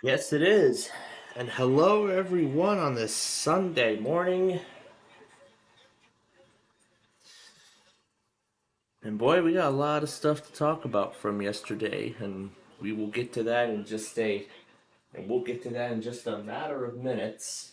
Yes, it is. And hello, everyone, on this Sunday morning. And boy, we got a lot of stuff to talk about from yesterday, and we will get to that in just a, and we'll get to that in just a matter of minutes.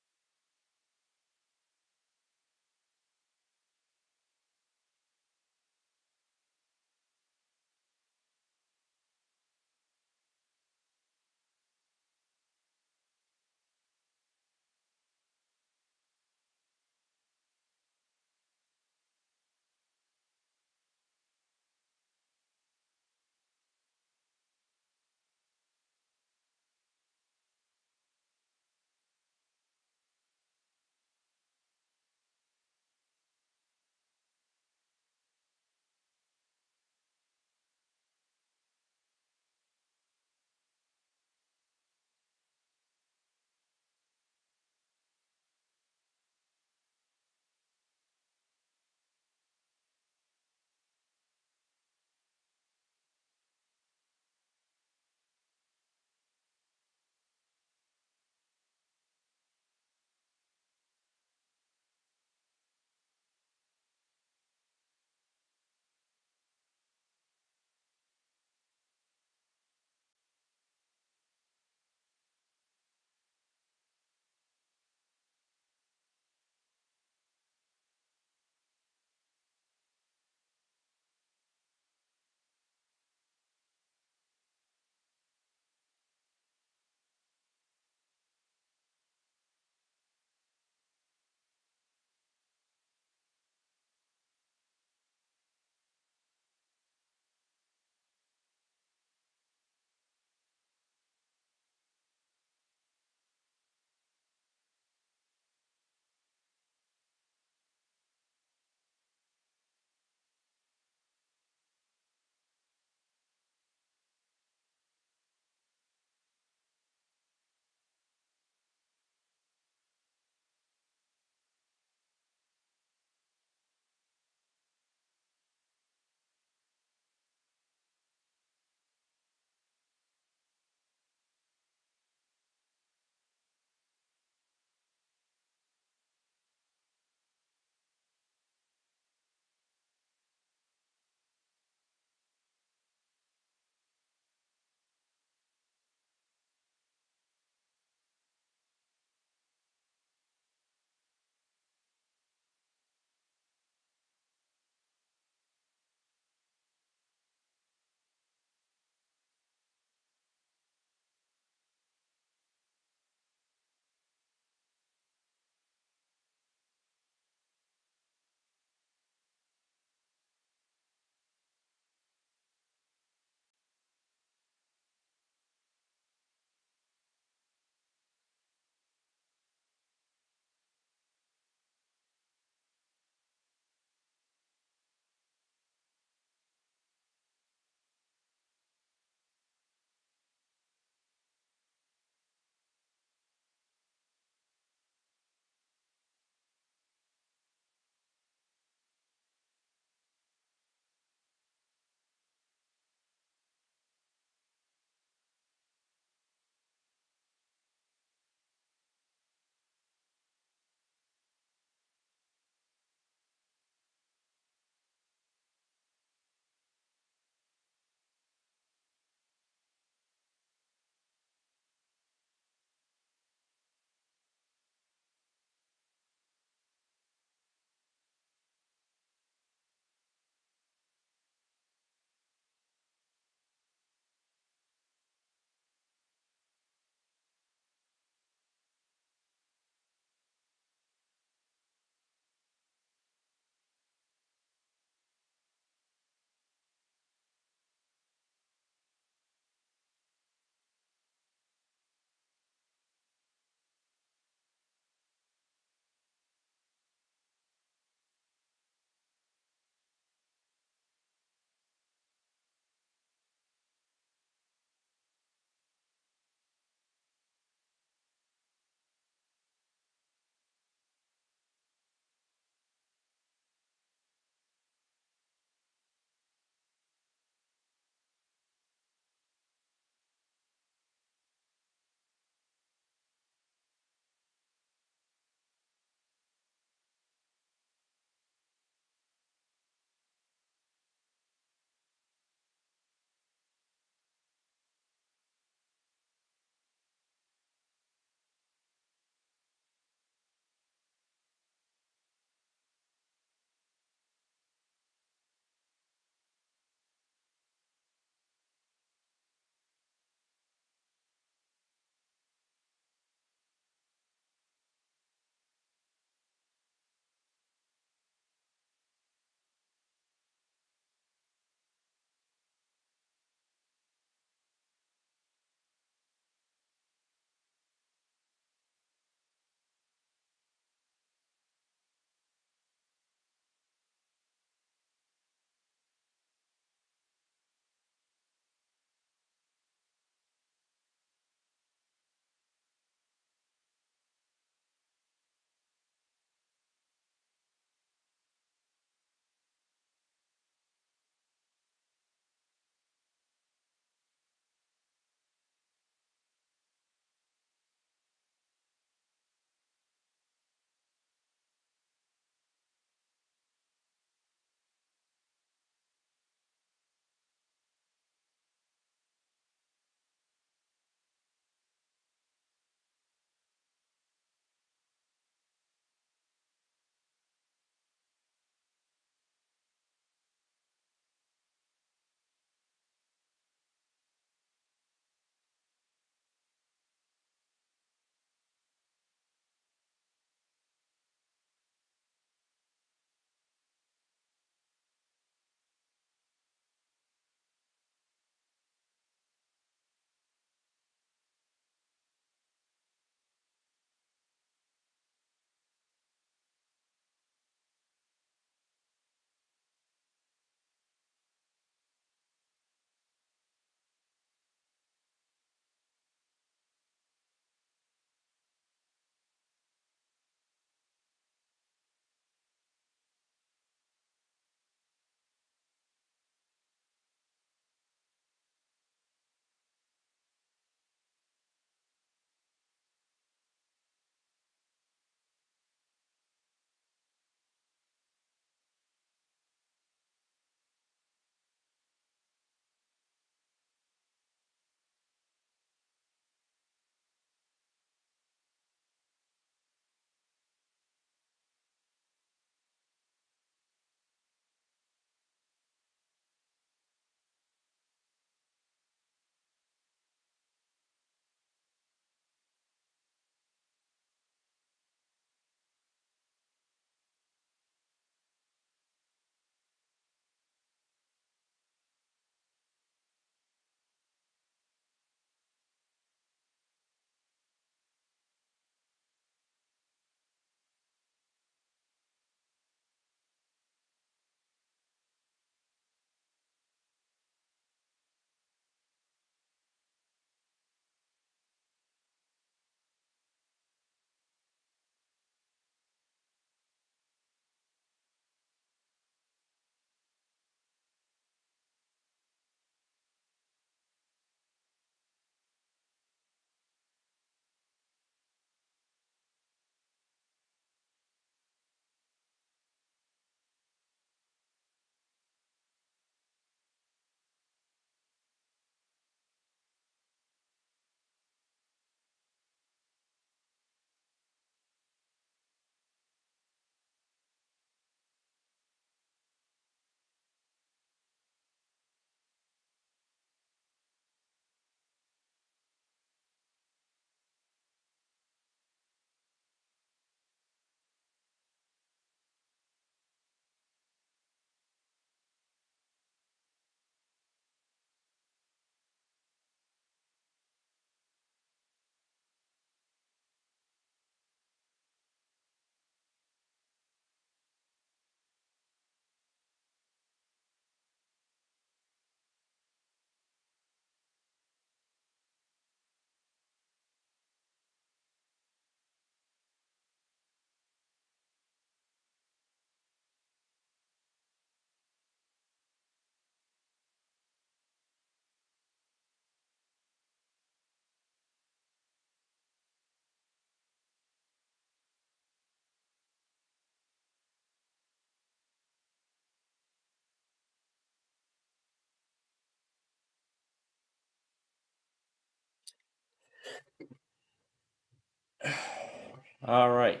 All right.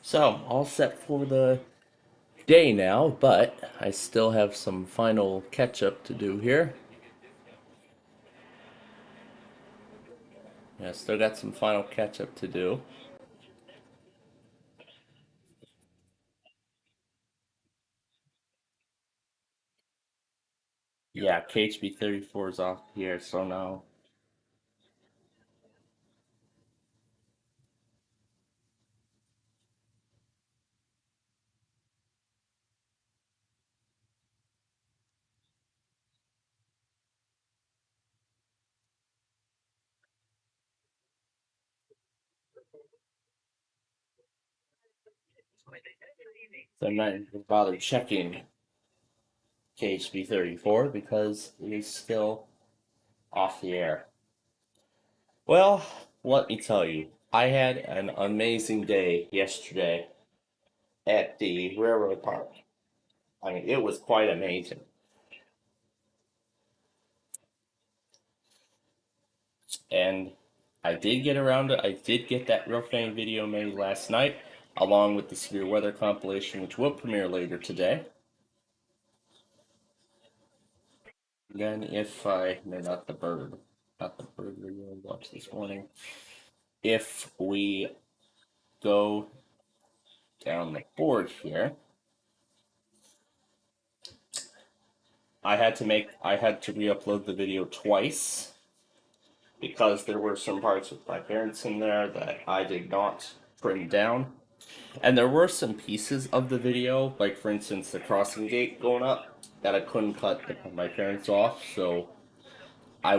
So, all set for the day now, but I still have some final catch up to do here. Yeah, still got some final catch up to do. Yeah, KHB 34 is off here, so now. So I'm not even bother checking KHB 34 because it is still off the air. Well, let me tell you, I had an amazing day yesterday at the railroad park. I mean, it was quite amazing. And I did get around to, I did get that real fan video made last night, along with the severe weather compilation, which will premiere later today. Then if I, no, not the bird we really watched this morning. If we go down the board here, I had to re-upload the video twice because there were some parts with my parents in there that I did not trim down. And there were some pieces of the video, like for instance the crossing gate going up, that I couldn't cut my parents off, so I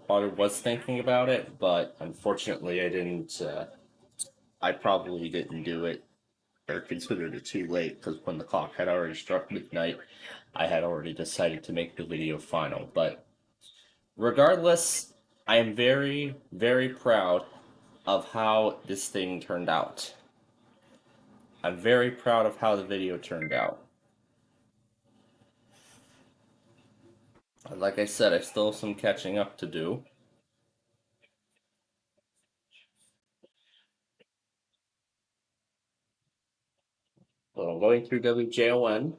probably was thinking about it, but unfortunately I didn't, I probably didn't do it or considered it too late because when the clock had already struck midnight, I had already decided to make the video final. But regardless, I am very, very proud of how this thing turned out. I'm very proud of how the video turned out. Like I said, I still have some catching up to do. So I'm going through WJON.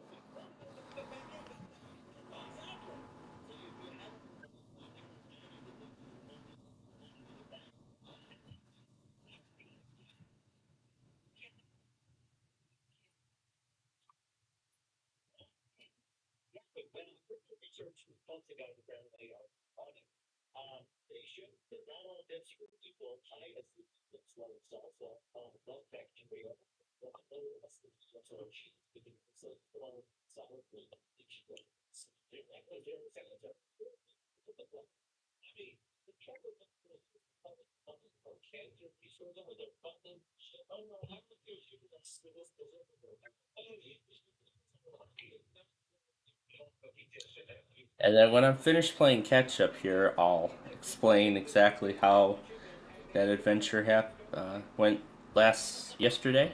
And then when I'm finished playing catch up here, I'll explain exactly how that adventure went yesterday.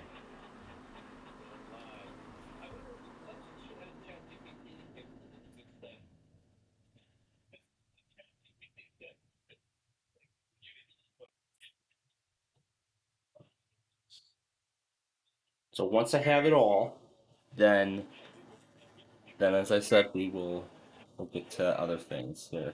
So once I have it all, then then as I said, we'll get to other things here.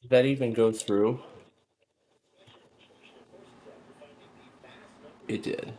Did that even go through? It did.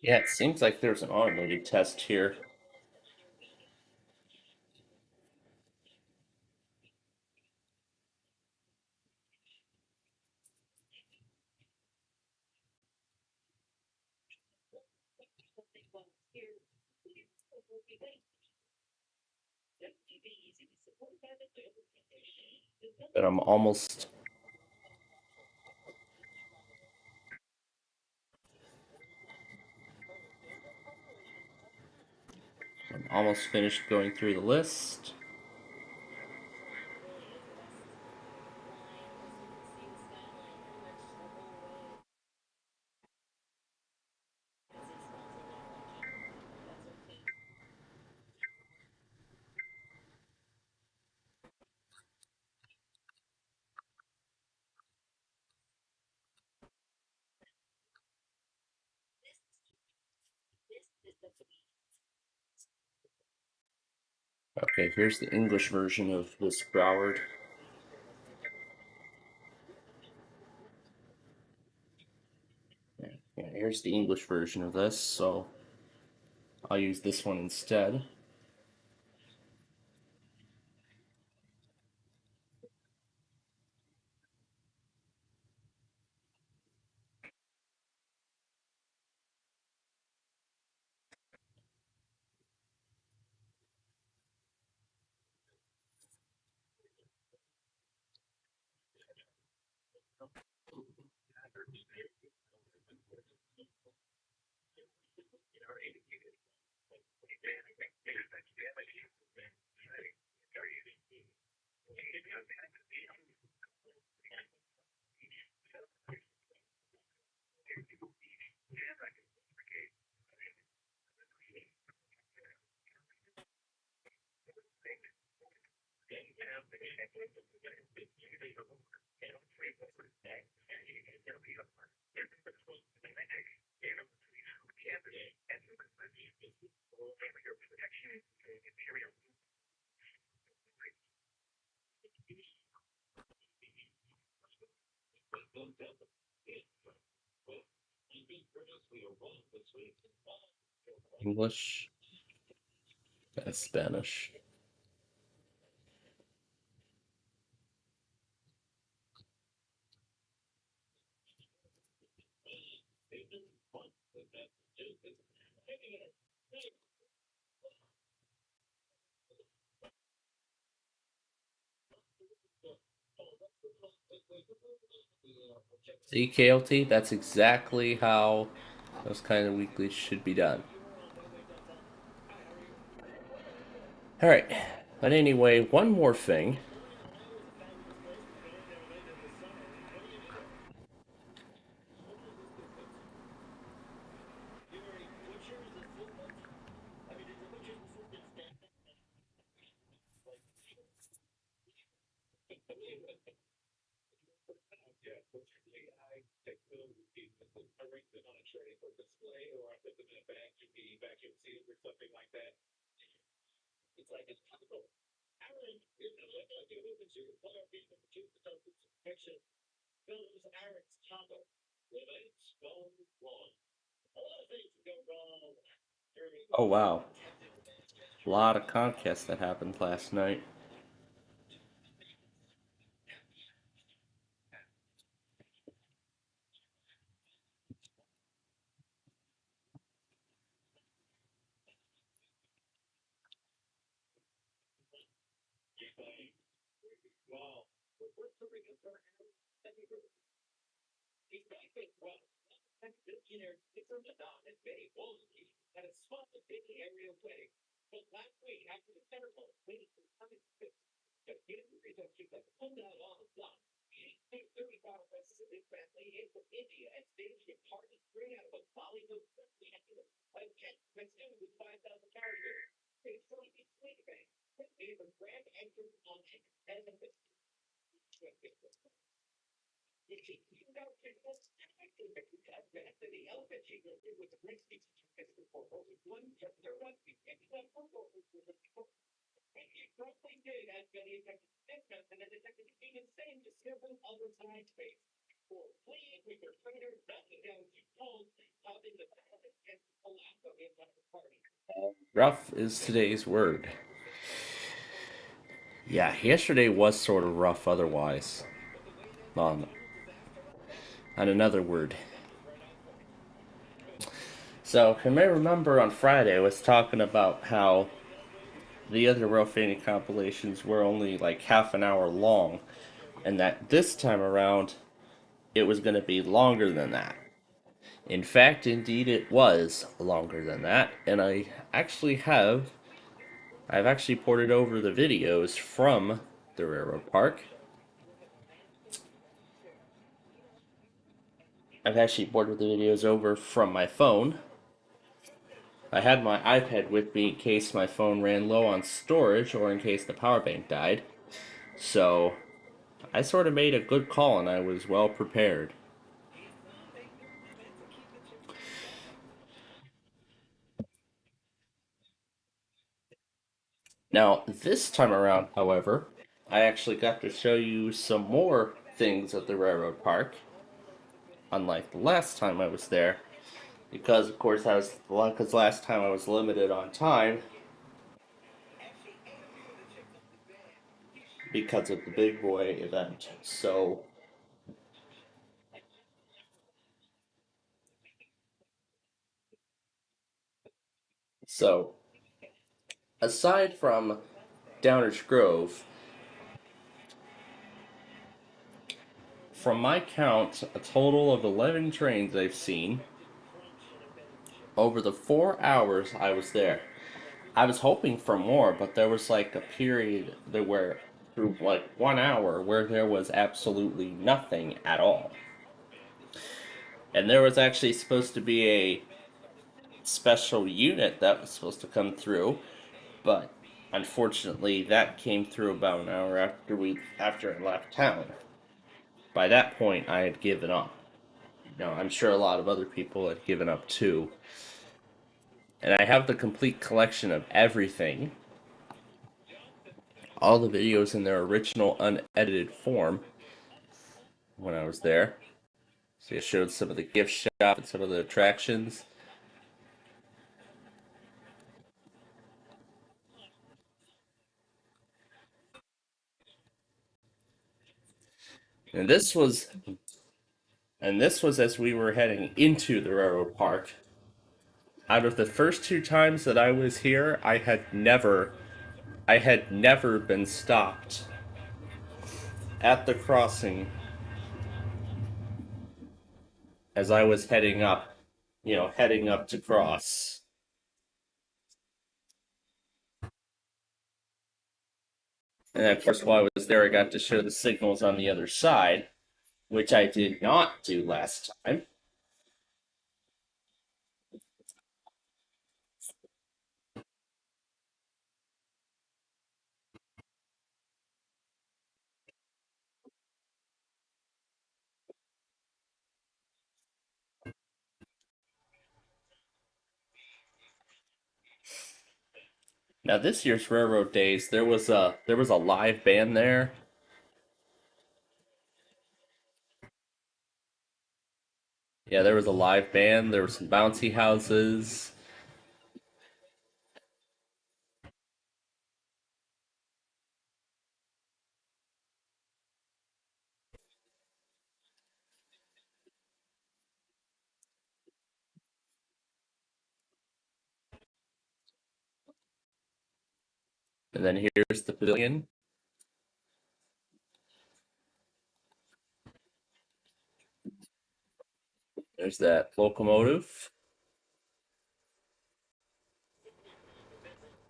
Yeah, it seems like there's an automated test here. But I'm almost finished going through the list. Okay, here's the English version of this Broward. Yeah, here's the English version of this, so I'll use this one instead. English and Spanish. CKLT, that's exactly how those kind of weeklies should be done. Alright, but anyway, one more thing. Oh wow, a lot of contests that happened last night. Rough is today's word. Yeah, yesterday was sort of rough otherwise. On, on another word. So, you may remember on Friday I was talking about how the other Rough Fanny compilations were only like half an hour long, and that this time around it was going to be longer than that. In fact, indeed, it was longer than that, and actually have I've actually ported over the videos from the railroad park. I've actually ported the videos over from my phone. I had my iPad with me in case my phone ran low on storage or in case the power bank died. So I sort of made a good call and I was well prepared. Now, this time around, however, I actually got to show you some more things at the railroad park, unlike the last time I was there, because of course because last time I was limited on time because of the big boy event. So aside from Downers Grove, from my count, a total of 11 trains I've seen over the 4 hours I was there. I was hoping for more, but there was like a period there where through like 1 hour where there was absolutely nothing at all. And there was actually supposed to be a special unit that was supposed to come through, but unfortunately that came through about an hour after I left town. By that point I had given up. I'm sure a lot of other people had given up too. And I have the complete collection of everything, all the videos in their original unedited form when I was there. So I showed some of the gift shop and some of the attractions. And this was as we were heading into the railroad park. Out of the first two times that I was here, I had never been stopped at the crossing as I was heading up, heading up to cross. And of course, while I was there, I got to show the signals on the other side, which I did not do last time. Now, this year's Railroad Days, there was a live band there. Yeah, there was a live band. There were some bouncy houses. And then here's the pavilion. There's that locomotive.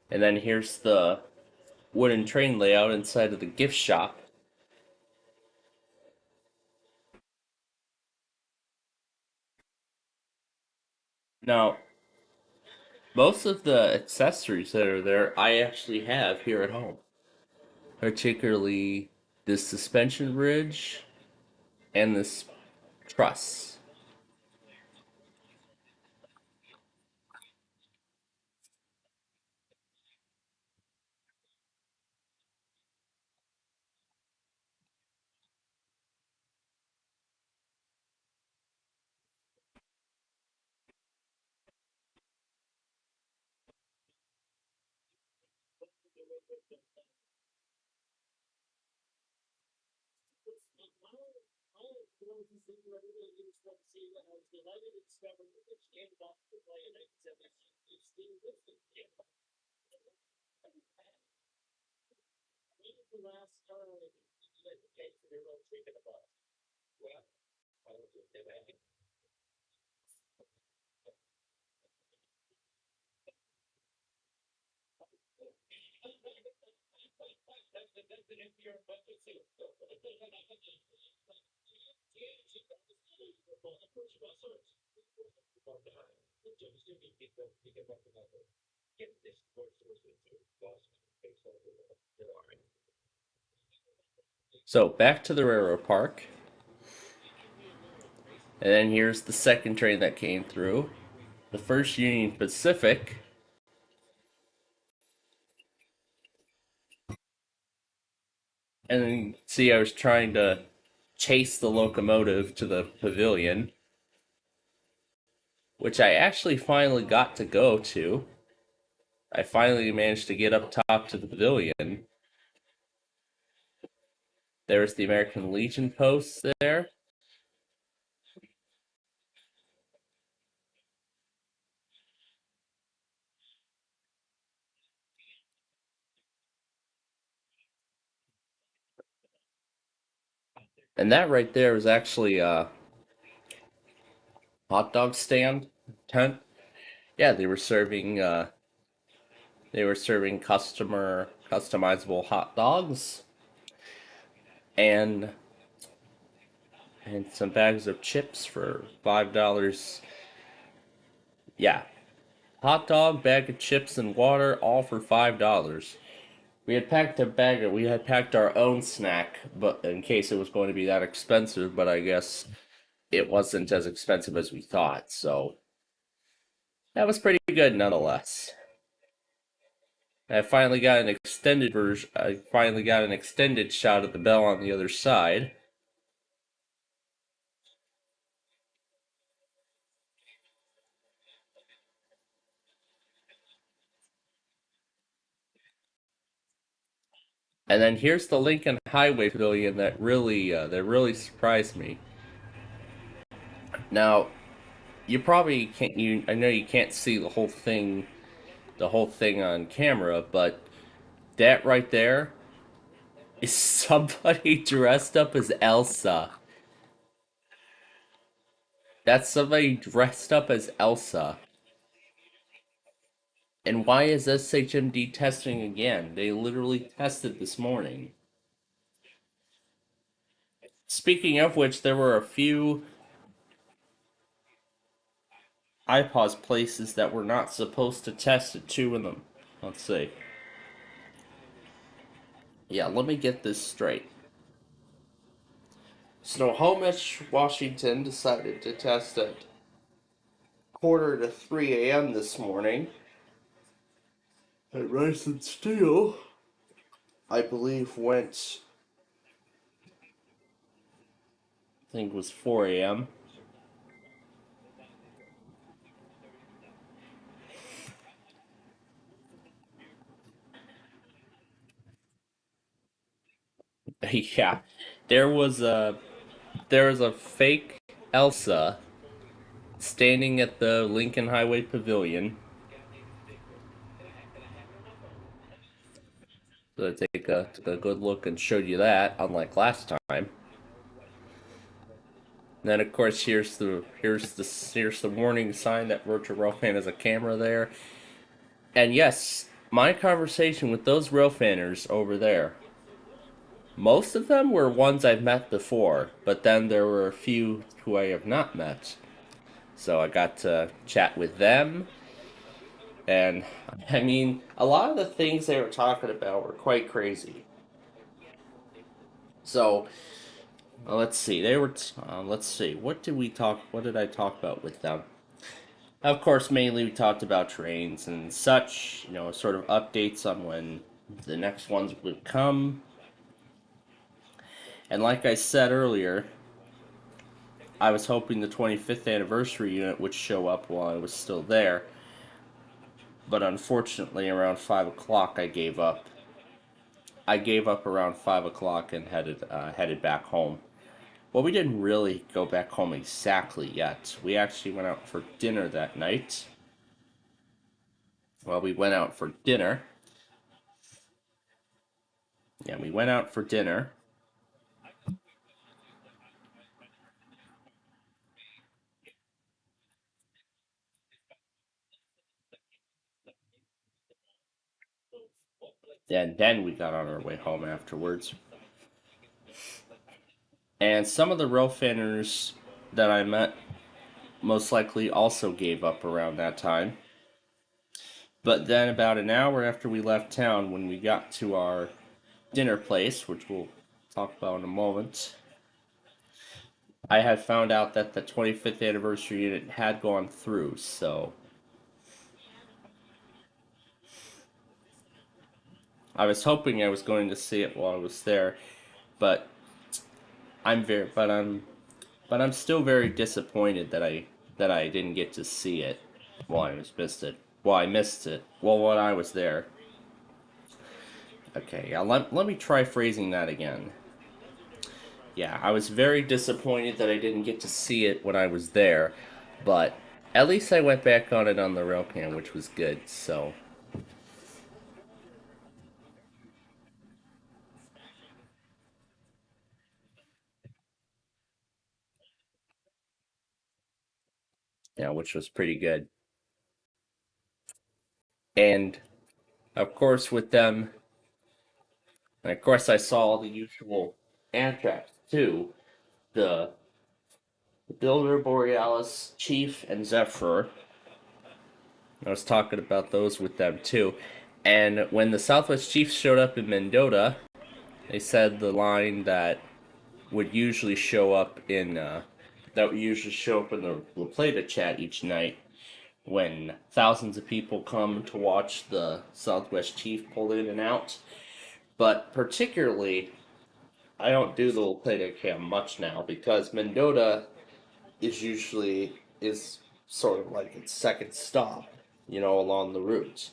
And then here's the wooden train layout inside of the gift shop. Now, most of the accessories that are there, I actually have here at home, particularly this suspension bridge and this truss. So back to the railroad park. And then here's the second train that came through. The first Union Pacific. And then you can see I was trying to chase the locomotive to the pavilion, which I actually finally got to go to. I finally managed to get up top to the pavilion. There's the American Legion post there. And that right there is actually a hot dog stand tent. Yeah, they were serving customer customizable hot dogs and some bags of chips for $5. Yeah, hot dog, bag of chips, and water, all for $5. We had packed our own snack, but in case it was going to be that expensive, but I guess it wasn't as expensive as we thought, so that was pretty good nonetheless. I finally got an extended version. I finally got an extended shot of the bell on the other side. And then here's the Lincoln Highway Pavilion that really surprised me. Now, you probably can't you I know you can't see the whole thing on camera, but that right there Is somebody dressed up as Elsa? That's somebody dressed up as Elsa. And why is SHMD testing again? They literally tested this morning. Speaking of which, there were a few iPods places that were not supposed to test at 2 in them. Let's see. Yeah, let me get this straight. Snohomish, Washington decided to test at quarter to 3 a.m. this morning. And Rice and Steel, I believe, went, I think it was 4 a.m. Yeah, there was a there was a fake Elsa standing at the Lincoln Highway Pavilion. So I took a good look and showed you that, unlike last time. And then of course here's the warning sign that Virtual Railfan has a camera there. And yes, my conversation with those railfanners over there, most of them were ones I've met before, but then there were a few who I have not met. So I got to chat with them, and I mean, a lot of the things they were talking about were quite crazy. So let's see, let's see, what did I talk about with them? Of course, mainly we talked about trains and such, sort of updates on when the next ones would come. And like I said earlier, I was hoping the 25th anniversary unit would show up while I was still there, but unfortunately, around 5 o'clock, I gave up. I gave up around 5 o'clock and headed back home. Well, we didn't really go back home exactly yet. We actually went out for dinner that night. Well, we went out for dinner. Yeah, we went out for dinner. And then we got on our way home afterwards. And some of the Railfanners that I met most likely also gave up around that time. But then, about an hour after we left town, when we got to our dinner place, which we'll talk about in a moment, I had found out that the 25th anniversary unit had gone through, so I was hoping I was going to see it while I was there, but I'm very but I'm still very disappointed that I didn't get to see it while I was missed it. Well, I missed it. Well, when I was there. Okay, yeah, let me try phrasing that again. Yeah, I was very disappointed that I didn't get to see it when I was there, but at least I went back on it on the railpan, which was good, so. Yeah, which was pretty good. And of course, with them, and of course, I saw the usual Amtrak too. The Builder, Borealis, Chief, and Zephyr. I was talking about those with them too. And when the Southwest Chiefs showed up in Mendota, they said the line would usually show up in that would usually show up in the La Plata chat each night when thousands of people come to watch the Southwest Chief pull in and out. But particularly, I don't do the La Plata cam much now because Mendota is sort of like its second stop, along the route.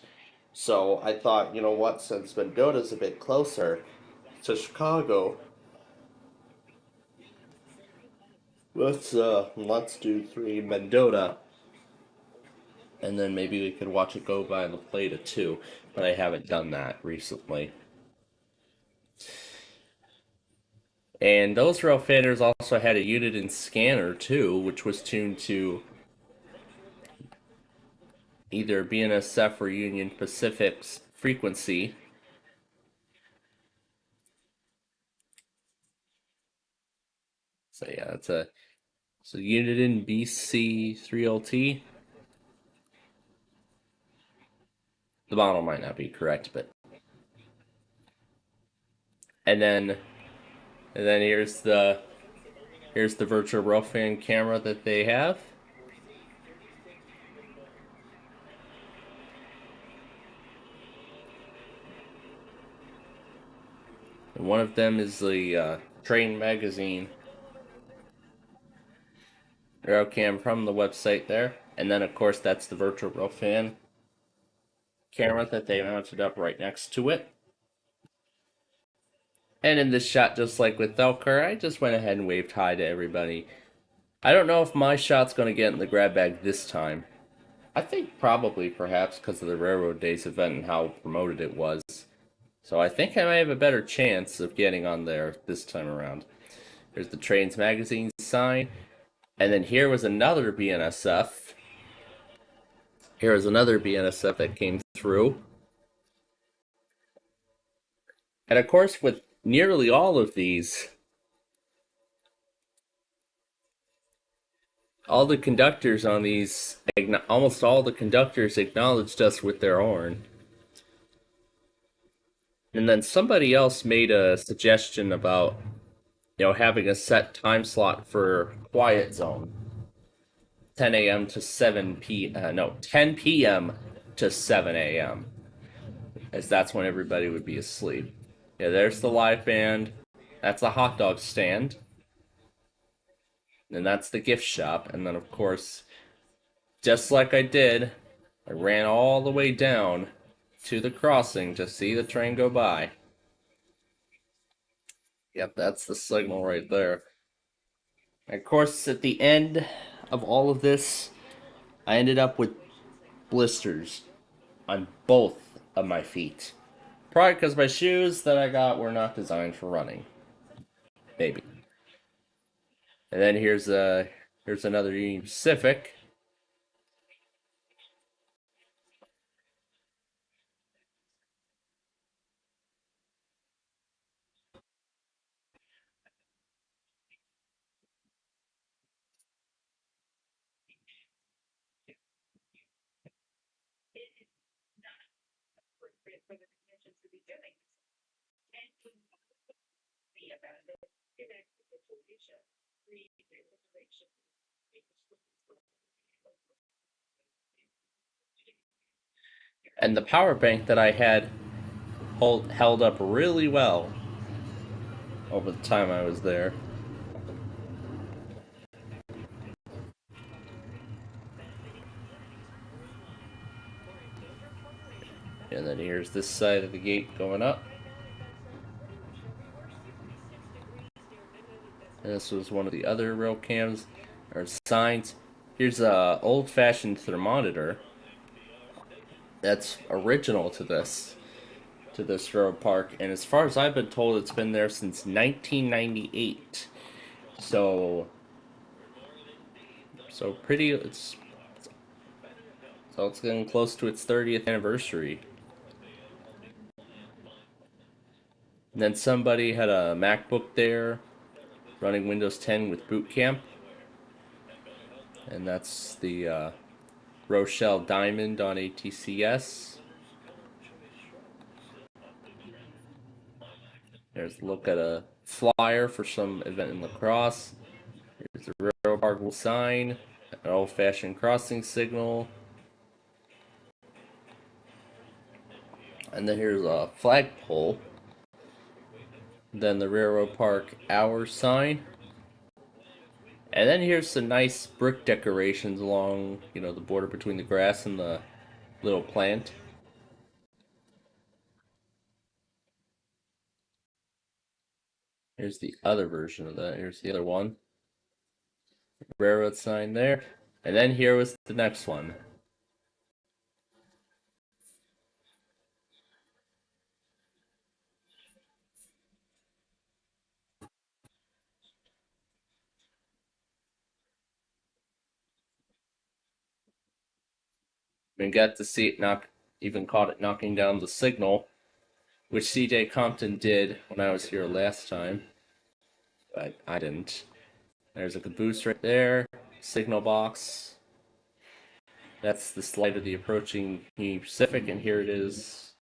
So I thought, you know what, since Mendota's a bit closer to Chicago, let's do 3 Mendota, and then maybe we could watch it go by La Plata too. But I haven't done that recently. And those rail fanners also had a unit and scanner too, which was tuned to either BNSF or Union Pacific's frequency. So yeah, it's a unit in BC3LT. The model might not be correct, but and then and then here's the virtual rail fan camera that they have. And one of them is the Train Magazine rail cam from the website there. And then of course that's the virtual rail fan camera that they mounted up right next to it. And in this shot, just like with Thelker, I just went ahead and waved hi to everybody. I don't know if my shot's going to get in the grab bag this time. I think probably, perhaps, because of the Railroad Days event and how promoted it was. So I think I may have a better chance of getting on there this time around. There's the Trains Magazine sign. And then here was another BNSF. Here was another BNSF that came through. And of course, with nearly all of these, all the conductors on these, almost all the conductors acknowledged us with their horn. And then somebody else made a suggestion about, having a set time slot for quiet zone, 10 a.m. to 10 p.m. to 7 a.m. as that's when everybody would be asleep. Yeah, there's the live band. That's a hot dog stand. And that's the gift shop. And then, of course, just like I did, I ran all the way down to the crossing to see the train go by. Yep, that's the signal right there. And of course, at the end of all of this, I ended up with blisters on both of my feet. Probably because my shoes that I got were not designed for running. Maybe. And then here's another Union Pacific. And the power bank that I had held up really well over the time I was there. And then here's this side of the gate going up. And this was one of the other rail cams or signs. Here's a old-fashioned thermometer that's original to this road park, and as far as I've been told, it's been there since 1998. So pretty. It's getting close to its 30th anniversary. And then somebody had a MacBook there, running Windows 10 with Boot Camp, and that's the Rochelle Diamond on ATCS. There's a look at a flyer for some event in lacrosse. Here's the railroad park sign, an old-fashioned crossing signal, and then here's a flagpole. Then the railroad park hour sign, and then here's some nice brick decorations along, the border between the grass and the little plant. Here's the other version of that. Here's the other one. Railroad sign there. And then here was the next one. and got to see it even caught it knocking down the signal, which CJ Compton did when I was here last time, but I didn't. There's a caboose right there, signal box. That's the slide of the approaching Union Pacific, and here it is.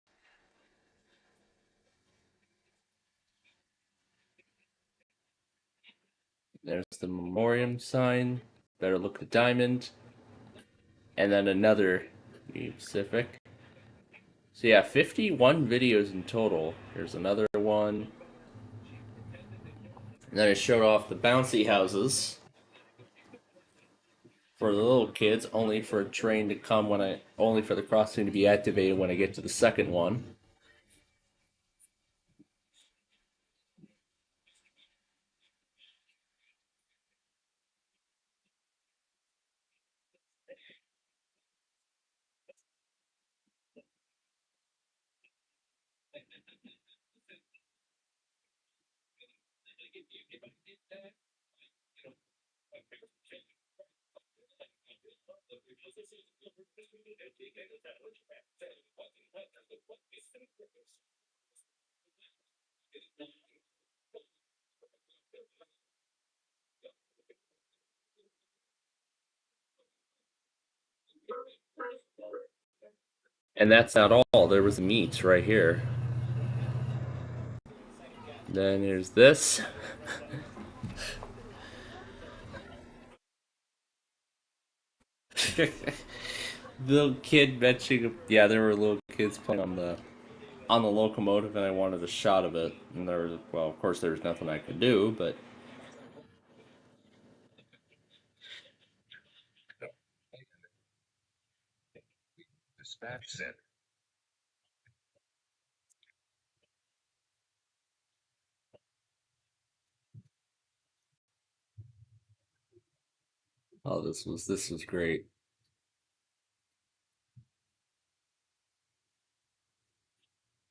There's the memoriam sign. Better look at the diamond. And then another Union Pacific. So yeah, 51 videos in total. Here's another one. And then I showed off the bouncy houses for the little kids, only for a train to come only for the crossing to be activated when I get to the second one. And that's not all. There was meat right here. Then here's this. Little kid mentioning, yeah, there were little kids playing on the locomotive, and I wanted a shot of it. And there was, well, of course, there was nothing I could do, but oh, this was great.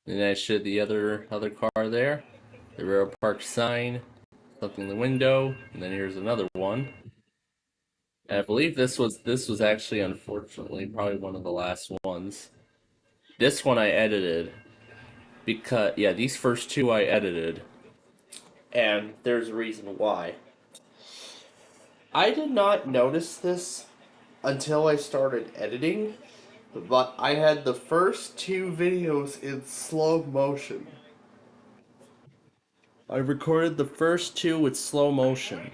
And I showed the other car there, the railroad park sign, something in the window, and then here's another one. And I believe this was actually, unfortunately, probably one of the last ones. This one I edited because, yeah, these first two I edited, and there's a reason why. I did not notice this until I started editing, but I had the first two videos in slow motion. I recorded the first two with slow motion.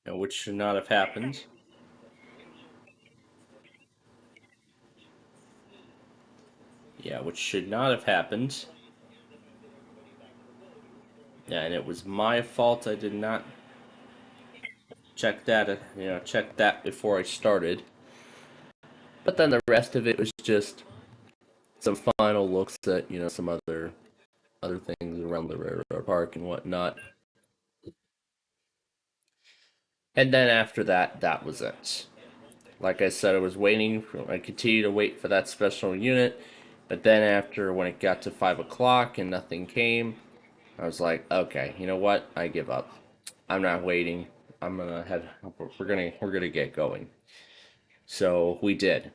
Which should not have happened. Yeah, which should not have happened. Yeah, and it was my fault. I did not check that before I started. But then the rest of it was just some final looks at some other things around the railroad park and whatnot. And then after that, that was it. Like I said, I continued to wait for that special unit. But then after, when it got to 5 o'clock and nothing came, I was like, okay, you know what? I give up. I'm not waiting. I'm gonna head. We're gonna get going. So we did.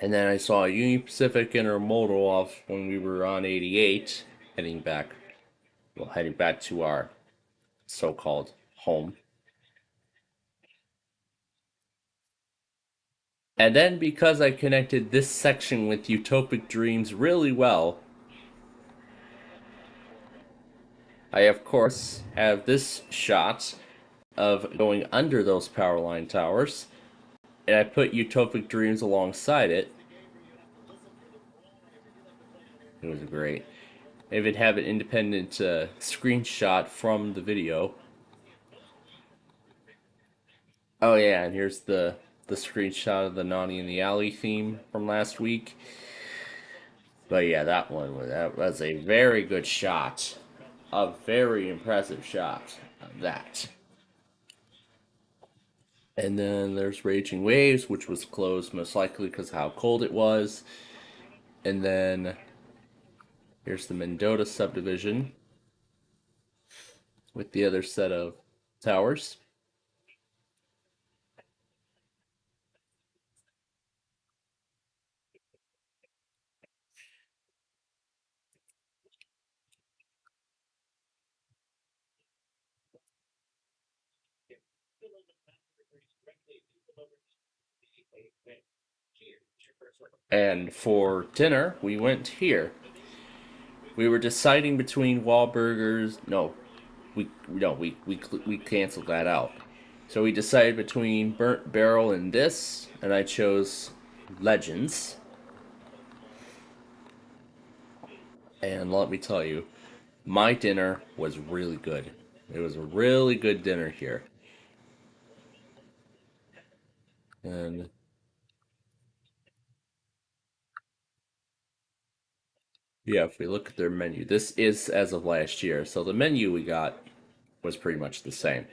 And then I saw a Union Pacific intermodal off when we were on 88, heading back. Well, heading back to our so-called home. And then because I connected this section with Utopic Dreams really well, I of course have this shot of going under those power line towers, and I put Utopic Dreams alongside it. It was great. I even have an independent screenshot from the video. Oh yeah, and here's the screenshot of the Naughty in the Alley theme from last week. But yeah, that was a very good shot, a very impressive shot of that. And then there's Raging Waves, which was closed most likely because how cold it was. And then Here's the Mendota subdivision with the other set of towers. And for dinner, we went here. We were deciding between Wahlburgers. No, we canceled that out. So we decided between Burnt Barrel and this, and I chose Legends. And let me tell you, my dinner was really good. It was a really good dinner here. And yeah, if we look at their menu, this is as of last year. So the menu we got was pretty much the same.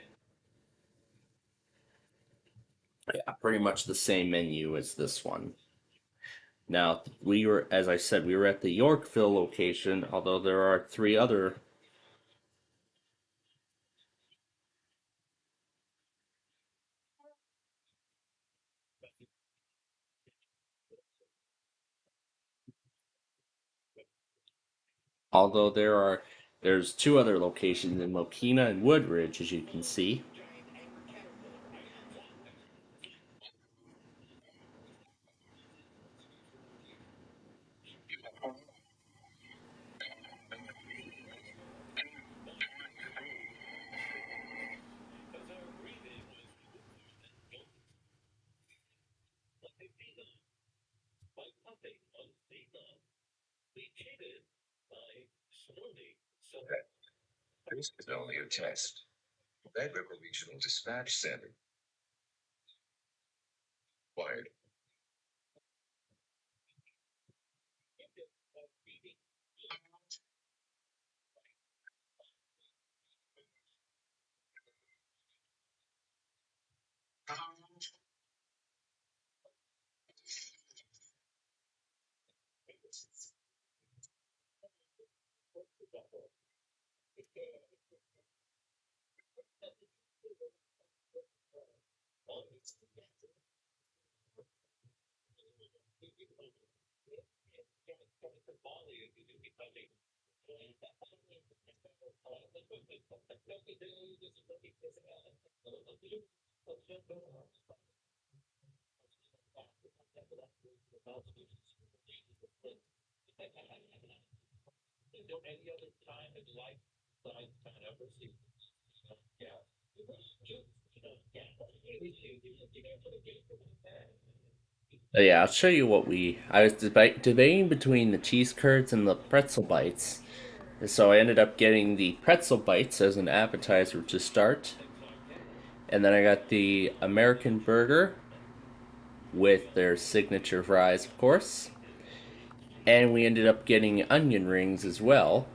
Yeah, pretty much the same menu as this one. Now, we were, as I said, we were at the Yorkville location, although there are three other. Although there's two other locations in Mokina and Woodridge, as you can see. This is only a test. Bedroom Regional Dispatch Center. Wired. Yeah, I'll show you what we. I was debating between the cheese curds and the pretzel bites. So I ended up getting the pretzel bites as an appetizer to start. And then I got the American burger with their signature fries, of course. And we ended up getting onion rings as well.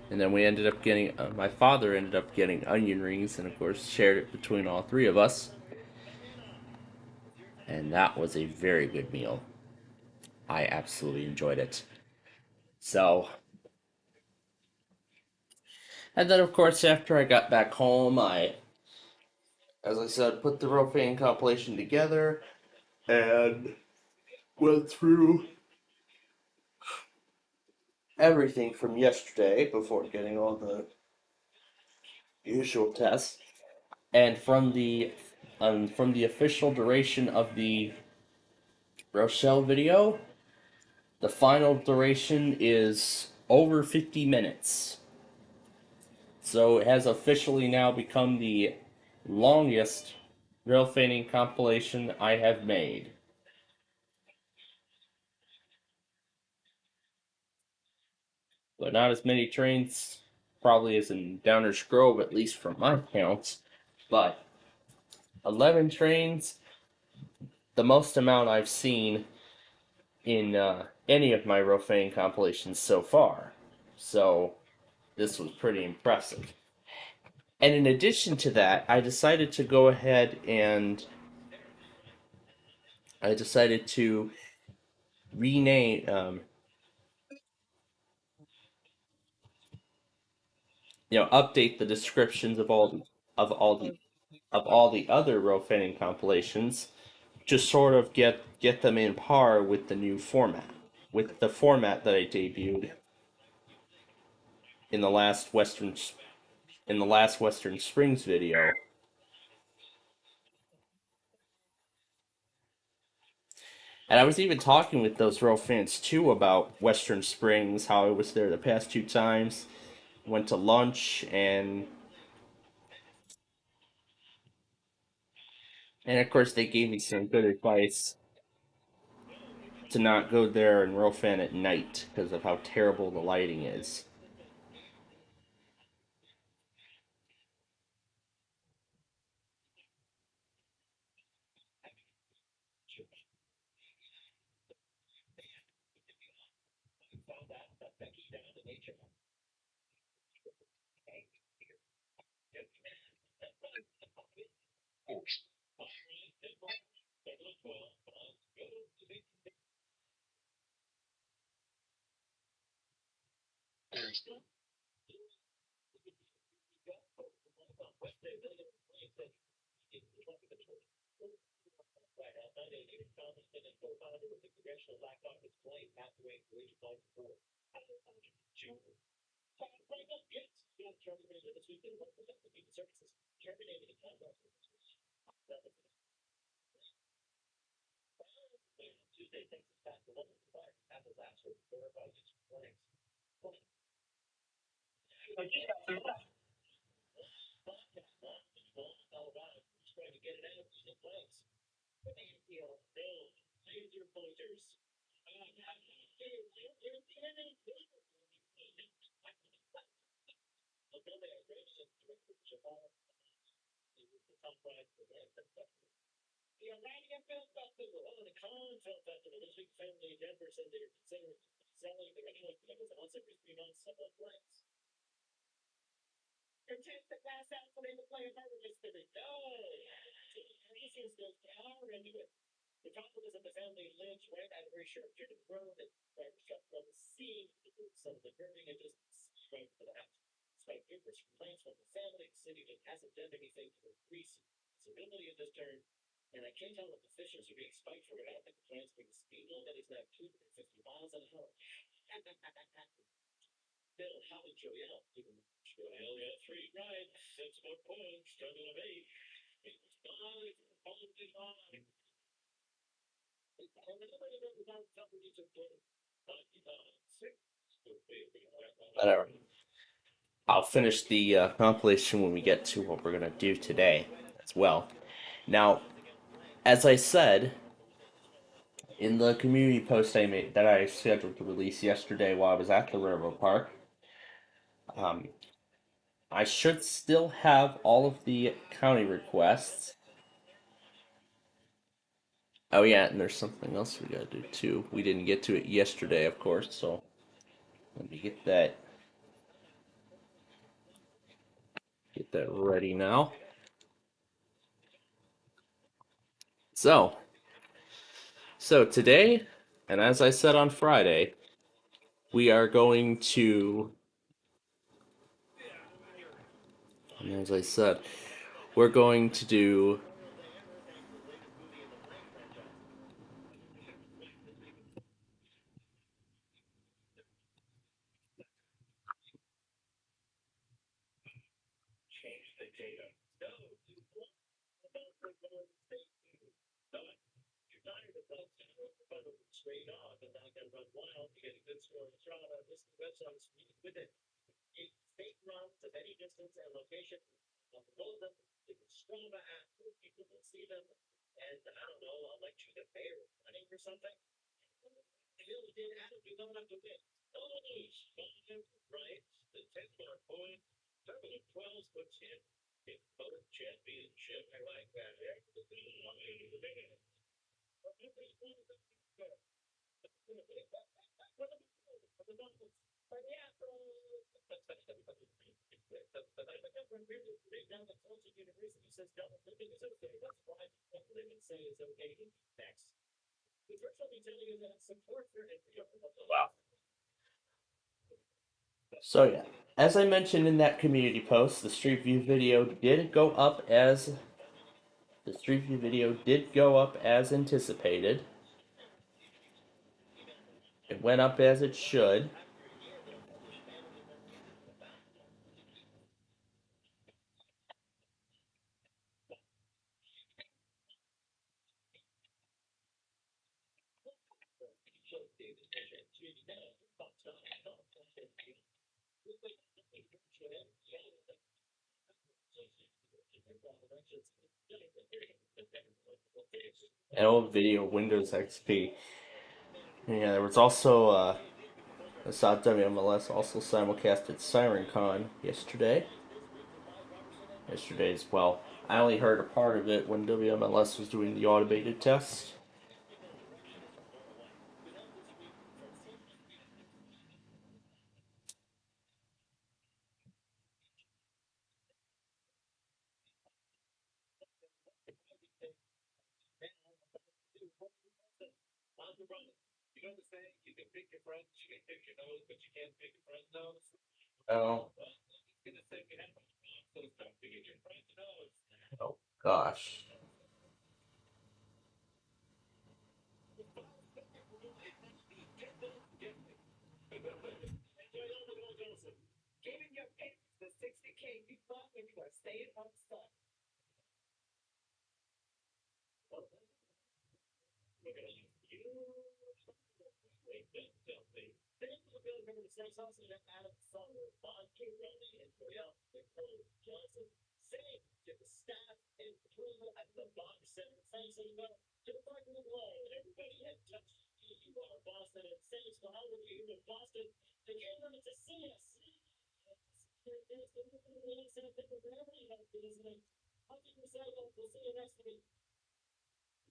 And then we ended up getting, my father ended up getting onion rings and, of course, shared it between all three of us. And that was a very good meal. I absolutely enjoyed it. So, and then, of course, after I got back home, as I said, put the Rofane compilation together and went through everything from yesterday before getting all the usual tests. And from the official duration of the Rochelle video, the final duration is over 50 minutes. So it has officially now become the longest rail fanning compilation I have made. But not as many trains probably as in Downers Grove, at least from my counts. But 11 trains, the most amount I've seen in any of my Rofane compilations so far. So this was pretty impressive. And in addition to that, I decided to go ahead and I decided to rename, update the descriptions of all the other Rofanning compilations to sort of get them in par with the new format, with the format that I debuted in the last Western Springs video. And I was even talking with those Ro fans too about Western Springs, how I was there the past two times, went to lunch, and of course they gave me some good advice to not go there and Rofan at night because of how terrible the lighting is. Whatever. I'll finish the compilation when we get to what we're gonna do today as well. Now, as I said in the community post I made that I scheduled to release yesterday while I was at the railroad park, um, I should still have all of the county requests. Oh yeah, and there's something else we gotta do too. We didn't get to it yesterday, of course, so let me get that ready now. So, so today, and as I said on Friday, we are going to, and as I said, we're going to do Wow. So yeah, as I mentioned in that community post, the Street View video did go up as anticipated. It went up as it should. An old video, Windows XP. Yeah, there was also I saw WMLS also simulcasted SirenCon yesterday. Yesterday as well. I only heard a part of it when WMLS was doing the automated test. Oh, oh gosh.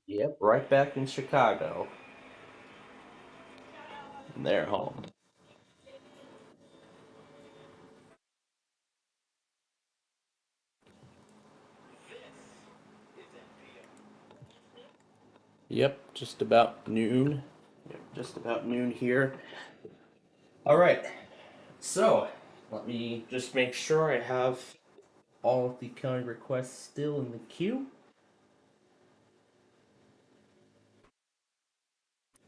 Yep, right back in Chicago. And they're home. Yep, just about noon. Yep, just about noon here. All right, so let me just make sure I have all of the county requests still in the queue.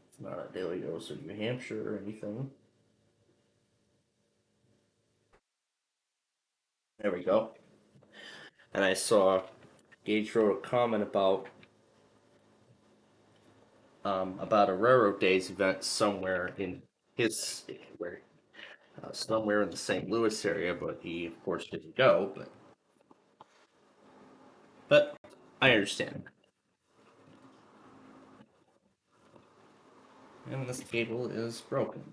It's not a Daily Dose of New Hampshire or anything. There we go. And I saw Gage wrote a comment about a Railroad Days event somewhere in his where somewhere in the St. Louis area, but he of course didn't go. But I understand. And this cable is broken.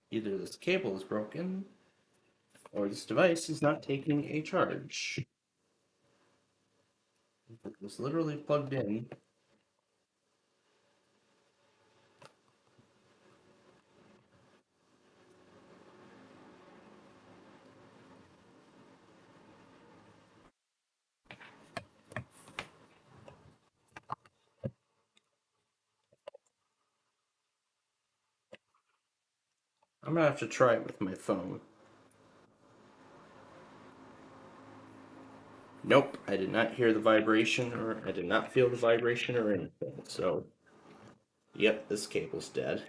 Either this cable is broken, or this device is not taking a charge. It was literally plugged in. I'm gonna have to try it with my phone. Nope, I did not hear the vibration, or I did not feel the vibration or anything. So, yep, this cable's dead.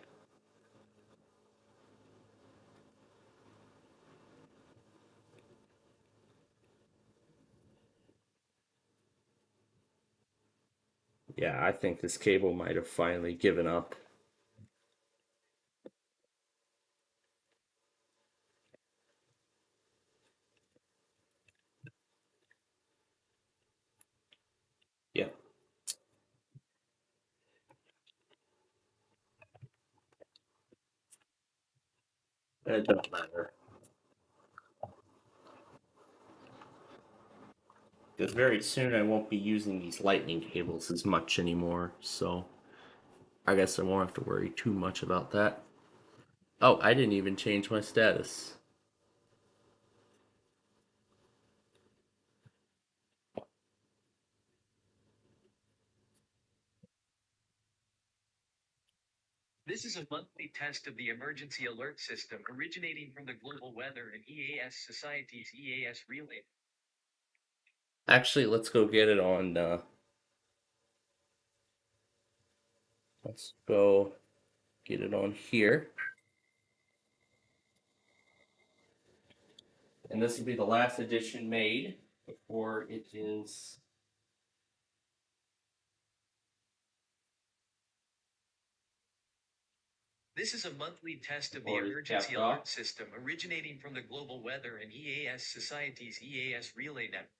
Yeah, I think this cable might have finally given up. Yep, it don't matter. Because very soon I won't be using these lightning cables as much anymore, so I guess I won't have to worry too much about that. Oh, I didn't even change my status. This is a monthly test of the emergency alert system originating from the global weather and EAS Society's EAS relay. Actually, let's go get it on. Let's go get it on here. And this will be the last edition made before it is. This is a monthly test of the emergency alert system originating from the global weather and EAS Society's EAS relay network.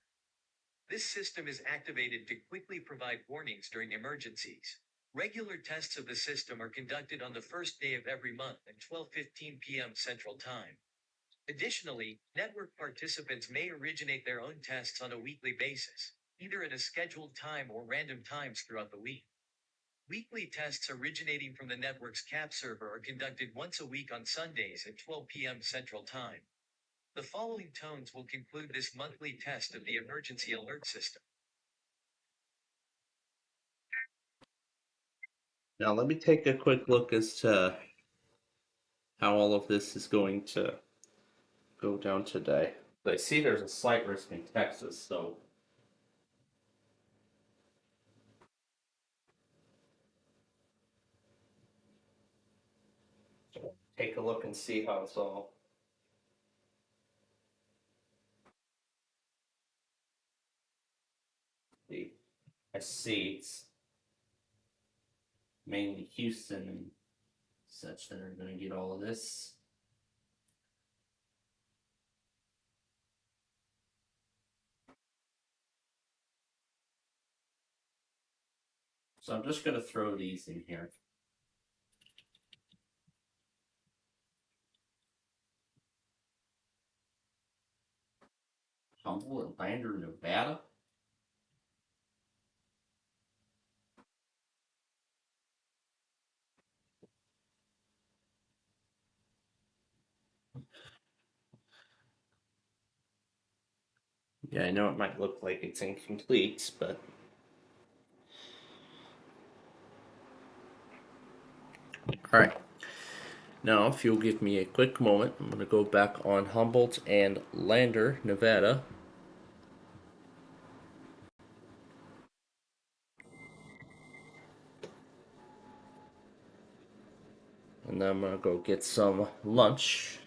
This system is activated to quickly provide warnings during emergencies. Regular tests of the system are conducted on the first day of every month at 12:15 p.m. Central Time. Additionally, network participants may originate their own tests on a weekly basis, either at a scheduled time or random times throughout the week. Weekly tests originating from the network's CAP server are conducted once a week on Sundays at 12 p.m. Central Time. The following tones will conclude this monthly test of the emergency alert system. Now, let me take a quick look as to how all of this is going to go down today. I see there's a slight risk in Texas, so take a look and see how it's all. I see it's mainly Houston and such that are going to get all of this. So I'm just going to throw these in here. Humble, Atlanta, Nevada. Yeah, I know it might look like it's incomplete, but all right. Now, if you'll give me a quick moment, I'm going to go back on Humboldt and Lander, Nevada. And then I'm going to go get some lunch.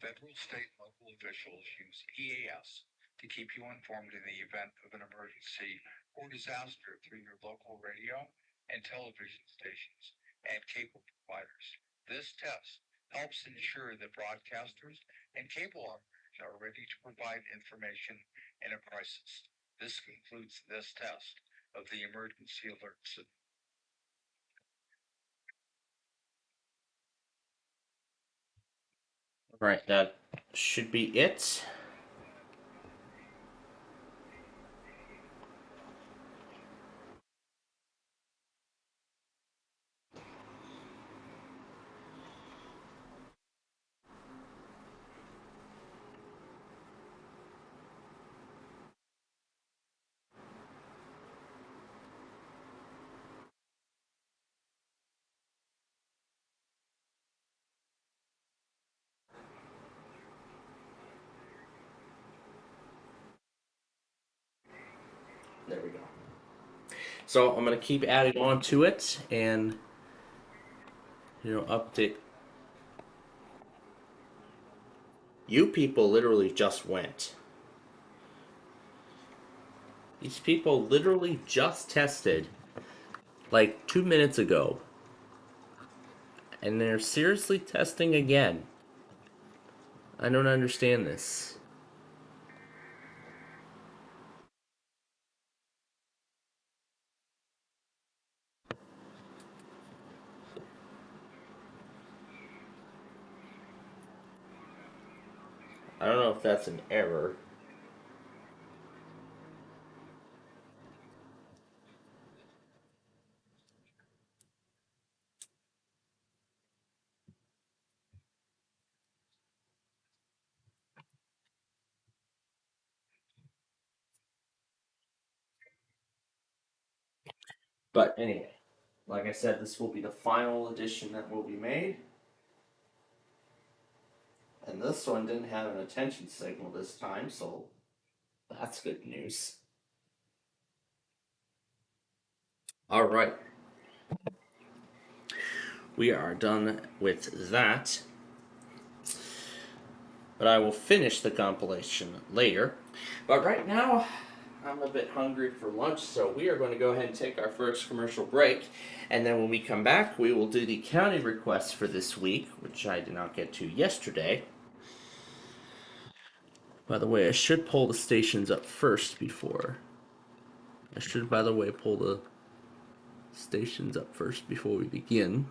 Federal, state, and local officials use EAS to keep you informed in the event of an emergency or disaster through your local radio and television stations and cable providers. This test helps ensure that broadcasters and cable operators are ready to provide information in a crisis. This concludes this test of the emergency alert system. Right, that should be it. There we go. So I'm going to keep adding on to it and, update. You people literally just went. These people literally just tested like 2 minutes ago. And they're seriously testing again. I don't understand this. I don't know if that's an error. But anyway, like I said, this will be the final edition that will be made. And this one didn't have an attention signal this time, so that's good news. All right. We are done with that. But I will finish the compilation later. But right now, I'm a bit hungry for lunch, so we are going to go ahead and take our first commercial break. And then when we come back, we will do the county requests for this week, which I did not get to yesterday. By the way, I should pull the stations up first before. I should, by the way, pull the stations up first before we begin.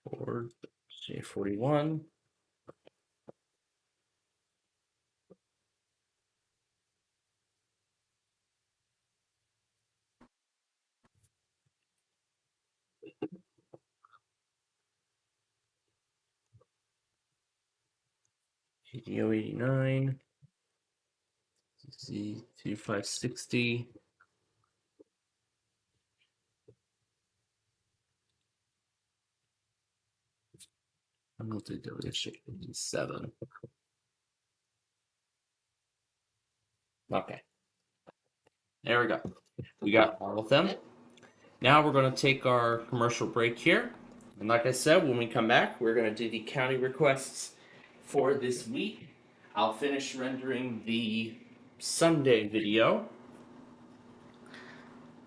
Or J41. GDO 89. Z2560. Multi-W7. Okay. There we go. We got all of them. Now we're going to take our commercial break here. And like I said, when we come back, we're going to do the county requests for this week. I'll finish rendering the Sunday video.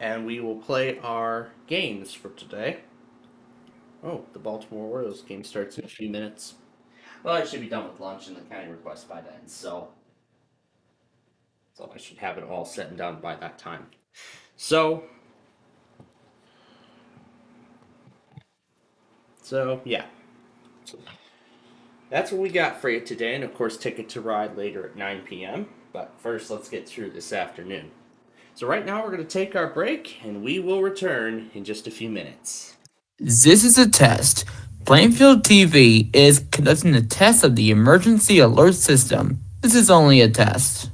And we will play our games for today. Oh, the Baltimore Orioles game starts in a few minutes. Well, I should be done with lunch and the county request by then, so I should have it all set and done by that time. So yeah. That's what we got for you today, and of course, Ticket to Ride later at 9 p.m. But first, let's get through this afternoon. So right now, we're going to take our break, and we will return in just a few minutes. This is a test. Plainfield TV is conducting a test of the emergency alert system. This is only a test.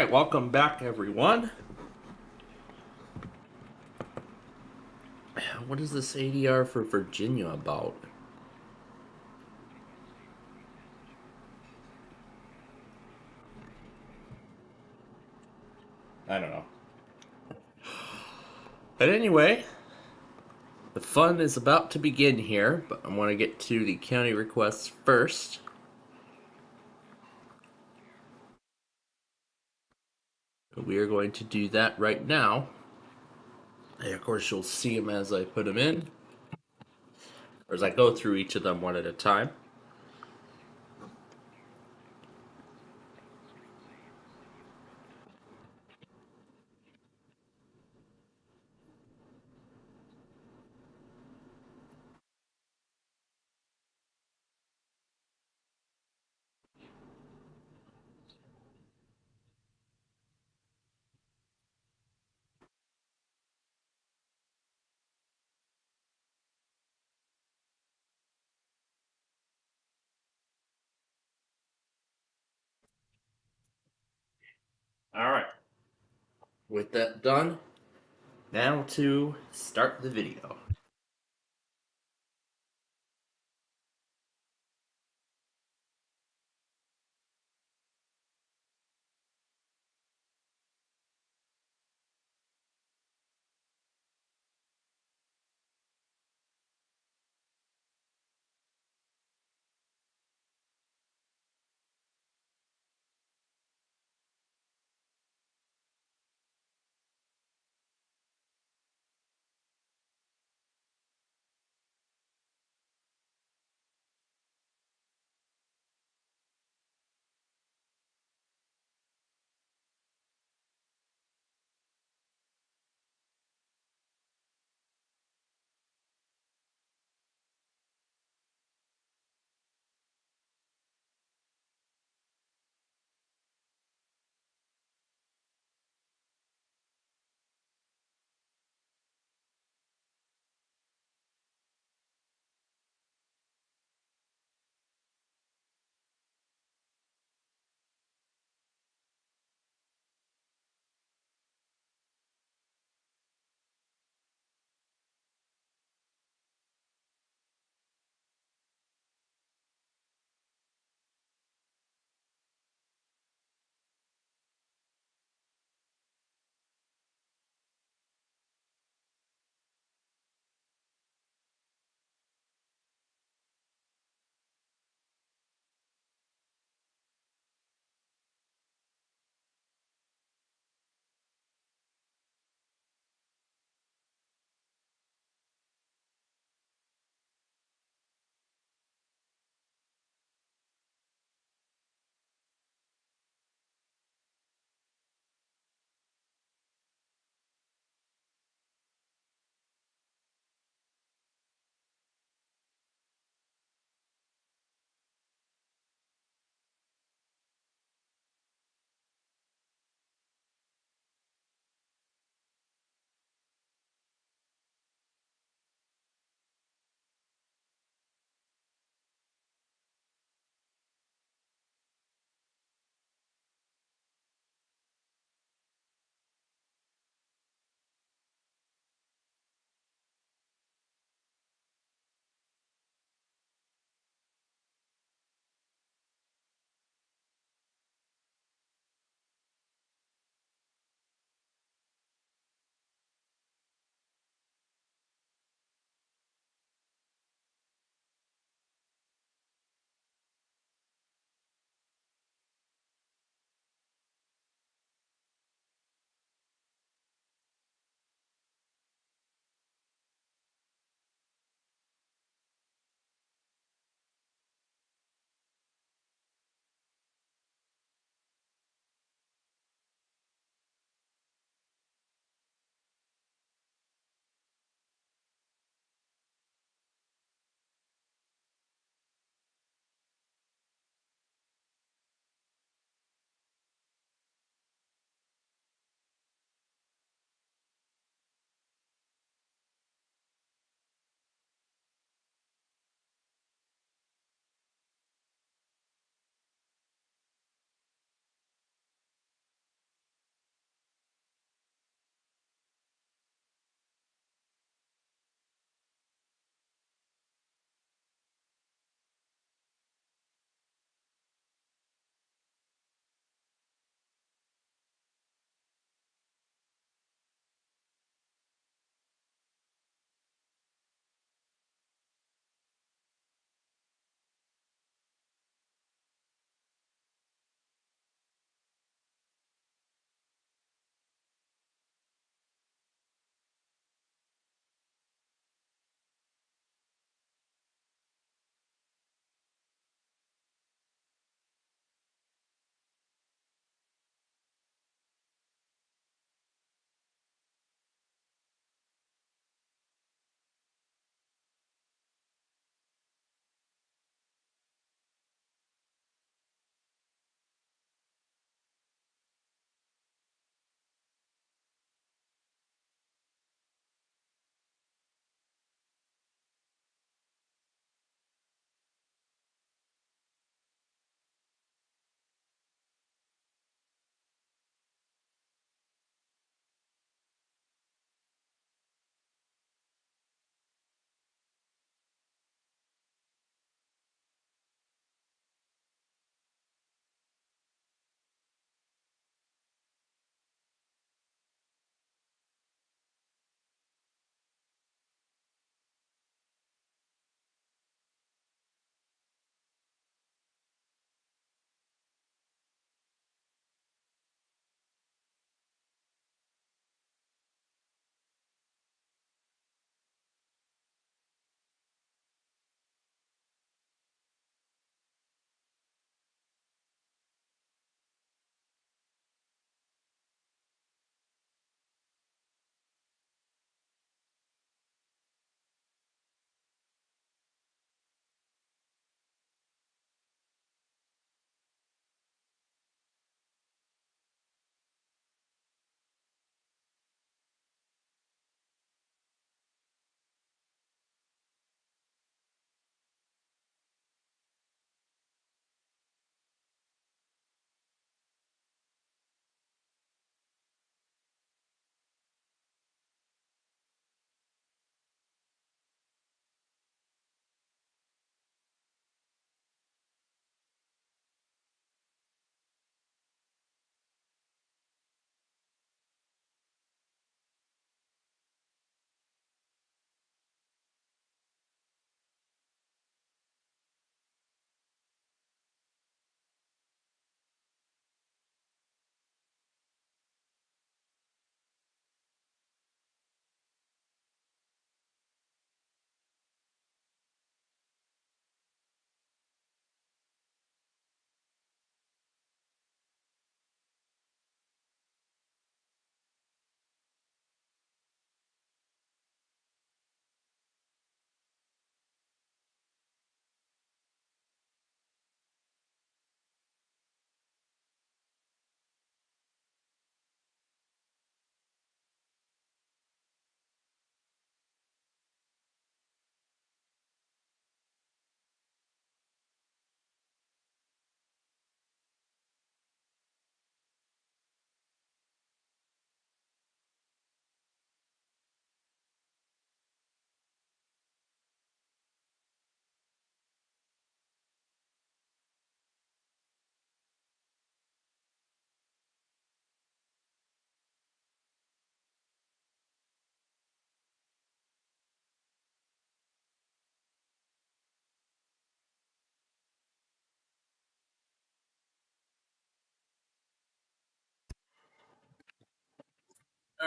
Alright, welcome back everyone. What is this ADR for Virginia about? I don't know. But anyway, the fun is about to begin here, but I want to get to the county requests first. We are going to do that right now. And of course, you'll see them as I put them in, or as I go through each of them one at a time. Alright, with that done, now to start the video.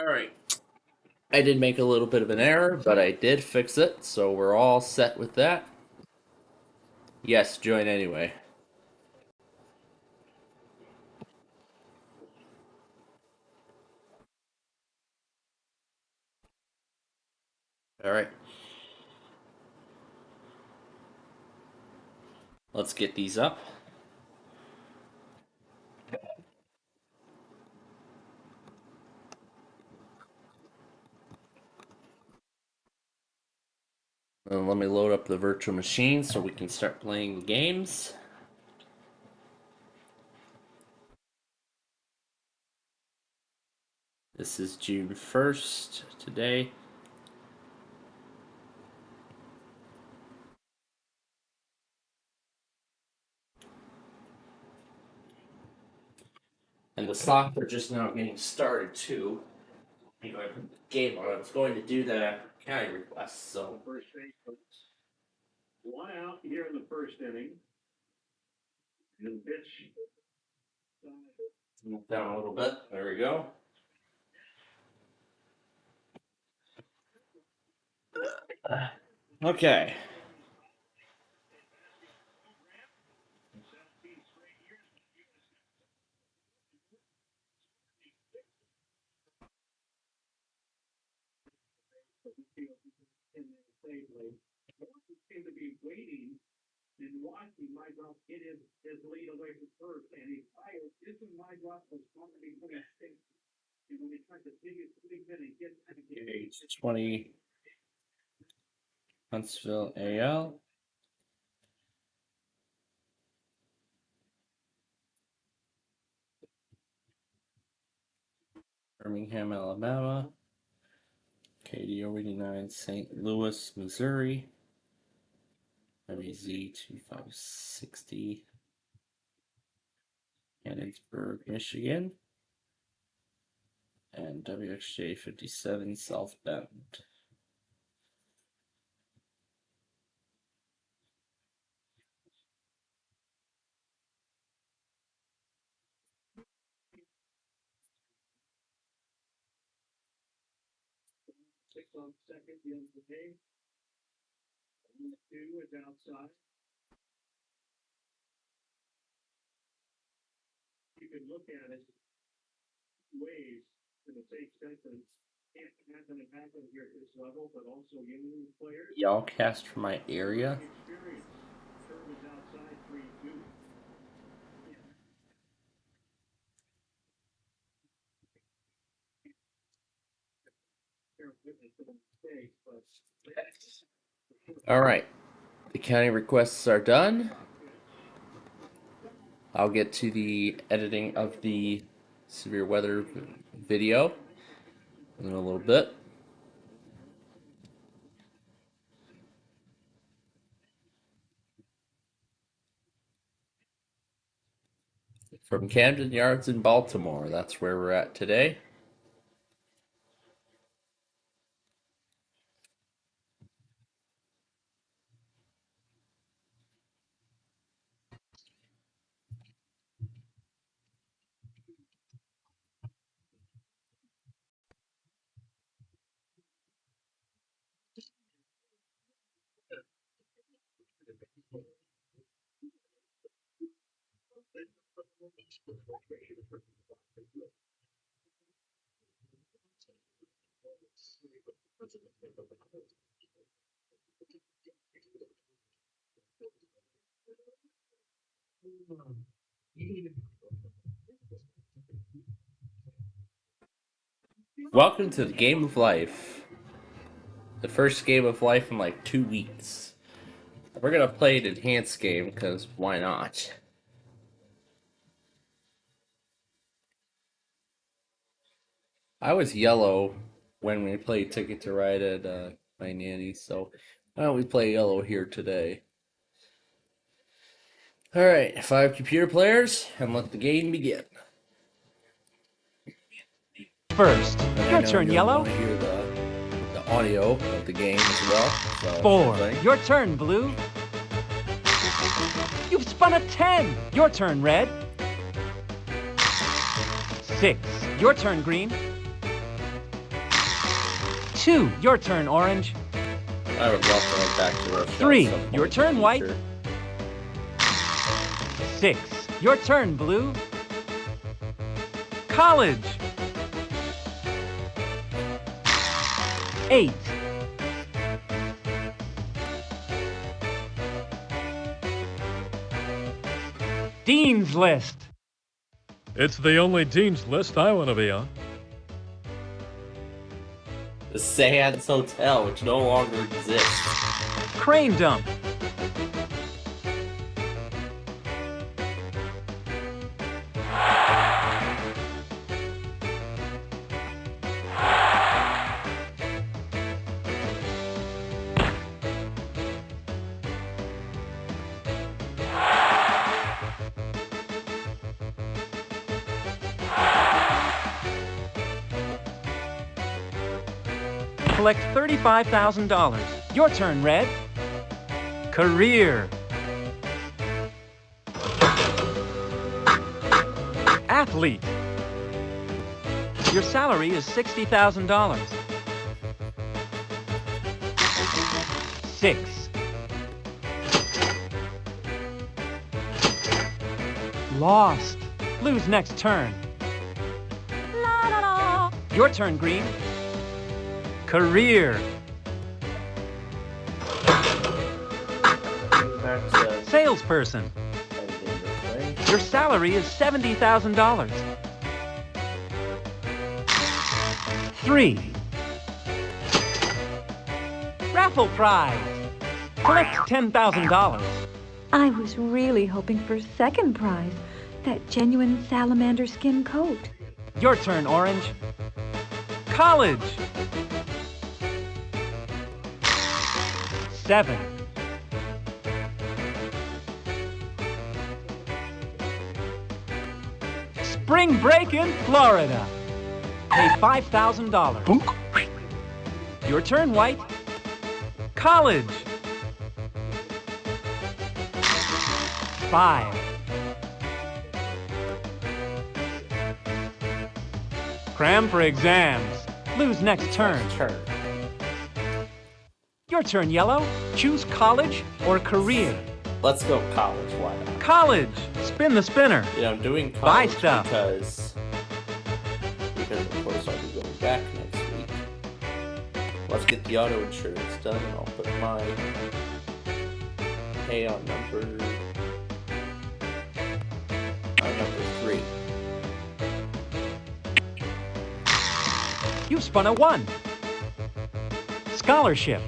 Alright. I did make a little bit of an error, but I did fix it, so we're all set with that. Yes, join anyway. Alright. Let's get these up. And let me load up the virtual machine so we can start playing the games. This is June 1st today. And the soccer just now getting started too. I'm going to put the game on. I was going to do that after county request, so. First base, one out here in the first inning. And pitch. Move down a little bit. There we go. Okay. Seem to be waiting and watching my drop hit his lead away from first, and he fired. This is my drop was going to be putting six. And when he tried to dig it, he gets Age 20. Huntsville AL. Birmingham, Alabama. KDO 89, St. Louis, Missouri. WZ 2560. Canonsburg, Michigan. And WXJ 57, South Bend. six on second yesterday. 2 is outside. You can look at it ways in the same sentence. Can't happen and happen here at this level, but also young players. Y'all cast for my area. Experience. Curve is outside 3-2. All right. The county requests are done. I'll get to the editing of the severe weather video in a little bit. From Camden Yards in Baltimore, that's where we're at today. Welcome to the game of life. The first game of life in like 2 weeks. We're gonna play an enhanced game because why not? I was yellow when we played Ticket to Ride at my nanny, so why don't we play yellow here today? Alright, 5 computer players, and let the game begin. First, And your turn, Yellow. Want to hear the audio of the game as well. So 4, your turn, Blue. You've spun a 10. Your turn, Red. 6, your turn, Green. 2. Your turn, orange. I would love to head back to Russia. 3. at some point Your in turn, the white. future. 6. Your turn, blue. College. 8. Dean's List. It's the only Dean's List I want to be on. The Sands Hotel, which no longer exists. Crane Dump. Collect $35,000. Your turn, Red. Career. Athlete. Your salary is $60,000. 6. Lost. Blue's next turn. Your turn, Green. Career. Back to Salesperson. editing this thing. Your salary is $70,000. 3. Raffle prize. Collect $10,000. I was really hoping for second prize, that genuine salamander skin coat. Your turn, Orange. College. 7. Spring break in Florida. Pay $5,000. Your turn, White. College. 5. Cram for exams. Blue's next turn. Turn. Your turn, Yellow. Choose college or career. Let's go college. Why not? College. Spin the spinner. You know, I'm doing Buy college stuff. because of course I'll be going back next week. Let's get the auto insurance done, and I'll put my pay on number 3. You've spun a 1. Scholarship.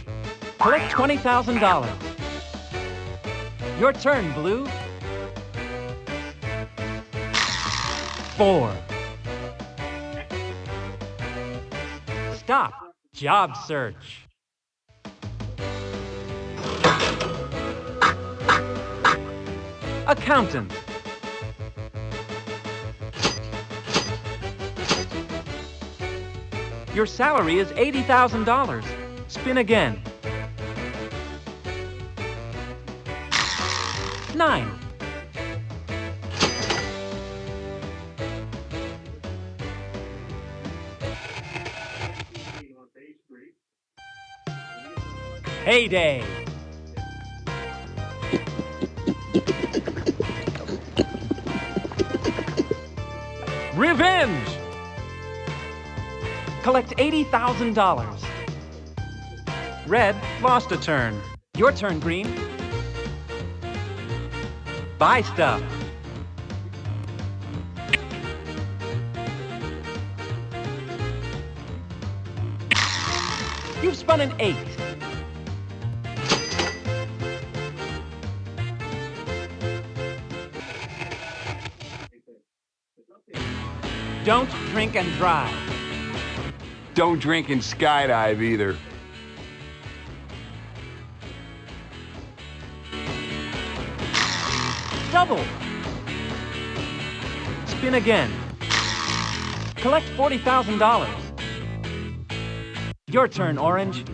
Collect $20,000. Your turn, Blue. 4. Stop. Job search. Accountant. Your salary is $80,000. Spin again. 9. Heyday. Revenge. Collect $80,000. Red lost a turn. Your turn, Green. Buy stuff. You've spun an 8. Don't drink and drive. Don't drink and skydive either. Double. Spin again. Collect $40,000. Your turn, Orange.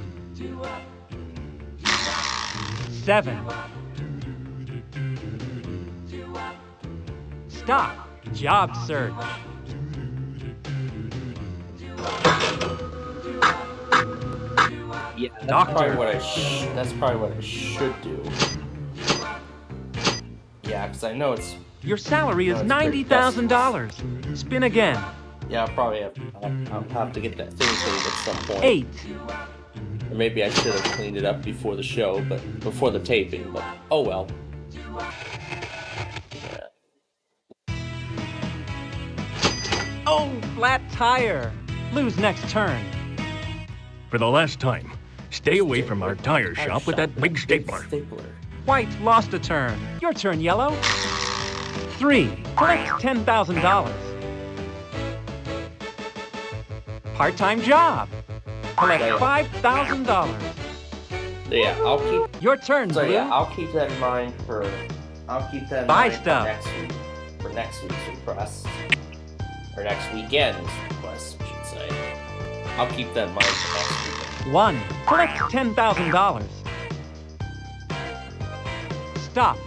7. Stop. Job search. Yeah, that's Doctor. That's probably what I should do. Yeah, because I know it's. Your salary is it's pretty $90,000. Spin again. Yeah, I'll have to get that thing cleaned at some point. 8. Or maybe I should have cleaned it up before the show, but before the taping. But oh well. Yeah. Oh, flat tire. Lose next turn. For the last time, stay away from our tire shop with that big stapler. White lost a turn. Your turn, Yellow. 3. Collect $10,000. Part-time job. Collect $5,000. Yeah, I'll keep. Your turn, So Blue. yeah, I'll keep that in mind for. I'll keep that in Buy mind stuff. for next week. For next week's request, or next weekend's request, I should say. I'll keep that in mind for next weekend. 1. Collect $10,000. Stop.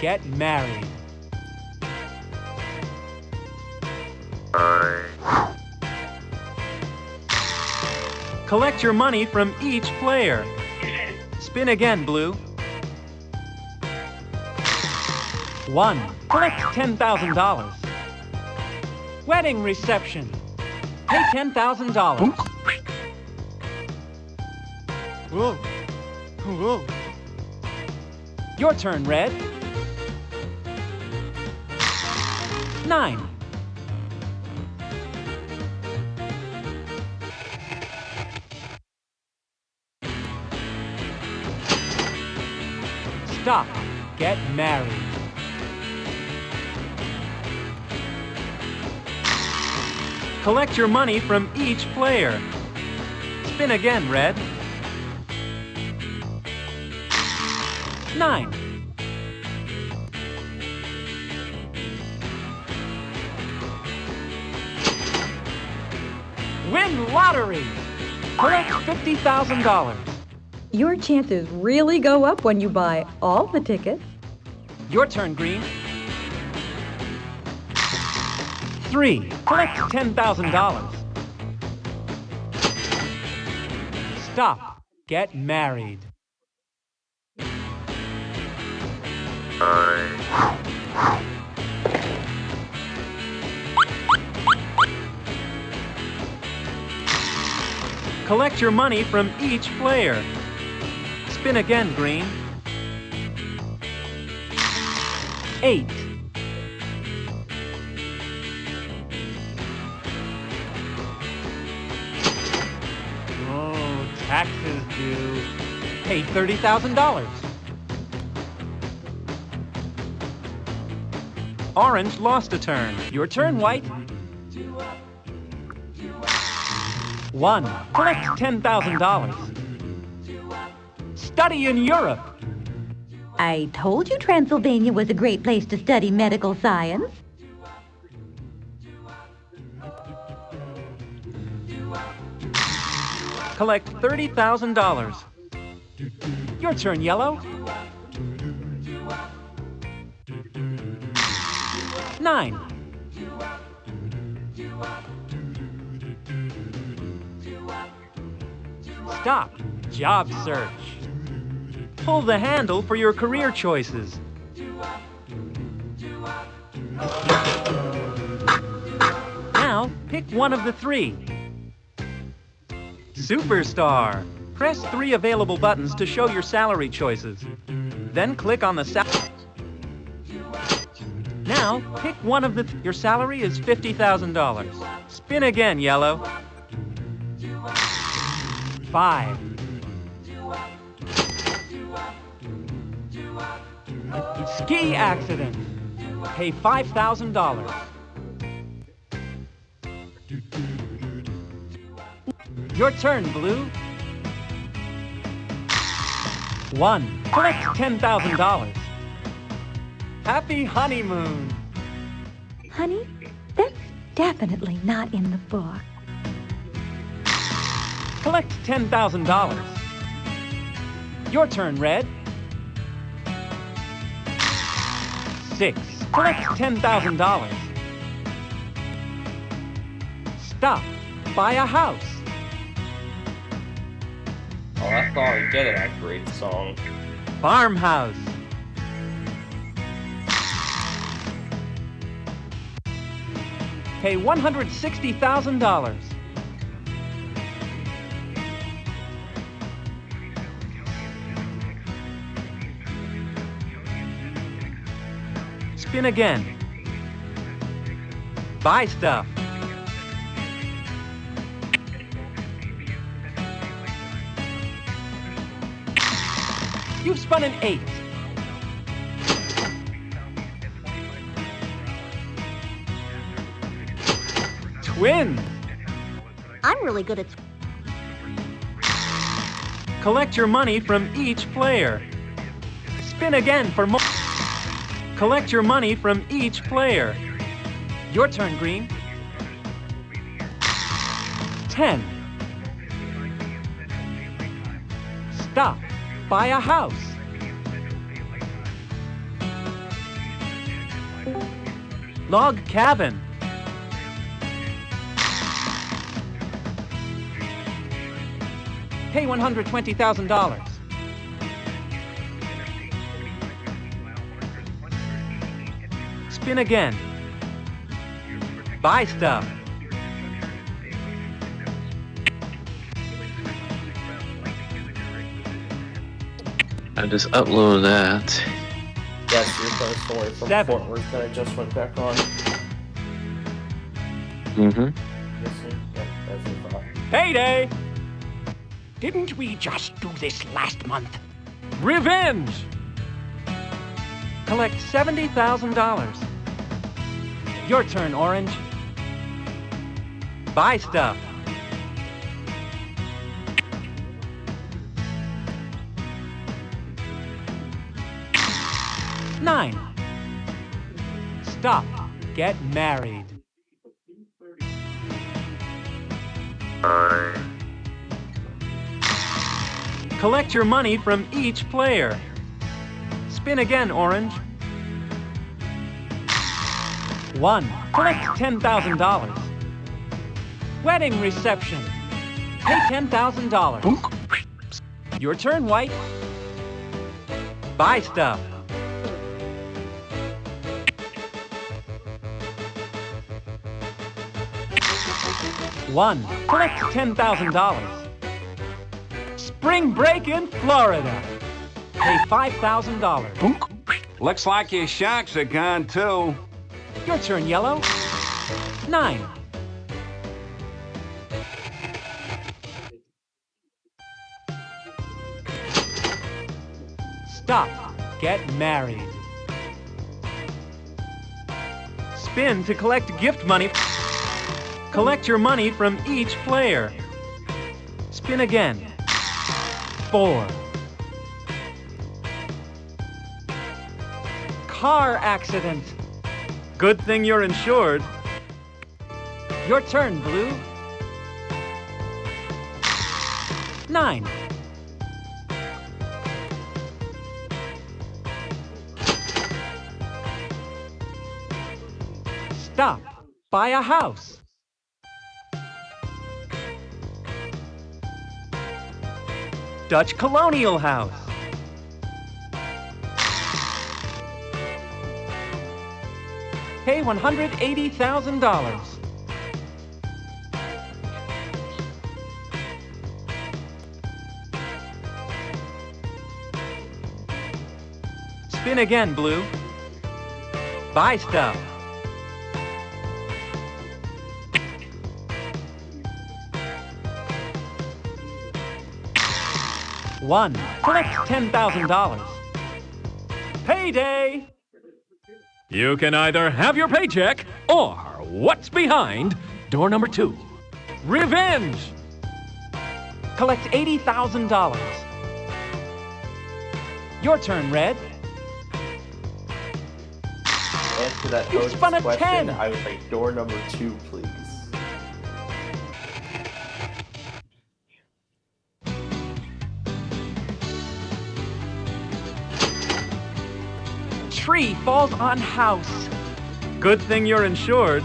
Get married. Collect your money from each player. Spin again, Blue. 1. Collect $10,000. Wedding reception. Pay $10,000. Whoa. Whoa. Your turn, Red. 9. Stop. Get married. Collect your money from each player. Spin again, Red. 9. Win lottery! Collect $50,000. Your chances really go up when you buy all the tickets. Your turn, Green. 3. Collect $10,000. Stop. Get married. Collect your money from each player. Spin again, Green. 8. Oh, taxes due. Pay $30,000. Orange lost a turn. Your turn, White. 1. Collect $10,000. Study in Europe. I told you Transylvania was a great place to study medical science. Collect $30,000. Your turn, Yellow. 9. Stop. Job search. Pull the handle for your career choices. Now, pick one of the 3. Superstar. Press 3 available buttons to show your salary choices. Then click on the Now, pick one of the... Your salary is $50,000. Spin again, Yellow. 5. Ski accident. Pay $5,000. Your turn, Blue. 1. Collect $10,000. Happy honeymoon. Honey, that's definitely not in the book. Collect $10,000. Your turn, Red. 6. Collect $10,000. Stop. Buy a house. Oh, I thought I'd get that great song. Farmhouse. Pay $160,000. Spin again. Buy stuff. You've spun an 8. Twin. I'm really good at... Collect your money from each player. Spin again for more. Collect your money from each player. Your turn, Green. 10. Stop. Buy a house. Log cabin. Pay $120,000. Spin again. Buy stuff. I just upload that. Yes, your first story from 7. Fort Worth that I just went back on. Mm-hmm. Yes, sir. Yeah, that's your thought. Payday! Didn't we just do this last month? Revenge! Collect $70,000. Your turn, Orange. Buy stuff. Nine. Stop. Get married. Collect your money from each player. Spin again, Orange. 1. Collect $10,000. Wedding reception. Pay $10,000. Your turn, White. Buy stuff. 1. Collect $10,000. Spring break in Florida. Pay $5,000. Looks like your sharks are gone too. Your turn, Yellow. 9. Stop. Get married. Spin to collect gift money. Collect your money from each player. Spin again. 4. Car accident. Good thing you're insured. Your turn, Blue. 9. Stop. Buy a house. Dutch Colonial House. Pay $180,000. Spin again, Blue. Buy stuff. 1. Collect $10,000. Payday! You can either have your paycheck or what's behind door number 2. Revenge! Collect $80,000. Your turn, Red. Answer that You coach's spun a question. 10. I would like door number 2, please. Tree falls on house. Good thing you're insured.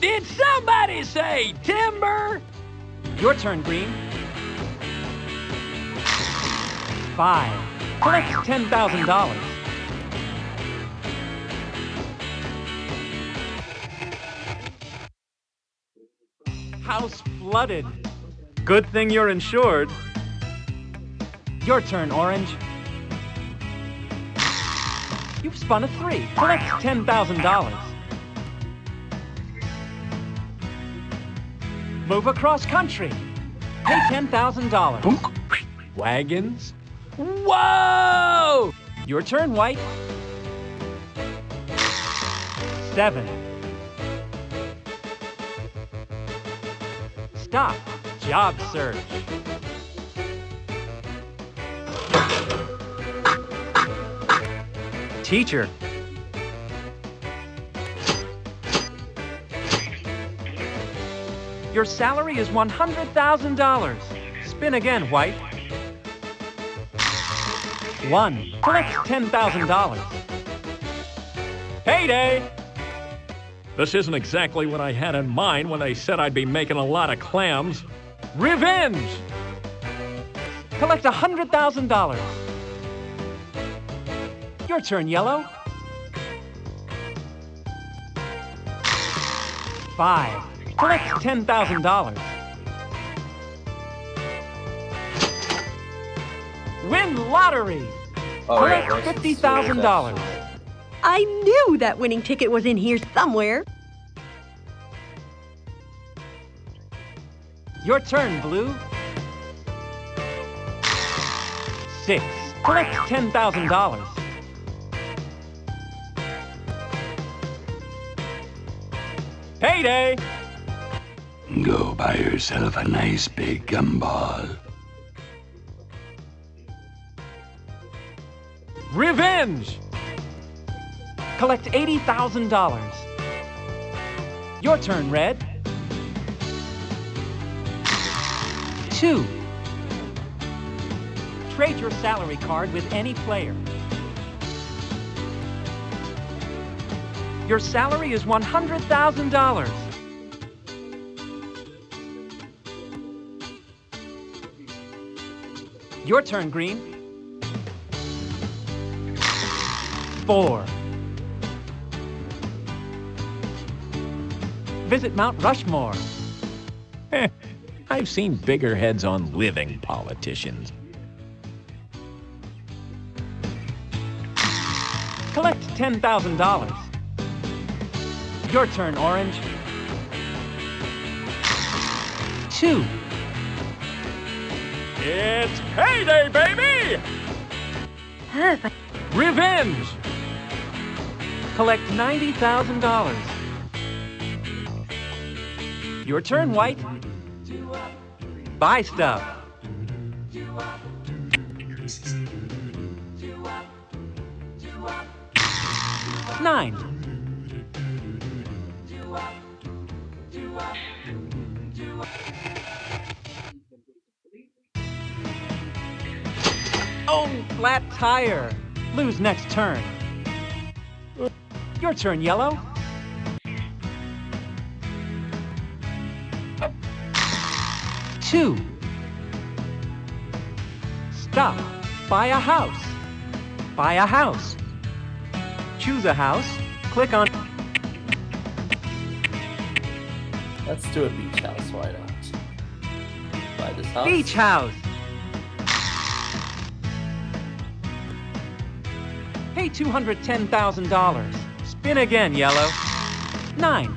Did somebody say timber? Your turn, Green. 5. Collect $10,000. House flooded. Good thing you're insured. Your turn, Orange. You've spun a 3. Collect $10,000. Move across country. Pay $10,000. Wagons. Whoa! Your turn, White. 7. Stop. Job search. Teacher. Your salary is $100,000. Spin again, White. 1. Collect $10,000. Payday! This isn't exactly what I had in mind when they said I'd be making a lot of clams. Revenge! Collect $100,000. Your turn, Yellow. 5. Collect $10,000. Win lottery! Collect $50,000. I knew that winning ticket was in here somewhere. Your turn, Blue. 6. Collect $10,000. Payday! Go buy yourself a nice big gumball. Revenge! Collect $80,000. Your turn, Red. 2. Trade your salary card with any player. Your salary is $100,000. Your turn, Green. 4. Visit Mount Rushmore. I've seen bigger heads on living politicians. Collect $10,000. Your turn, Orange. 2. It's payday, baby! Revenge! Collect $90,000. Your turn, White. Buy stuff. 9. Oh, flat tire. Blue's next turn. Your turn, Yellow. 2. Stop. Buy a house. Buy a house. Choose a house. Click on... Let's do a beach house, why not? Buy this house. Beach house. Pay $210,000. Spin again, Yellow. 9.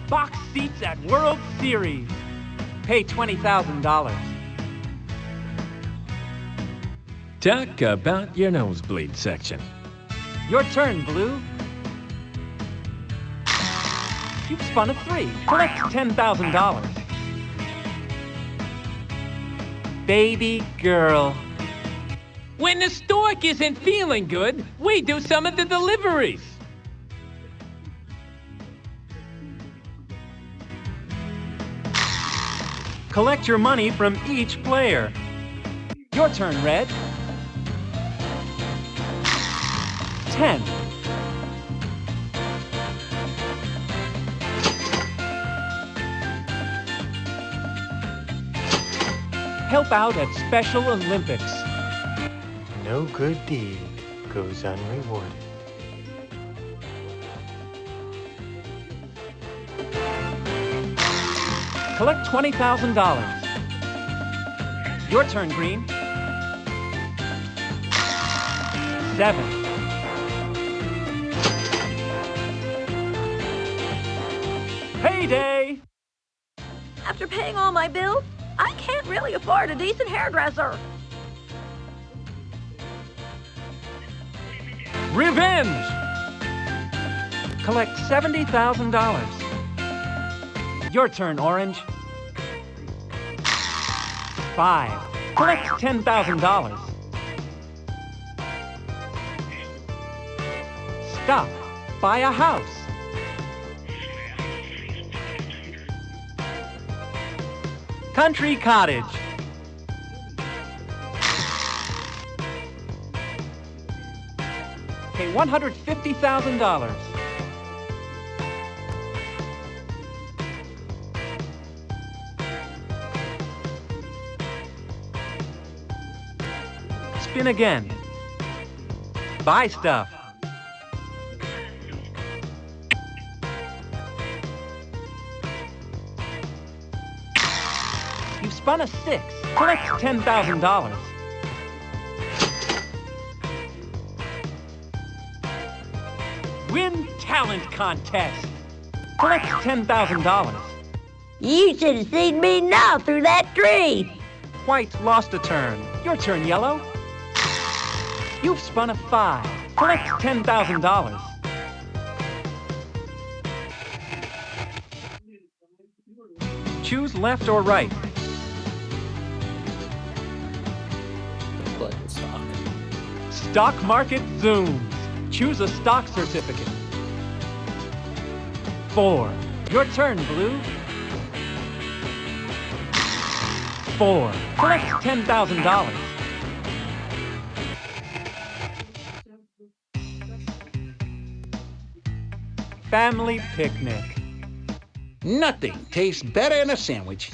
Box seats at World Series. Pay $20,000. Talk about your nosebleed section. Your turn, Blue. You've spun a 3. Collect $10,000. Baby girl. When the stork isn't feeling good, we do some of the deliveries. Collect your money from each player. Your turn, Red. 10. help out at Special Olympics. No good deed goes unrewarded. Collect $20,000. Your turn, Green. 7. Payday! After paying all my bills, I can't really afford a decent hairdresser. Revenge! Collect $70,000. Your turn, Orange. 5. Collect $10,000. Stop. Buy a house. Country Cottage. Pay $150,000. Spin again. Buy stuff. You've spun a 6. Collect $10,000. Win talent contest. Collect $10,000. You should have seen me now through that tree. White lost a turn. Your turn, Yellow. You've spun a 5. Collect $10,000. Choose left or right. Play stock. Stock market zooms. Choose a stock certificate. 4. Your turn, Blue. 4. Collect $10,000. Family picnic. Nothing tastes better than a sandwich.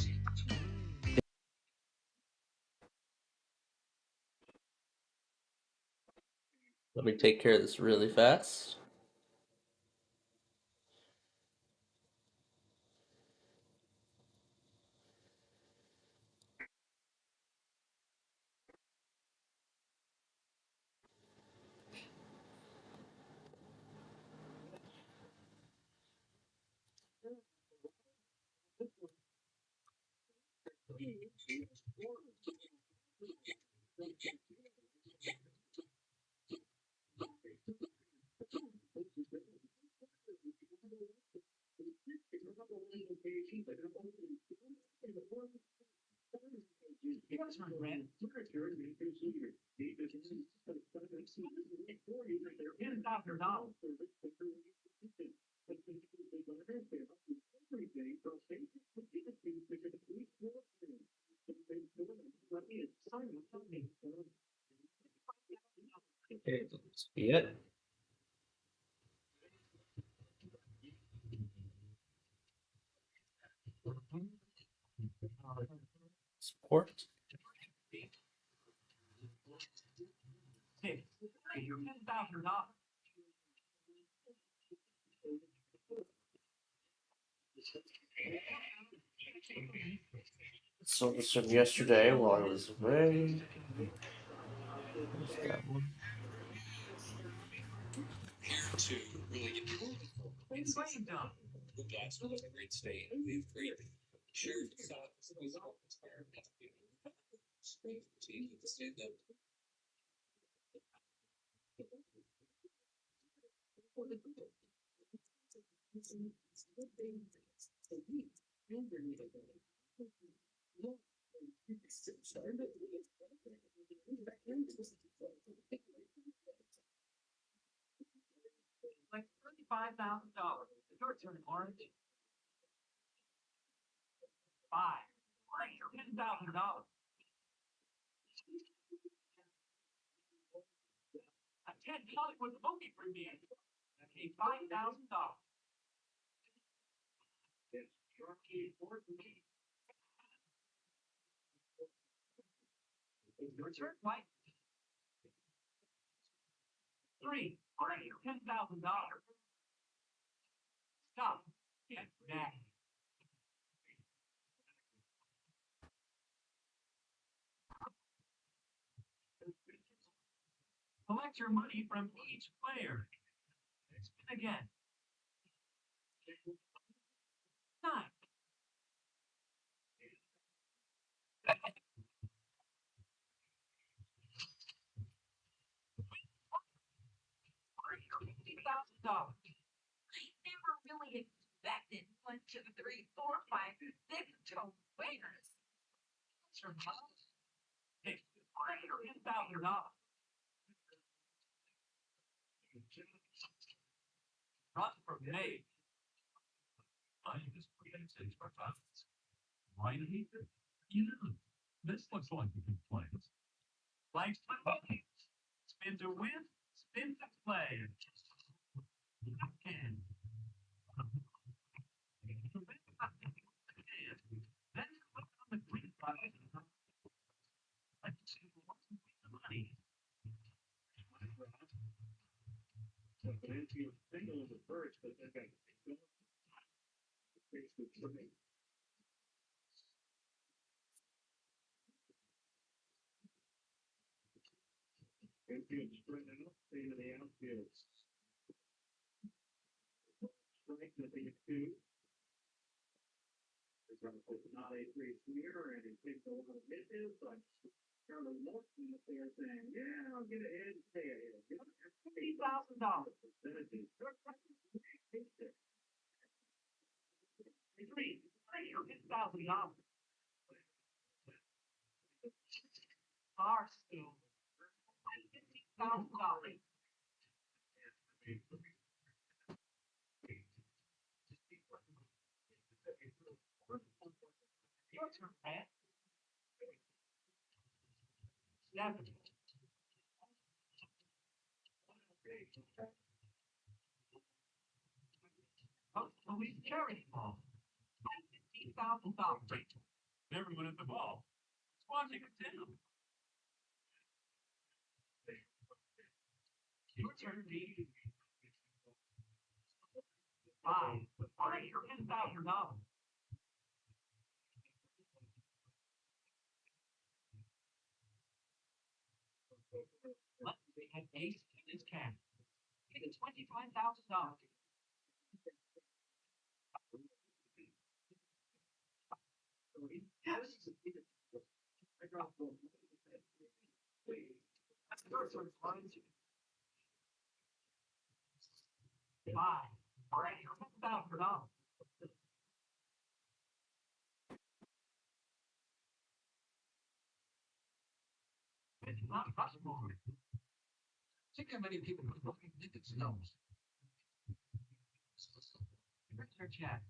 Let me take care of this really fast. Okay, let's be it. Support. So this from yesterday while I was away. There's that one. Like $35,000. Your turn, Orange. 5. $10,000. Attend Hollywood movie premiere. Pay $5,000. Your turn, Mike. 3, $10,000. Stop. Get back. Collect your money from each player. Spin again. 9. $50,000. I never really expected 1, 2, 3, 4, 5, 6 to winners. $10,000. Run from May. Right here. This looks like a good place. Like spin to win, spin to play. Can. Then click on the green button. Let's see who wants to win the money. Single is the first, but then got infield spreading up, into the outfield. Strike that they get 2. It's not a free smear, and it takes a lot of misses, but Charlie Morton up there saying, yeah, I'll get ahead and stay ahead. $50,000. $50,000. Our school. $50,000. Your turn, Pat. 7. Oh, Louise Cherry ball. $50,000. Everyone at the ball. It's watching it down. Your turn, D. 5. $10,000. Let's see an ace in his cap. It is $25,000. Yes. That's your turn, Florence. 5. $10,000. It's not possible. Think how many people would fucking think it snows. Where's your chat?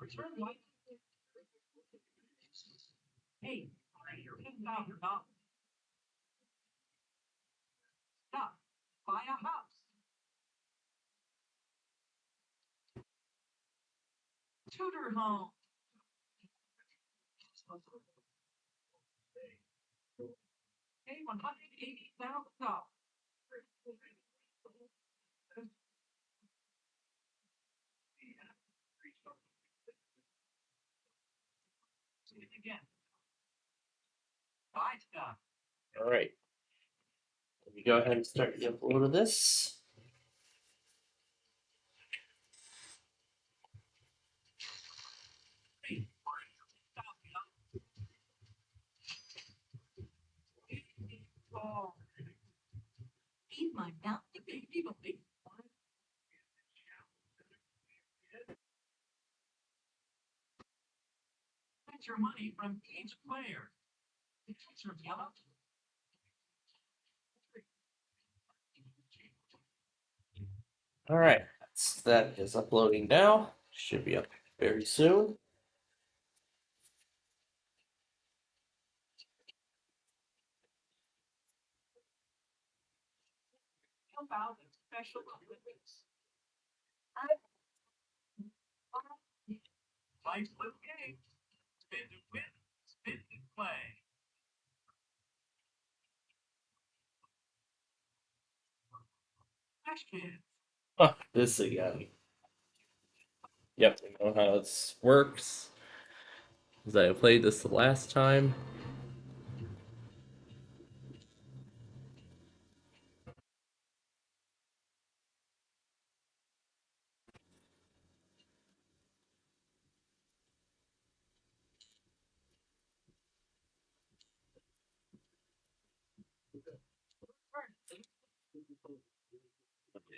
Return light. Hey, $10,000. Stop. Buy a house. Tutor home. Hey, $180,000. See it again. Buy stuff. All right. Let me go ahead and start the upload of this. Oh. He's my bounty baby. Collect your money from each player. From yellow. All right, that is uploading now. Should be up very soon. About the special Olympics. Life's a little game. Spin to win, spin to play. Cash can. Huh, this again. Yep, I know how this works. Because I played this the last time.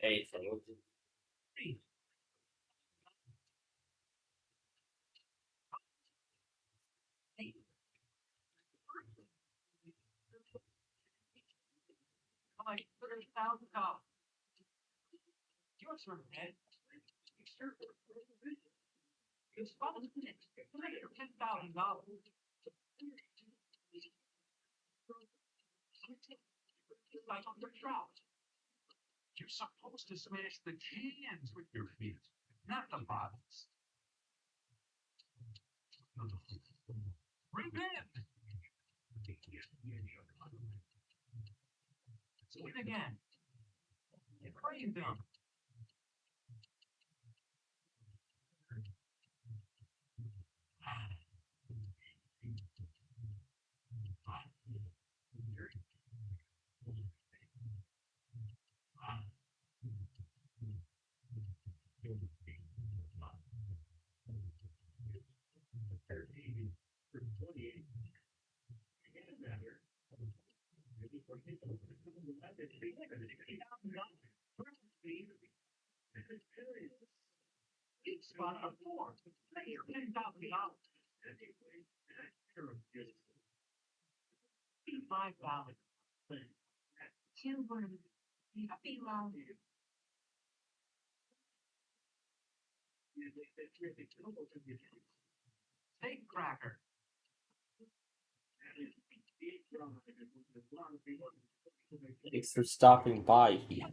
Hey, Like $30,000. Your turn, Ed. It's fun. $10,000. Like on your trout. You're supposed to smash the cans with your feet, not the bottles. Bring in. Win again. Bring them. Spot a four. $10,000. $5. Children. Happy long. Steak cracker. thanks for stopping by here.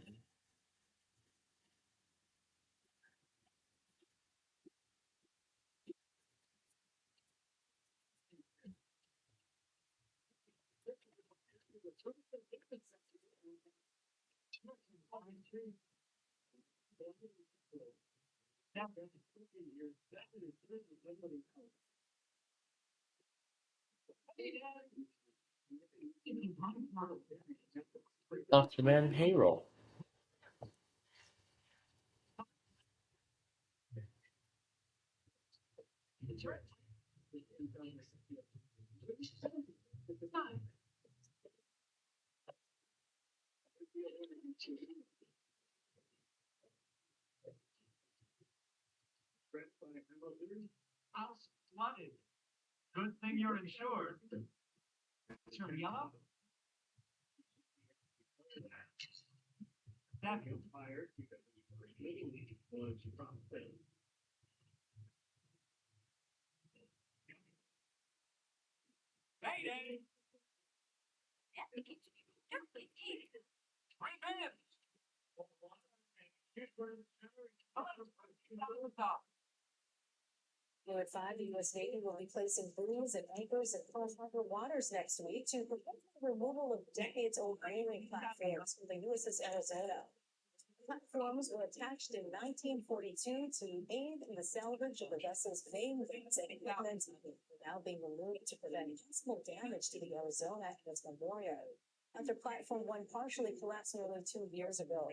Dr. Man payroll. House flooded. Good thing you're insured. Turn yellow. That you fired. Payday. New at 5, the U.S. Navy will be placing buoys and anchors in Pearl Harbor waters next week to prevent the removal of decades-old whaling platforms from the USS Arizona. Platforms were attached in 1942 to aid in the salvage of the vessel's main guns and equipment, now being removed to prevent possible damage to the Arizona and its memorial. After Platform 1 partially collapsed nearly 2 years ago,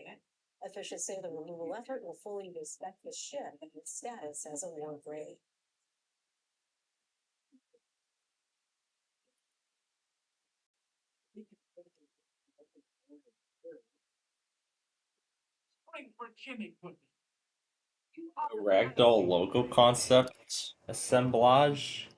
officials say the removal effort will fully respect the ship and its status as a war grave. A ragdoll logo concept assemblage.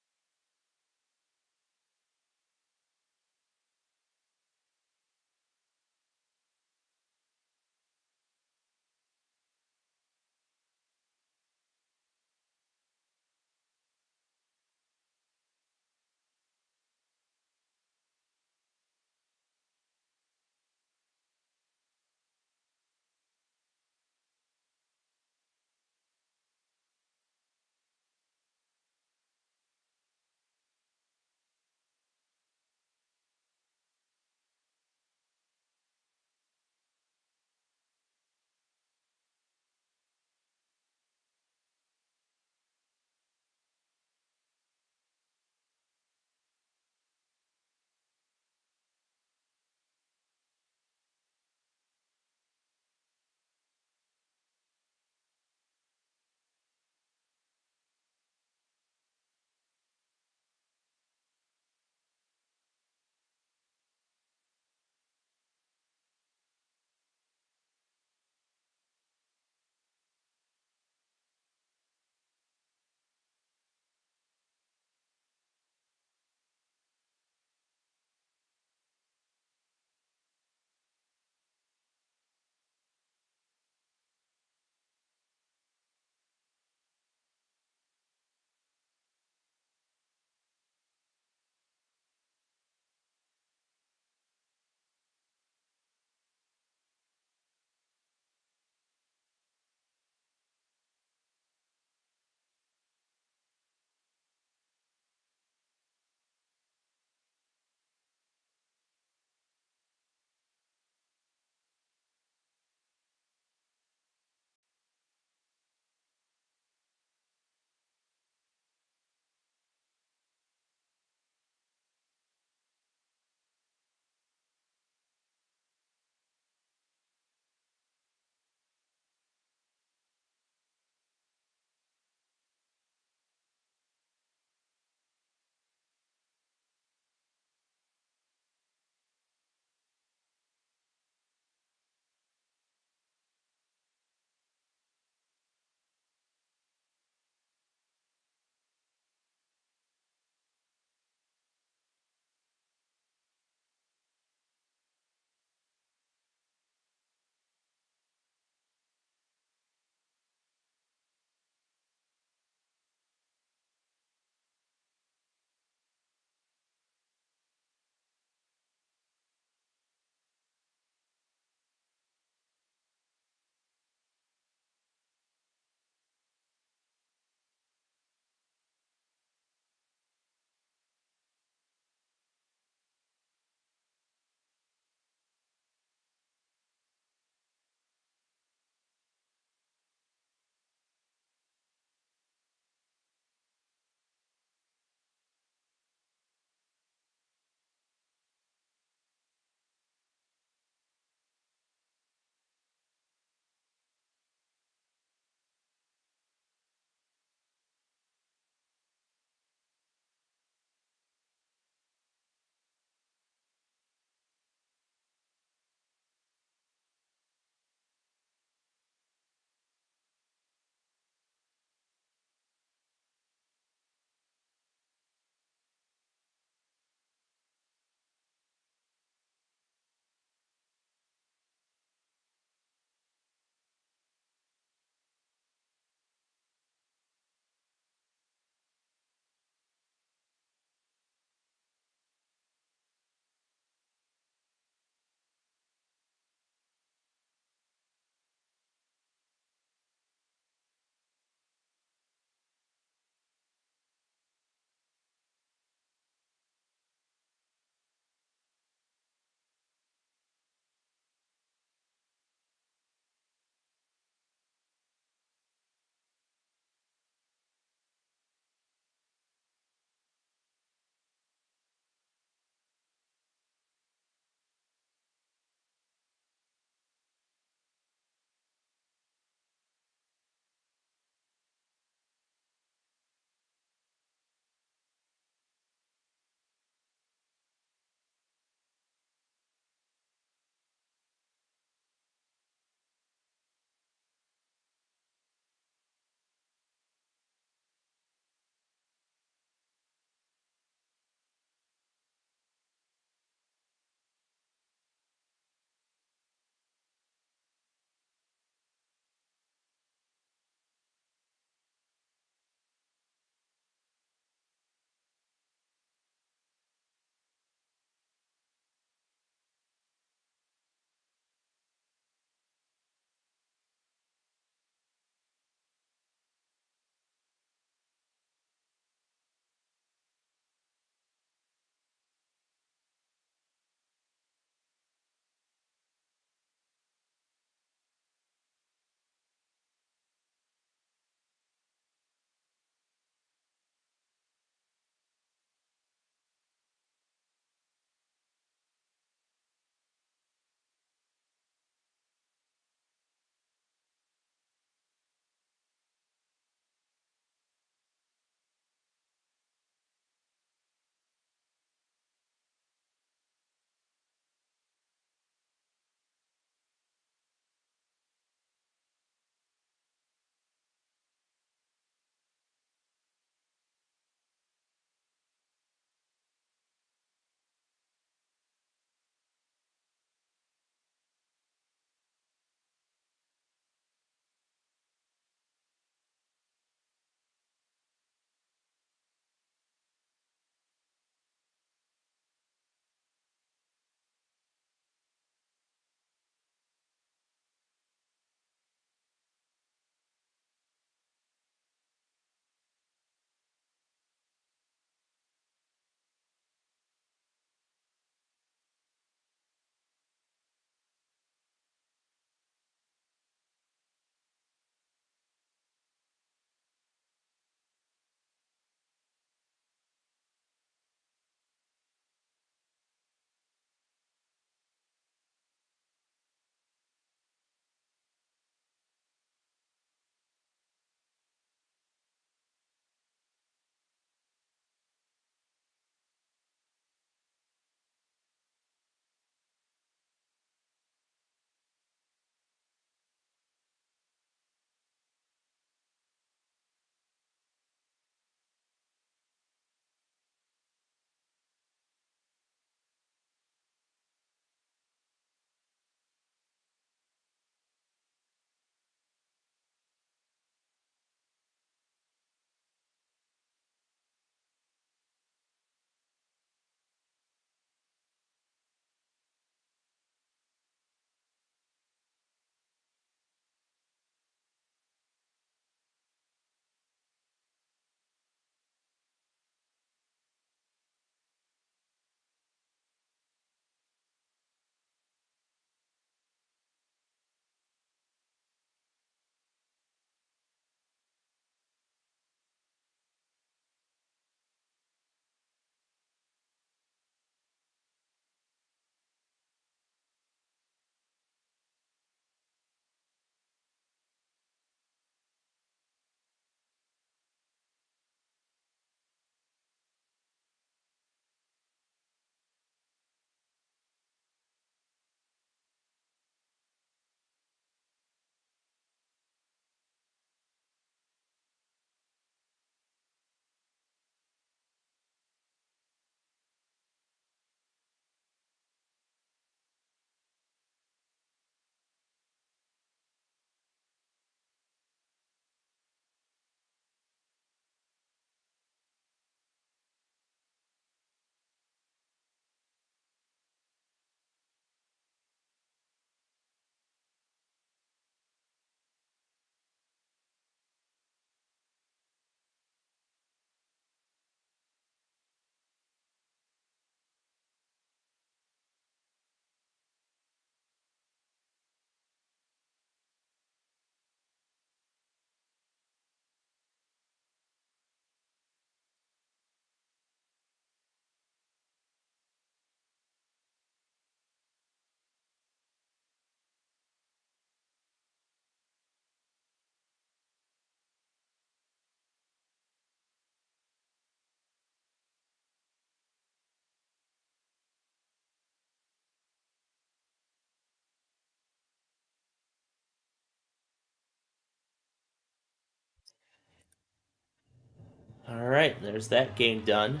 Alright, there's that game done.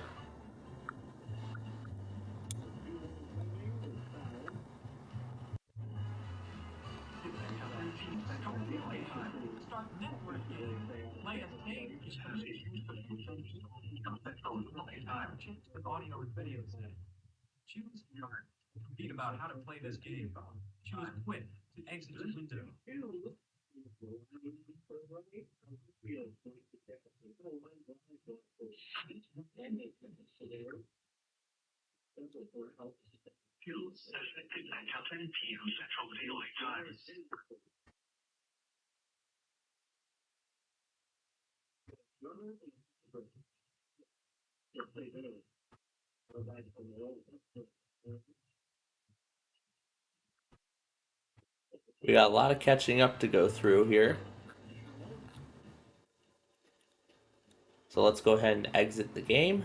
Audio and video setting. Choose Yard. Read about how to play this game. Choose Quit to exit the window. We got a lot of catching up to go through here. So let's go ahead and exit the game.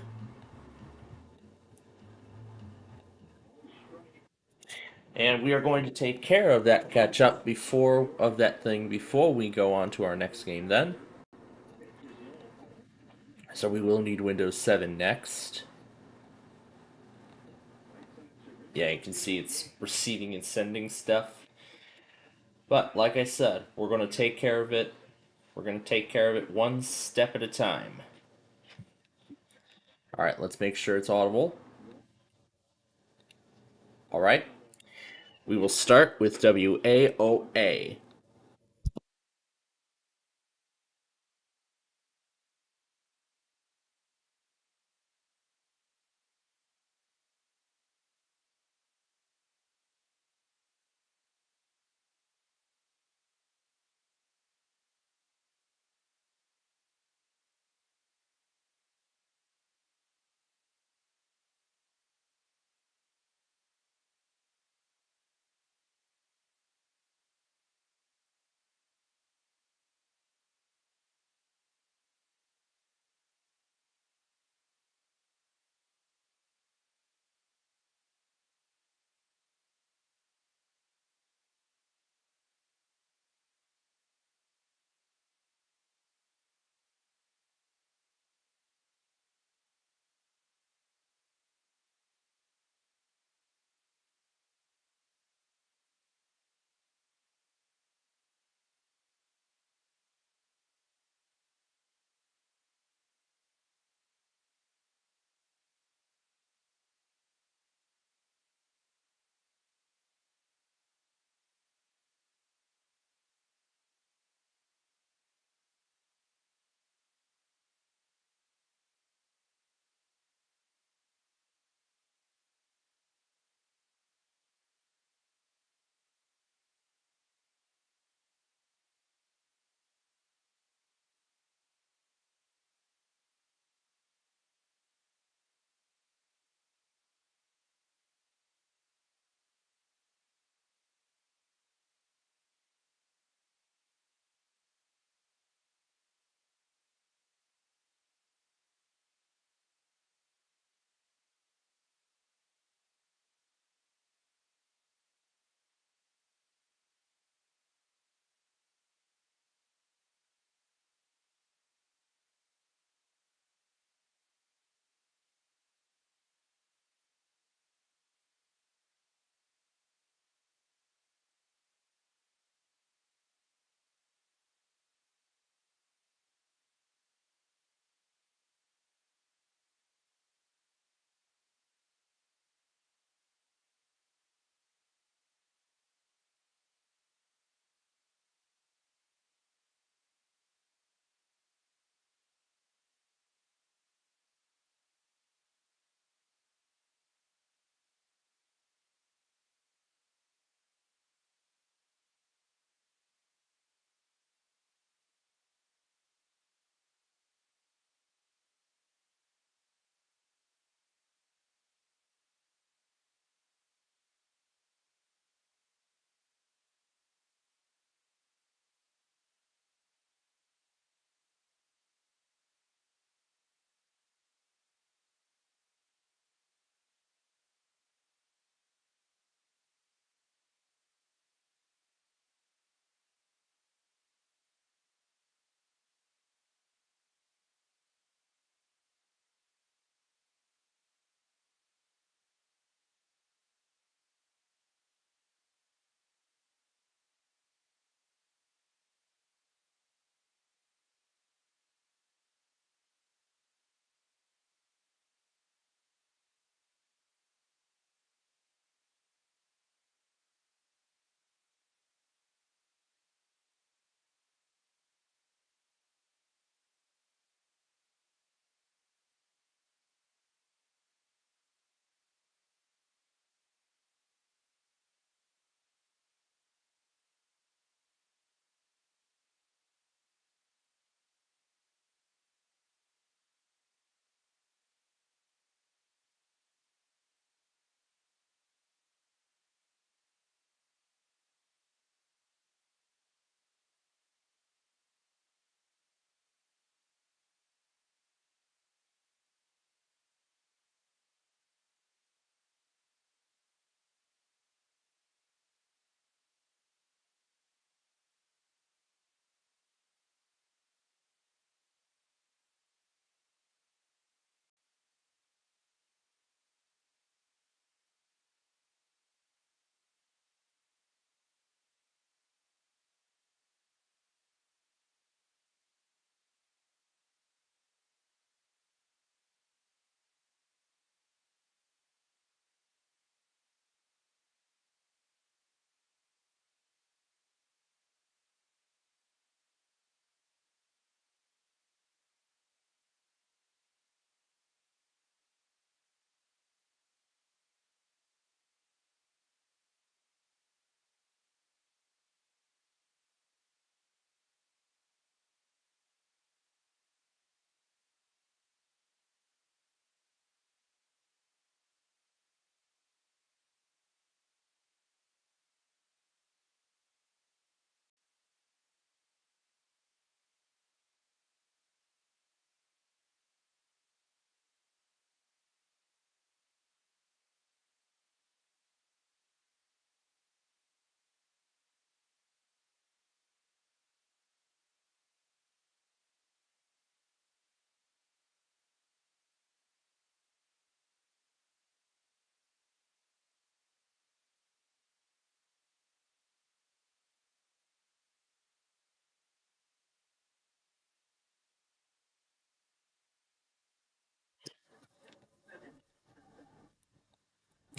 And we are going to take care of that catch up before we go on to our next game then. So we will need Windows 7 next. Yeah, you can see it's receiving and sending stuff. But like I said, we're going to take care of it. We're going to take care of it one step at a time. Alright, let's make sure it's audible. Alright. We will start with WAOA.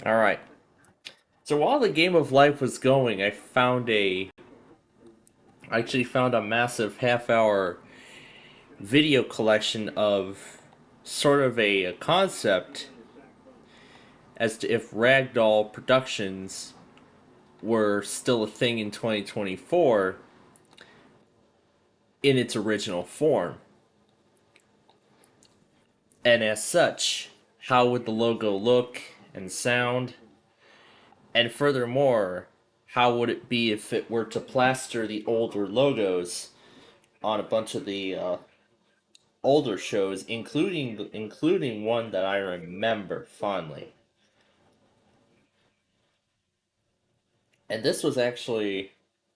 Alright. So while the game of life was going, I actually found a massive half-hour video collection of sort of a concept as to if ragdoll productions were still a thing in 2024 in its original form. And as such, how would the logo look and sound? And furthermore, how would it be if it were to plaster the older logos on a bunch of the older shows, including one that I remember fondly? And this was actually,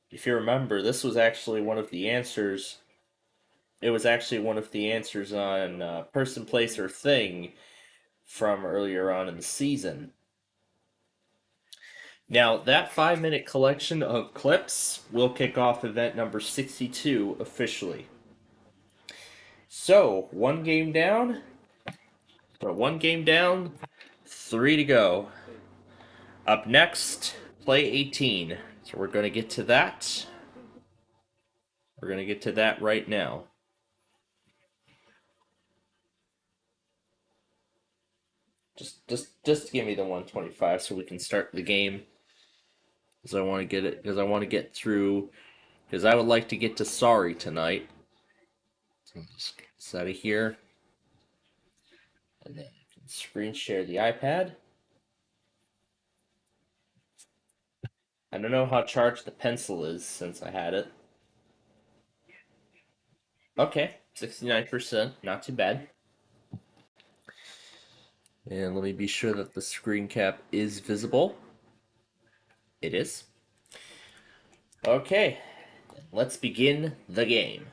if you remember, this was actually one of the answers. It was actually one of the answers on Person, Place, or Thing from earlier on in the season. Now, that 5-minute collection of clips will kick off event number 62 officially. So, one game down, 3 to go. Up next, play 18. So we're going to get to that. We're going to get to that right now. Just give me the 125 so we can start the game. Because I want to get it. Because I want to get through. Because I would like to get to Sorry tonight. So just get this out of here. And then I can screen share the iPad. I don't know how charged the pencil is since I had it. Okay, 69%, not too bad. And let me be sure that the screen cap is visible. It is. Okay, let's begin the game.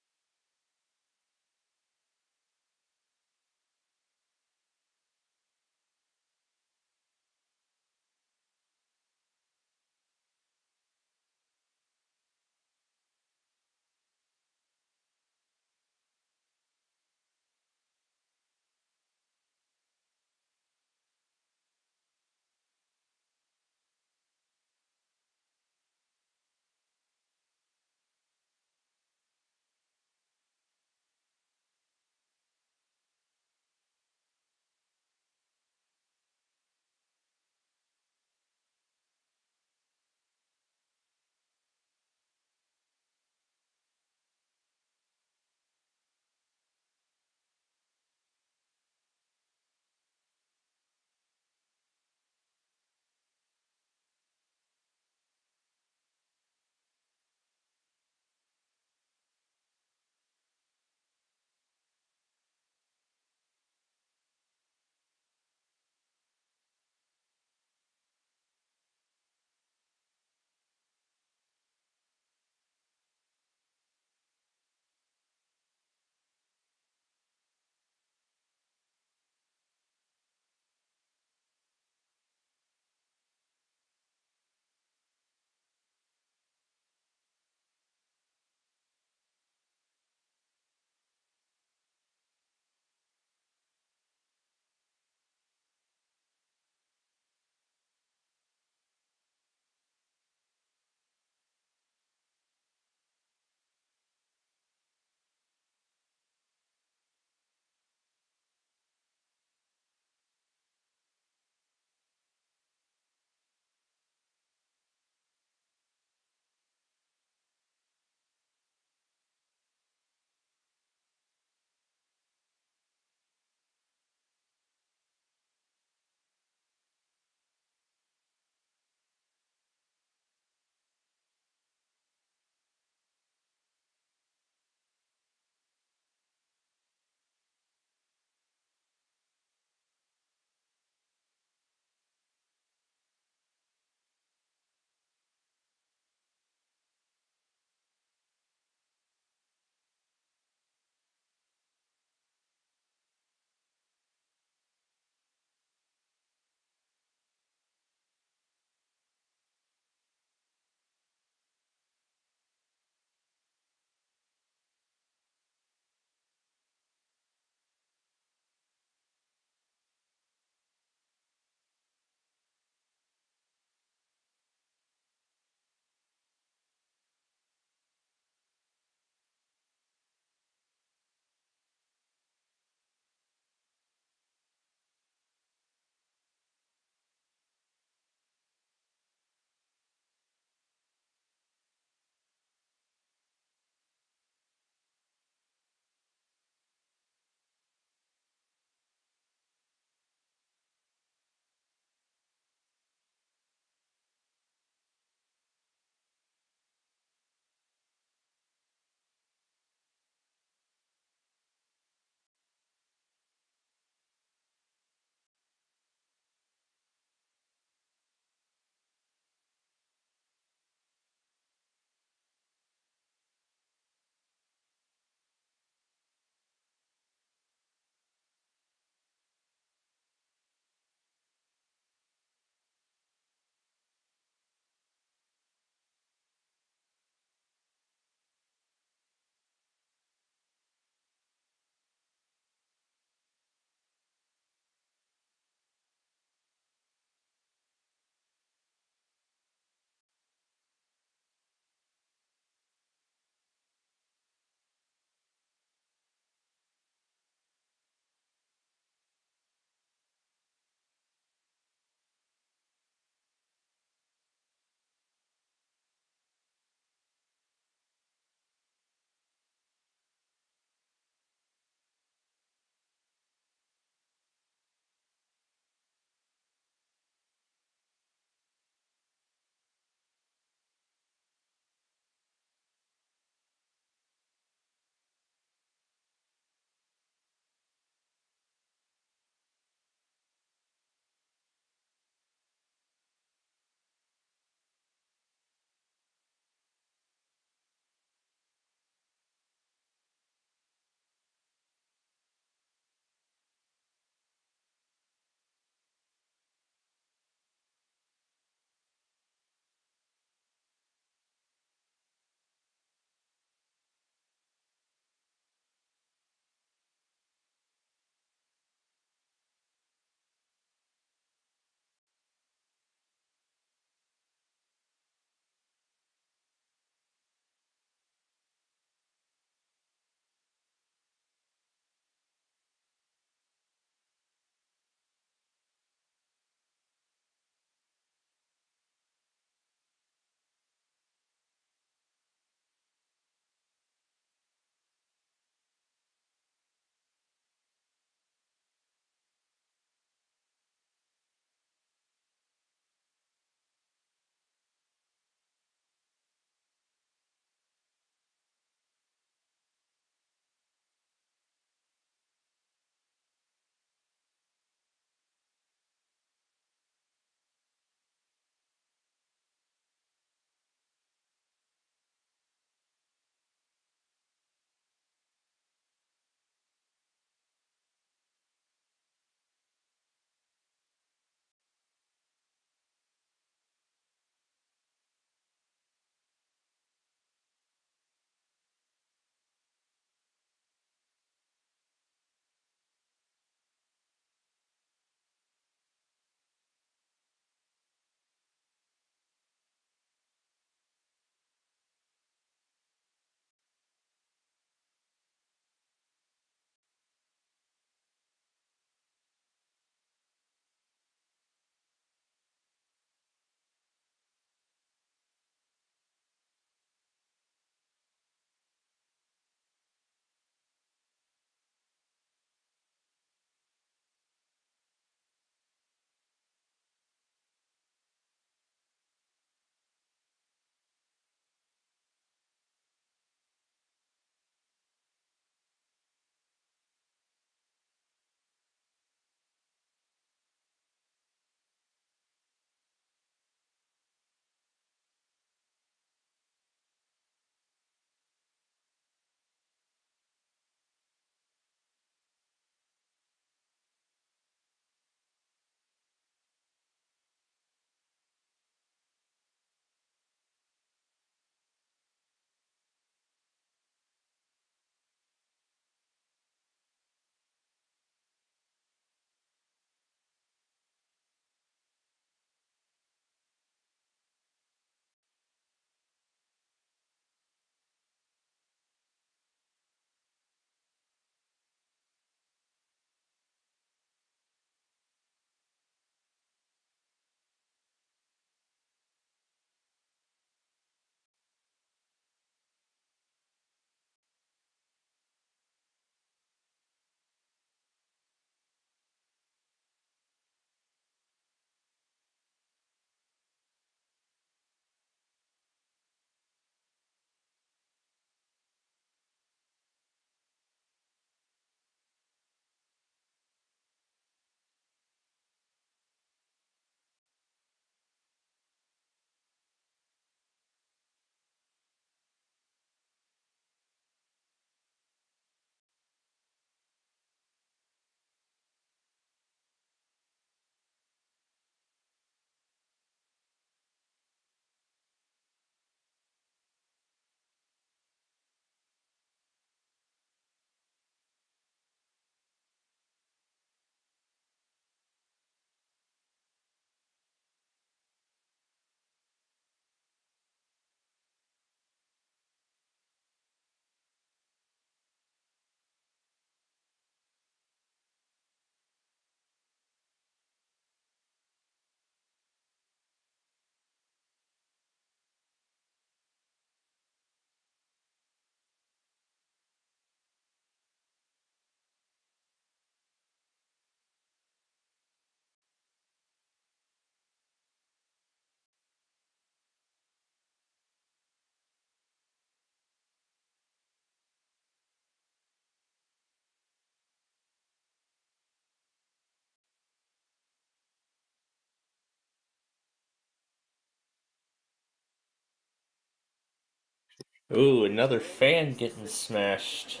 Ooh, another fan getting smashed.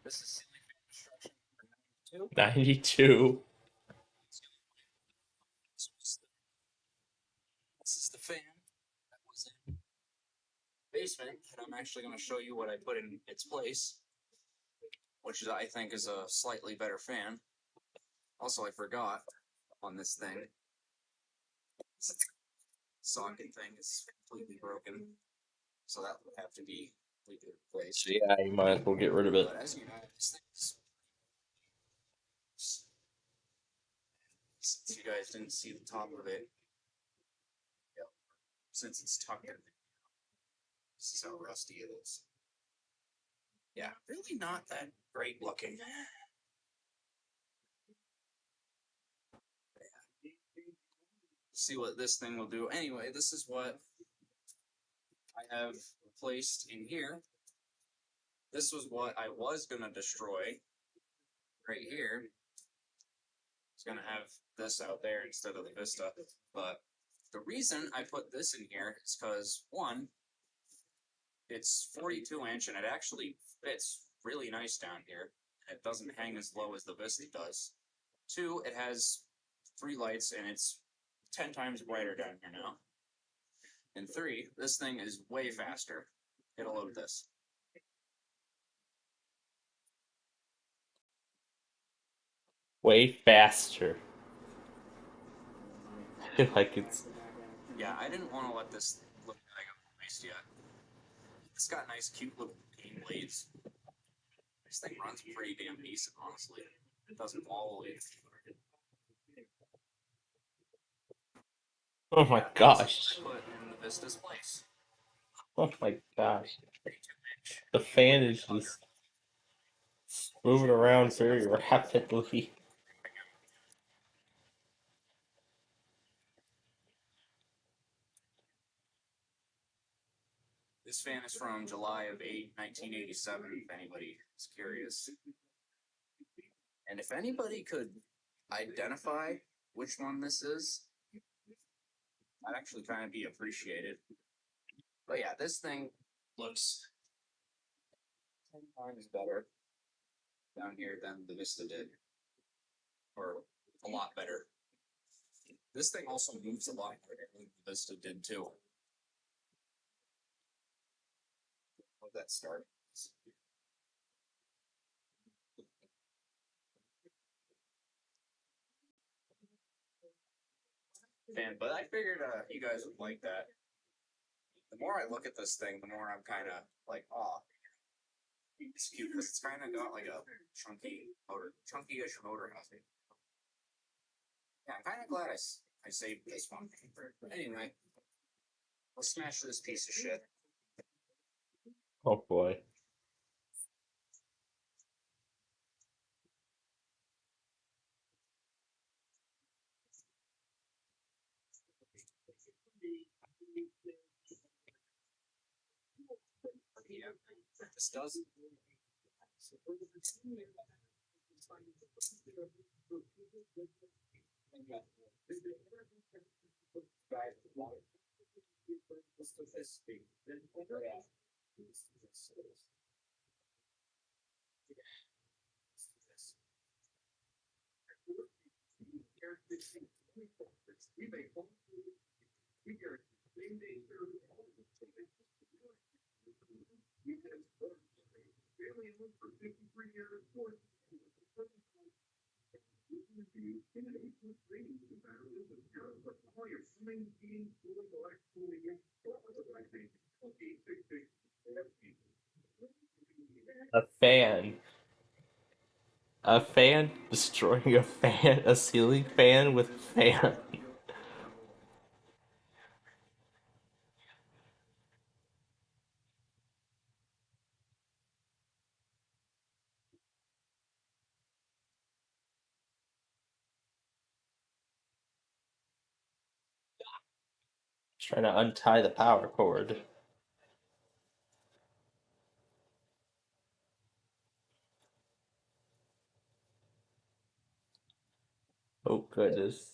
This is ceiling fan construction for 92. This is the fan that was in the basement, and I'm actually going to show you what I put in its place, which is, I think is a slightly better fan. Also, I forgot on this thing. This socket thing is completely broken, so that would have to be completely replaced. Yeah, you might as well get rid of it. But as you know, this thing's, since you guys didn't see the top of it, since it's tucked in, this is how rusty it is. Yeah, really not that great looking. See what this thing will do. Anyway, this is what I have placed in here. This was what I was gonna destroy right here. It's gonna have this out there instead of the Vista. But the reason I put this in here is because, one, it's 42 inch and it actually fits really nice down here. It doesn't hang as low as the Vista does. Two, it has 3 lights and it's 10 times brighter down here now. And 3, this thing is way faster. It'll load this. Way faster. I feel like it's... Yeah, I didn't want to let this look like a waste yet. It's got nice, cute little game blades. This thing runs pretty damn decent, honestly. It doesn't wobble either. Oh my gosh. Put in the Vista's place. Oh my gosh. The fan is just moving around very rapidly. This fan is from July of 1987, if anybody is curious. And if anybody could identify which one this is, I'd actually kind of be appreciated. But yeah, this thing looks 10 times better down here than the Vista did. Or a lot better. This thing also moves a lot better than the Vista did too. What that start? Fan, but I figured you guys would like that. The more I look at this thing, the more I'm kind of like, oh, it's cute because it's kind of got like a chunky-ish motor housing. Yeah, I'm kind of glad I saved this one. But anyway, let's smash this piece of shit. Oh boy. Yeah, this does. A fan. A fan destroying a fan, a ceiling fan with a fan. Trying to untie the power cord. Oh goodness.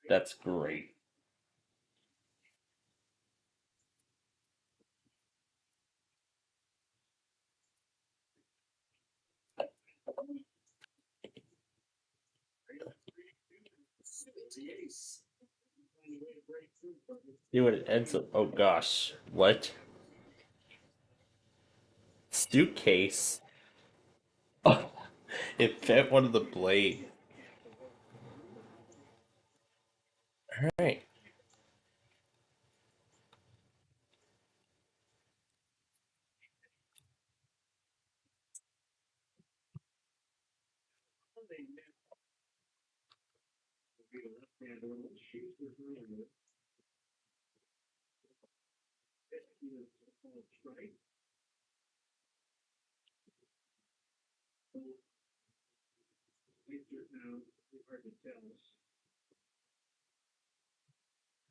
That's great. See what it ends up. Oh gosh, what? Suitcase? Oh, it fit one of the blade. Alright.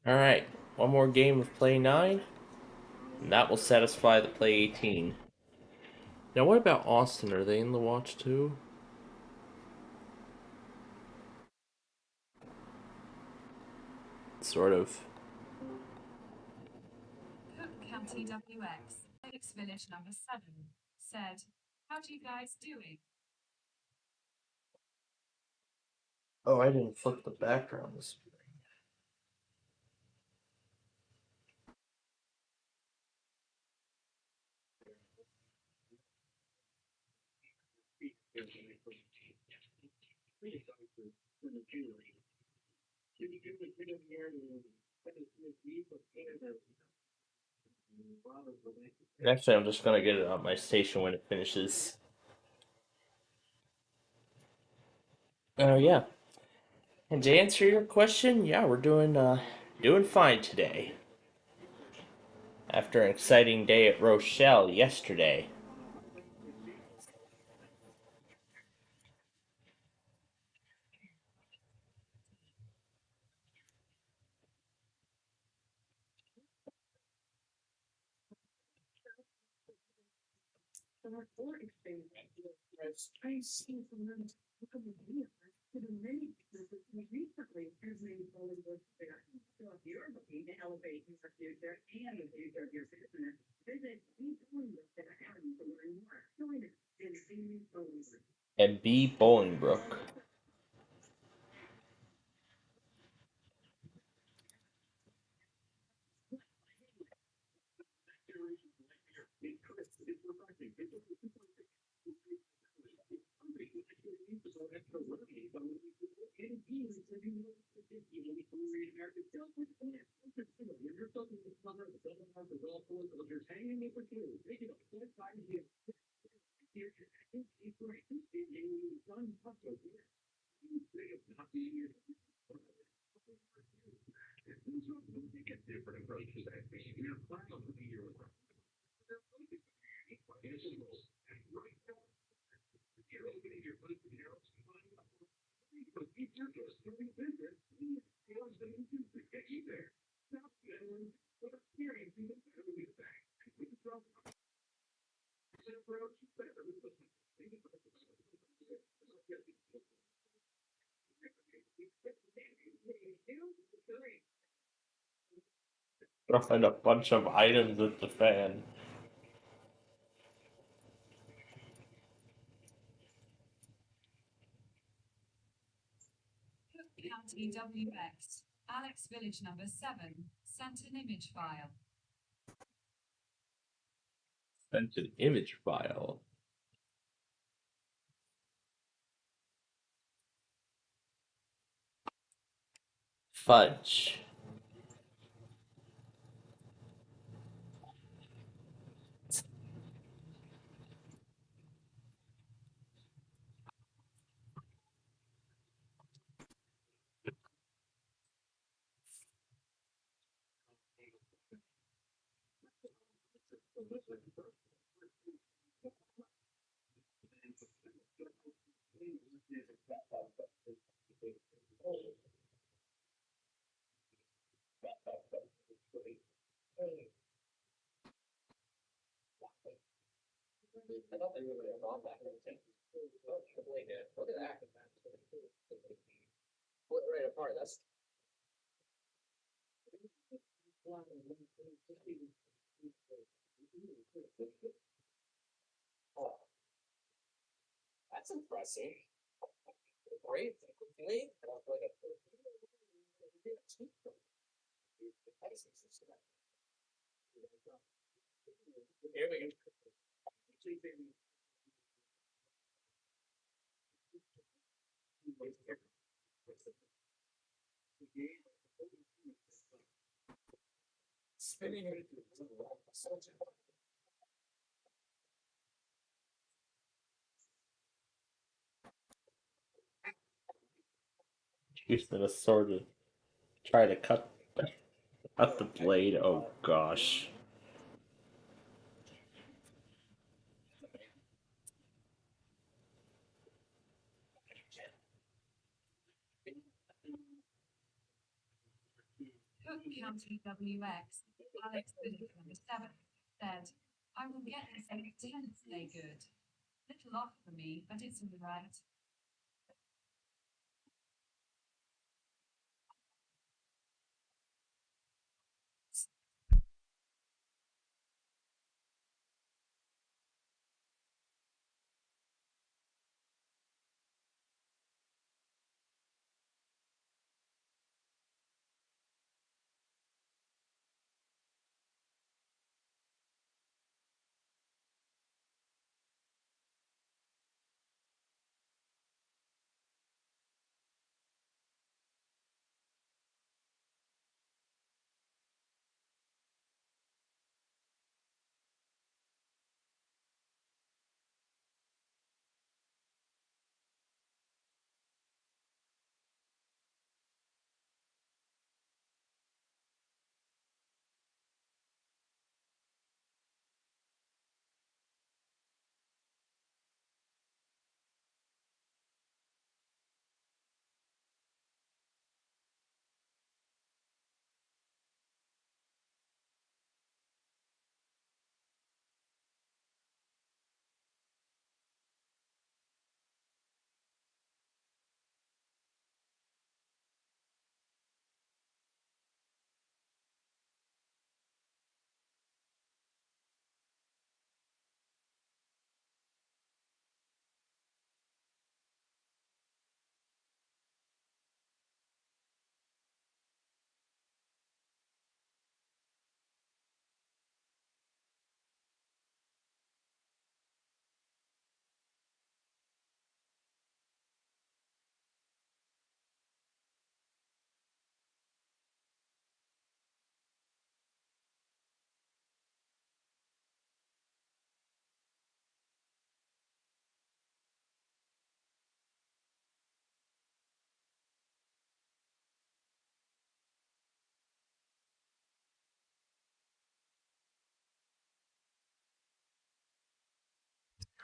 Alright, one more game of Play 9, and that will satisfy the Play 18. Now, what about Austin? Are they in the watch too? Sort of. Cook County WX, Alex Village number 7, said, "How do you guys doing?" Oh, I didn't flip the background this morning. Actually, I'm just gonna get it on my station when it finishes. Oh yeah. And to answer your question, yeah, we're doing fine today. After an exciting day at Rochelle yesterday. And B. Bolingbrook. I'll find a bunch of items at the fan. Cook County WX, Alex Village number 7, sent an image file. Sent an image file. Fudge. I thought they were going to bomb back in the tank. Oh, AAA did. Look at that. Split right apart. That's. Oh, that's impressive. Great. Blade. Here we go. Spinning it. Using a sword to try to cut the blade. Oh gosh. Cook County WX, Alex Biddick number 7, said, I will get this intensely good. Little off for me, but it's all right.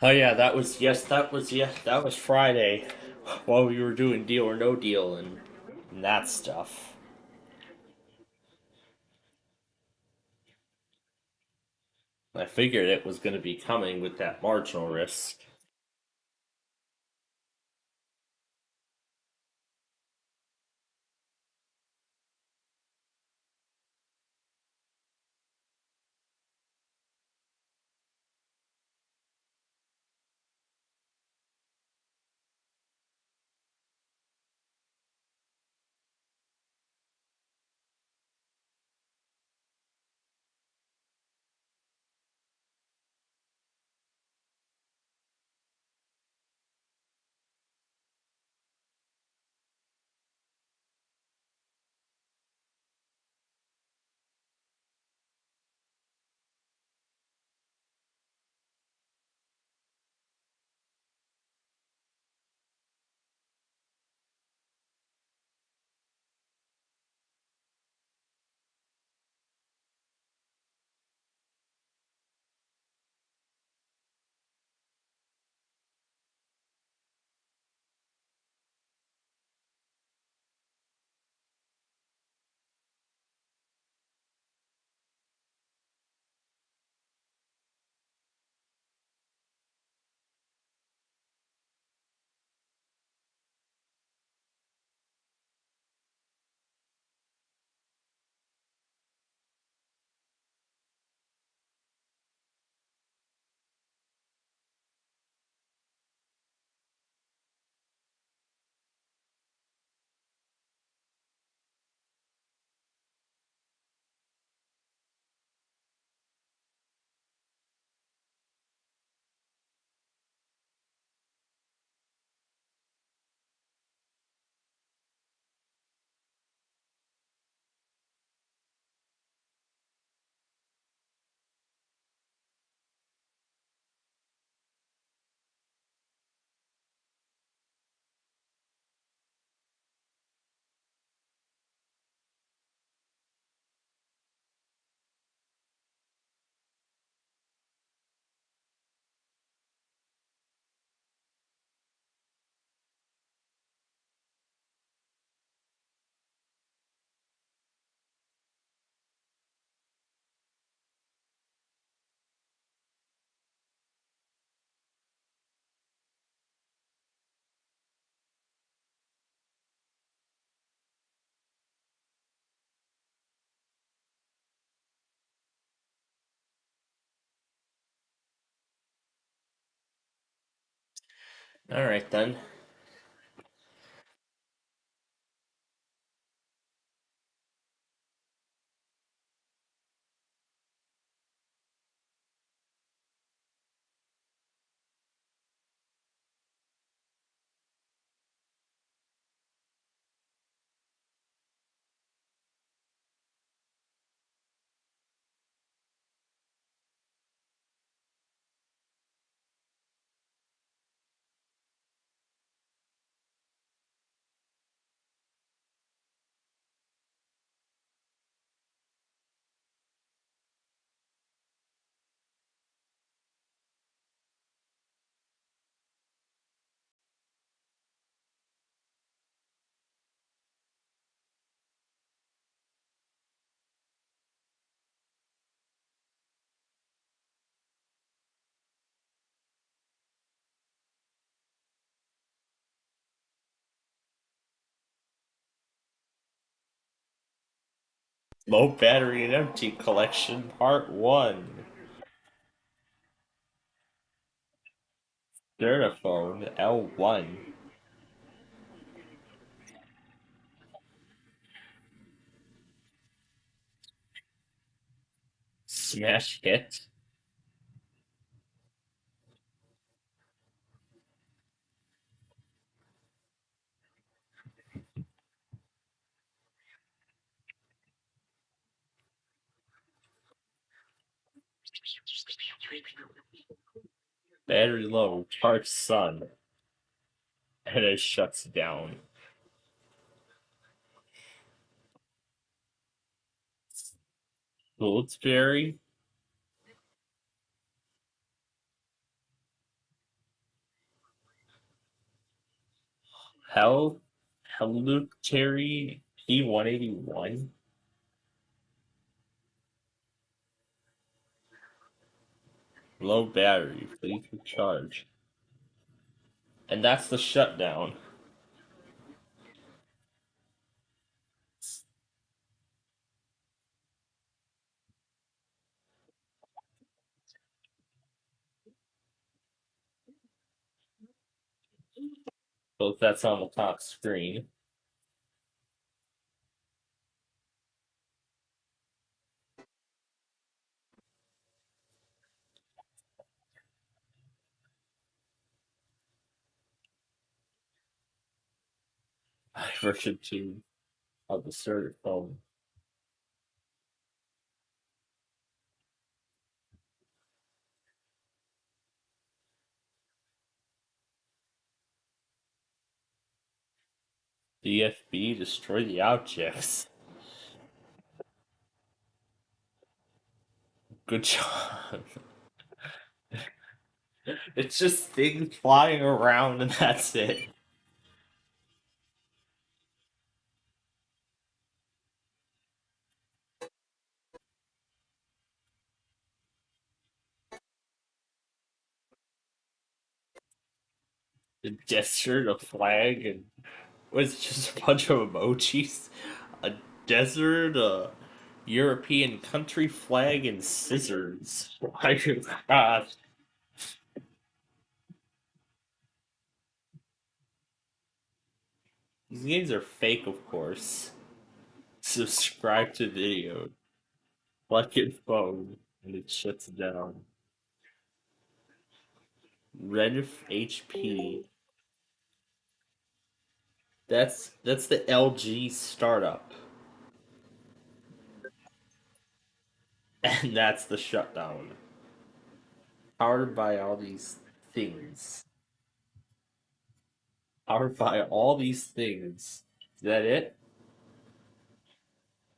Oh yeah, that was Friday, while we were doing Deal or No Deal and that stuff. I figured it was going to be coming with that marginal risk. Alright then. Low battery and empty collection part 1. Sternophone L1. Smash hit. Battery low, charge sun. And it shuts down. Goldsberry. Helluctary P181. Low battery, please recharge. And that's the shutdown. So that's on the top screen. Version 2 of the starter phone. DFB, destroy the objects. Good job. It's just things flying around and that's it. A gesture, a flag, and was just a bunch of emojis. A desert, a European country flag, and scissors. My God. These games are fake, of course. Subscribe to video. Like it phone, and it shuts down. Red HP. That's the LG startup. And that's the shutdown. Powered by all these things. Powered by all these things. Is that it?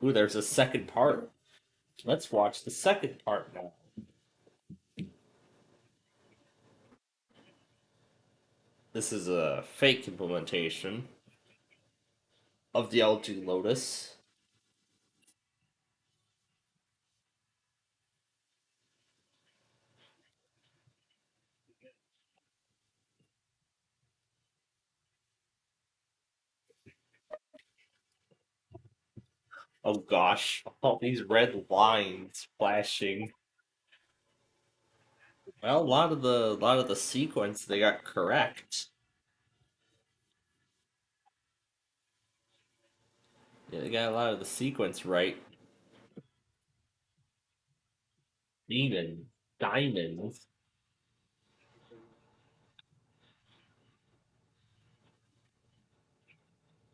Ooh, there's a second part. Let's watch the second part now. This is a fake implementation of the LG Lotus. Oh gosh, all these red lines flashing. Well, a lot of the sequence they got correct. Yeah, they got a lot of the sequence right. Demon. Diamonds.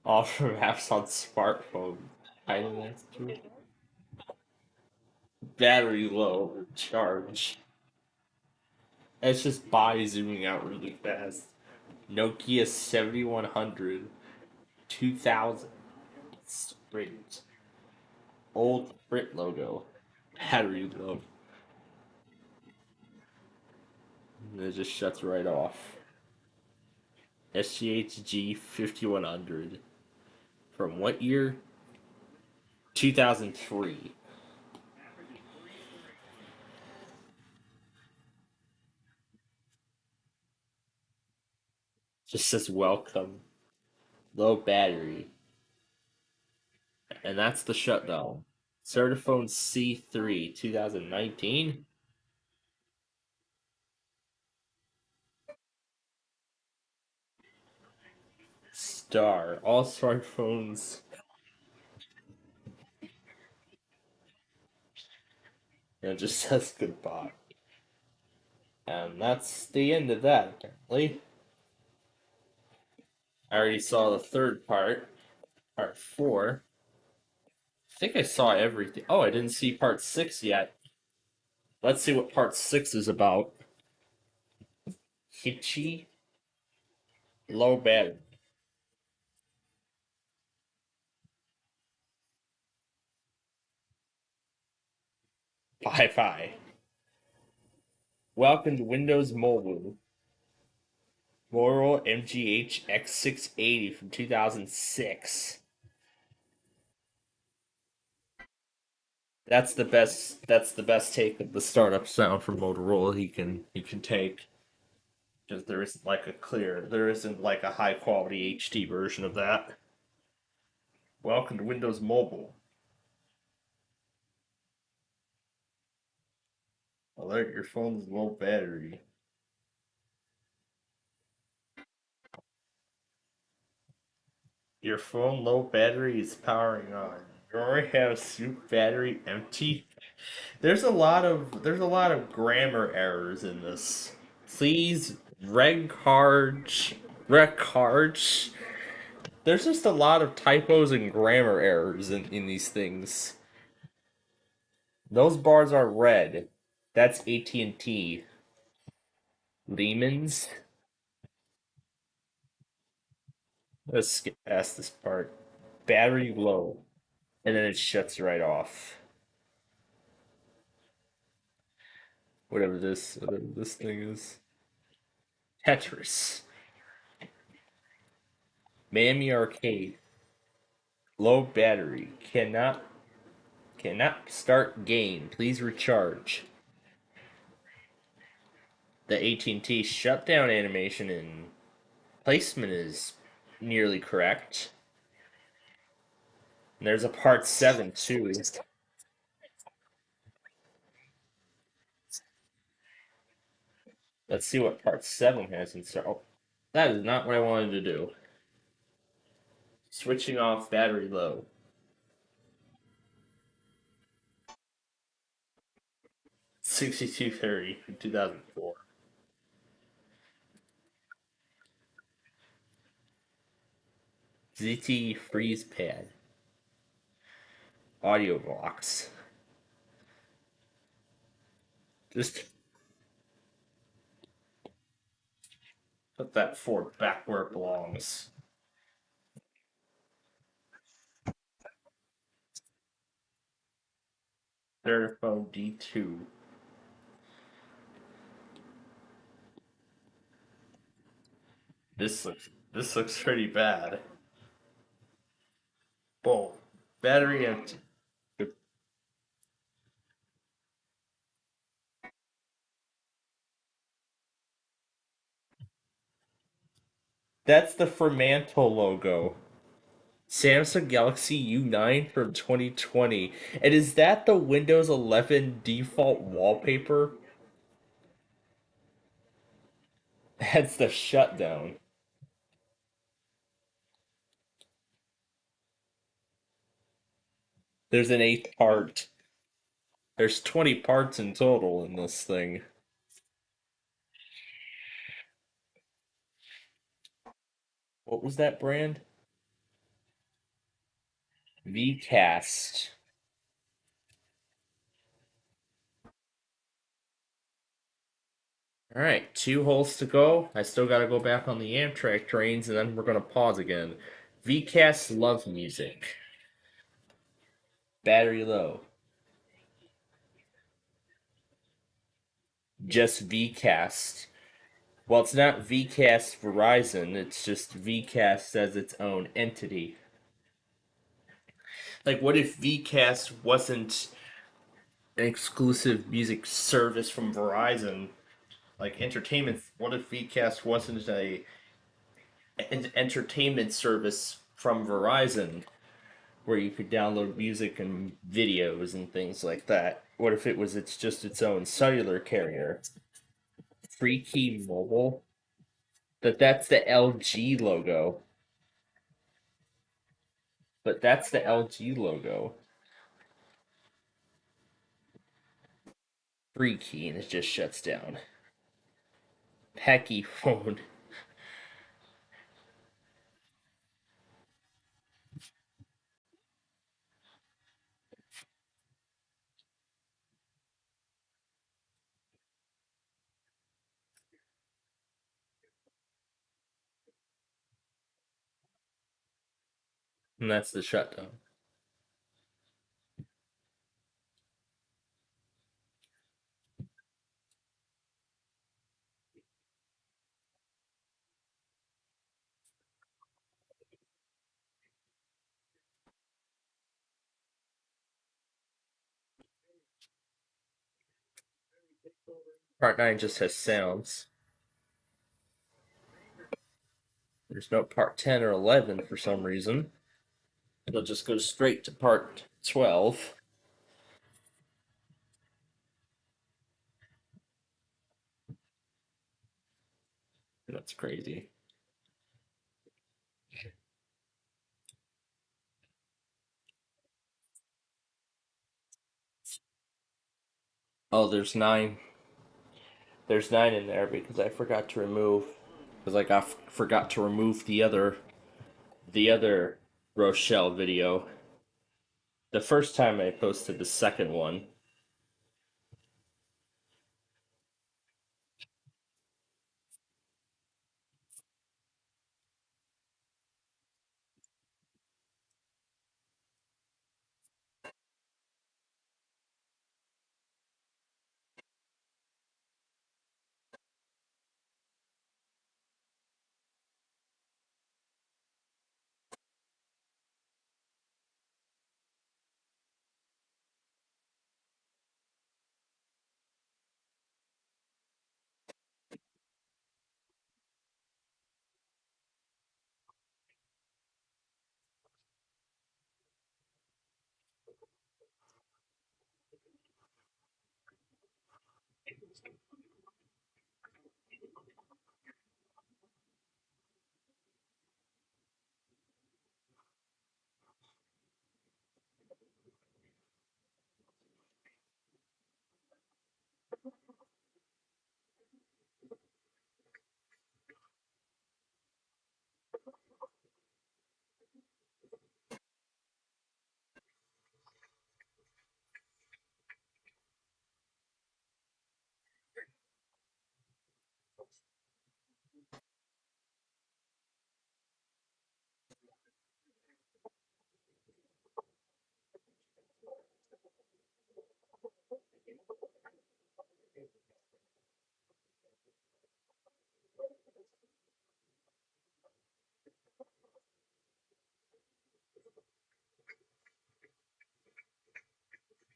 All from apps on smartphone. I know that's true. Battery low. Charge. It's just by zooming out really fast. Nokia 7100. 2000. Sprint. Old Sprint logo. Battery low. And it just shuts right off. SGHG 5100. From what year? 2003. Just says welcome. Low battery. And that's the shutdown. Certiphone C3 2019. Star. All smartphones. And it just says goodbye. And that's the end of that, apparently. I already saw the third part. Part 4. I think I saw everything. Oh, I didn't see part 6 yet. Let's see what part 6 is about. Hitchy. Low battery. Bye-bye. Welcome to Windows Mobile. Motorola MGH X680 from 2006. That's the best. That's the best take of the startup sound from Motorola he can take. Because there isn't like a high quality HD version of that. Welcome to Windows Mobile. Alert, your phone's low battery. Your phone low battery is powering on. You already have soup battery empty. There's a lot of grammar errors in this. Please recharge. There's just a lot of typos and grammar errors in these things. Those bars are red. That's AT&T. Lehman's. Let's skip past this part. Battery low. And then it shuts right off. Whatever this thing is. Tetris. Miami Arcade. Low battery. Cannot start game. Please recharge. The AT&T shutdown animation and placement is nearly correct. And there's a part 7 too. Let's see what part 7 has in store. Oh, that is not what I wanted to do. Switching off battery low. $62.30 in 2004. ZT Freeze Pad. Audio box. Just put that fork back where it belongs. Verifone D2. This looks pretty bad. Boom. Battery empty. That's the Fremantle logo. Samsung Galaxy U9 from 2020. And is that the Windows 11 default wallpaper? That's the shutdown. There's an 8th part. There's 20 parts in total in this thing. What was that brand? VCast. Alright, 2 holes to go. I still gotta go back on the Amtrak trains, and then we're gonna pause again. VCast Love Music. Battery low. Just VCast. Well, it's not VCast Verizon, it's just VCast as its own entity. Like, what if VCast wasn't an exclusive music service from Verizon? Like, entertainment. What if VCast wasn't an entertainment service from Verizon where you could download music and videos and things like that? What if it's just its own cellular carrier? Free Key Mobile? That's the LG logo. But that's the LG logo. Free Key, and it just shuts down. Pecky phone. And that's the shutdown. Part 9 just has sounds. There's no part 10 or 11 for some reason. It'll just go straight to part 12. That's crazy. Oh, there's 9. There's 9 in there because I forgot to remove. Because like I forgot to remove the other Rochelle video. The first time I posted the second one.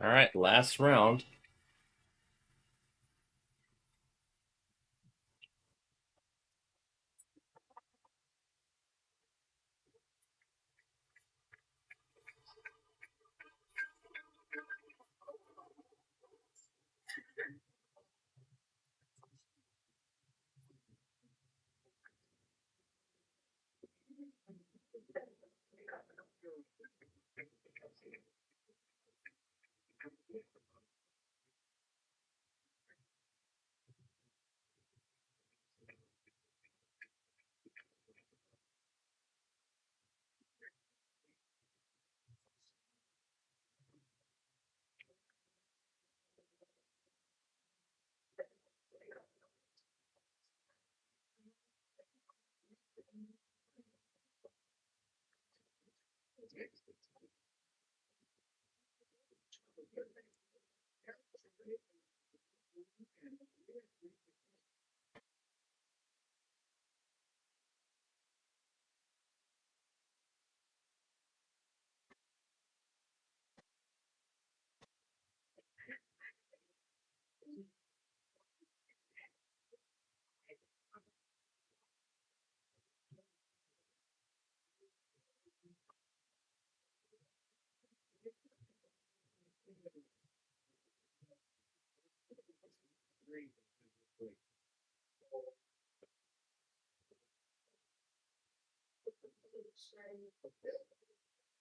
Alright, last round.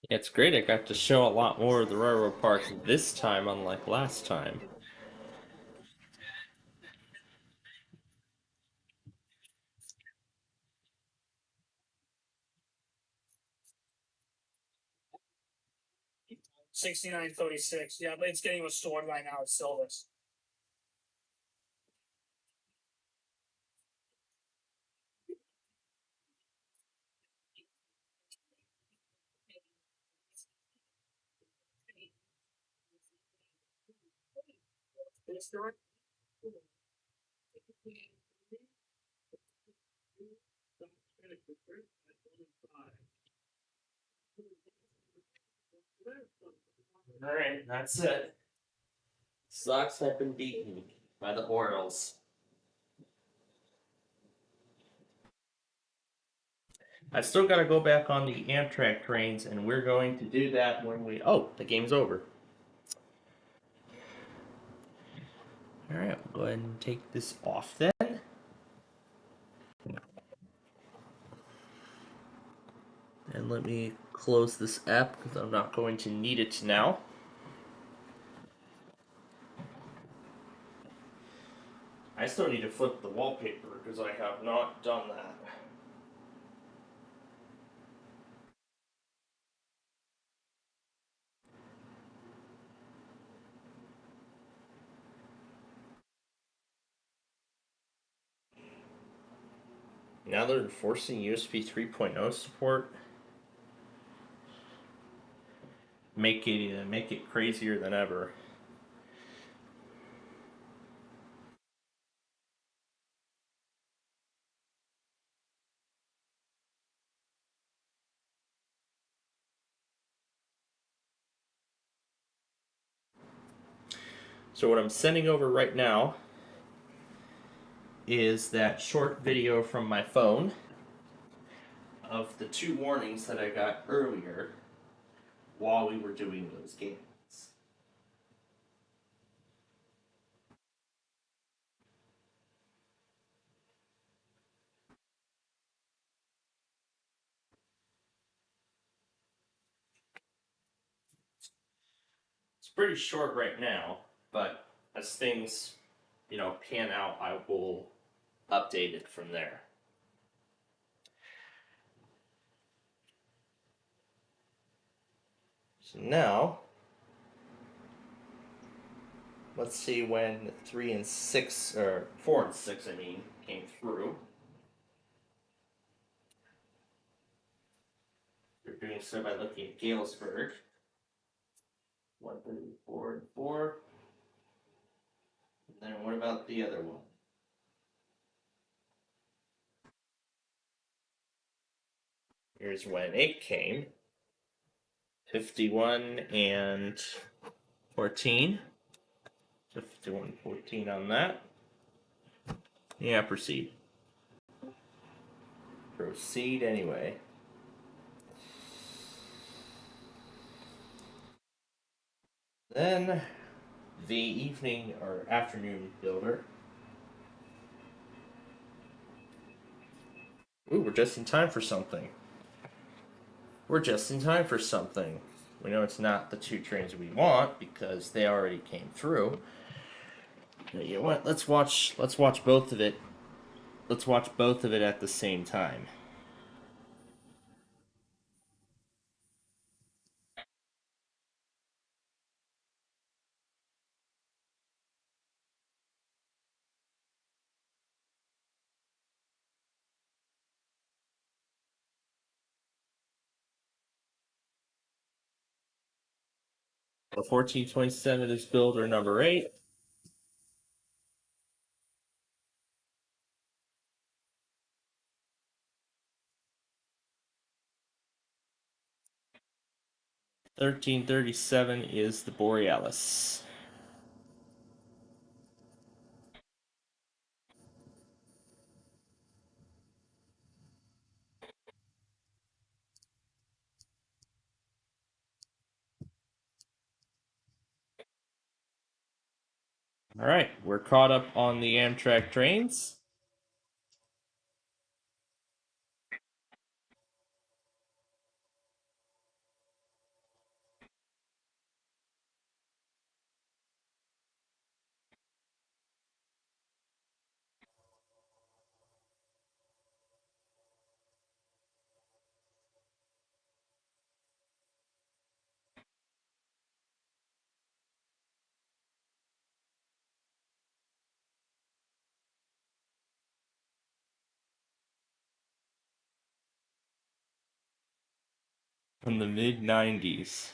It's great, I got to show a lot more of the railroad parks this time, unlike last time. $69.36. Yeah, but it's getting restored right now at Silvis. Alright, that's it. Sox have been beaten by the Orioles. I still gotta go back on the Amtrak trains, and we're going to do that when we. Oh, the game's over. Alright, we'll go ahead and take this off then. And let me close this app because I'm not going to need it now. I still need to flip the wallpaper because I have not done that. Now they're enforcing USB 3.0 support. Make it crazier than ever. So what I'm sending over right now is that short video from my phone of the 2 warnings that I got earlier while we were doing those games. It's pretty short right now, but as things, pan out, I will update it from there. So now, let's see when 3 and 6, or 4 and 6, came through. We're doing so by looking at Galesburg. 1, 3, 4, and 4. And then what about the other one? Here's when 8 came. 51 and 14. 51 14 on that. Yeah, proceed. Proceed anyway. Then the evening or afternoon builder. Ooh, we're just in time for something. We're just in time for something. We know it's not the 2 trains we want because they already came through. But you know what? Let's watch both of it. Let's watch both of it at the same time. The 1427 is builder number 8. $13.37 is the Borealis. All right, we're caught up on the Amtrak trains. From the mid-90s.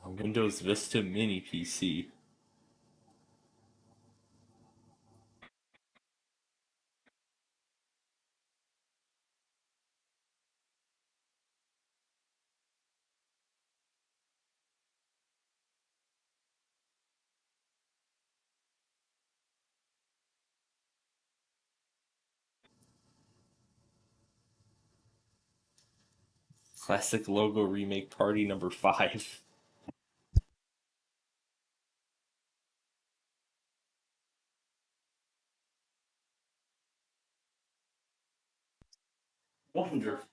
A Windows Vista Mini PC. Classic logo remake party number 5. Wonderful.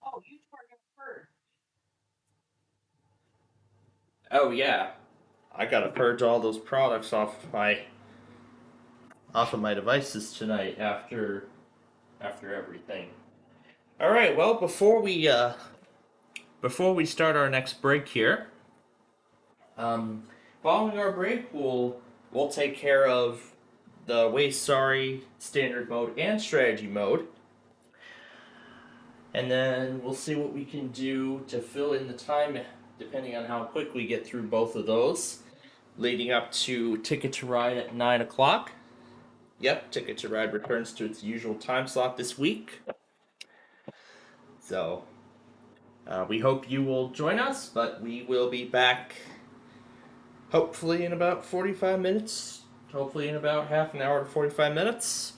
Oh, you are gonna hurt. Oh yeah, I gotta purge all those products off of my devices tonight after everything. All right, well before we start our next break here, following our break we'll take care of the Waste Sorry standard mode and strategy mode. And then we'll see what we can do to fill in the time depending on how quick we get through both of those. Leading up to Ticket to Ride at 9 o'clock. Yep, Ticket to Ride returns to its usual time slot this week. So, we hope you will join us, but we will be back hopefully in about 45 minutes. Hopefully in about half an hour to 45 minutes.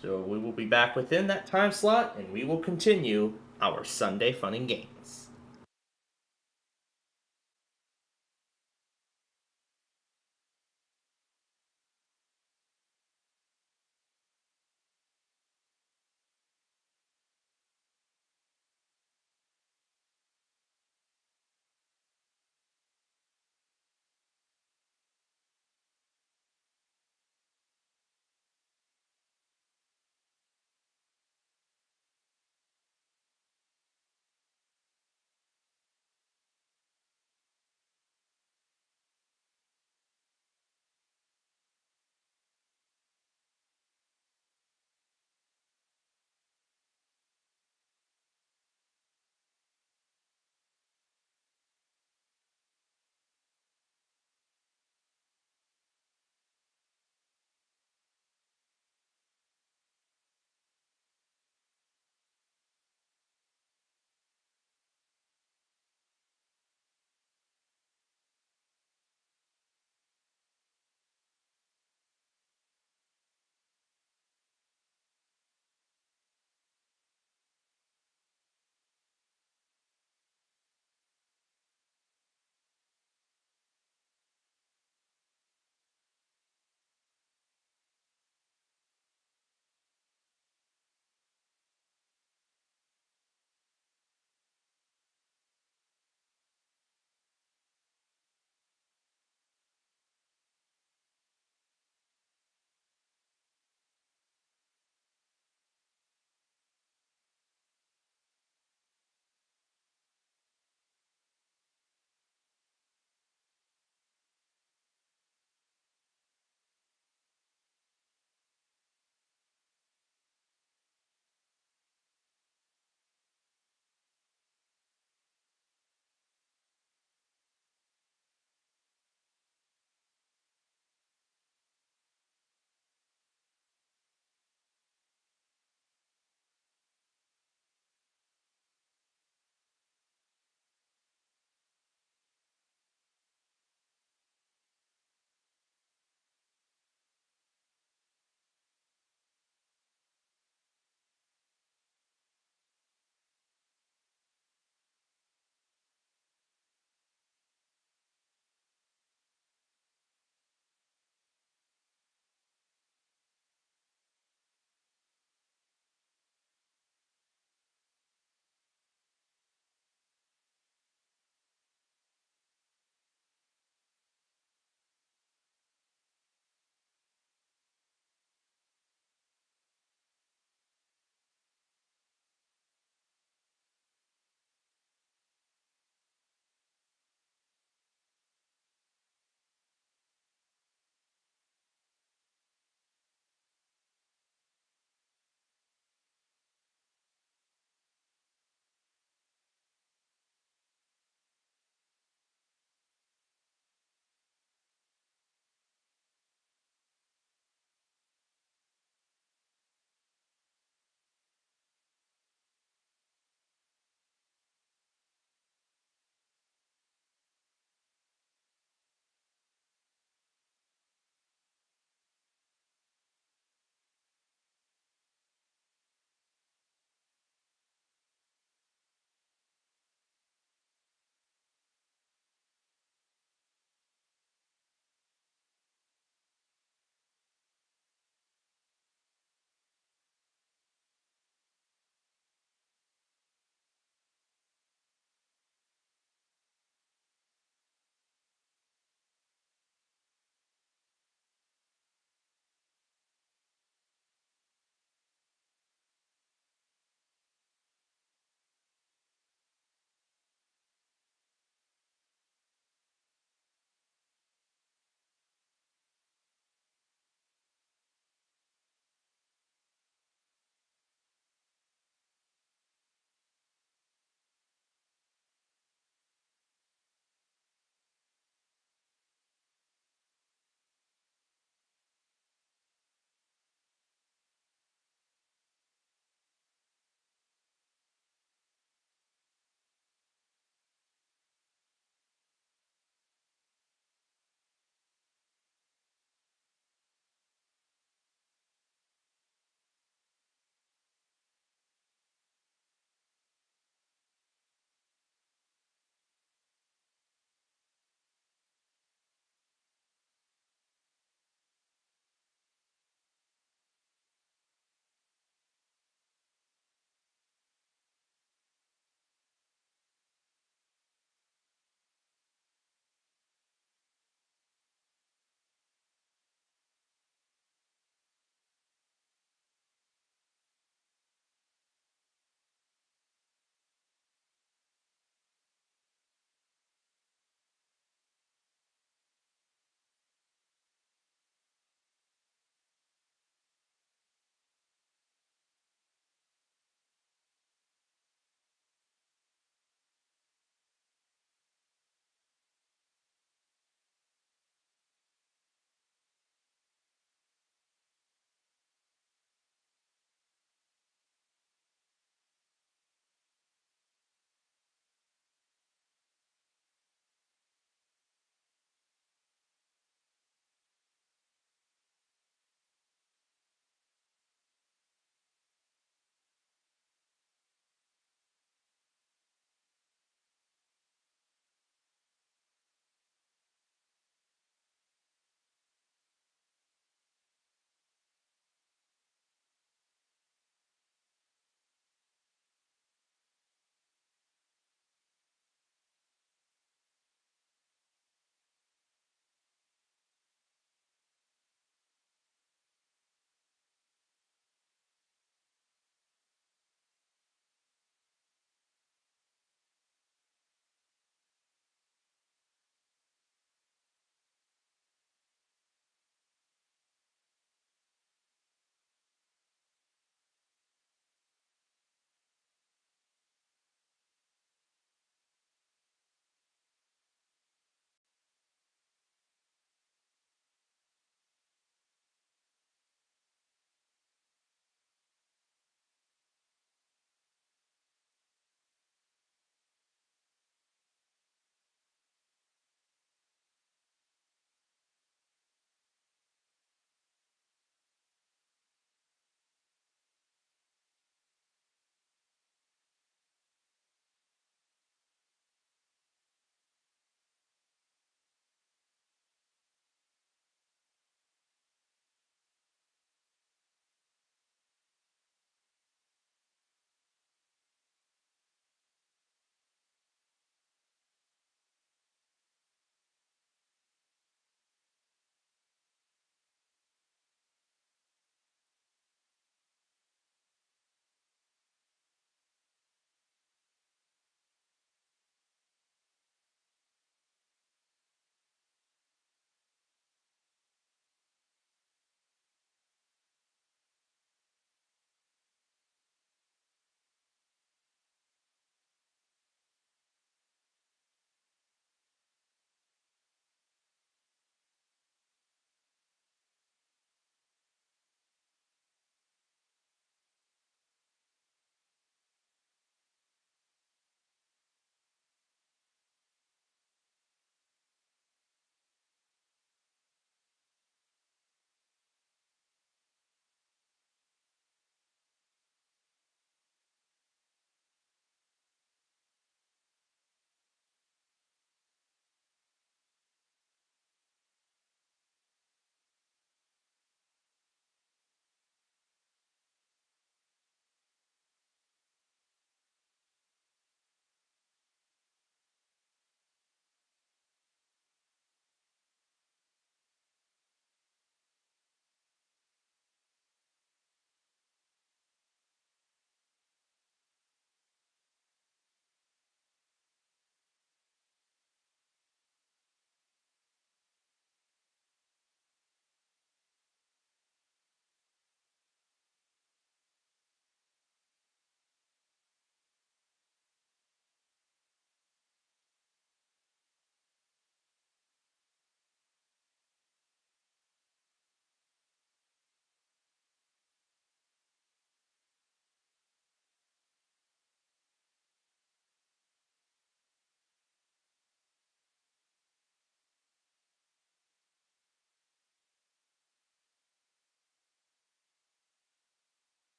So we will be back within that time slot, and we will continue our Sunday Fun and Games.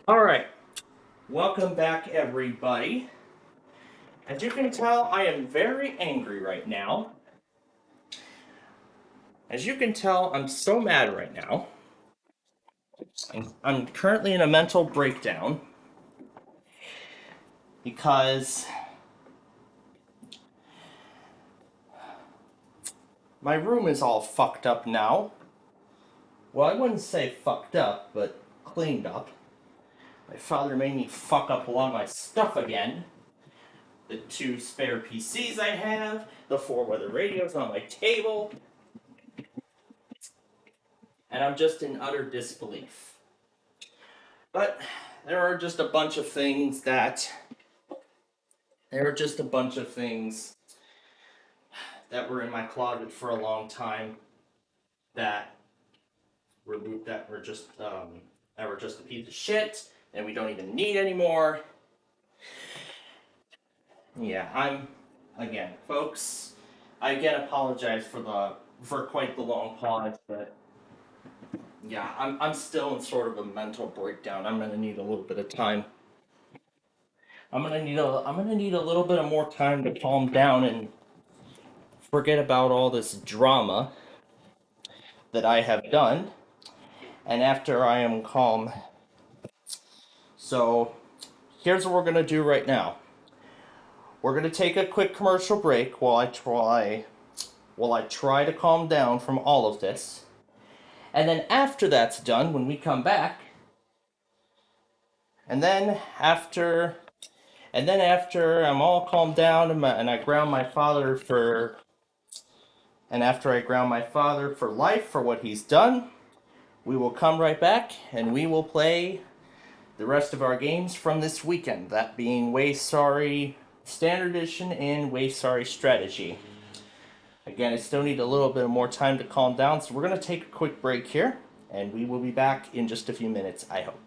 Alright, welcome back everybody. As you can tell, I am very angry right now. As you can tell, I'm so mad right now. I'm currently in a mental breakdown because my room is all fucked up now. Well, I wouldn't say fucked up, but cleaned up. My father made me fuck up a lot of my stuff again. The 2 spare PCs I have, the 4 weather radios on my table, and I'm just in utter disbelief. But there are just a bunch of things that were in my closet for a long time that were just a piece of shit and we don't even need anymore. Yeah, folks, I again apologize for quite the long pause, but yeah, I'm still in sort of a mental breakdown. I'm gonna need a little bit of time. I'm gonna need a little bit of more time to calm down and forget about all this drama that I have done. And after I am calm, so here's what we're gonna do right now. We're gonna take a quick commercial break while I try to calm down from all of this. And then after that's done, when we come back, and then after I'm all calmed down and I ground my father for life for what he's done, we will come right back and we will play the rest of our games from this weekend, that being Way Sorry Standard Edition and Way Sorry Strategy. Again, I still need a little bit more time to calm down, so we're going to take a quick break here, and we will be back in just a few minutes, I hope.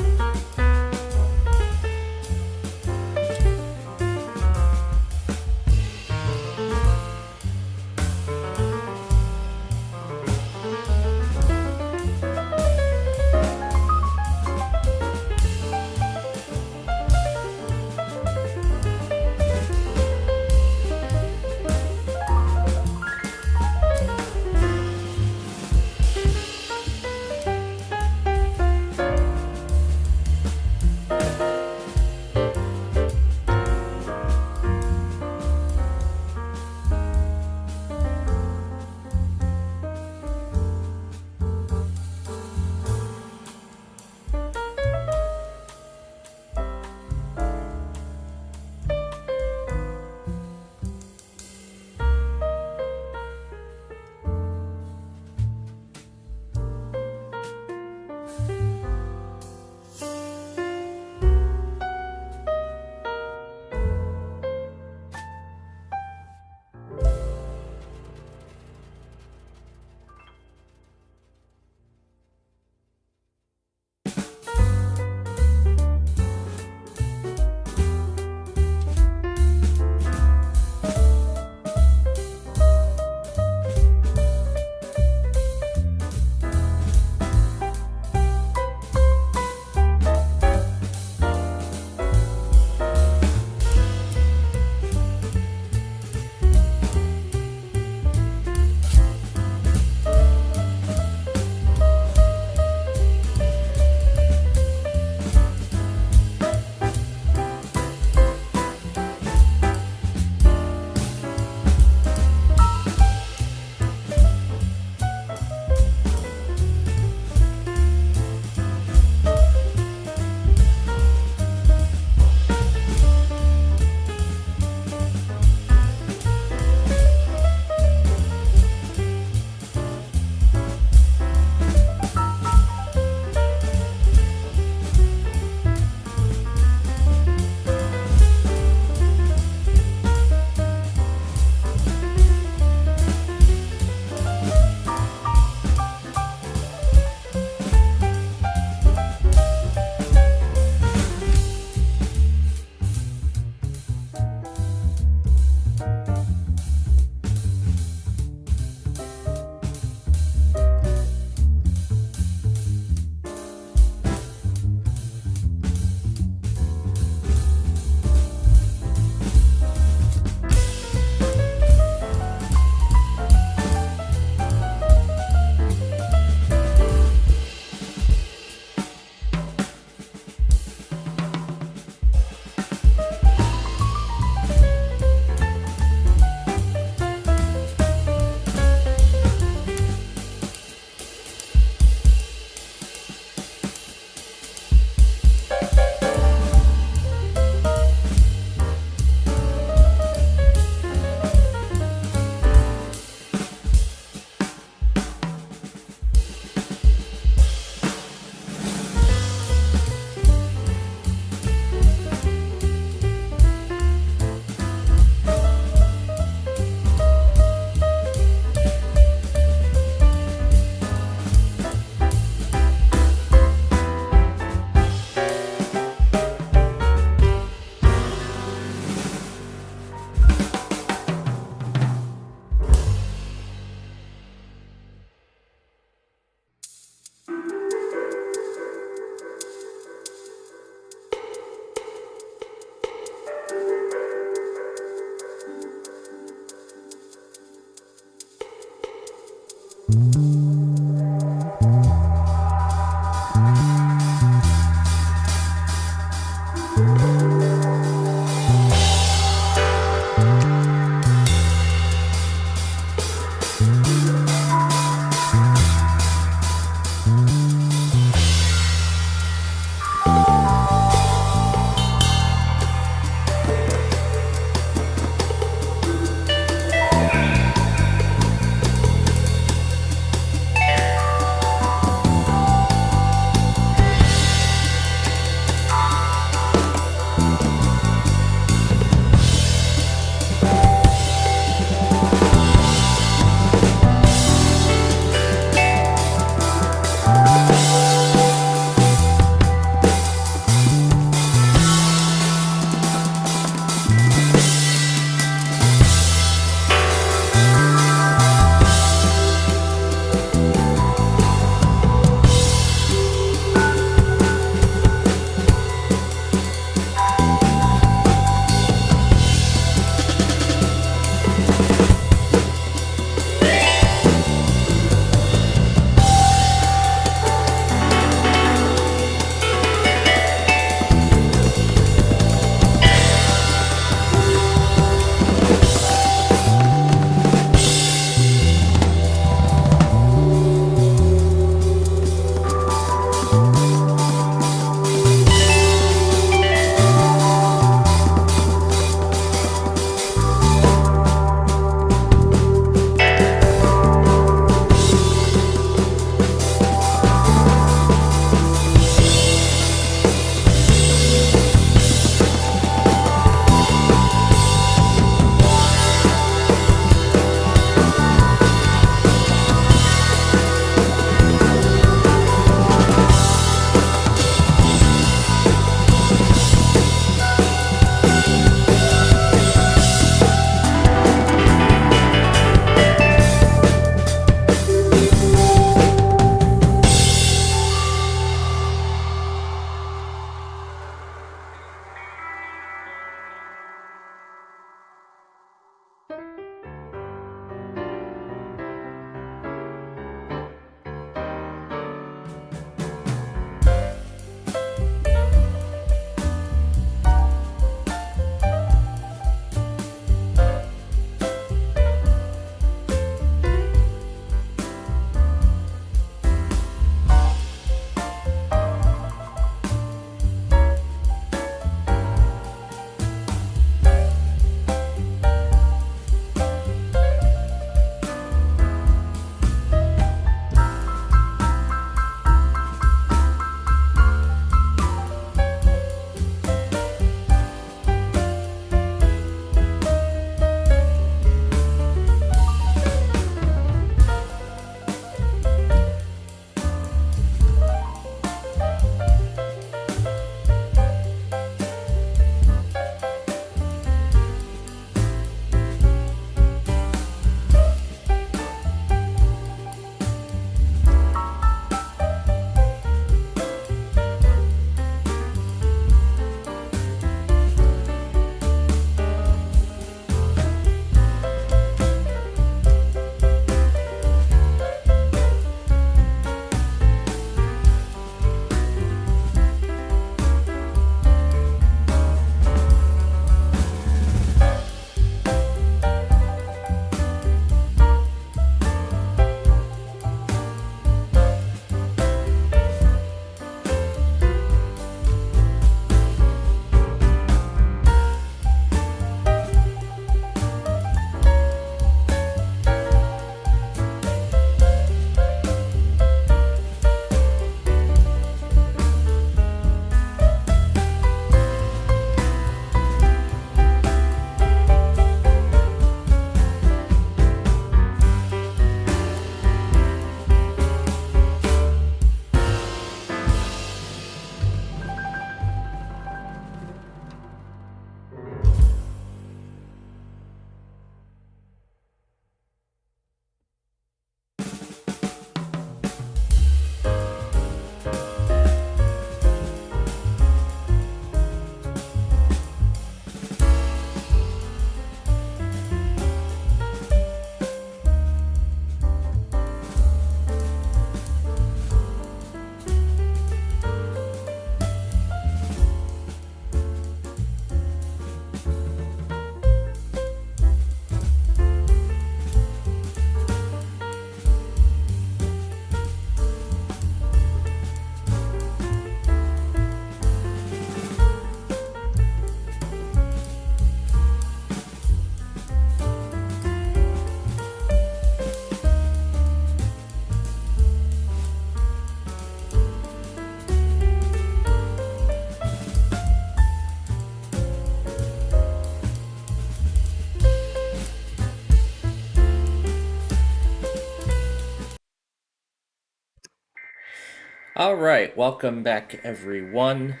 Alright, welcome back everyone.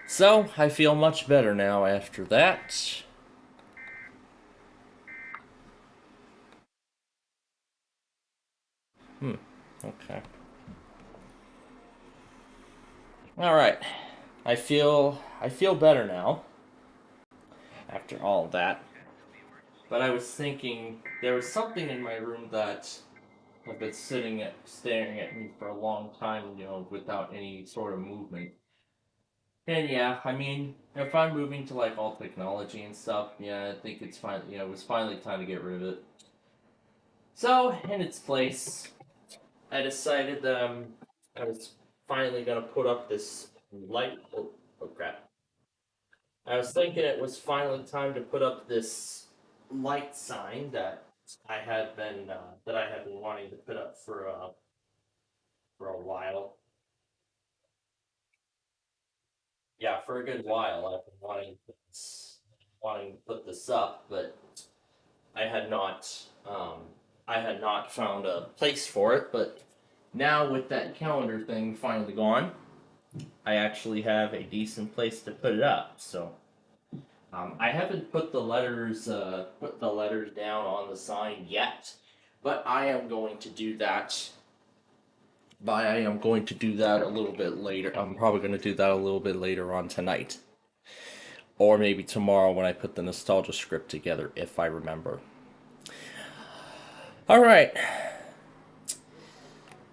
So, I feel much better now after that. Okay. Alright. I feel better now. After all of that. But I was thinking, there was something in my room that I've been staring at me for a long time, without any sort of movement. And yeah, I mean, if I'm moving to like all technology and stuff, yeah, I think it's fine. It was finally time to get rid of it. So, in its place, I decided that I was finally gonna put up this light. Oh crap! I was thinking it was finally time to put up this light sign that I had been wanting to put up for a while. Yeah, for a good while I've been wanting to put this up, but I had not found a place for it. But now with that calendar thing finally gone, I actually have a decent place to put it up. So I haven't put the letters down on the sign yet, but I am going to do that. But I am going to do that a little bit later. I'm probably going to do that a little bit later on tonight. Or maybe tomorrow when I put the nostalgia script together, if I remember. Alright.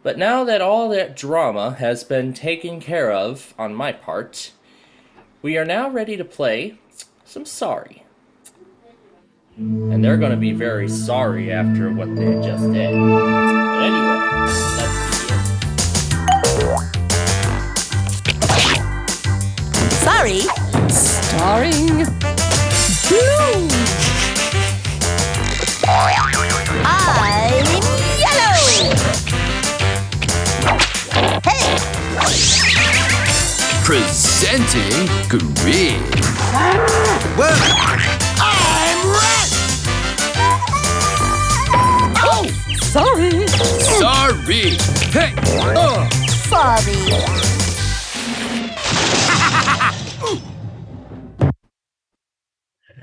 But now that all that drama has been taken care of on my part, we are now ready to play some Sorry. And they're going to be very sorry after what they just did. But anyway, let's begin. Sorry, starring Blue. I'm yellow. Hey. Presenting green. Whoa. I'm red. Oh, sorry. Sorry. Hey. Sorry.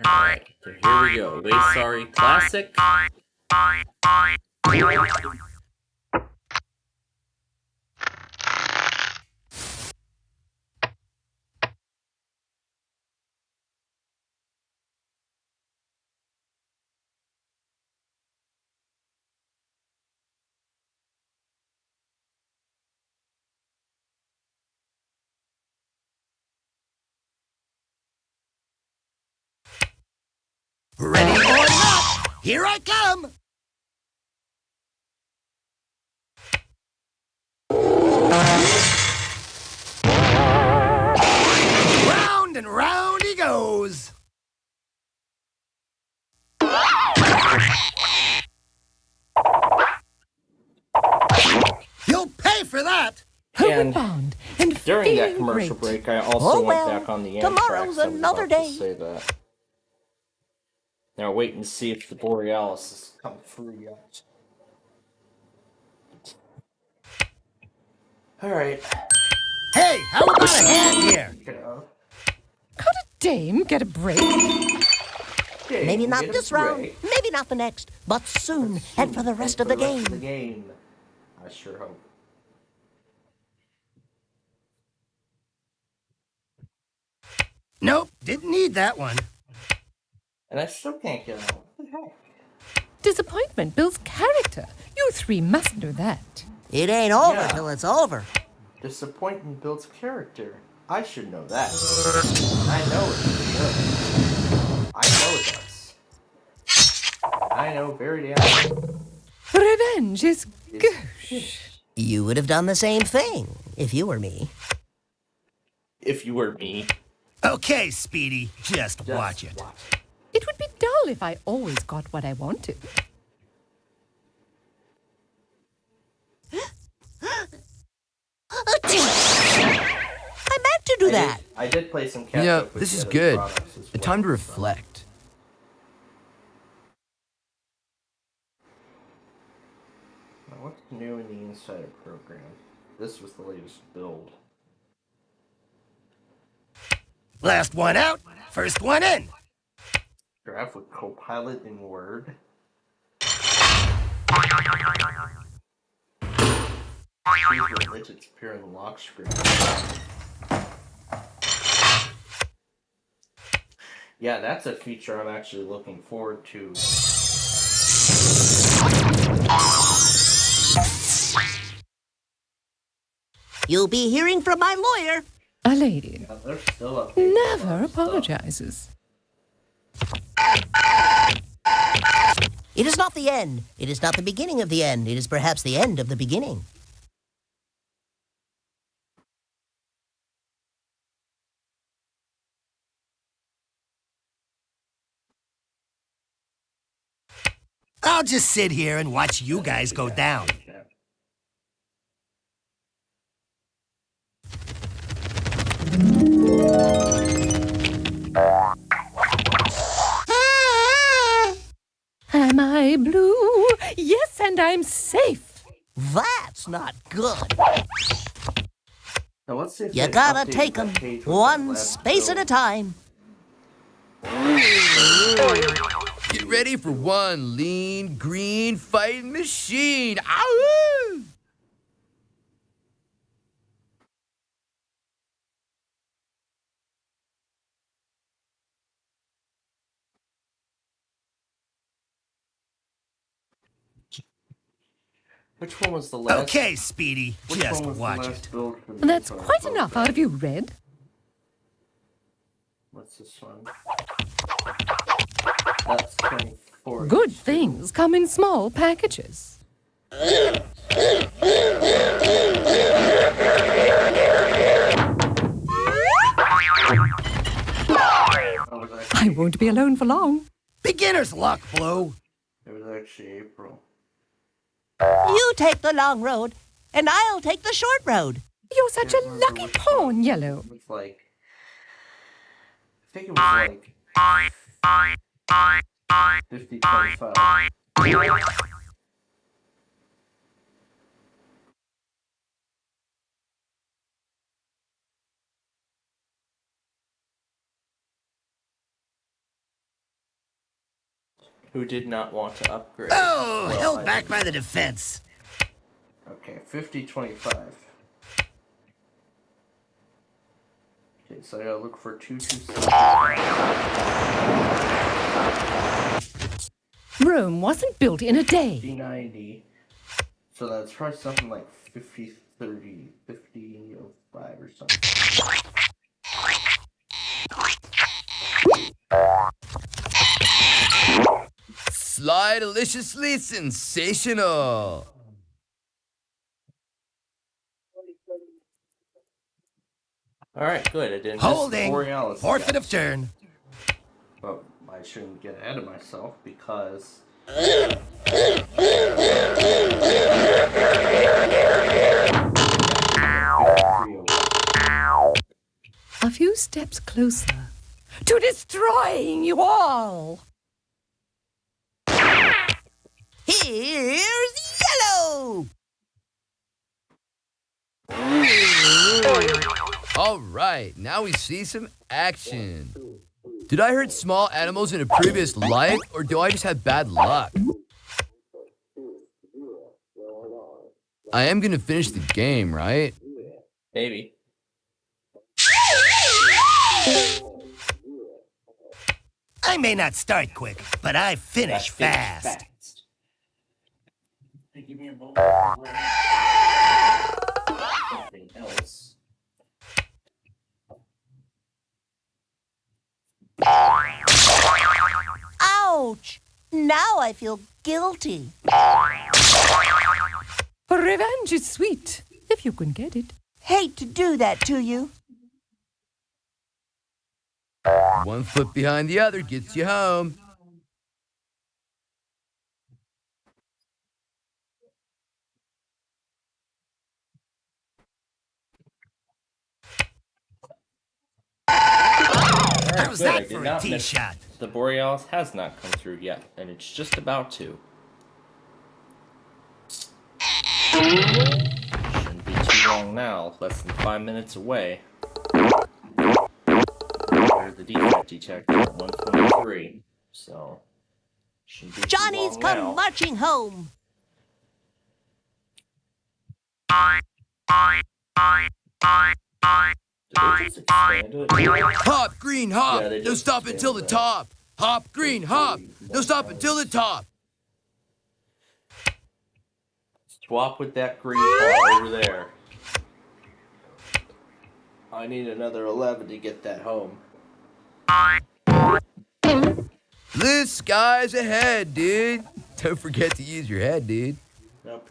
Alright, so here we go. Way Sorry Classic. Ready or not, here I come! Round and round he goes! You'll pay for that! And during that commercial break, I also went back on the Amtrak. Tomorrow's another day. Say that. Now wait and see if the Borealis has come through yet. Alright. Hey, how about a hand here? Could a dame get a break? Maybe not this round, maybe not the next, but soon, and for the rest of the game. I sure hope. Nope, didn't need that one. And I still can't get out. What the heck? Disappointment builds character. You three must know that. It ain't over till it's over. Disappointment builds character. I should know that. I know it should. I know it does. I know very damn well. Revenge is gauche. You would have done the same thing if you were me. If you were me. Okay, Speedy, just watch it. It would be dull if I always got what I wanted. I meant to do that. I did play some catch Yeah, up with this is the other good. products as The well, time to so. reflect. What's new in the Insider program? This was the latest build. Last one out, first one in. Draft with Copilot in Word. Choose what widgets appear in the lock screen. Yeah, that's a feature I'm actually looking forward to. You'll be hearing from my lawyer. A lady Yeah, they're still up. never apologizes. It is not the end. It is not the beginning of the end. It is perhaps the end of the beginning. I'll just sit here and watch you guys go down. Am I blue? Yes, and I'm safe. That's not good. Now let's see if You they gotta updated take that them page with one that last space at build. a time. Get ready for one lean, green fighting machine. Ow! Which one was the last? Okay, Speedy, Which just one was watch the it. last build for the That's Insider quite enough program? out of you, Red. What's this one? That's 24. Good things come in small packages. I won't be alone for long. Beginner's luck, Blue. It was actually April. You take the long road, and I'll take the short road. You're such a lucky pawn, Yellow. It was like, I think it was like 50-25. Who did not want to upgrade? Oh, Well, held I back did. by the defense. Okay, 50-25. Okay, so I gotta look for 226. Rome wasn't built in a day. 50-90. So that's probably something like 50-30, 50-05 or something. Sly deliciously sensational. Alright, good. I didn't Holding. miss the Borealis. Forfeit yet. of turn. Well, I shouldn't get ahead of myself because... A few steps closer to destroying you all. Here's Yellow. All right, now we see some action. Did I hurt small animals in a previous life, or do I just have bad luck? I am gonna finish the game, right? Maybe. I may not start quick, but I finish fast. Hey, give me a moment. Something else. Ouch! Now I feel guilty. Revenge is sweet, if you can get it. Hate to do that to you. One foot behind the other gets you home. How's Good, I that did for a not tee miss- shot? The Borealis has not come through yet, and it's just about to. Shouldn't be too long now, less than 5 minutes away. Here's the defect detector at 123, so shouldn't be Johnny's too long come now. marching home. Hop, green, hop. Yeah, they No just stop until the expanded that. top. Hop, green, hop. No stop until the top. Swap with that green car over there. I need another 11 to get that home. Blue skies ahead, dude. Don't forget to use your head, dude.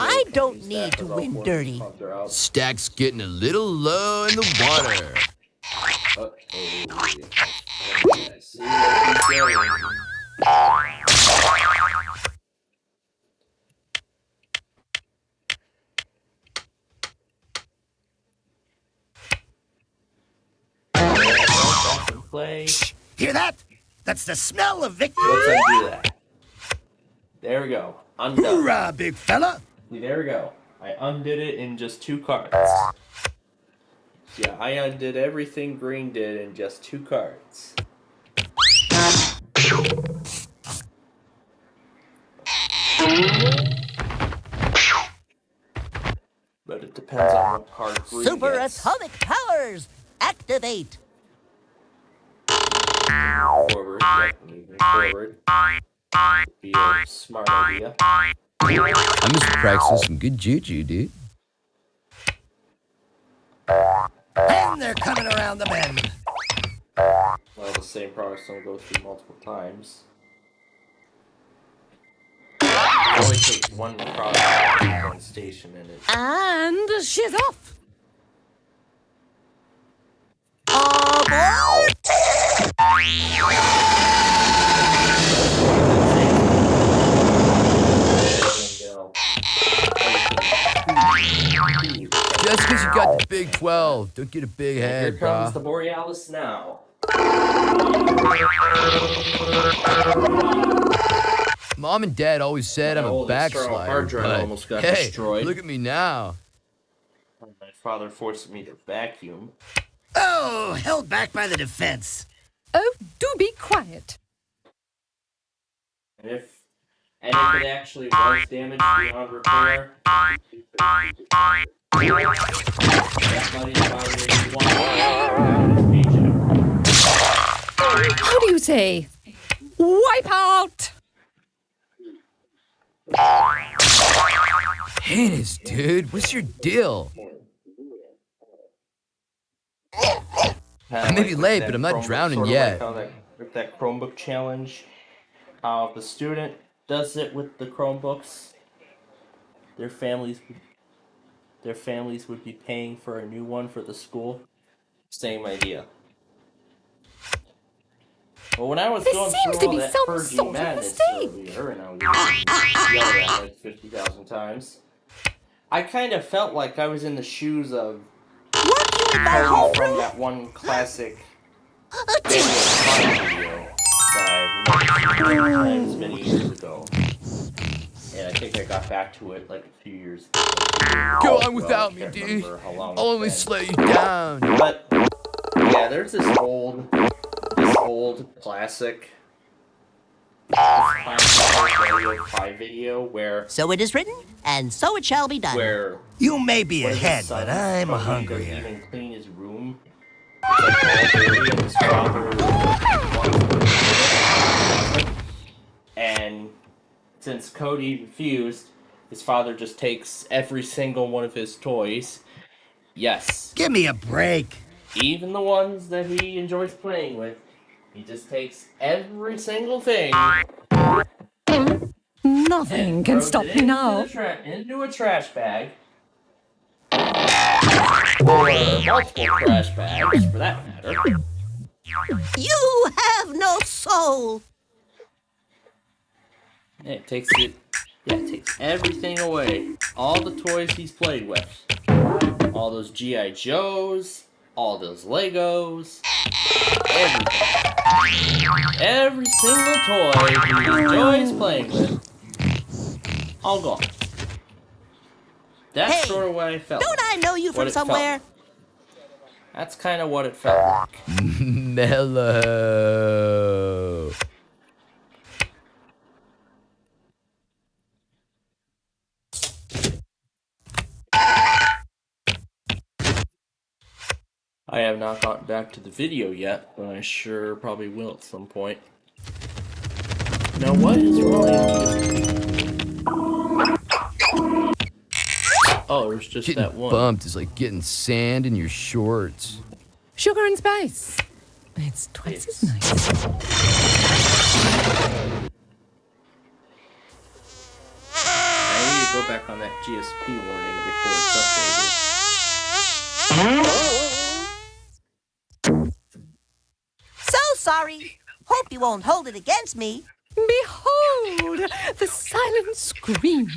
I don't need to win dirty. Stack's getting a little low in the water. Play. Hear that? That's the smell of victory. Let's undo that. There we go. Undone. Hoorah, big fella. There we go. I undid it in just 2 cards. Yeah, I undid everything Green did in just 2 cards. But it depends on what card Green Super gets. atomic powers, activate. Forward, yep, moving forward. Be a smart idea. I must have practiced some good juju, dude. And they're coming around the bend. Well, the same products don't go through multiple times. It only takes one product to one station in it. And she's off. Abort! Just because you got the big 12, don't get a big head, Here comes brah. the Borealis now. Mom and Dad always said I'm a old external backslider, hard drive but almost got hey, destroyed. look at me now. My father forced me to vacuum. Oh, held back by the defense. Oh, do be quiet. And if it actually was damaged beyond repair, that money probably won. How do you say? Wipe out! Heinous, dude. What's your deal? I may be late, but I'm not drowning yet. With that Chromebook challenge, how if the student does it with the Chromebooks, their families would be paying for a new one for the school. Same idea. Well, when I was going seems through to all be that some purging sort of madness mistake. earlier, and I was yelled at like 50,000 times, I kind of felt like I was in the shoes of Cody from that one classic video that I remember times many years ago. And I think I got back to it like a few years ago. Go on without me, dude. I'll only slow you down. But yeah, there's this old classic Radio 5 video where So it is written, and so it shall be done. where You may be one of his ahead, sons, but I'm Cody, hungrier. doesn't even clean his room. It's like all dirty, and his father wants to, and since Cody refused, his father just takes every single one of his toys. Yes, Give me a break. even the ones that he enjoys playing with. He just takes every single thing Nothing and can throws stop it me now. into a trash bag. Or multiple trash bags, for that matter. You have no soul. And it takes everything away. All the toys he's played with. All those G.I. Joes, all those Legos, everything. Every single toy he enjoys playing with, all gone. That's Hey, sort of what I felt. don't I know you What from it felt somewhere? like. That's kind of what it felt like. Mellow. I have not gotten back to the video yet, but I sure probably will at some point. Now, what is wrong? Oh, there's just Getting that one. bumped is like getting sand in your shorts. Sugar and spice. It's twice as nice. I need to go back on that GSP warning before it's updated. So sorry. Hope you won't hold it against me. Behold, the silent scream.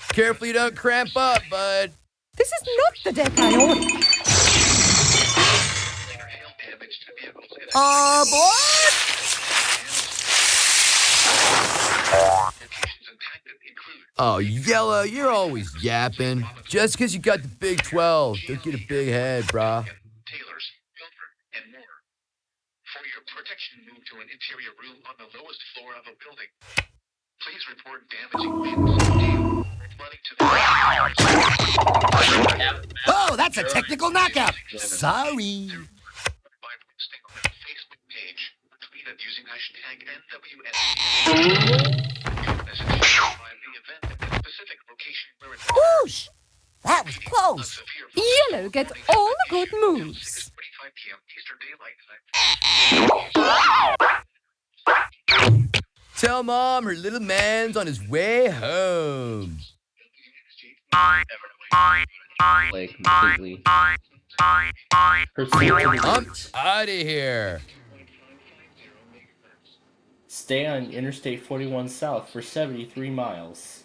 Careful you don't cramp up, bud. This is not the deck I ordered. Aboard! Oh, Yellow, you're always yapping. Just 'cause you got the Big 12, don't get a big head, brah. For your protection, move to an interior room on the lowest floor of a building. Please report damaging winds and hail flooding to the Oh, that's a technical knockout. Sorry. Facebook page. Tweet it using hashtag NWS. Whoosh! That was close. Yellow gets all the good moves. Tell Mom her little man's on his way home. Like, completely. I'm out of here. Stay on Interstate 41 South for 73 miles.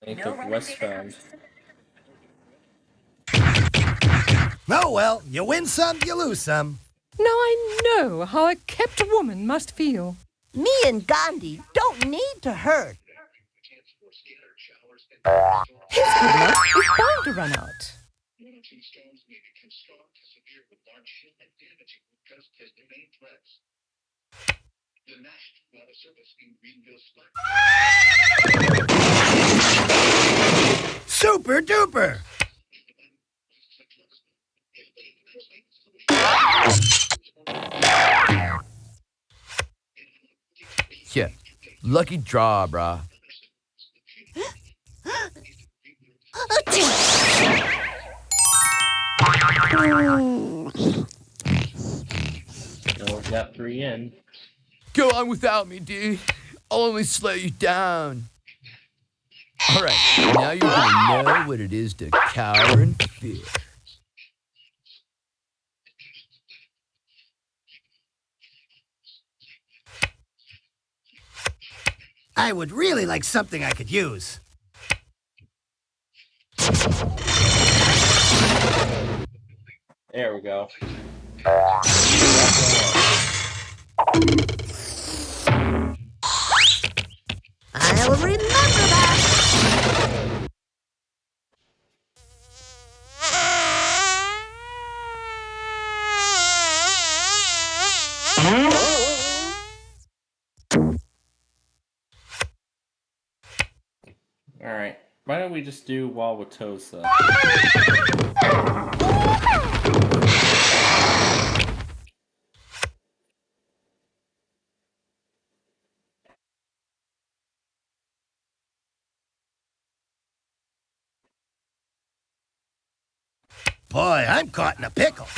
Length of westbound. Oh, well, you win some, you lose some. Now I know how a kept woman must feel. Me and Gandhi don't need to hurt. His good luck is bound to run out. Super duper. Yeah, lucky draw, brah. So we got 3 in. Go on without me, dude. I'll only slow you down. Alright, now you're gonna know what it is to cower in fear. I would really like something I could use. There we go. I'll remember that. Alright. Why don't we just do Wauwatosa? Boy, I'm caught in a pickle.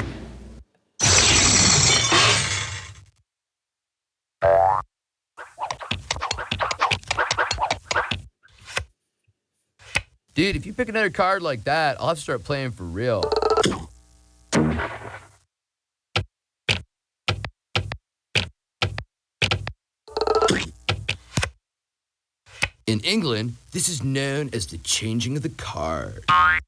Dude, if you pick another card like that, I'll have to start playing for real. In England, this is known as the changing of the card. I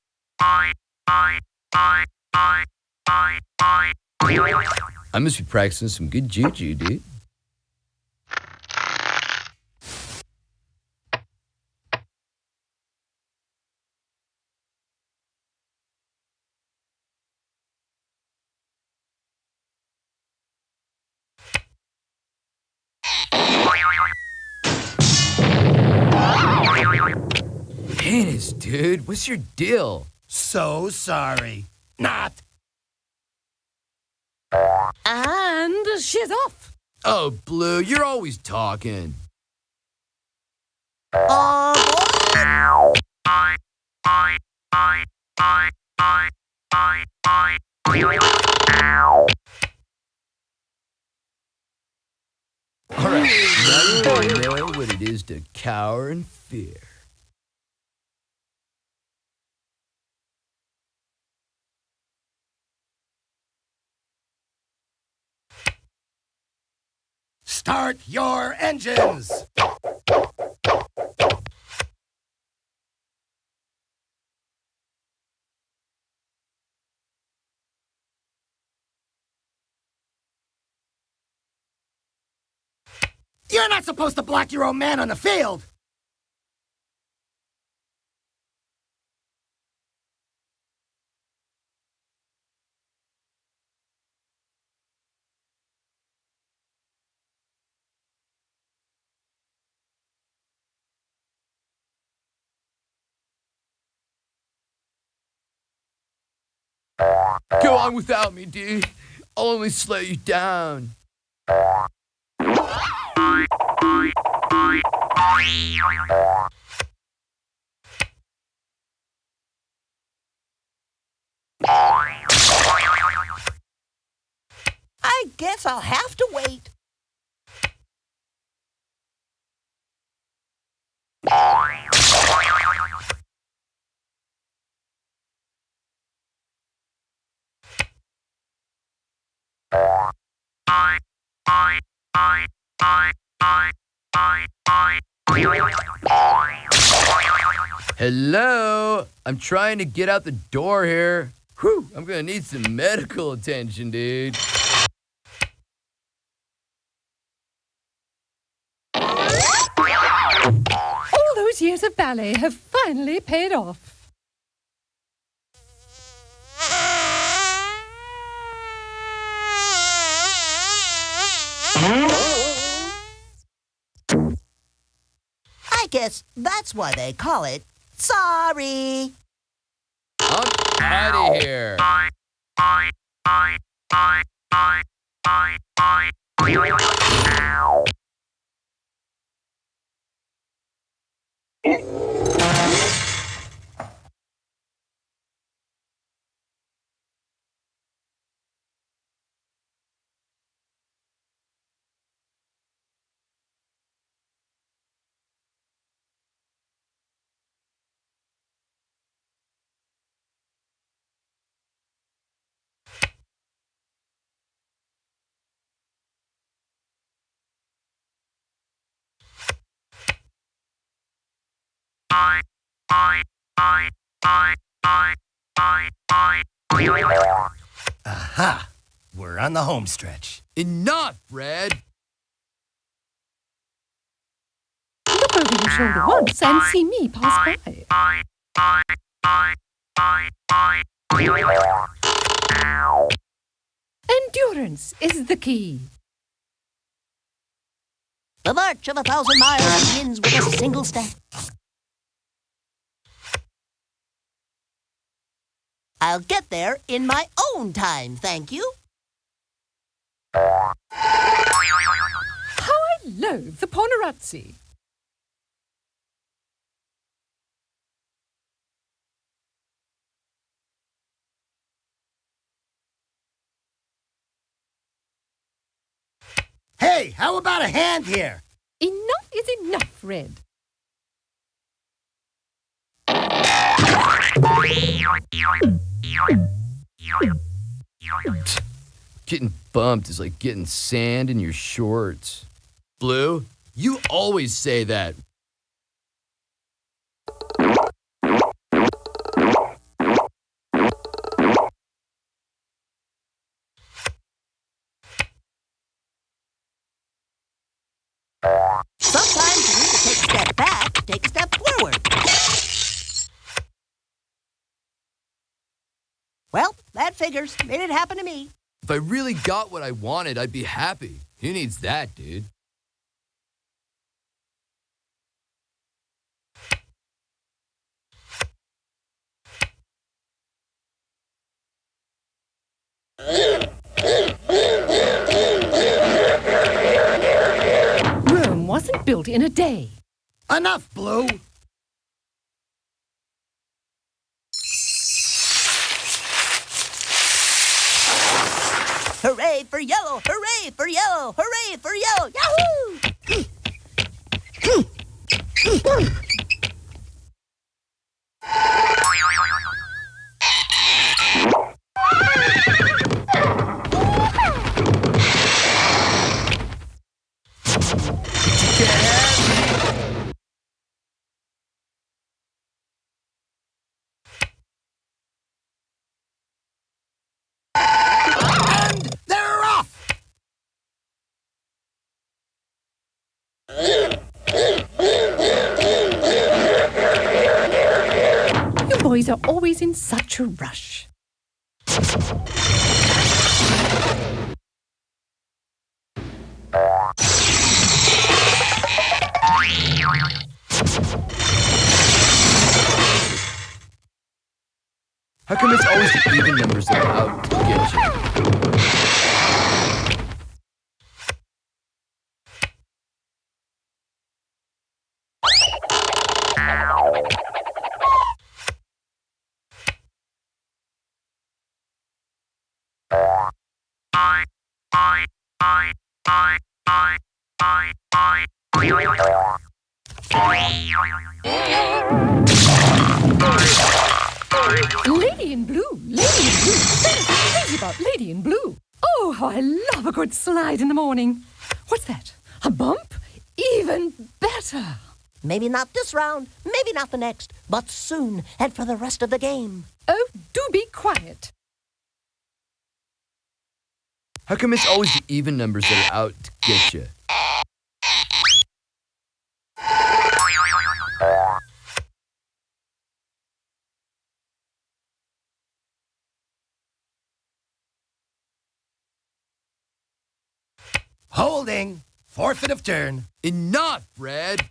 must be practicing some good juju, dude. Penis, dude, what's your deal? So sorry. Not. And she's off. Oh, Blue, you're always talking. All right, now you know what it is to cower in fear. Start your engines! You're not supposed to block your own man on the field! Go on without me, dude. I'll only slow you down. I guess I'll have to wait. Hello? I'm trying to get out the door here. Whew, I'm gonna need some medical attention, dude. All those years of ballet have finally paid off. I guess that's why they call it sorry. I'm out of here. Aha! We're on the home stretch. Enough, Red. Look over your shoulder once and see me pass by. Endurance is the key. The march of 1,000 miles begins with a single step. I'll get there in my own time, thank you. How I loathe the Ponerazzi. Hey, how about a hand here? Enough is enough, Red. Getting bumped is like getting sand in your shorts. Blue, you always say that. Well, that figures. Made it happen to me. If I really got what I wanted, I'd be happy. Who needs that, dude? Rome wasn't built in a day. Enough, Blue. Hooray for yellow! Hooray for yellow! Hooray for yellow! Yahoo! They're off! You boys are always in such a rush. How come it's always the even numbers that are out to get you? Lady in blue, lady in blue. Something crazy about lady in blue. Oh, how I love a good slide in the morning. What's that? A bump? Even better. Maybe not this round, maybe not the next, but soon and for the rest of the game. Oh, do be quiet. How come it's always the even numbers that are out to get you? Holding. Forfeit of turn. Enough, Red.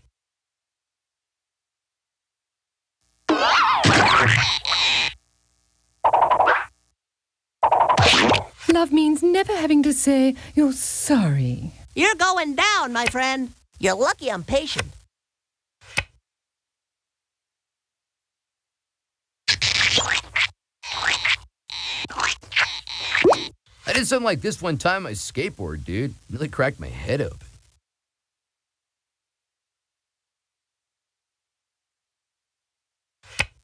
Love means never having to say you're sorry. You're going down, my friend. You're lucky I'm patient. I did something like this one time on my skateboard, dude. Really cracked my head open.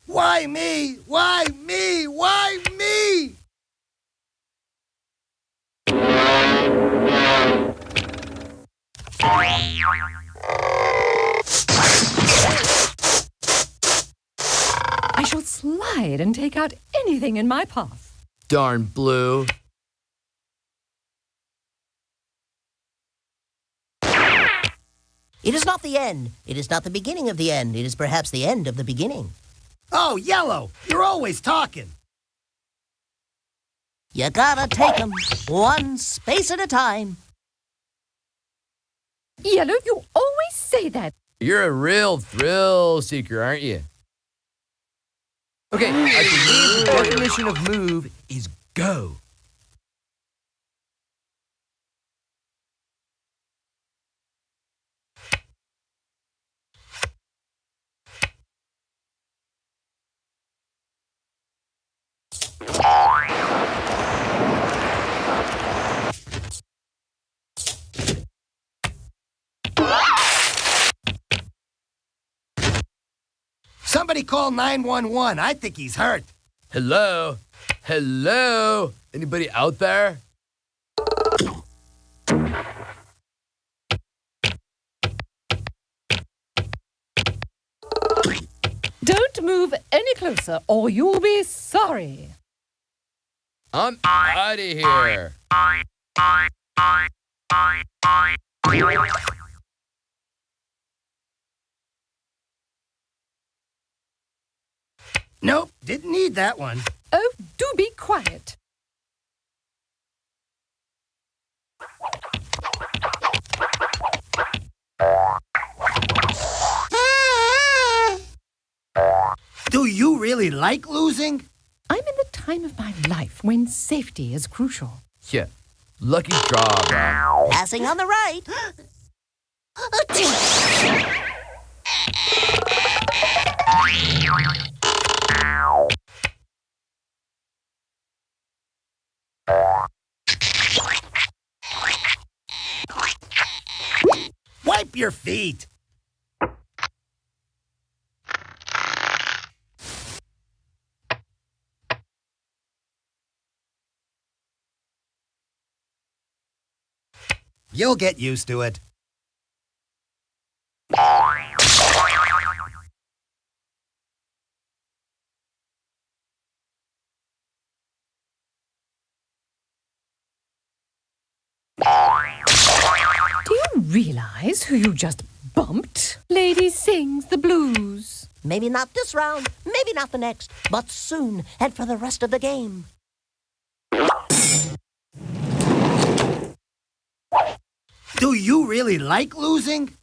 Why me? Why me? Why me? I shall slide and take out anything in my path. Darn Blue. It is not the end. It is not the beginning of the end. It is perhaps the end of the beginning. Oh, Yellow, you're always talking. You gotta take 'em one space at a time. Yellow, you always say that. You're a real thrill seeker, aren't you? Okay, I believe the definition of move is go. Somebody call 911. I think he's hurt. Hello? Hello? Anybody out there? Don't move any closer or you'll be sorry. I'm out of here. Nope, didn't need that one. Oh, do be quiet. Do you really like losing? I'm in the time of my life when safety is crucial. Yeah, lucky draw, bro. Passing on the right. Wipe your feet. You'll get used to it. Do you realize who you just bumped? Lady sings the blues. Maybe not this round, maybe not the next, but soon and for the rest of the game. Do you really like losing?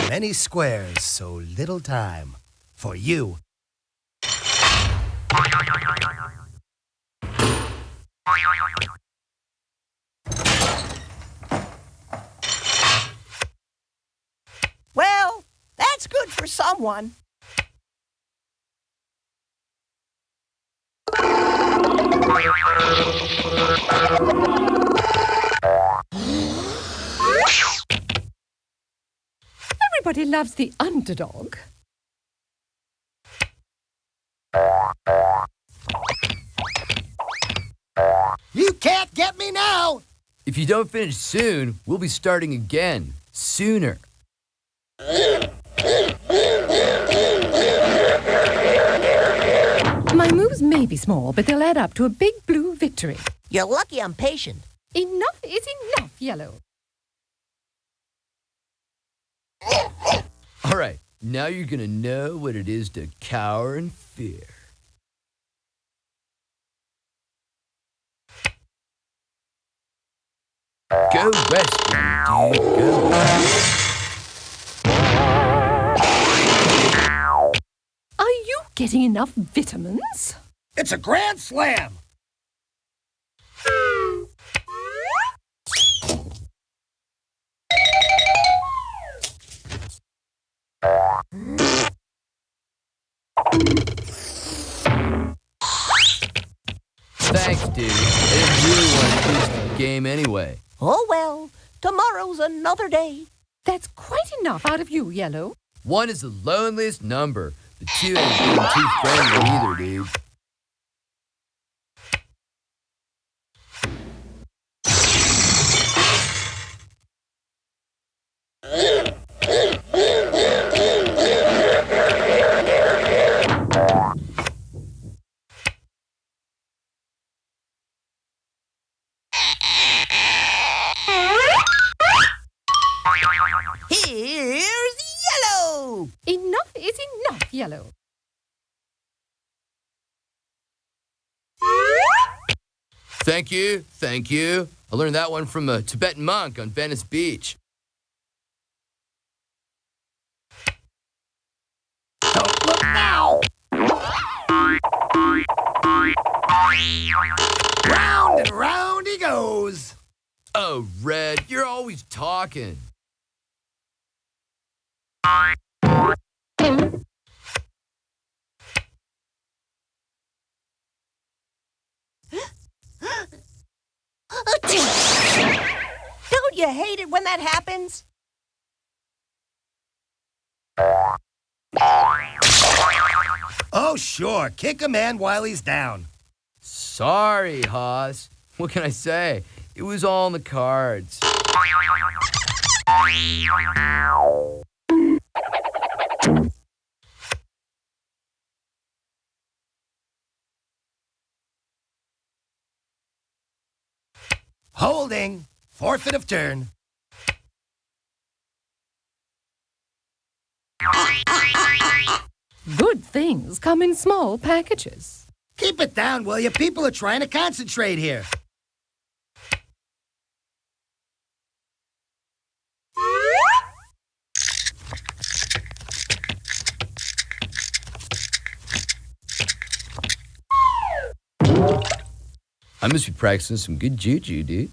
Many squares, so little time. For you. Well, that's good for someone. Everybody loves the underdog. You can't get me now! If you don't finish soon, we'll be starting again. Sooner. My moves may be small, but they'll add up to a big blue victory. You're lucky I'm patient. Enough is enough, Yellow. All right, now you're gonna know what it is to cower in fear. Go west, young dude, go west. Are you getting enough vitamins? It's a grand slam! Thanks, dude. I didn't really want to lose the game anyway. Oh well, tomorrow's another day. That's quite enough out of you, Yellow. 1 is the loneliest number. The 2 ain't being too friendly either, dude. Here's Yellow! Enough is enough, Yellow. Thank you, thank you. I learned that one from a Tibetan monk on Venice Beach. Don't look now! Round and round he goes. Oh, Red, you're always talking. Don't you hate it when that happens? Oh, sure. Kick a man while he's down. Sorry, Haas. What can I say? It was all in the cards. Holding. Forfeit of turn. Good things come in small packages. Keep it down, will you? People are trying to concentrate here. I must be practicing some good juju, dude.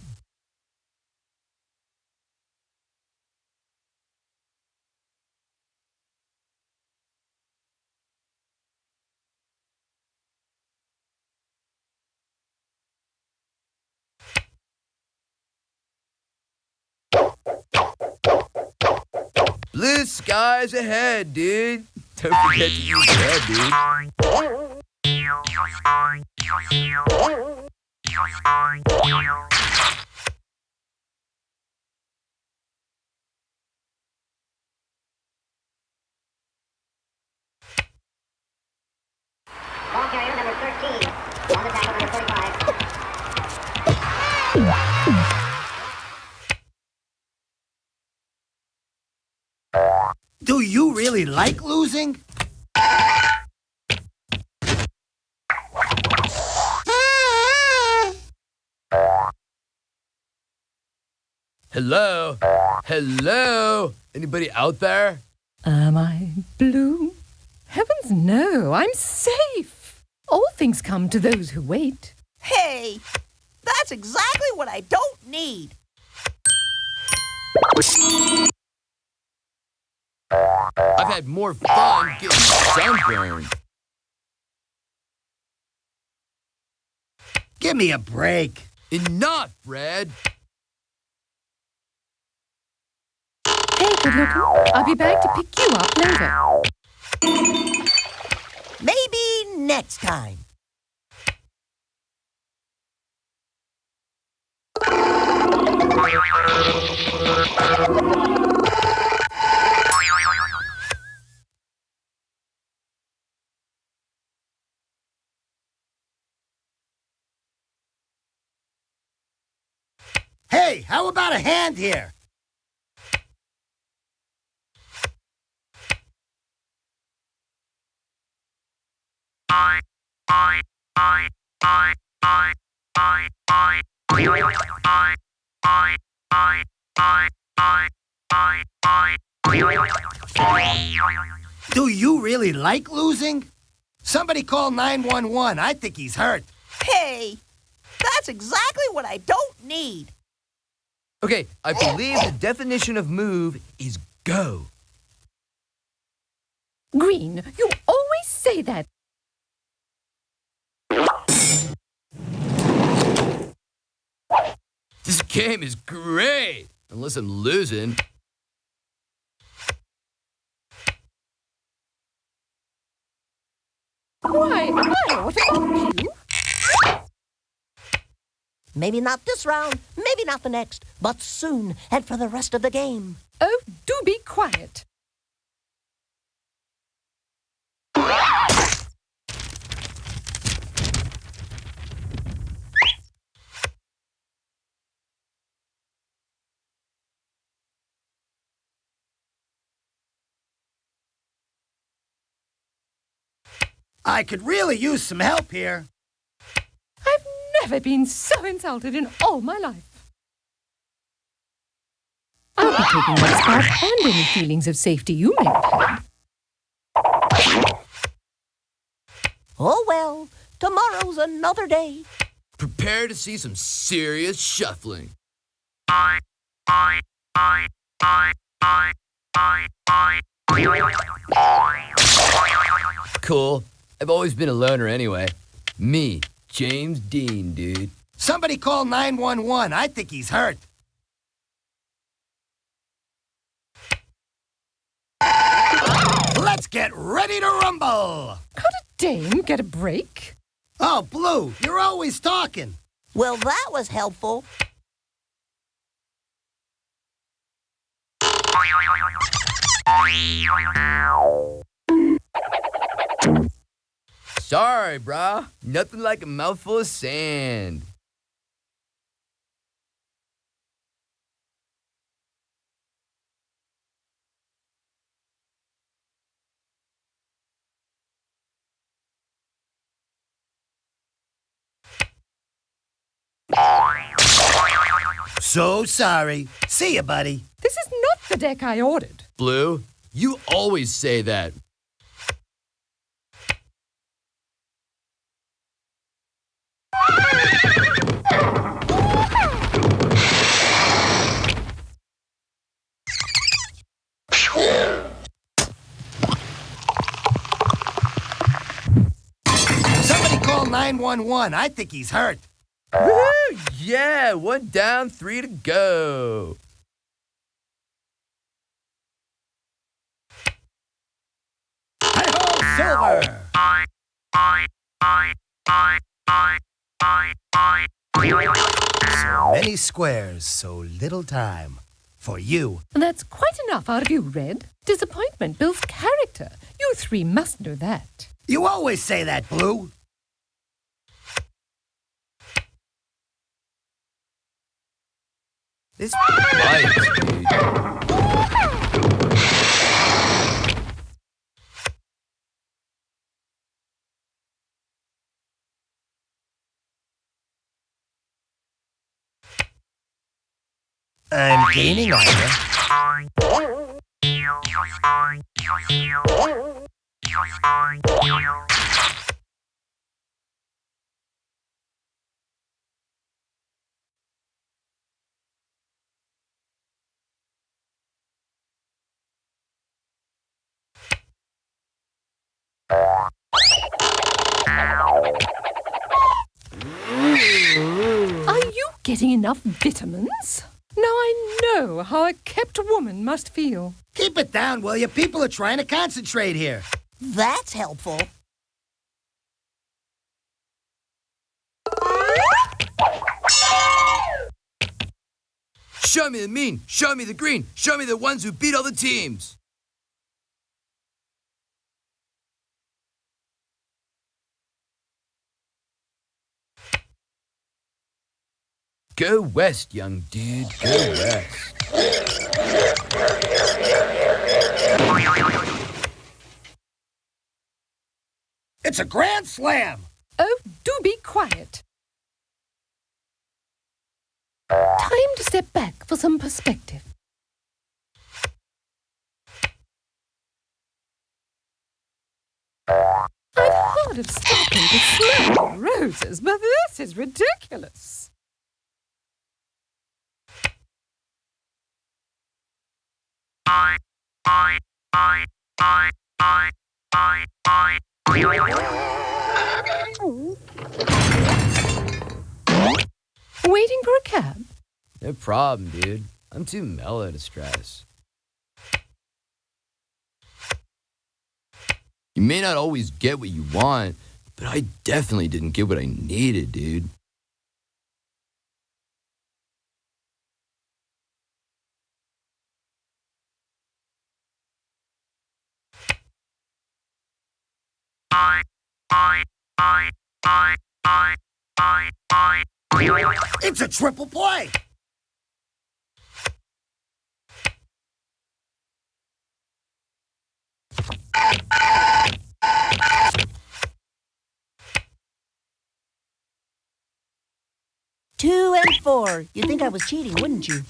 Blue skies ahead, dude. Don't forget to use that, dude. Ball carrier number 13. On the tackle number 45. Do you really like losing? Hello? Hello? Anybody out there? Am I blue? Heavens no, I'm safe. All things come to those who wait. Hey, that's exactly what I don't need. I've had more fun getting sunburned. Give me a break. Enough, Fred. Hey, good looking. I'll be back to pick you up later. Maybe next time. Hey, how about a hand here? Do you really like losing? Somebody call 911. I think he's hurt. Hey, that's exactly what I don't need. Okay, I believe the definition of move is go. Green, you always say that. This game is great, unless I'm losing. Why, what about you? Maybe not this round, maybe not the next, but soon and for the rest of the game. Oh, do be quiet. I could really use some help here. I've never been so insulted in all my life. I'll be taking that scarf and any feelings of safety you may have had. Oh well, tomorrow's another day. Prepare to see some serious shuffling. Cool. I've always been a loner anyway. Me, James Dean, dude. Somebody call 911. I think he's hurt. Let's get ready to rumble. Could a dame get a break? Oh, Blue, you're always talking. Well, that was helpful. Sorry, brah. Nothing like a mouthful of sand. So sorry. See ya, buddy. This is not the deck I ordered. Blue, you always say that. Somebody call 911. I think he's hurt. Woo! Yeah, 1 down, 3 to go. Hi-ho, Silver! So many squares, so little time. For you. That's quite enough out of you, Red. Disappointment builds character. You 3 must know that. You always say that, Blue. This bites, dude. I'm gaining on you. Are you getting enough vitamins? Now I know how a kept woman must feel. Keep it down, will you? People are trying to concentrate here. That's helpful. Show me the mean, show me the green, show me the ones who beat all the teams. Go west, young dude, go west. It's a grand slam! Oh, do be quiet. Time to step back for some perspective. I've heard of stopping to smell roses, but this is ridiculous. Waiting for a cab? No problem, dude. I'm too mellow to stress. You may not always get what you want, but I definitely didn't get what I needed, dude. It's a triple play! Two and 4. You'd think I was cheating, wouldn't you?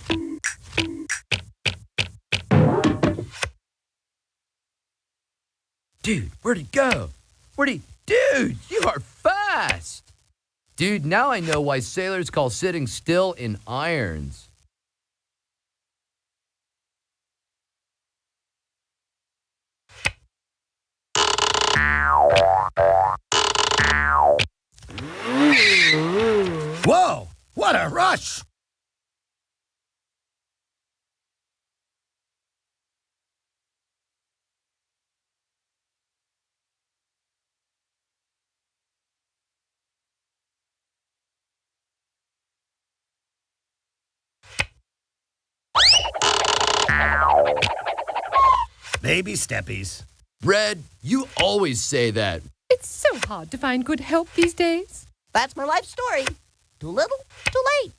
Dude, where'd he go? Dude, you are fast! Dude, now I know why sailors call sitting still in irons. Whoa! What a rush! Baby steppies. Red, you always say that. It's so hard to find good help these days. That's my life story. Too little, too late.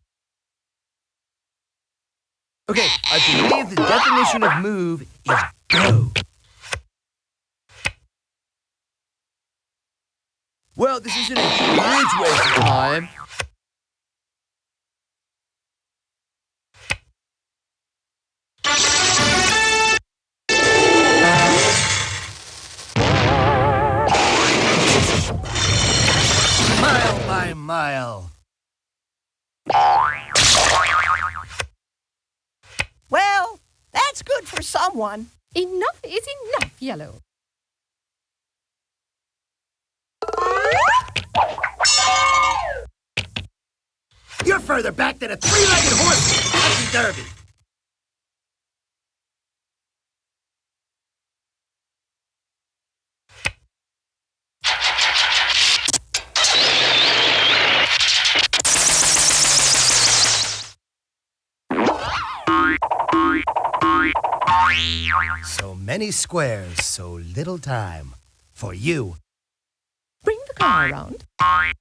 Okay, I believe the definition of move is go. Well, this isn't a huge waste of time. That's good for someone. Enough is enough, Yellow. You're further back than a three-legged horse in Kentucky Derby. So many squares, so little time. For you. Bring the car around. I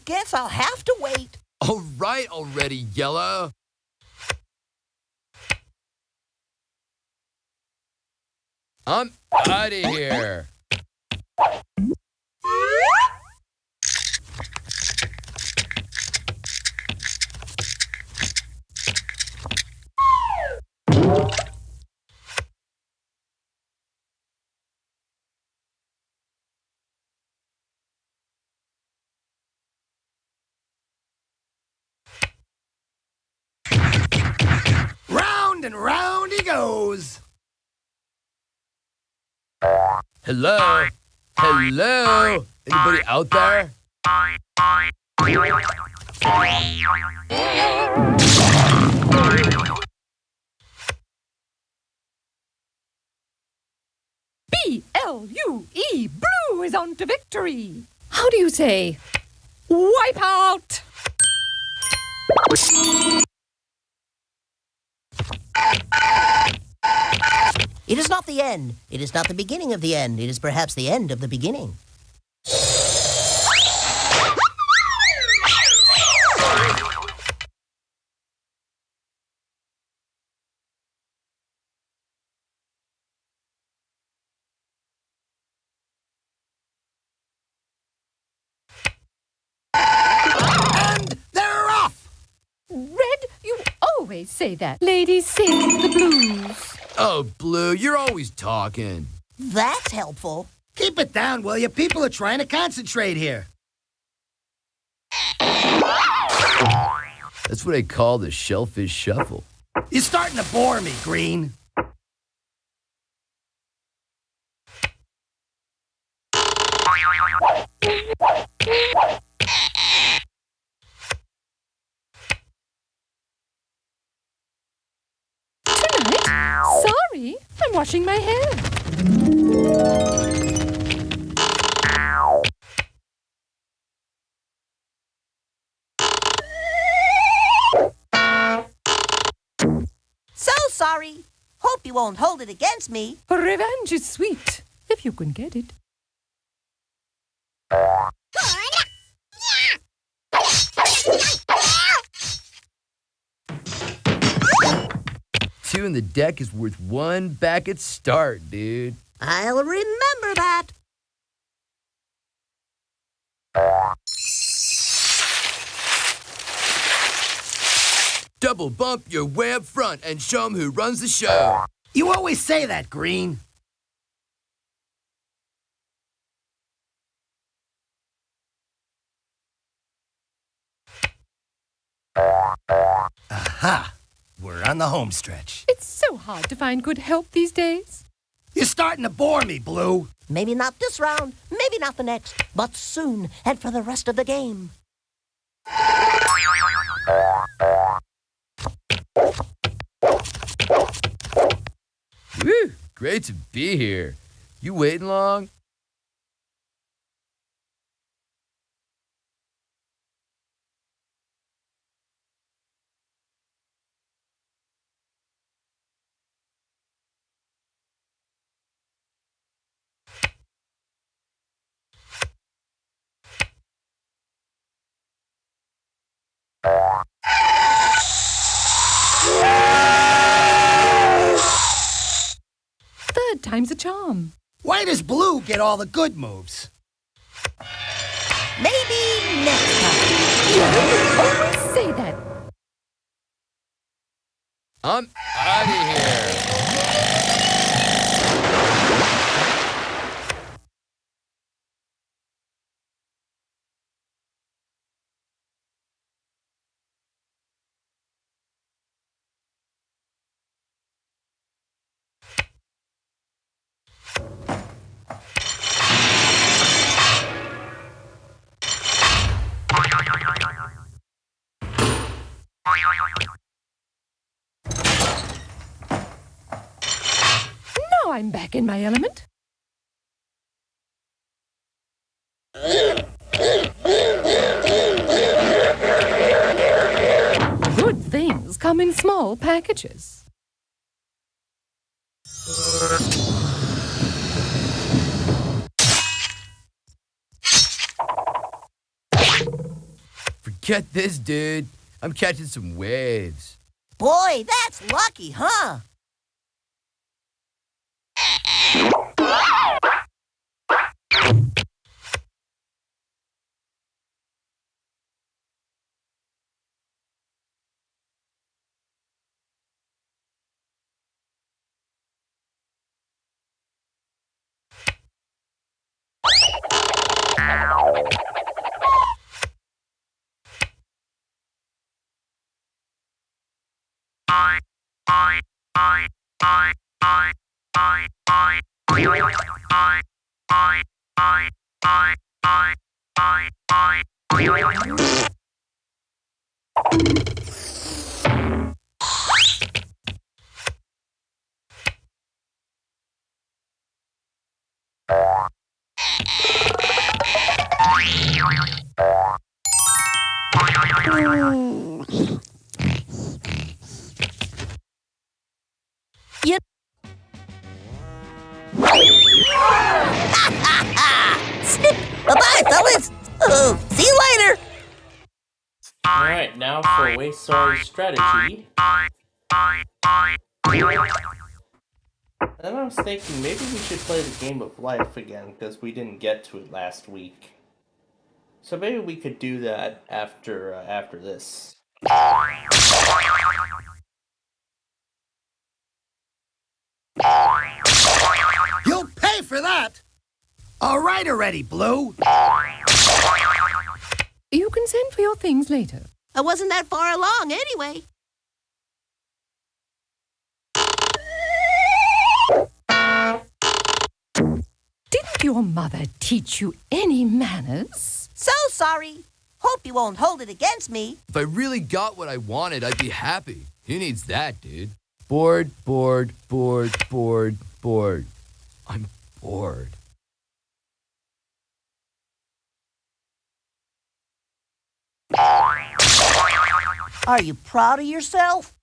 guess I'll have to wait. All right already, Yellow. I'm out of here. Round and round he goes. Hello? Hello? Anybody out there? B-L-U-E, Blue is on to victory. How do you say? Wipe out! It is not the end. It is not the beginning of the end. It is perhaps the end of the beginning. And they're off! Red, you always say that. Ladies sing the blues. Oh, Blue, you're always talking. That's helpful. Keep it down, will you? People are trying to concentrate here. That's what I call the shellfish shuffle. You're starting to bore me, Green. Sorry, I'm washing my hair. So sorry. Hope you won't hold it against me. Revenge is sweet, if you can get it. Two in the deck is worth one back at start, dude. I'll remember that. Double bump your way up front and show 'em who runs the show. You always say that, Green. Aha! We're on the home stretch. It's so hard to find good help these days. You're starting to bore me, Blue. Maybe not this round, maybe not the next, but soon and for the rest of the game. Woo! Great to be here. You waiting long? Third time's a charm. Why does Blue get all the good moves? Maybe next time. You always say that. I'm out of here. I'm back in my element. Good things come in small packages. Forget this, dude. I'm catching some waves. Boy, that's lucky, huh? You... Bye-bye, fellas. See you later. Alright, now for Waystar's strategy. And I was thinking maybe we should play the game of life again because we didn't get to it last week. So maybe we could do that after this. You'll pay for that! All right already, Blue. You can send for your things later. I wasn't that far along anyway. Didn't your mother teach you any manners? So sorry. Hope you won't hold it against me. If I really got what I wanted, I'd be happy. Who needs that, dude? Bored, bored, bored, bored, bored. I'm bored. Are you proud of yourself?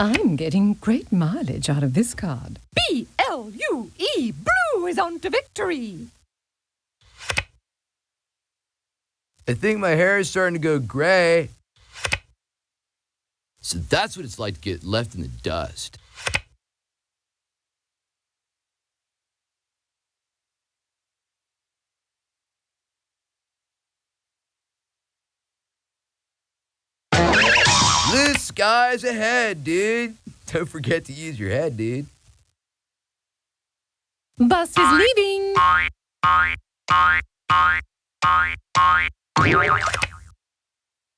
I'm getting great mileage out of this card. B-L-U-E, Blue is on to victory. I think my hair is starting to go gray. So that's what it's like to get left in the dust. Blue skies ahead, dude. Don't forget to use your head, dude. Bus is leaving.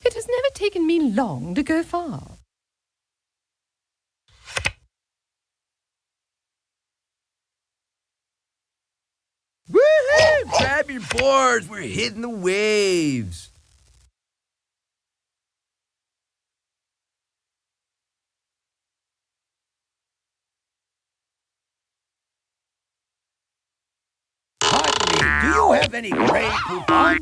It has never taken me long to go far. Woohoo! Grab your boards. We're hitting the waves. Do you have any gray coupon?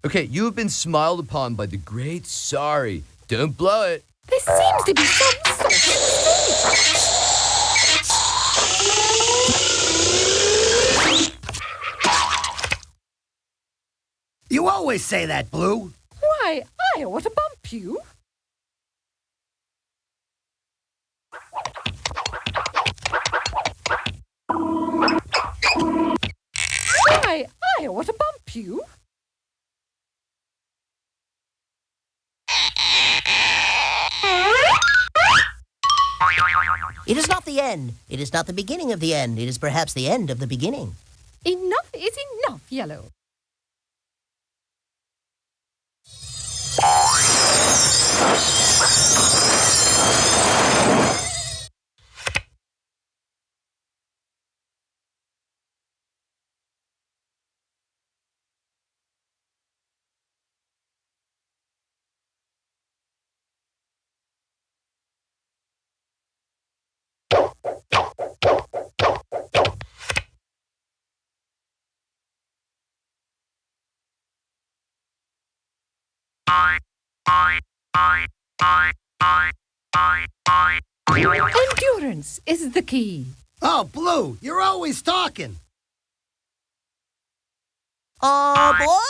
Okay, you have been smiled upon by the great sorry. Don't blow it. There seems to be some sort of mistake. You always say that, Blue. Why, I ought to bump you. Why, I ought to bump you. It is not the end. It is not the beginning of the end. It is perhaps the end of the beginning. Enough is enough, Yellow. Endurance is the key. Oh, Blue, you're always talking. Aboard!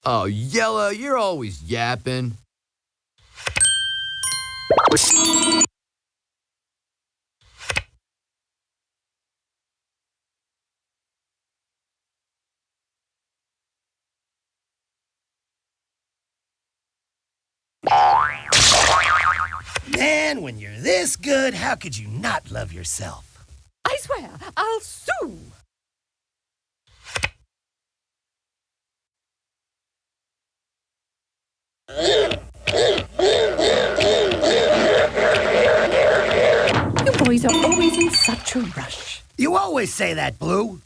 Oh, Yellow, you're always yapping. Man, when you're this good, how could you not love yourself? I swear, I'll sue. You boys are always in such a rush. You always say that, Blue.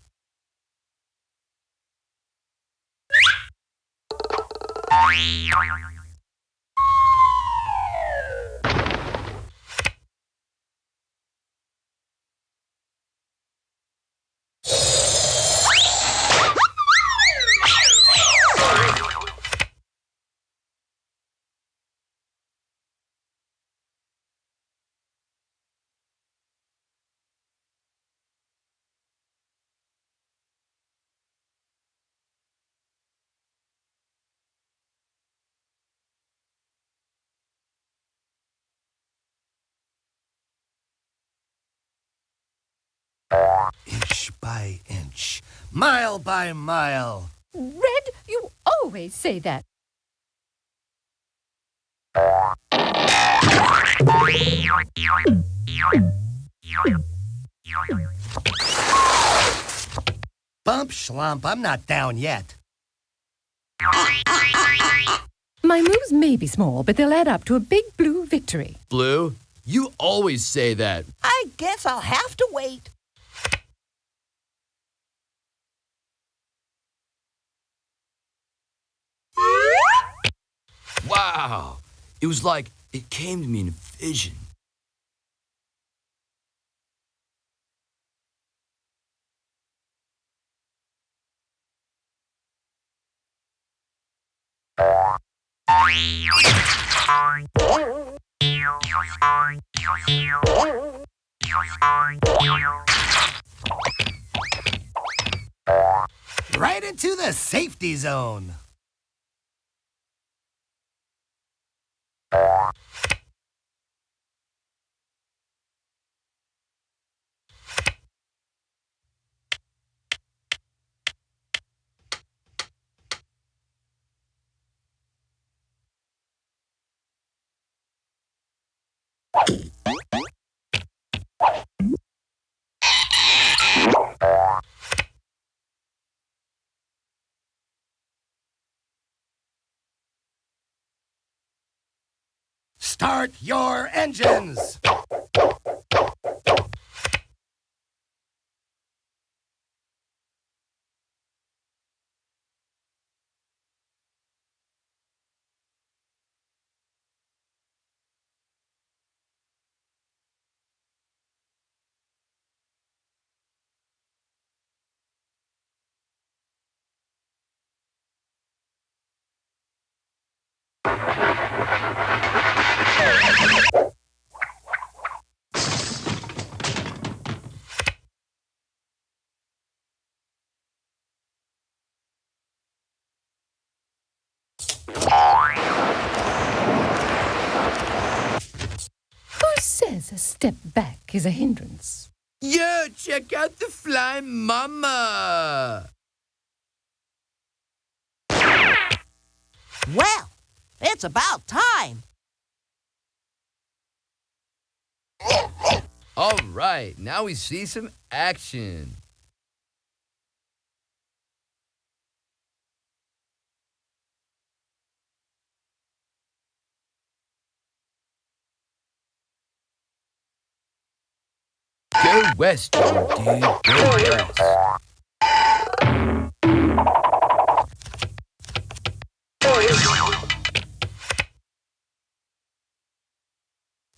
Inch by inch, mile by mile. Red, you always say that. Bump schlump, I'm not down yet. My moves may be small, but they'll add up to a big blue victory. Blue, you always say that. I guess I'll have to wait. Wow. It was like it came to me in a vision. Right into the safety zone. Start your engines! Who says a step back is a hindrance? Yo, check out the flying mama. Well, it's about time. All right, now we see some action. Go west, young dude. Go west.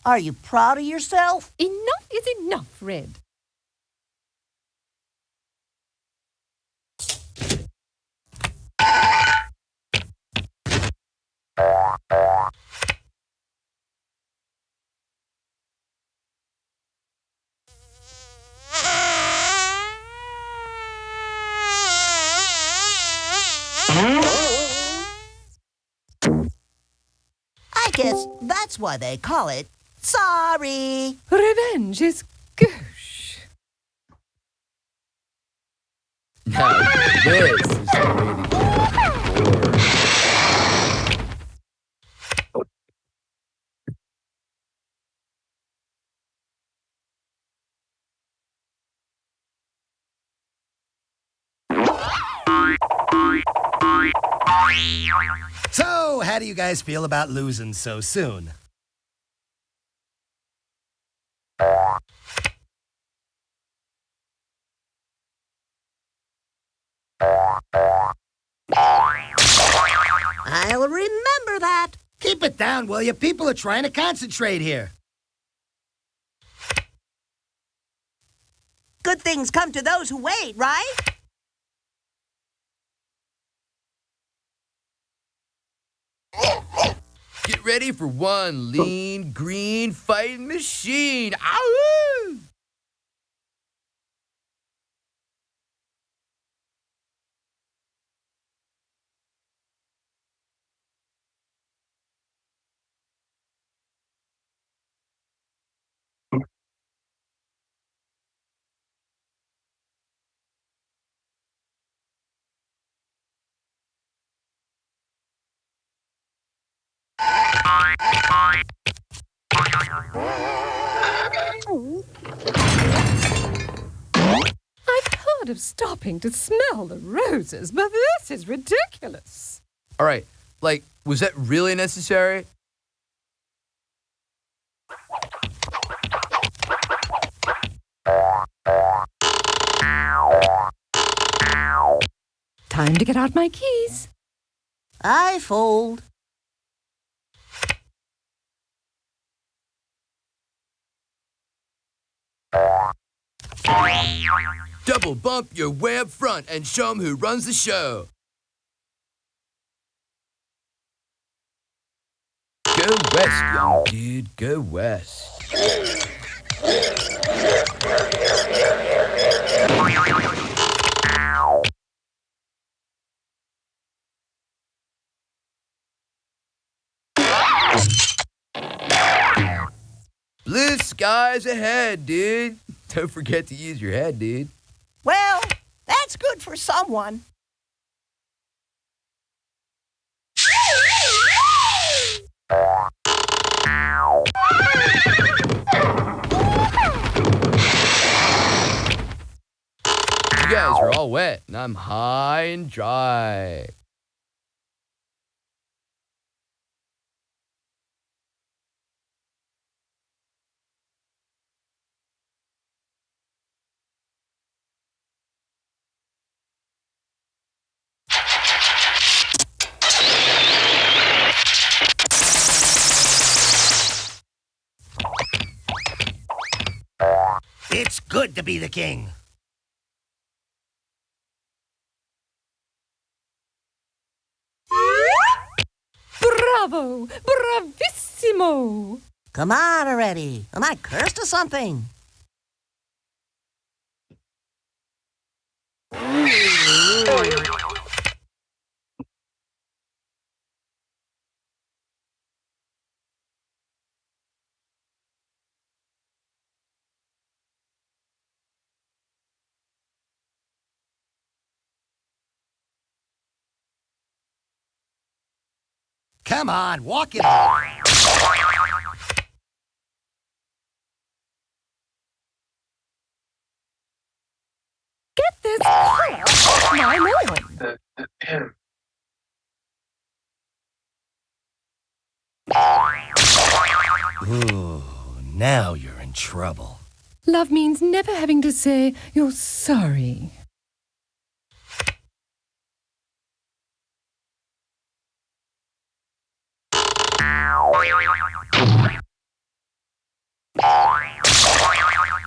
Are you proud of yourself? Enough is enough, Red. I guess that's why they call it sorry. Revenge is gauche. Now this is the way to get bored. So, how do you guys feel about losing so soon? I'll remember that. Keep it down, will you? People are trying to concentrate here. Good things come to those who wait, right? Get ready for one lean, green fighting machine. Ow! I've heard of stopping to smell the roses, but this is ridiculous. All right, like, was that really necessary? Time to get out my keys. I fold. Double bump your way up front and show 'em who runs the show. Go west, young dude. Go west. Blue skies ahead, dude. Don't forget to use your head, dude. Well, that's good for someone. You guys are all wet, and I'm high and dry. It's good to be the king. Bravo! Bravissimo! Come on already. Am I cursed or something? Come on, walk it off. Get this color off my lawn. Ooh, now you're in trouble. Love means never having to say you're sorry.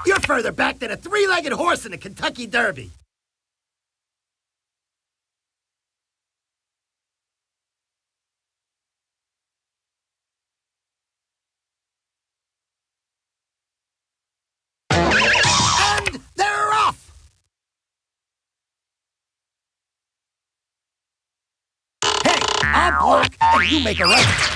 You're further back than a three-legged horse in the Kentucky Derby. And they're off! Hey, I'll block and you make a right.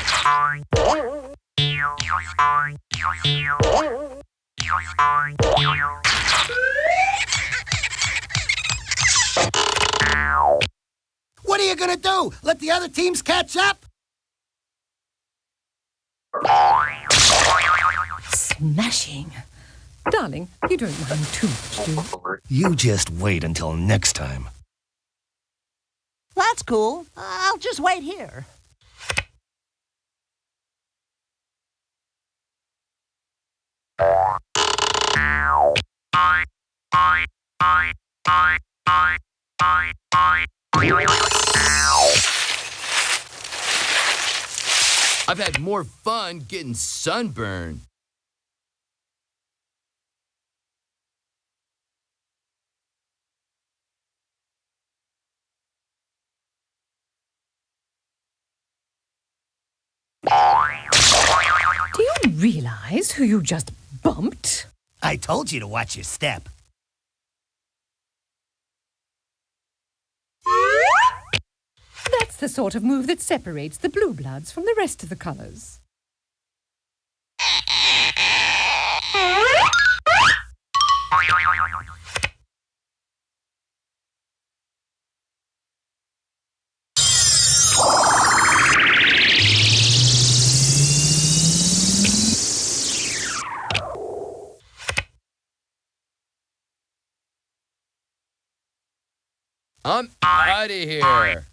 What are you gonna do? Let the other teams catch up? Smashing. Darling, you don't mind too much, do you? You just wait until next time. That's cool. I'll just wait here. I've had more fun getting sunburned. Do you realize who you just bumped? I told you to watch your step. That's the sort of move that separates the blue bloods from the rest of the colors. I'm out of here.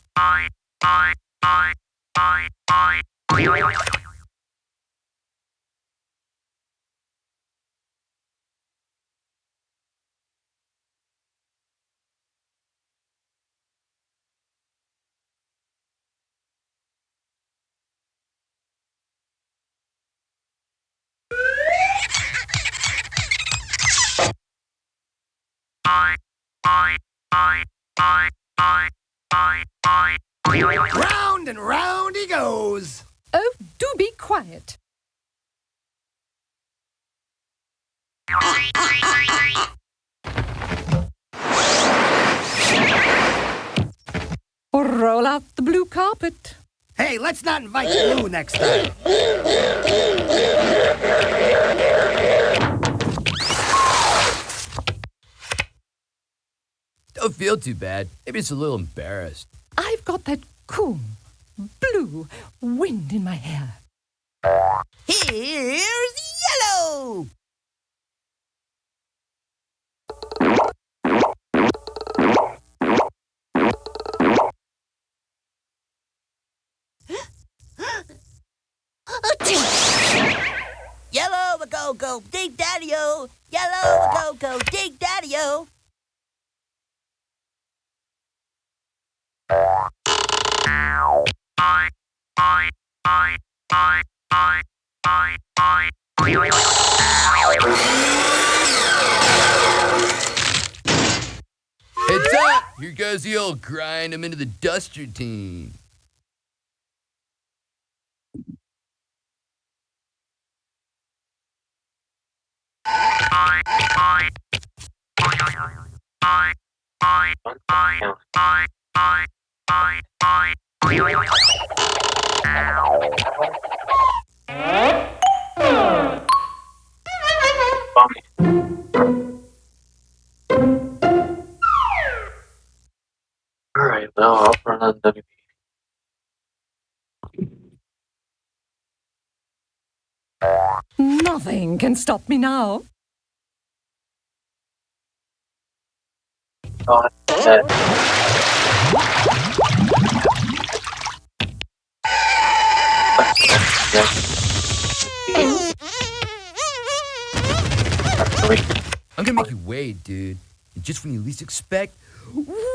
Round and round he goes. Oh, do be quiet. Roll out the blue carpet. Hey, let's not invite Blue next time. Don't feel too bad. Maybe it's a little embarrassed. I've got that cool, blue wind in my hair. Here's yellow. Yellow, a go-go, dig daddy-o. Yellow, a go-go, dig daddy-o. Heads up! Here goes the old grind him into the dust routine. Alright, now I'll run on WP. Nothing can stop me now. I'm gonna make you wait, dude. And just when you least expect,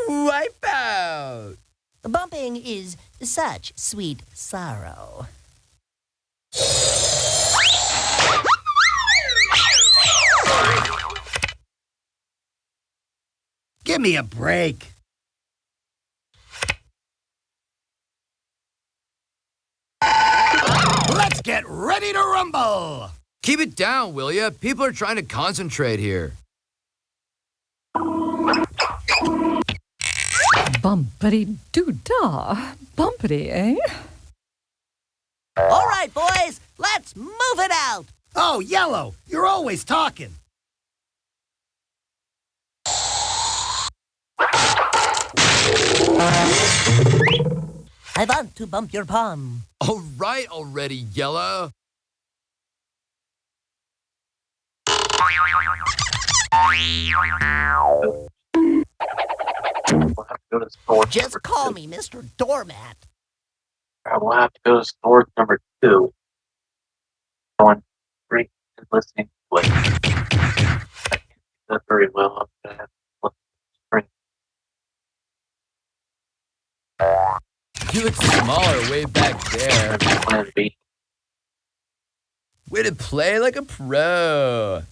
wipe out. Bumping is such sweet sorrow. Give me a break. Let's get ready to rumble. Keep it down, will ya? People are trying to concentrate here. Bumpity-doo-dah. Bumpity, eh? All right, boys, let's move it out. Oh, Yellow, you're always talking. I want to bump your palm. All right already, Yellow. Just call me Mr. Doormat. We'll have to go to store number 2. Going free and listening to it. I can't do that very well. I'm gonna have to listen to Do it smaller way back there. Plan B. Way to play like a pro.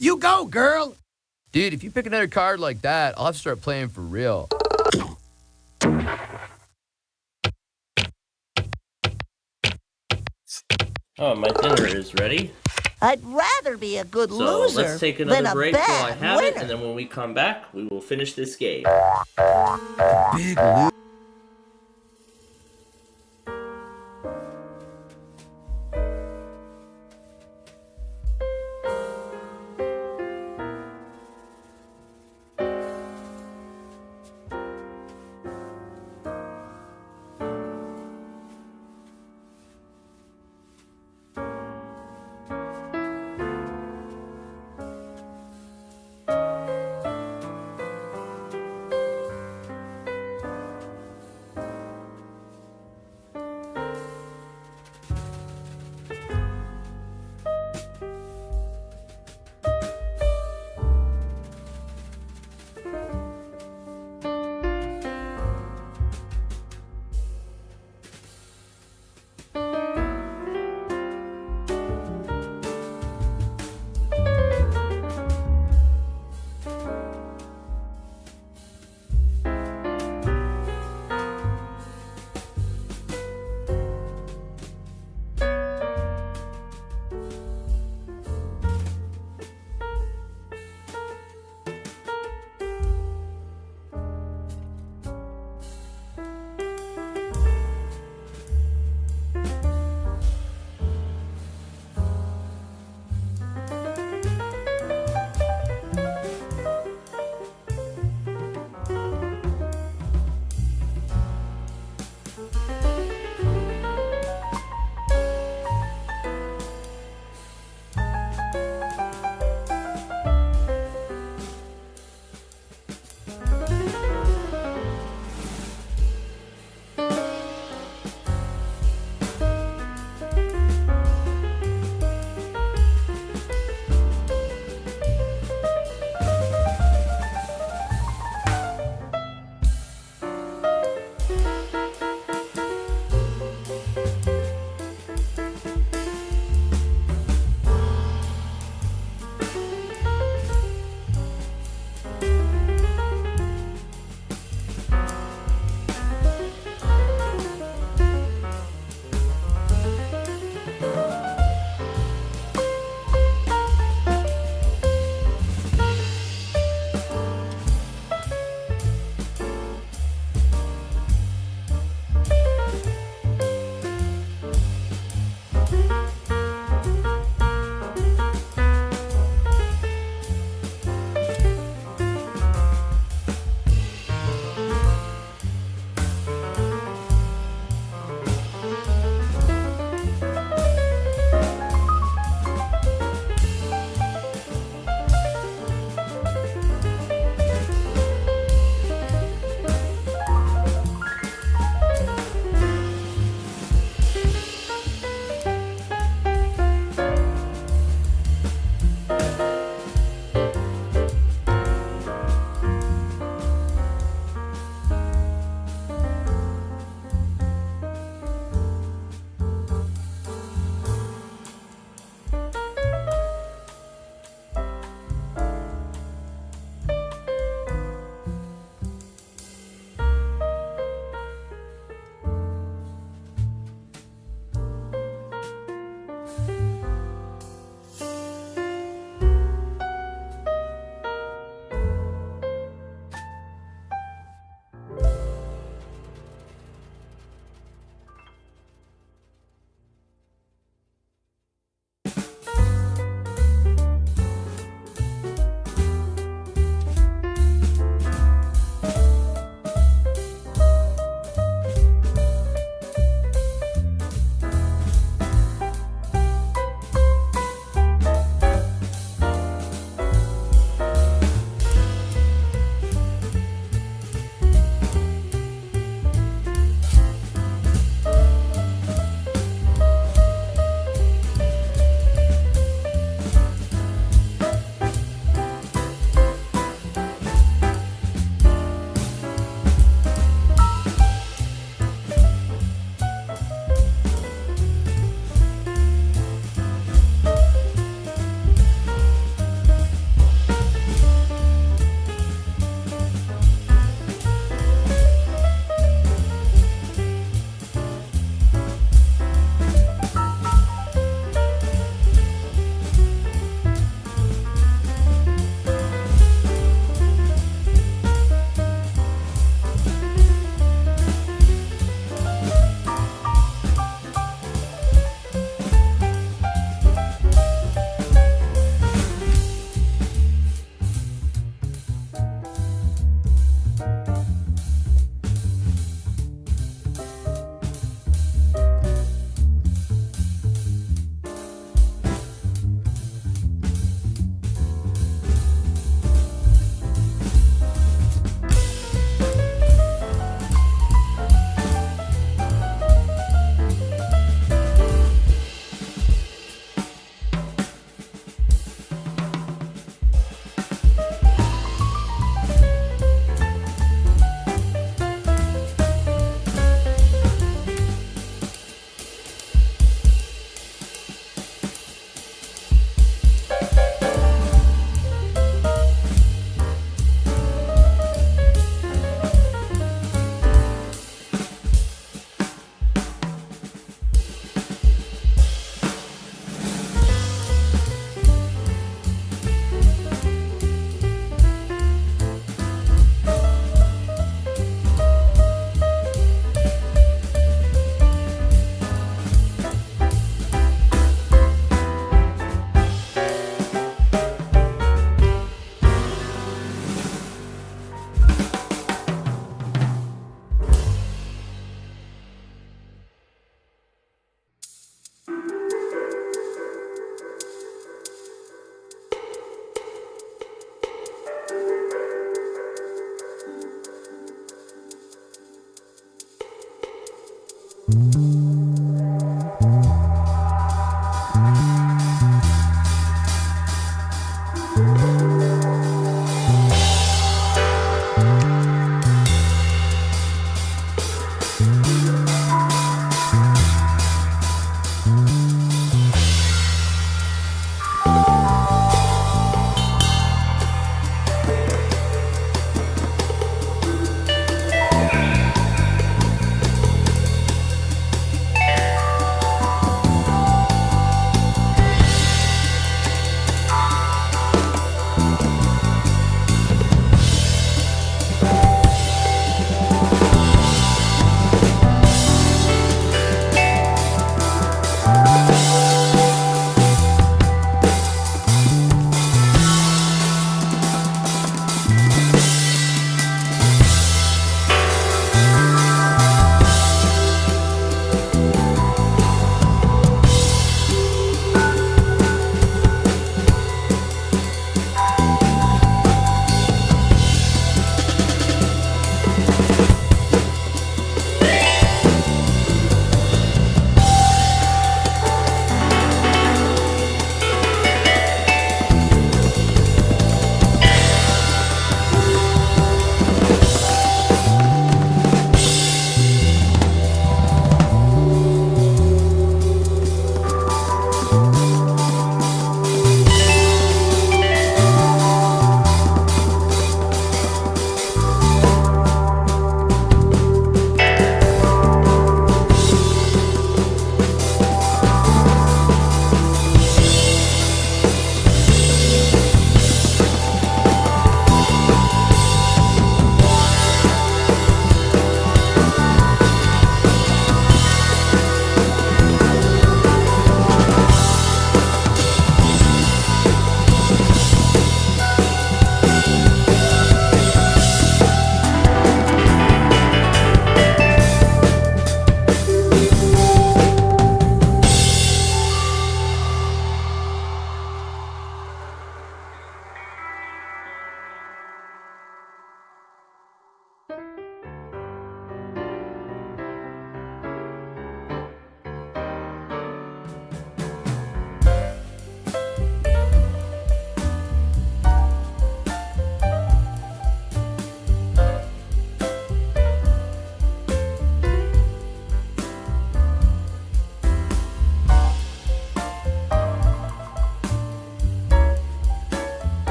You go, girl. Dude, if you pick another card like that, I'll have to start playing for real. Oh, my dinner is ready. I'd rather be a good So loser let's take than another a break while I bad have it, winner. and then when we come back, we will finish this game. Big loser.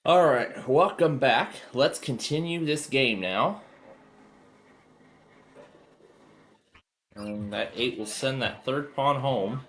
Alright, welcome back. Let's continue this game now. And that 8 will send that third pawn home.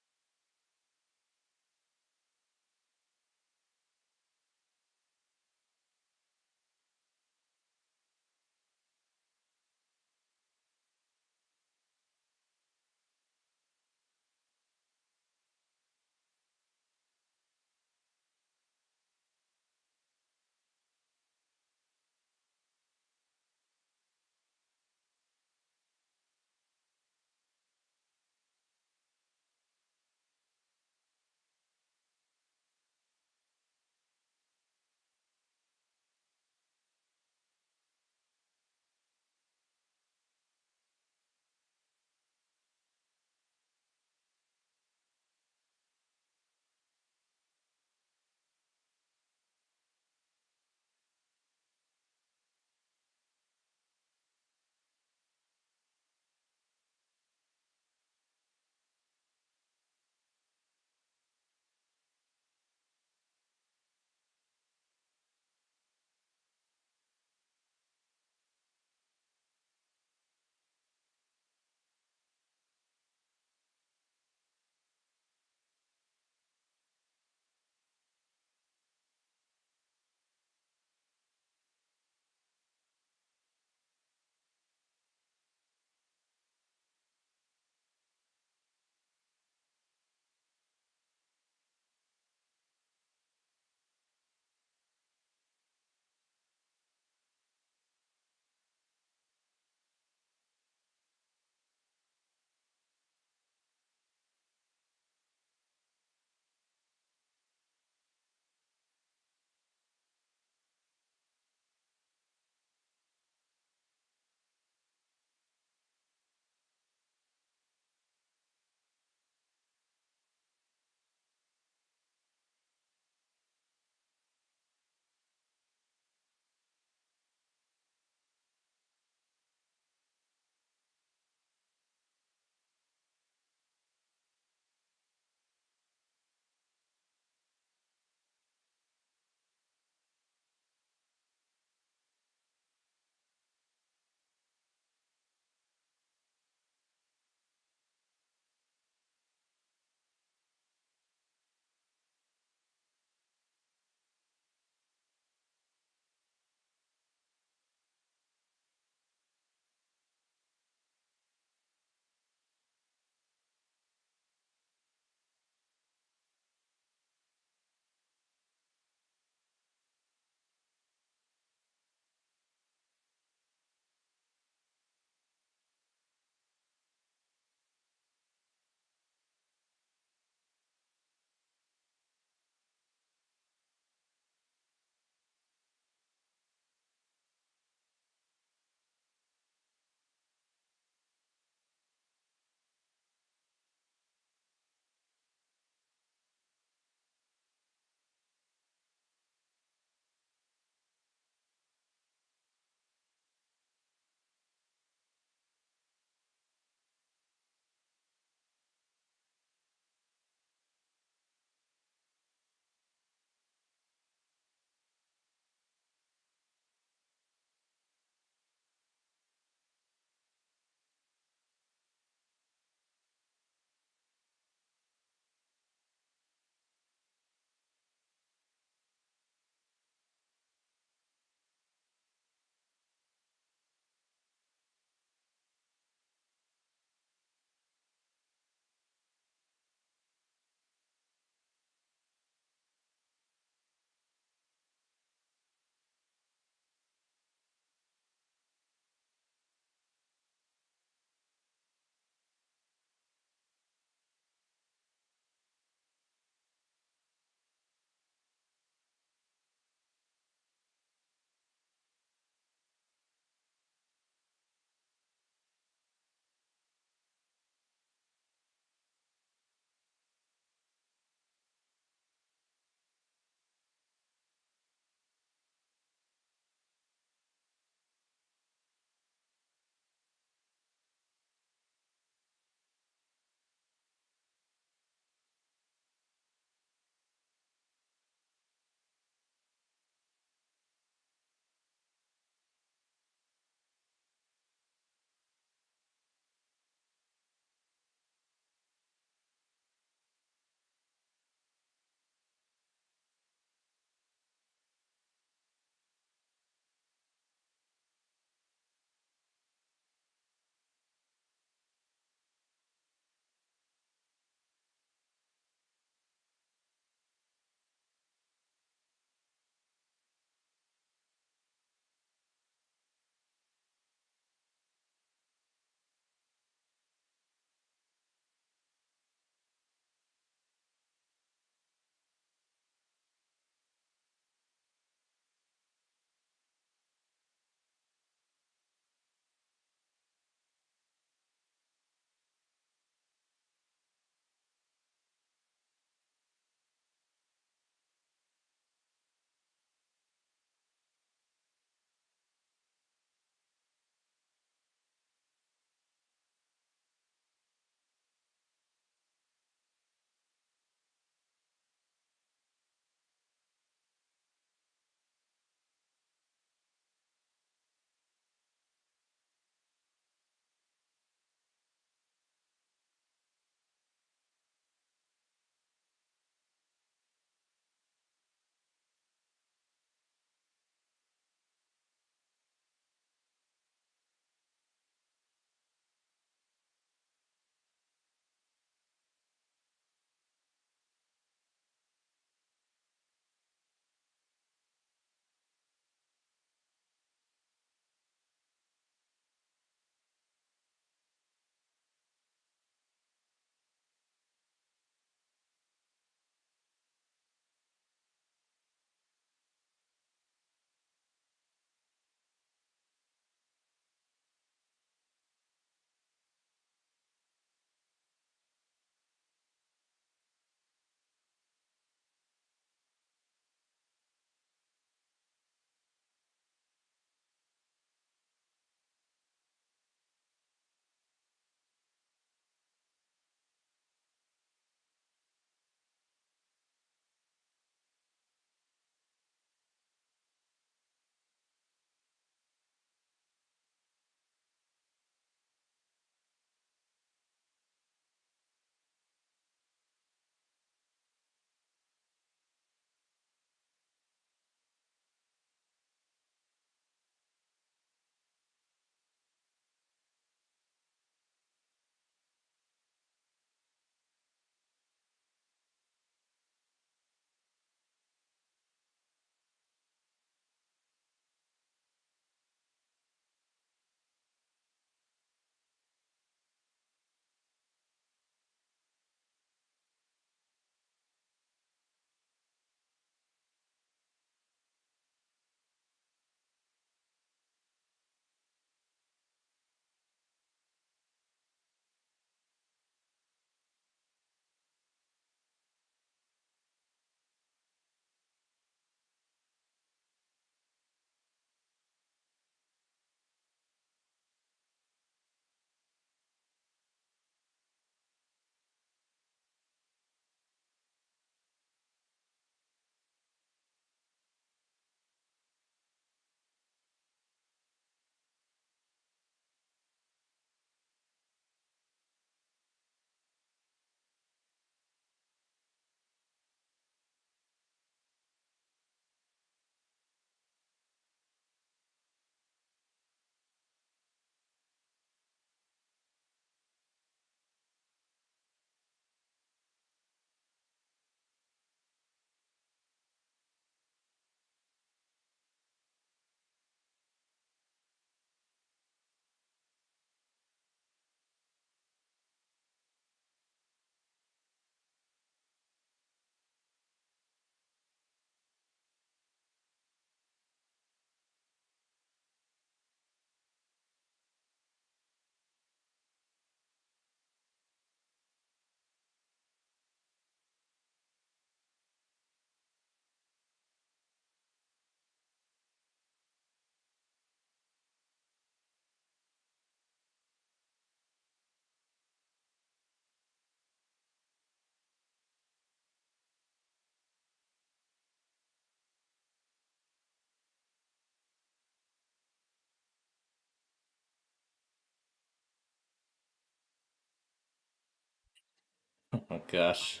Oh gosh.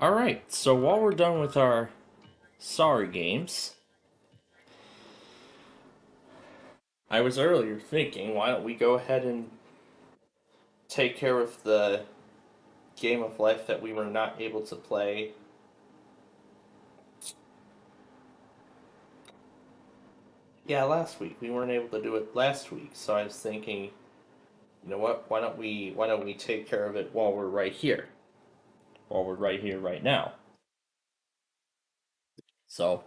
Alright, so while we're done with our sorry games, I was earlier thinking, why don't we go ahead and take care of the game of life that we were not able to play last week. We weren't able to do it last week, so I was thinking, you know what, why don't we take care of it while we're right here? While we're right here right now. So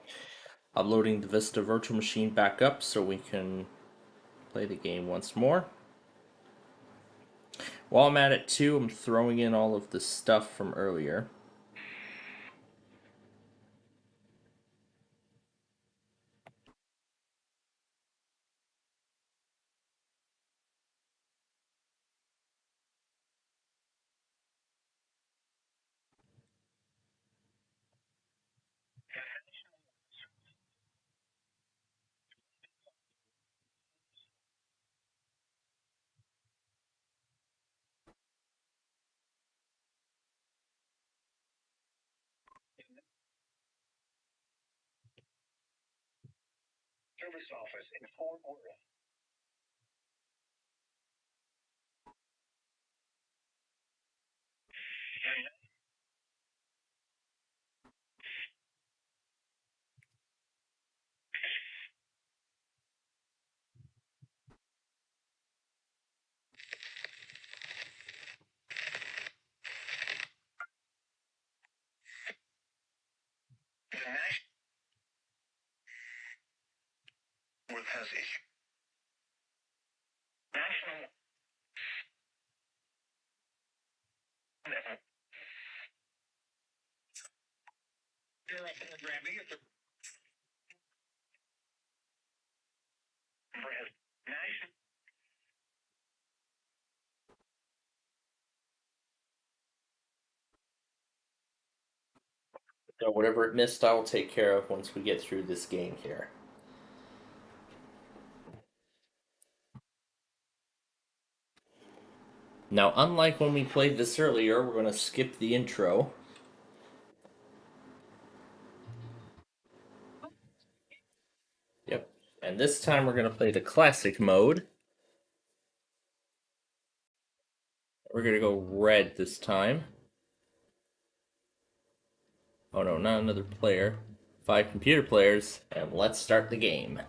I'm loading the Vista virtual machine back up so we can play the game once more. While I'm at it too, I'm throwing in all of the stuff from earlier. Service office in Fort Worth. Worth has a national programming at the national. So whatever it missed, I'll take care of once we get through this game here. Now, unlike when we played this earlier, we're going to skip the intro. Yep. And this time we're going to play the classic mode. We're going to go red this time. Oh no, not another player. 5 computer players, and let's start the game.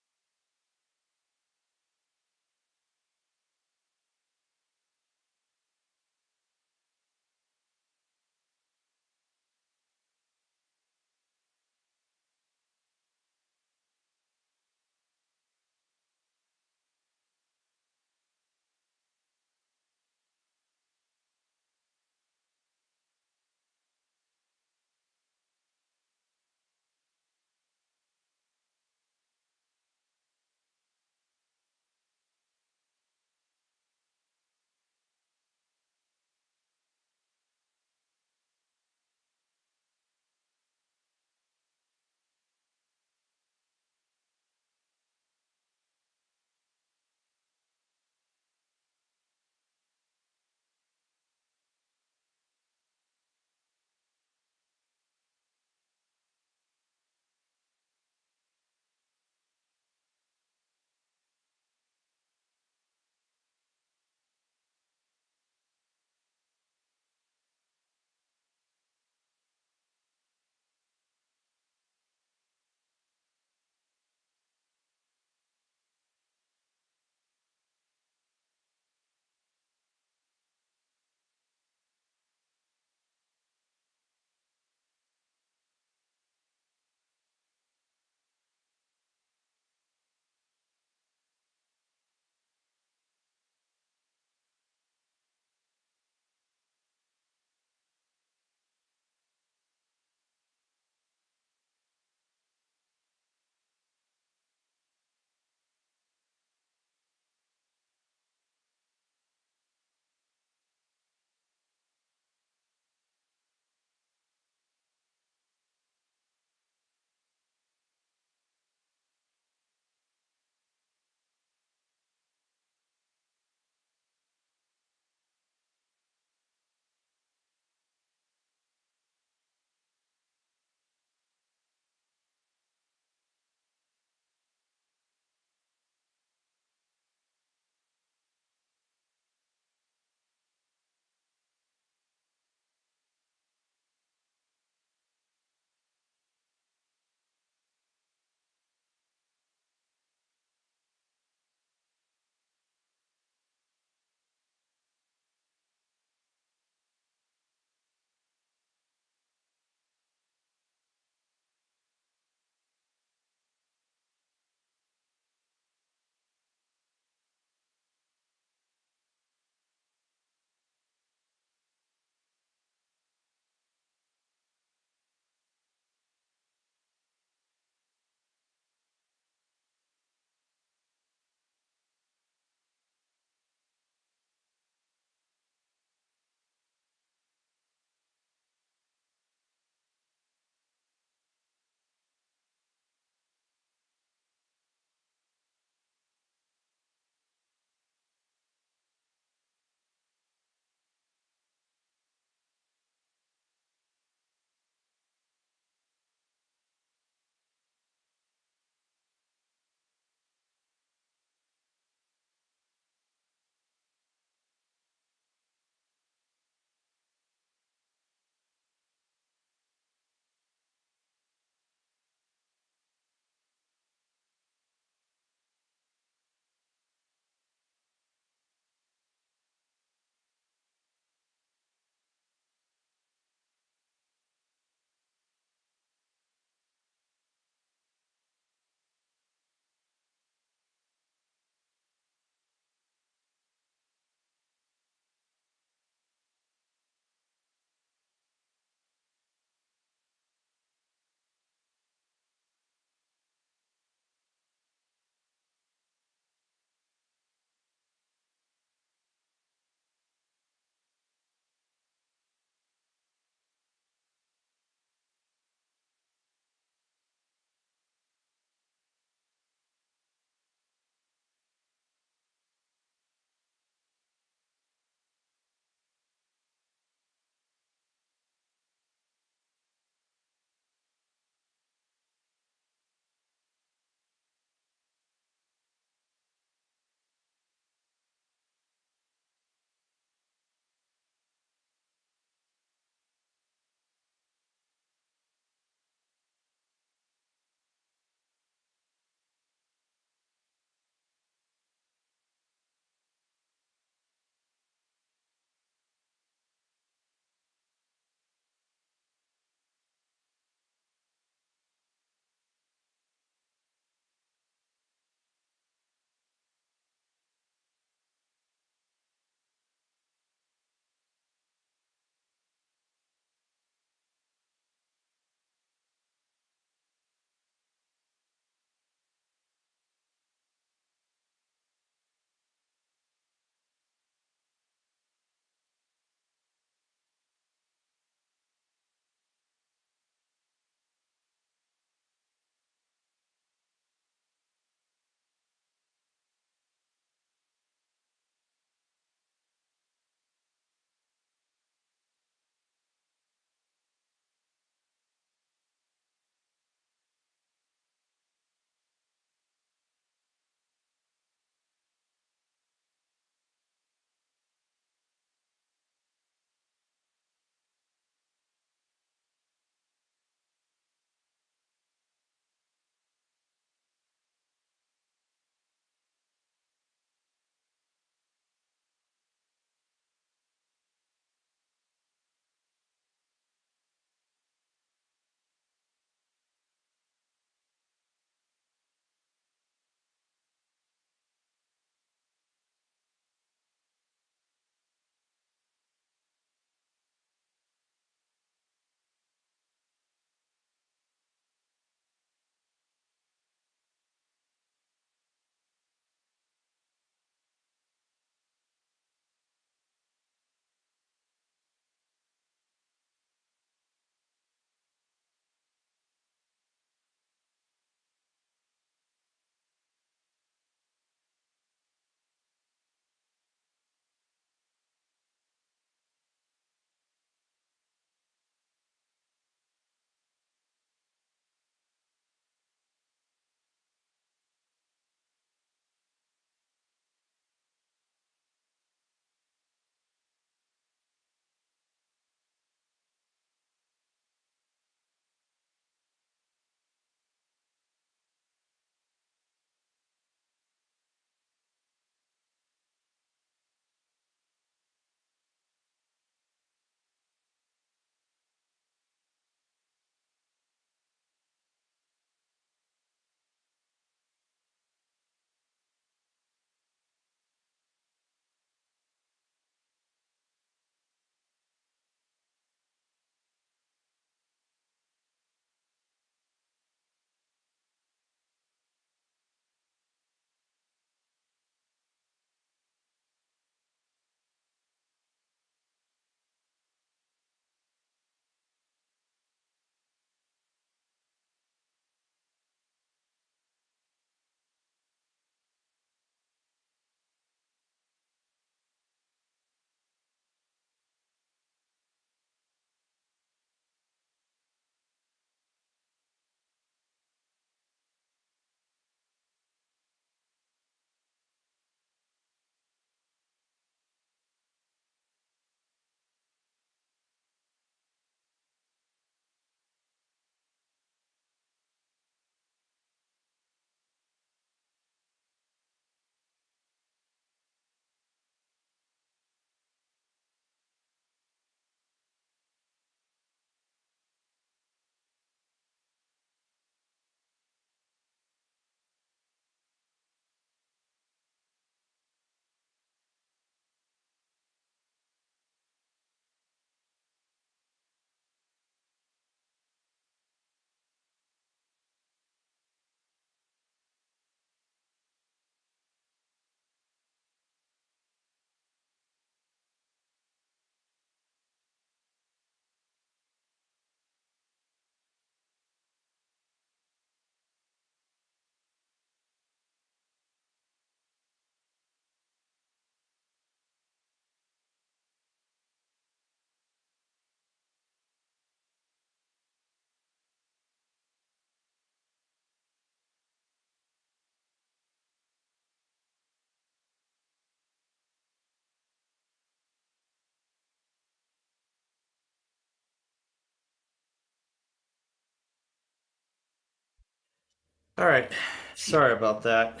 Alright, sorry about that.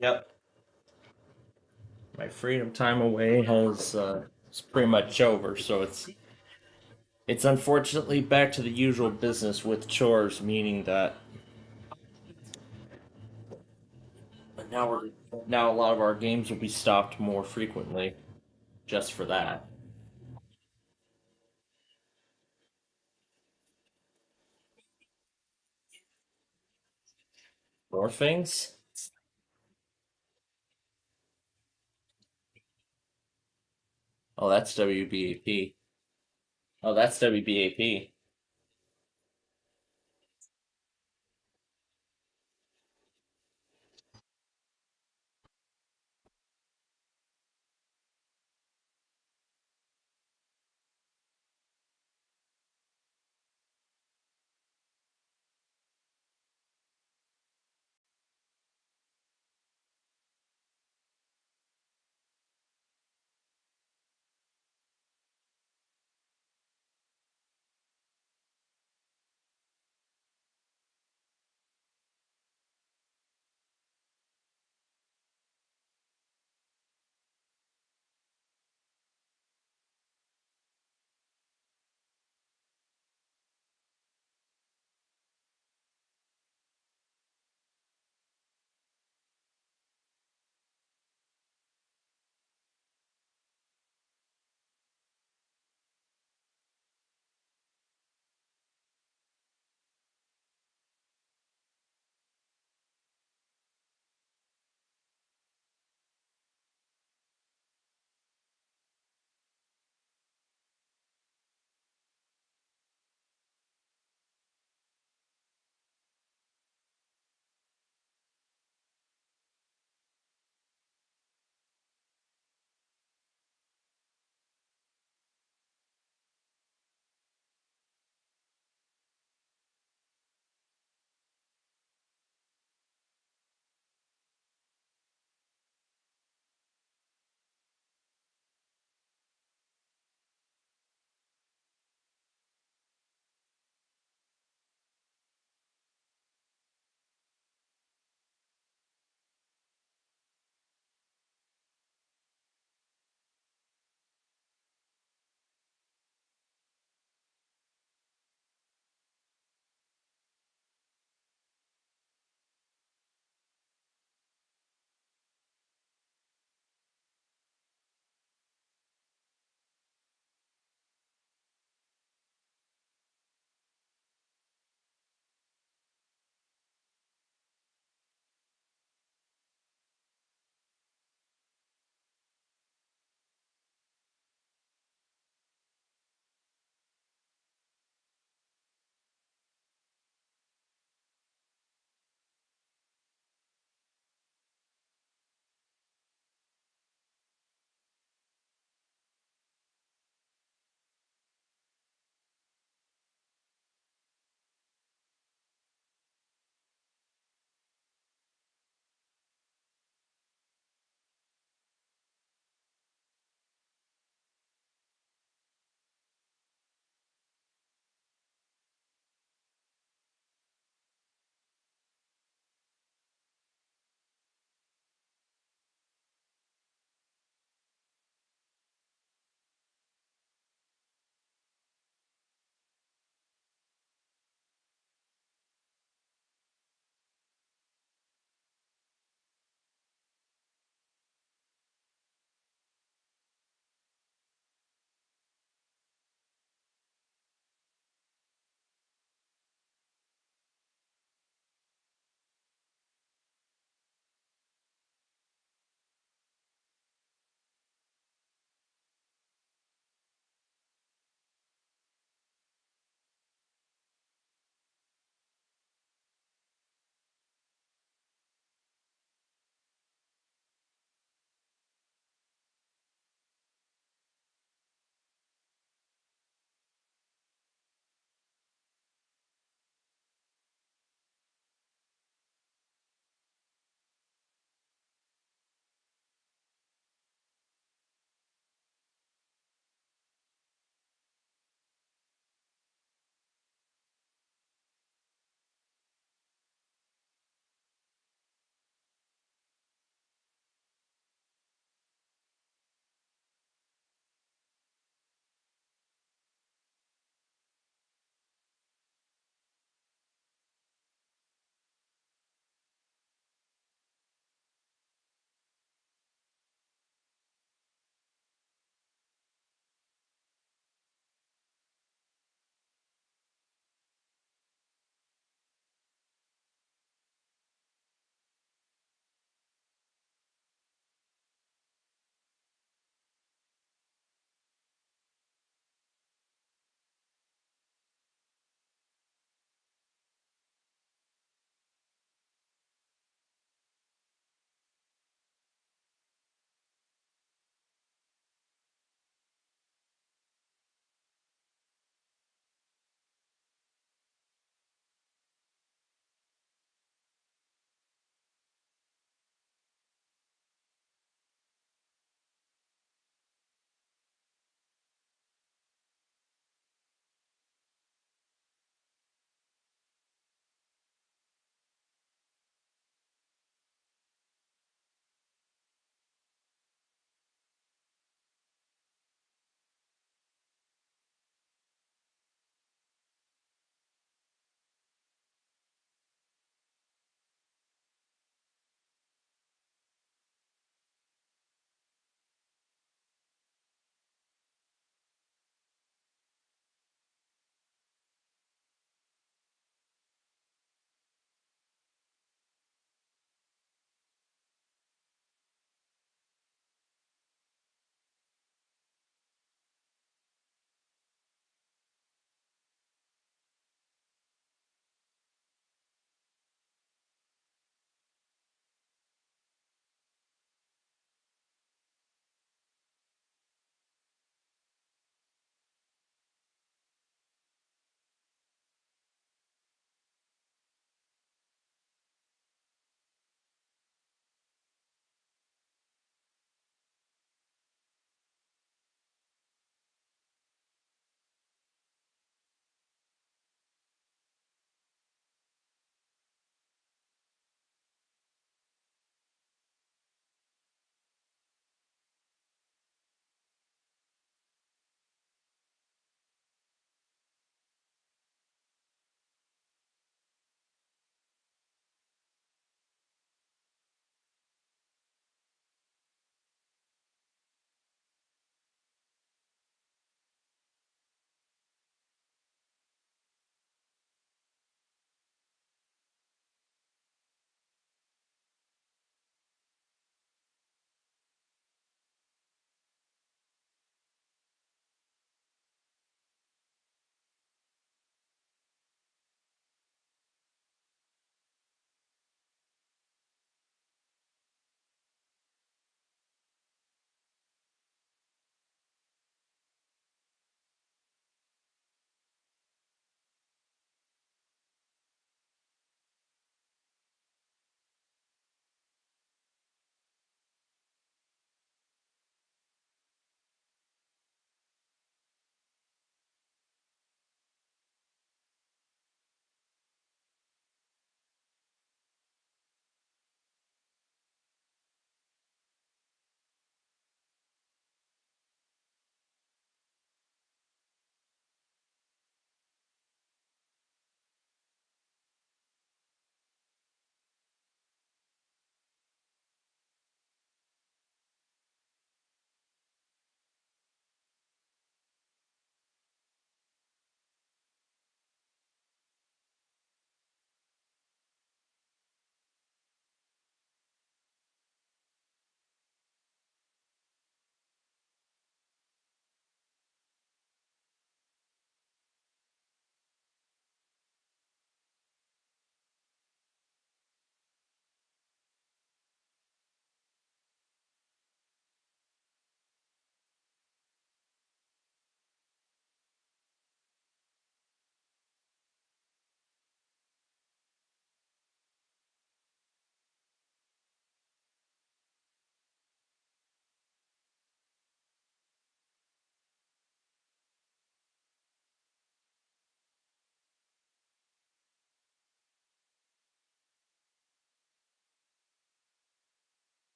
Yep. My freedom time away has it's pretty much over, so it's unfortunately back to the usual business with chores, meaning that now a lot of our games will be stopped more frequently, just for that. More things? Oh, that's WBAP. Oh, that's WBAP.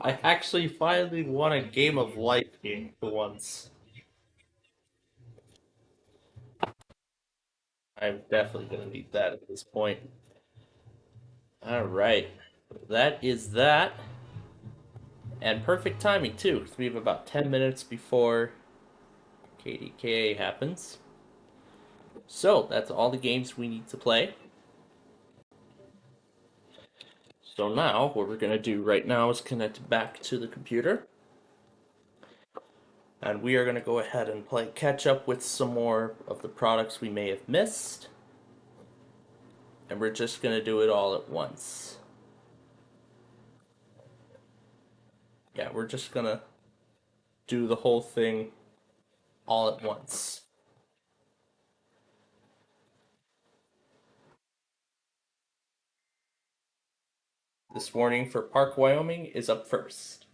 I actually finally won a game of life game for once. I'm definitely gonna need that at this point. Alright. That is that. And perfect timing too, because we have about 10 minutes before KDKA happens. So that's all the games we need to play. So now, what we're going to do right now is connect back to the computer. And we are going to go ahead and play catch up with some more of the products we may have missed. And we're just going to do it all at once. Yeah, we're just going to do the whole thing all at once. This warning for Park, Wyoming is up first.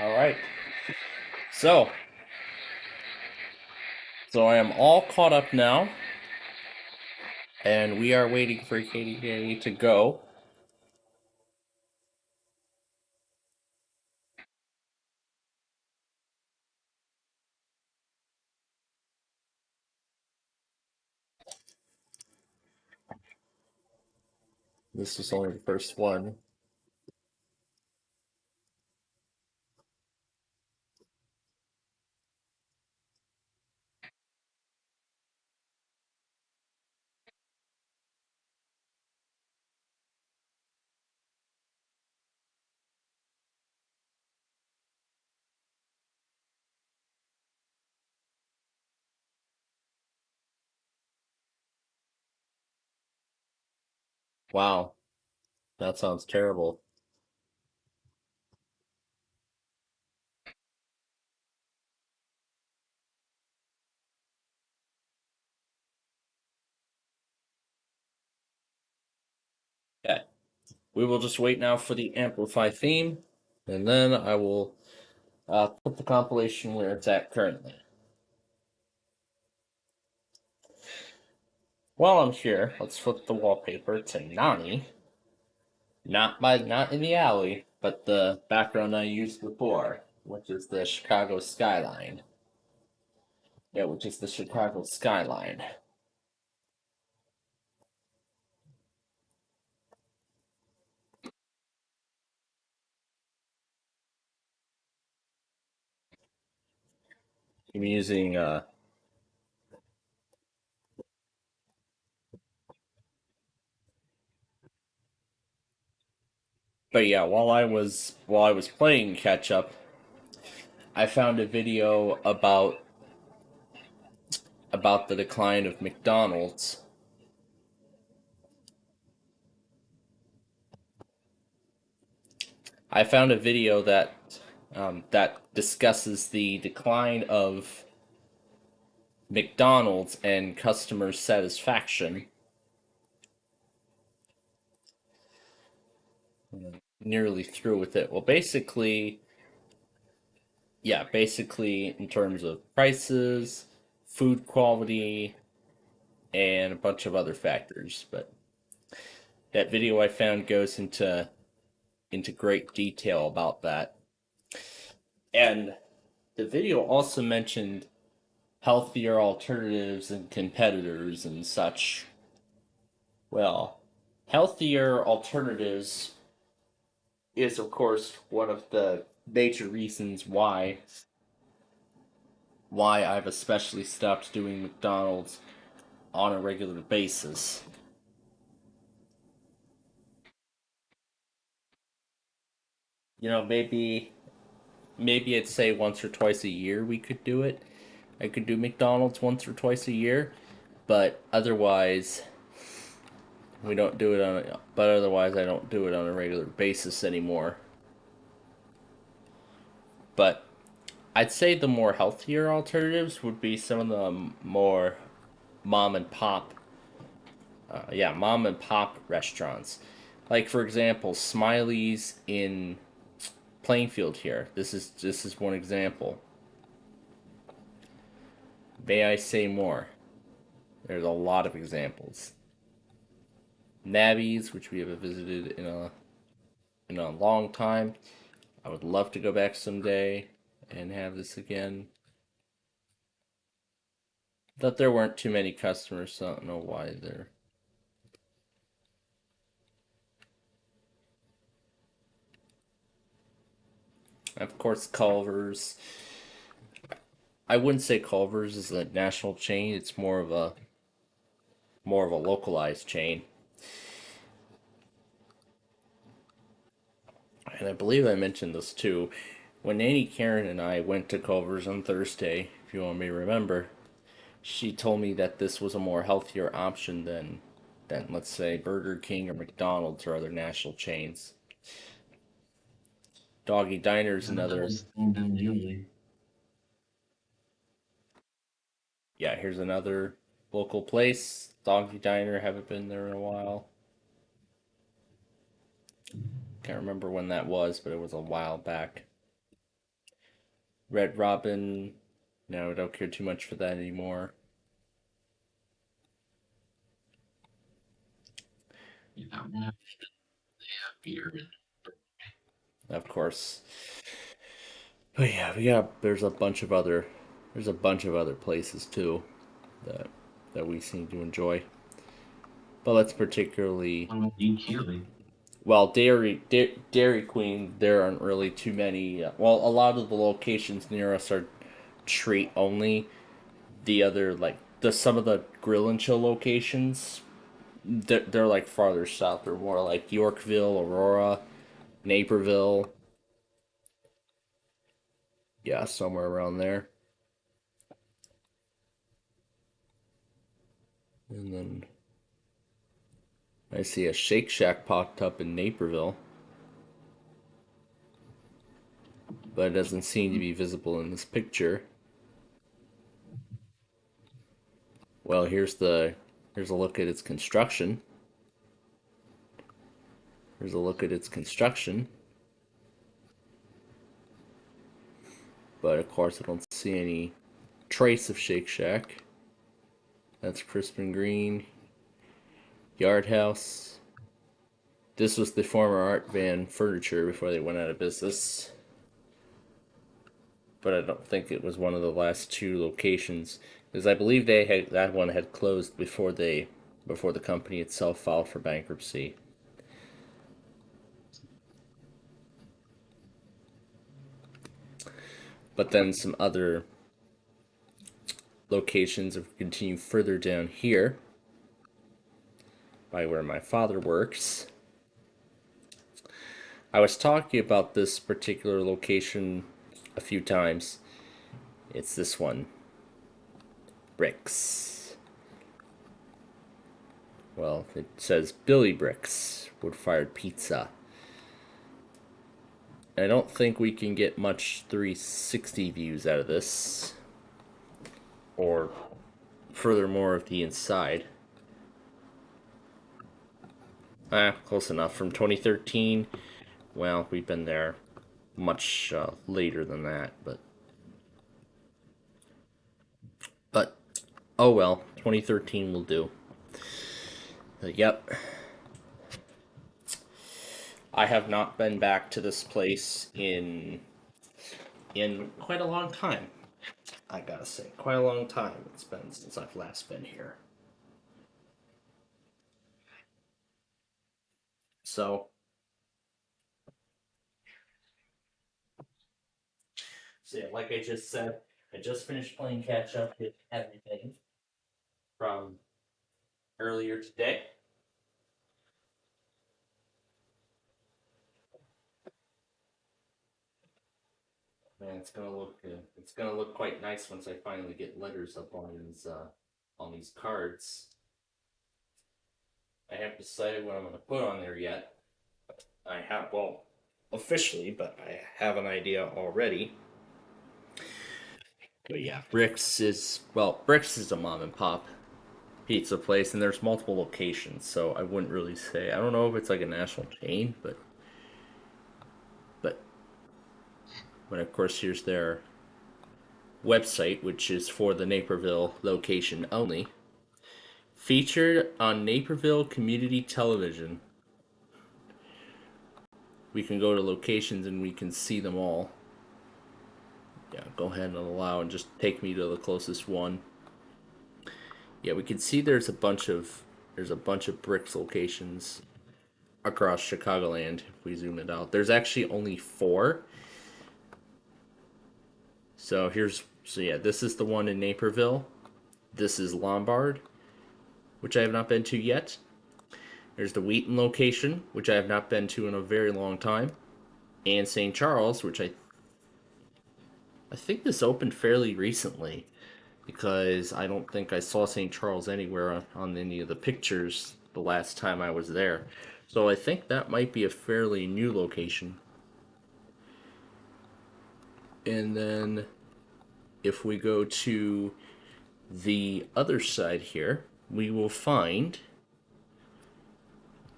Alright. So I am all caught up now. And we are waiting for KDK to go. This is only the first one. Wow, that sounds terrible. Okay, we will just wait now for the Amplify theme, and then I will put the compilation where it's at currently. While I'm here, let's flip the wallpaper to Nani. Not in the alley, but the background I used before, which is the Chicago skyline. Yeah, which is the Chicago skyline. I'm using but yeah, while I was playing catch up, I found a video about the decline of McDonald's. I found a video that that discusses the decline of McDonald's and customer satisfaction. Nearly through with it. Well, basically, in terms of prices, food quality, and a bunch of other factors. But that video I found goes into great detail about that. And the video also mentioned healthier alternatives and competitors and such. Well, healthier alternatives is, of course, one of the major reasons why I've especially stopped doing McDonald's on a regular basis. You know, maybe I'd say once or twice a year we could do it. I could do McDonald's once or twice a year, but otherwise we don't do it on but otherwise I don't do it on a regular basis anymore. But I'd say the more healthier alternatives would be some of the more mom and pop restaurants. Like, for example, Smiley's in Plainfield here. This is one example. May I say more? There's a lot of examples. Nabby's, which we have visited in a long time. I would love to go back someday and have this again. But there weren't too many customers, so I don't know why they're... Of course, Culver's. I wouldn't say Culver's is a national chain. It's more of a localized chain. And I believe I mentioned this too. When Nanny Karen and I went to Culver's on Thursday, if you want me to remember, she told me that this was a more healthier option than let's say Burger King or McDonald's or other national chains. Doggy Diner's another. Yeah, here's another local place. Doggy Diner, haven't been there in a while. Can't remember when that was, but it was a while back. Red Robin. No, I don't care too much for that anymore. Of course. But yeah, there's a bunch of other places too that we seem to enjoy. But let's particularly well, Dairy Queen. There aren't really too many. Well, a lot of the locations near us are treat only. The other some of the grill and chill locations, they're like farther south. They're more like Yorkville, Aurora, Naperville. Yeah, somewhere around there. And then I see a Shake Shack popped up in Naperville, but it doesn't seem to be visible in this picture. Well, here's a look at its construction. Here's a look at its construction. But of course I don't see any trace of Shake Shack. That's Crispin Green. Yard House. This was the former Art Van Furniture before they went out of business. But I don't think it was one of the last two locations, because I believe that one had closed before the company itself filed for bankruptcy. But then some other locations have continued further down here by where my father works. I was talking about this particular location a few times. It's this one. Bricks. Well, it says Billy Bricks, wood-fired pizza. I don't think we can get much 360 views out of this, or furthermore of the inside. Close enough. From 2013. Well, we've been there much later than that, but oh well, 2013 will do. Yep. I have not been back to this place in quite a long time. I gotta say, quite a long time it's been since I've last been here. So yeah, like I just said, I just finished playing catch up with everything from earlier today. Man, it's gonna look good. It's gonna look quite nice once I finally get letters up on these cards. I haven't decided what I'm gonna put on there yet. I have, well, officially, but I have an idea already. But yeah, Bricks is a mom and pop pizza place, and there's multiple locations, so I wouldn't really say. I don't know if it's like a national chain, but of course here's their website, which is for the Naperville location only. Featured on Naperville Community Television. We can go to locations and we can see them all. Yeah, go ahead and allow and just take me to the closest one. Yeah, we can see there's a bunch of Bricks locations across Chicagoland if we zoom it out. There's actually only 4. So yeah, this is the one in Naperville. This is Lombard, which I have not been to yet. There's the Wheaton location, which I have not been to in a very long time. And St. Charles, which I think this opened fairly recently, because I don't think I saw St. Charles anywhere on any of the pictures the last time I was there. So I think that might be a fairly new location. And then if we go to the other side here, we will find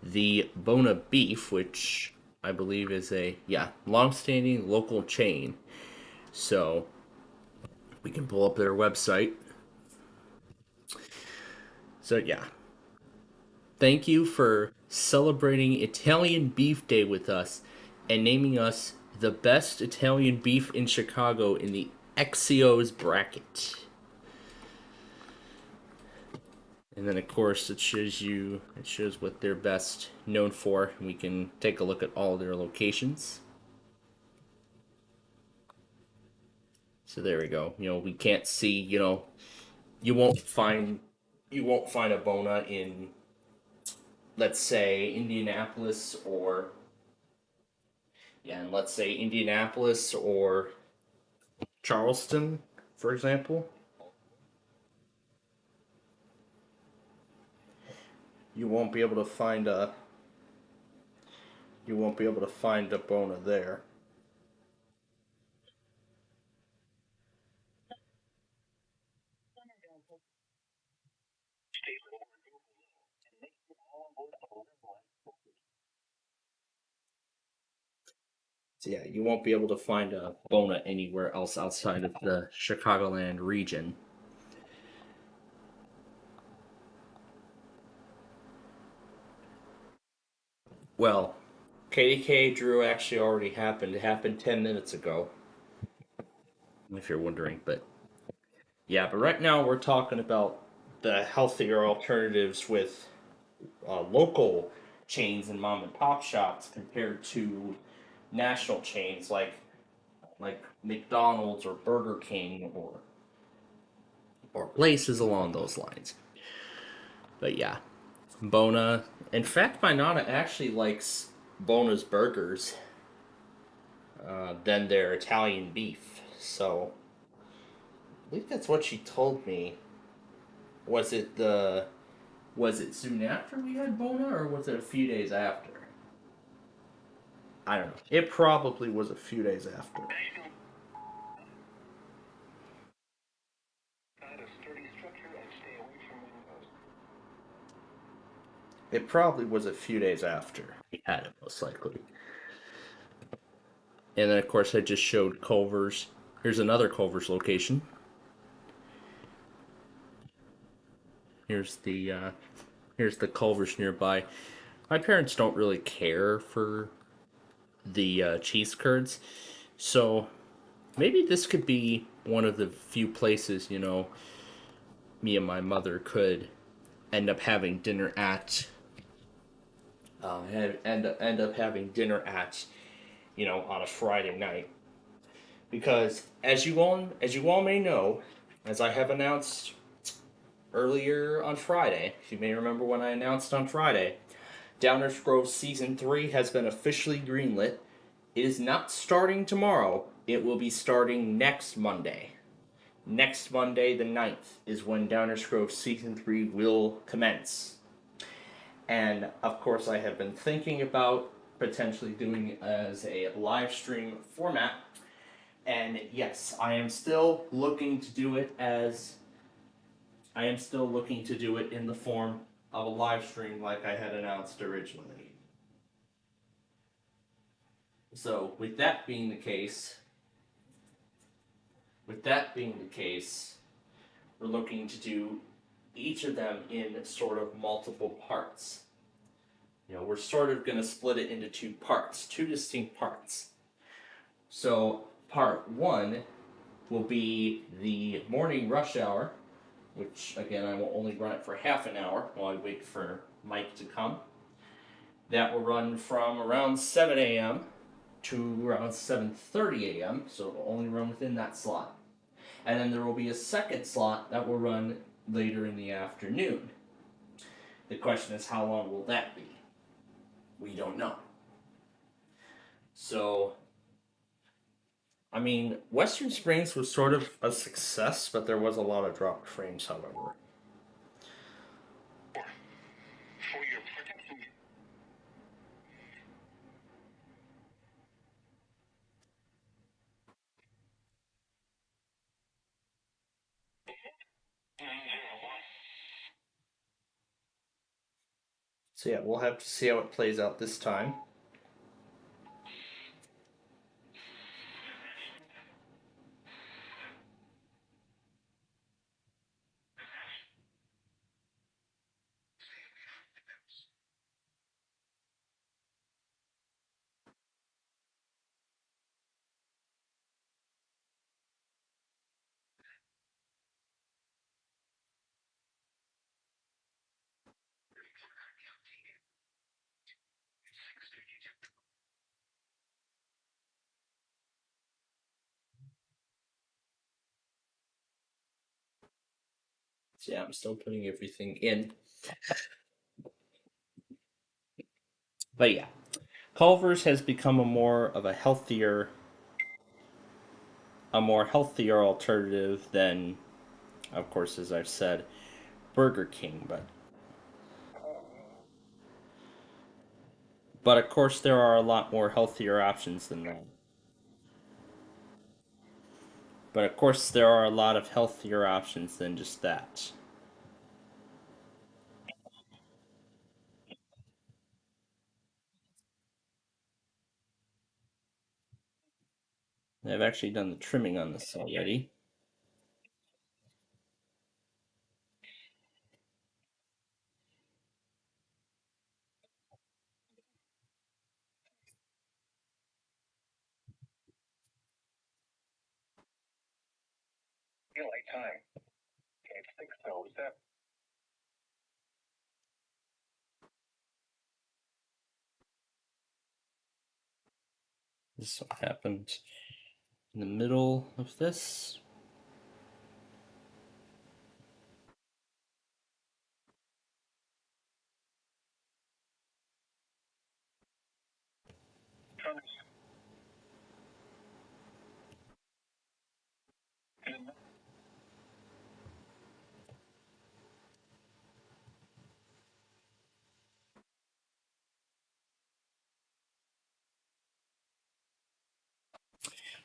the Bona Beef, which I believe is a long-standing local chain. So we can pull up their website. So yeah. Thank you for celebrating Italian Beef Day with us and naming us the best Italian beef in Chicago in the Exio's bracket. And then of course it shows what they're best known for. We can take a look at all their locations. So there we go. We can't see, you won't find a Bona in, let's say, Indianapolis or Charleston, for example. You won't be able to find a Bona there. So yeah, you won't be able to find a Bona anywhere else outside of the Chicagoland region. Well, KDK Drew actually already happened. It happened 10 minutes ago. If you're wondering, but yeah, but right now we're talking about the healthier alternatives with local chains and mom and pop shops compared to national chains like McDonald's or Burger King or places along those lines. But yeah, Bona. In fact, my Nana actually likes Bona's burgers than their Italian beef. So I believe that's what she told me. Was it soon after we had Bona, or was it a few days after? I don't know. It probably was a few days after. It probably was a few days after we had it, most likely. And then, of course, I just showed Culver's. Here's another Culver's location. Here's the Culver's nearby. My parents don't really care for the cheese curds, so maybe this could be one of the few places, me and my mother could end up having dinner at. End up having dinner at, on a Friday night, because as you all may know, as I have announced earlier on Friday, if you may remember when I announced on Friday, Downers Grove Season 3 has been officially greenlit. It is not starting tomorrow. It will be starting next Monday. Next Monday, the 9th, is when Downers Grove Season 3 will commence. And, of course, I have been thinking about potentially doing it as a live stream format. And, yes, I am still looking to do it in the form of a live stream like I had announced originally. So, with that being the case, we're looking to do each of them in sort of multiple parts. We're sort of going to split it into two distinct parts. So, part one will be the morning rush hour, which, again, I will only run it for half an hour while I wait for Mike to come. That will run from around 7 a.m. to around 7:30 a.m., so it will only run within that slot. And then there will be a second slot that will run later in the afternoon. The question is, how long will that be? We don't know. So, I mean, Western Springs was sort of a success, but there was a lot of dropped frames, however. So yeah, we'll have to see how it plays out this time. So yeah, I'm still putting everything in. But yeah, Culver's has become a more healthier alternative than, of course, as I've said, Burger King. But of course, there are a lot more healthier options than that. But of course, there are a lot of healthier options than just that. I've actually done the trimming on this already. Daylight time. It's 6:07. This is what happened in the middle of this.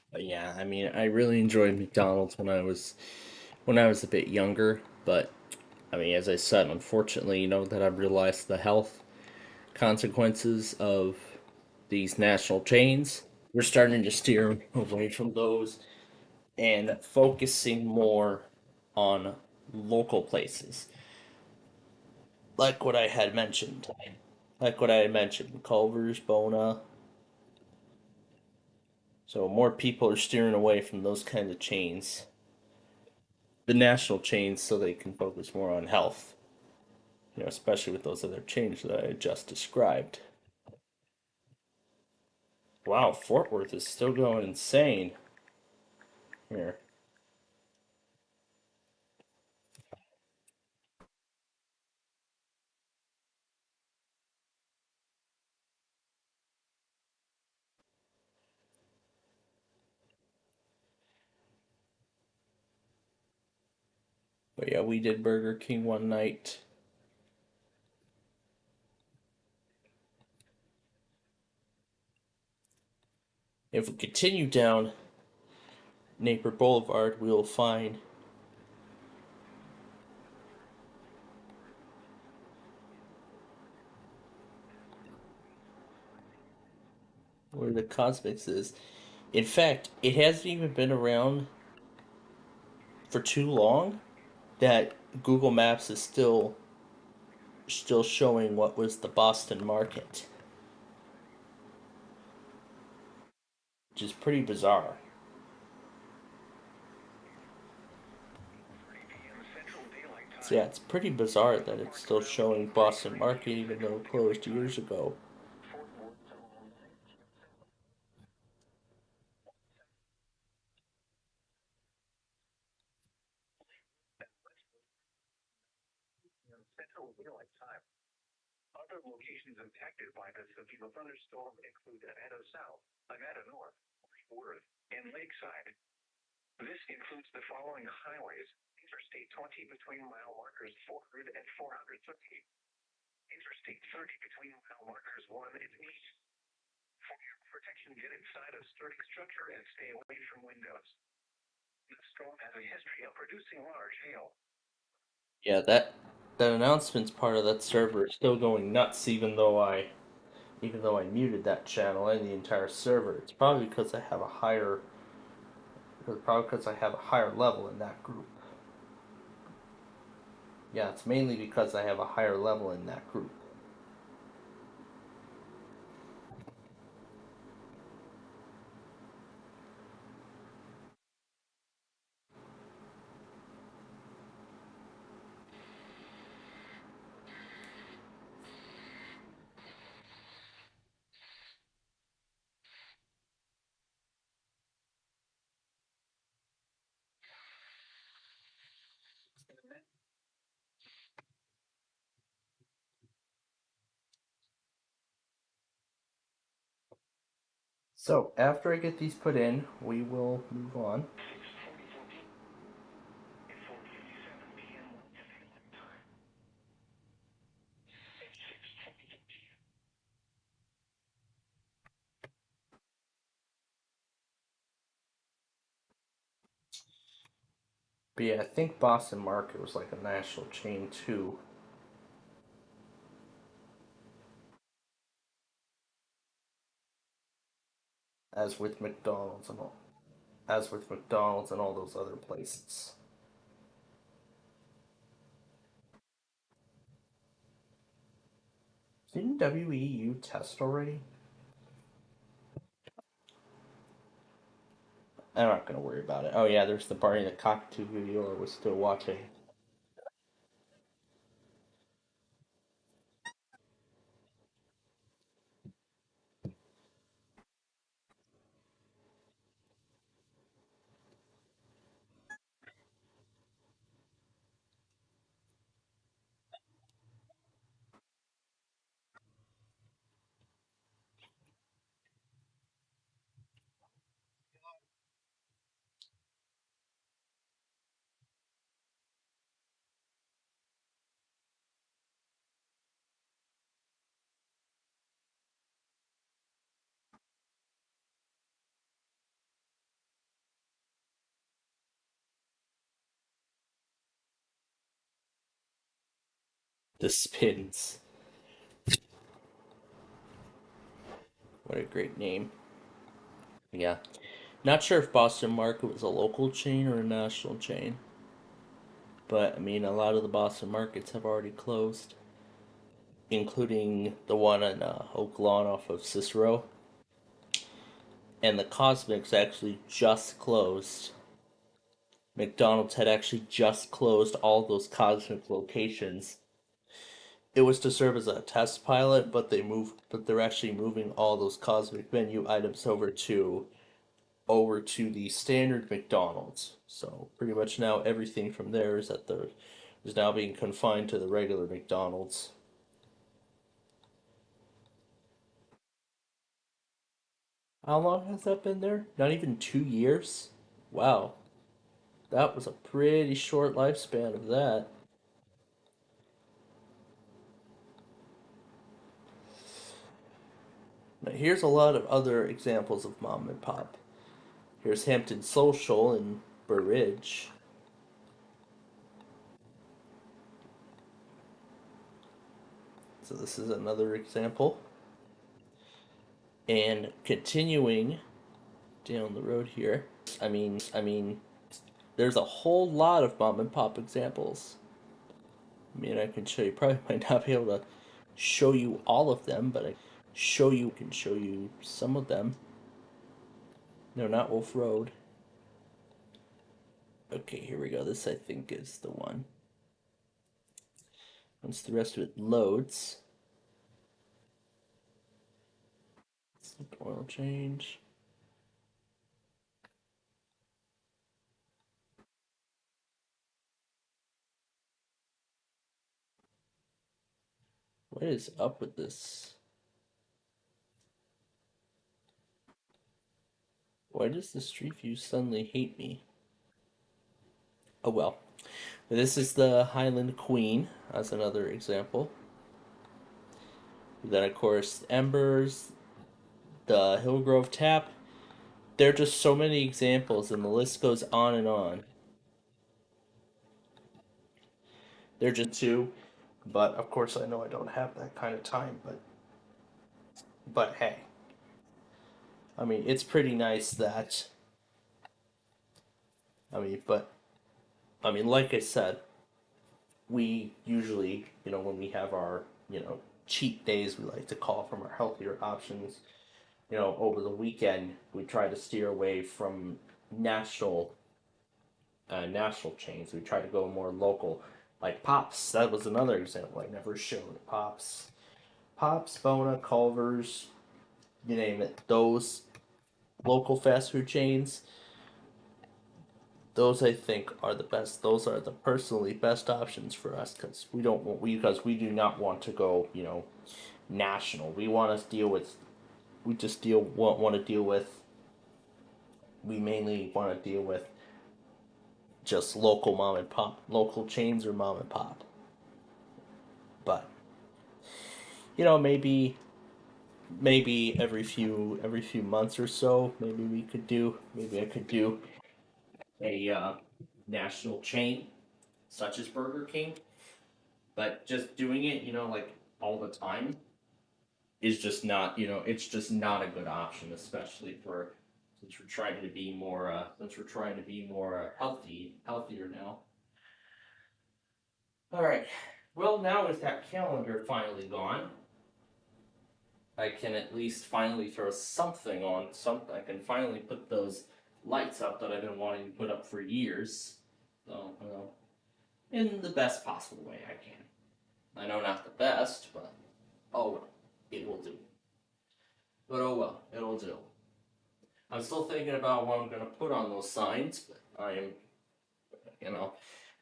But yeah, I mean, I really enjoyed McDonald's when I was a bit younger. But I mean, as I said, unfortunately, that I've realized the health consequences of these national chains. We're starting to steer away from those and focusing more on local places, like what I had mentioned. Culver's, Bona. So more people are steering away from those kind of chains, the national chains, so they can focus more on health. Especially with those other chains that I just described. Wow, Fort Worth is still going insane here. But yeah, we did Burger King one night. If we continue down Napier Boulevard, we will find where the Cosmics is. In fact, it hasn't even been around for too long that Google Maps is still showing what was the Boston market, which is pretty bizarre. So yeah, it's pretty bizarre that it's still showing Boston Market even though it closed years ago. Central Daylight Time. Other locations impacted by the severe thunderstorm include Annetta South, Annetta North, Worth, and Lakeside. This includes the following highways: Interstate 20 between mile markers 400 and 430. Interstate 30 between mile markers 1 and 8. For your protection, get inside a sturdy structure and stay away from windows. The storm has a history of producing large hail. Yeah, that announcement's part of that server is still going nuts even though I muted that channel and the entire server. It's probably because I have a higher level in that group. Yeah, it's mainly because I have a higher level in that group. So after I get these put in, we will move on. But yeah, I think Boston Market was like a national chain too. As with McDonald's and all those other places. Didn't WEU test already? I'm not gonna worry about it. Oh yeah, there's the party that Cockatoo Video was still watching. The Spins. What a great name. Yeah. Not sure if Boston Market was a local chain or a national chain. But, I mean, a lot of the Boston markets have already closed, including the one on Oak Lawn off of Cicero. And the Cosmics actually just closed. McDonald's had actually just closed all those Cosmic locations. It was to serve as a test pilot, but they're actually moving all those Cosmic menu items over to the standard McDonald's. So pretty much now everything from there is now being confined to the regular McDonald's. How long has that been there? Not even 2 years? Wow. That was a pretty short lifespan of that. Now here's a lot of other examples of mom and pop. Here's Hampton Social in Burr Ridge. So this is another example. And continuing down the road here, I mean, there's a whole lot of mom and pop examples. I mean, I can show you, probably might not be able to show you all of them, but I can show you some of them. No, not Wolf Road. Okay, here we go. This, I think, is the one. Once the rest of it loads. Oil change. What is up with this? Why does the Street View suddenly hate me? Oh well. This is the Highland Queen as another example. Then, of course, Embers, the Hillgrove Tap. There are just so many examples, and the list goes on and on. They're just two, but of course I know I don't have that kind of time, but hey. I mean, it's pretty nice that like I said, we usually, when we have our, cheat days, we like to call from our healthier options. Over the weekend, we try to steer away from national chains. We try to go more local, like Pops. That was another example I never showed. Pops, Bona, Culver's, you name it. Those local fast food chains. Those I think are the best. Those are the personally best options for us because we do not want to go national. We want to deal with we just we mainly want to deal with just local mom and pop, local chains or mom and pop. But maybe every few months or so, maybe I could do a national chain such as Burger King. But just doing it, like all the time is just not, it's just not a good option, especially since we're trying to be more healthier now. All right. Well, now with that calendar finally gone, I can at least finally throw something on. I can finally put those lights up that I've been wanting to put up for years. So, in the best possible way I can. I know not the best, but oh well, it will do. But oh well, it'll do. I'm still thinking about what I'm going to put on those signs, but I am,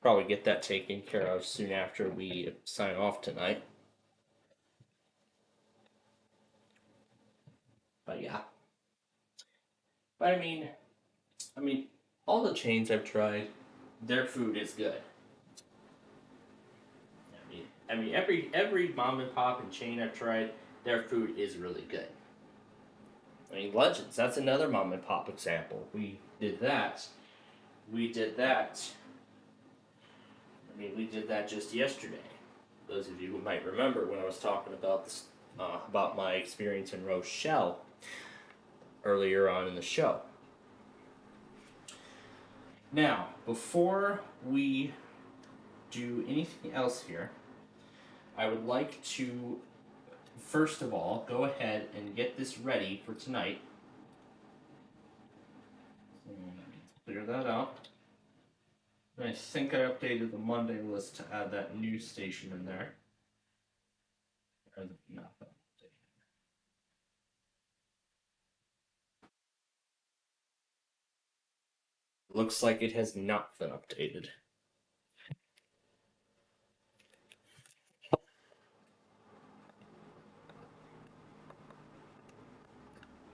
probably get that taken care of soon after we sign off tonight. But yeah. But I mean, all the chains I've tried, their food is good. Every mom and pop and chain I've tried, their food is really good. Legends, that's another mom and pop example. We did that. We did that just yesterday. Those of you who might remember when I was talking about this, about my experience in Rochelle earlier on in the show. Now, before we do anything else here, I would like to, first of all, go ahead and get this ready for tonight. Clear that out. I think I updated the Monday list to add that news station in there. Looks like it has not been updated.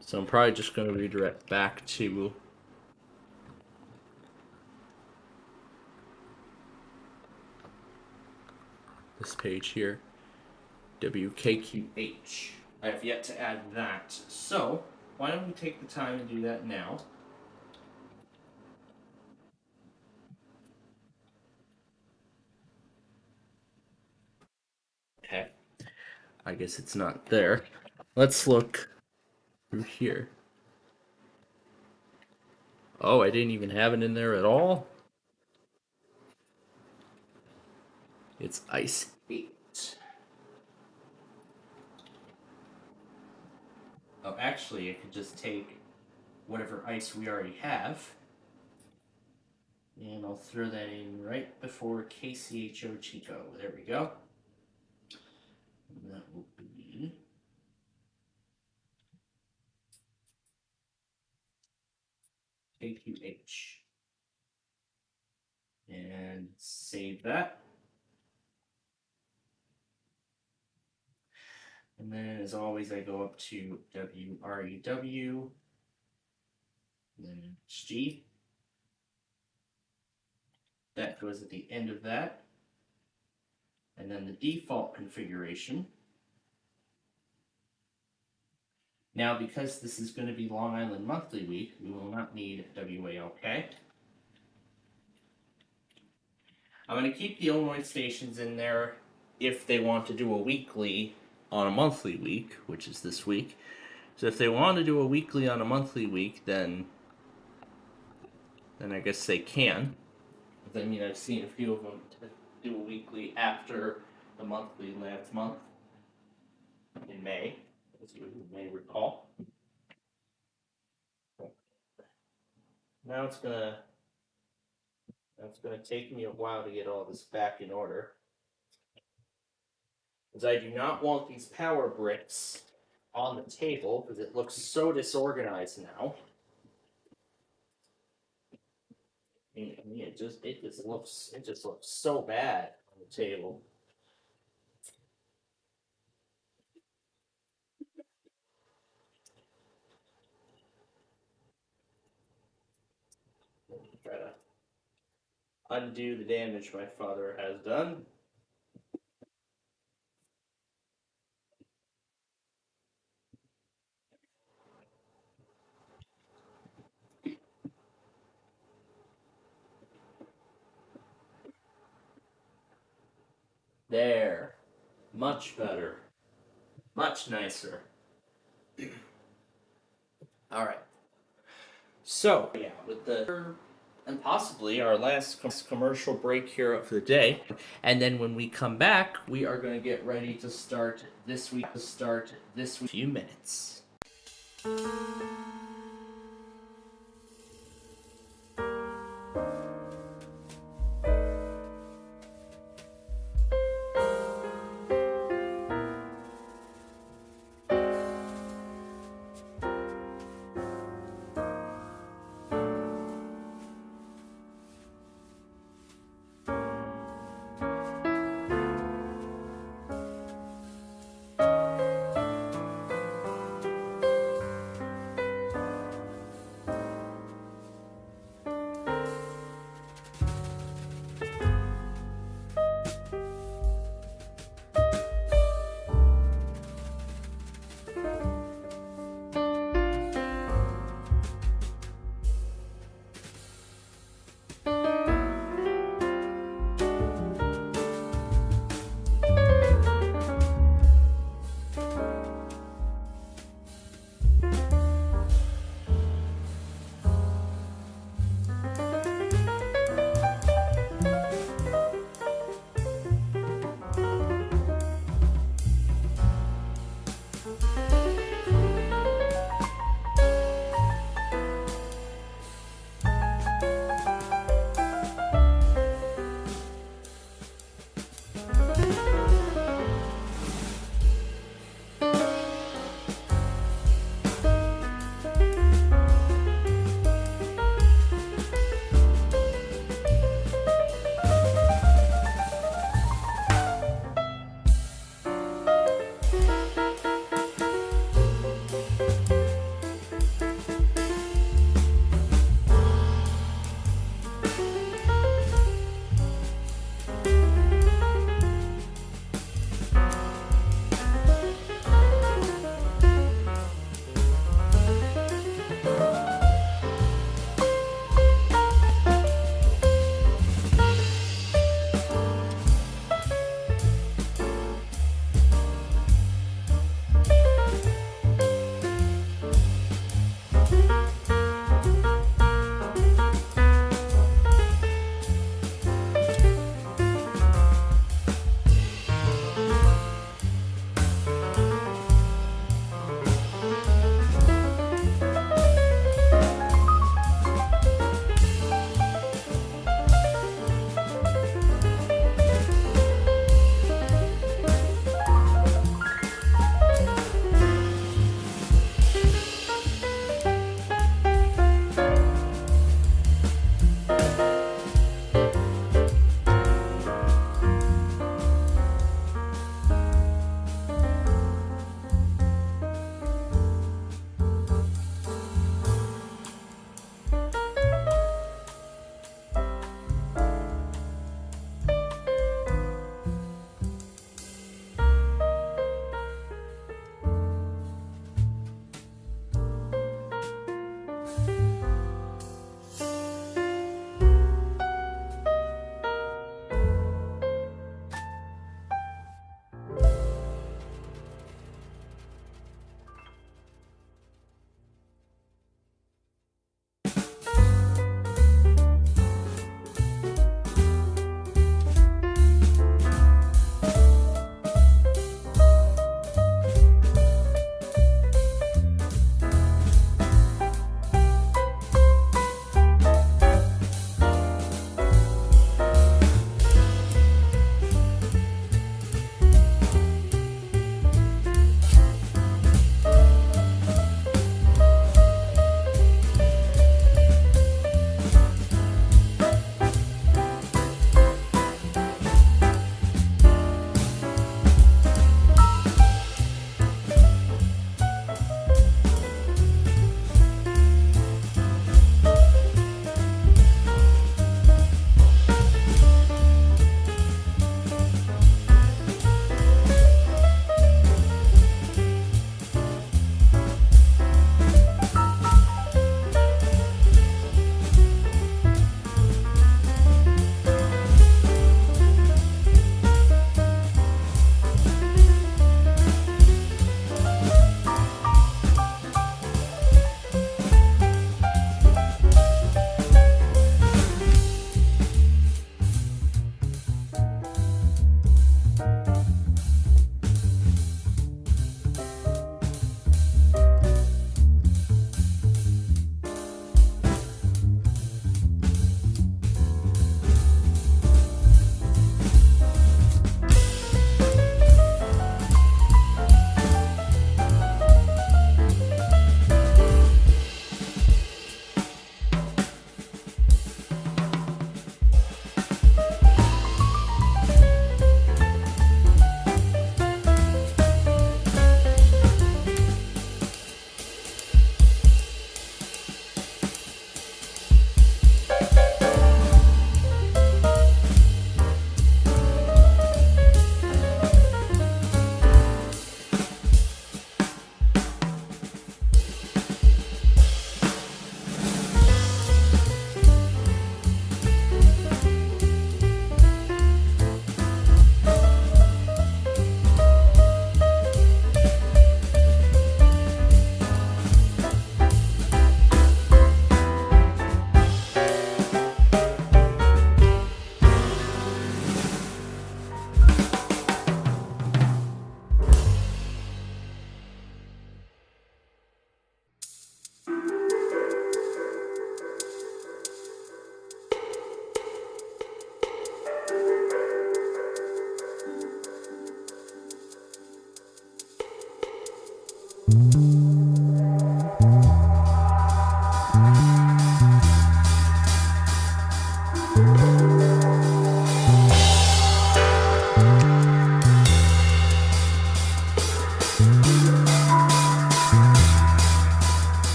So I'm probably just going to redirect back to this page here, WKQH. I have yet to add that. So why don't we take the time and do that now? Okay. I guess it's not there. Let's look through here. Oh, I didn't even have it in there at all. It's Ice 8. Oh, actually, I could just take whatever ice we already have, and I'll throw that in right before KCHO Chico. There we go. And that will be KQH. And save that. And then, as always, I go up to WREW, then G. That goes at the end of that. And then the default configuration. Now, because this is going to be Long Island Monthly Week, we will not need WALK. I'm going to keep the Illinois stations in there if they want to do a weekly on a monthly week, which is this week. So if they want to do a weekly on a monthly week, then I guess they can. I mean, I've seen a few of them do a weekly after the monthly last month in May, as you may recall. Now it's gonna take me a while to get all this back in order, because I do not want these power bricks on the table because it looks so disorganized now. I mean, it just looks so bad on the table. undo the damage my father has done. There. Much better. Much nicer. Alright. So, yeah, with the and possibly our last commercial break here of the day, and then when we come back, we are going to get ready to start this week. Few minutes.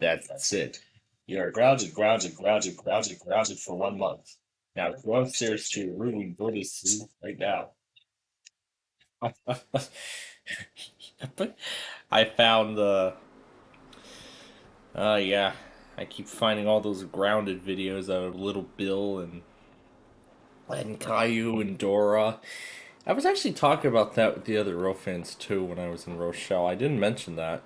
That's it. You are grounded for 1 month. Now go upstairs to your room and go to sleep right now. I found the. Yeah. I keep finding all those grounded videos of Little Bill and Caillou and Dora. I was actually talking about that with the other Ro fans too when I was in Rochelle. I didn't mention that,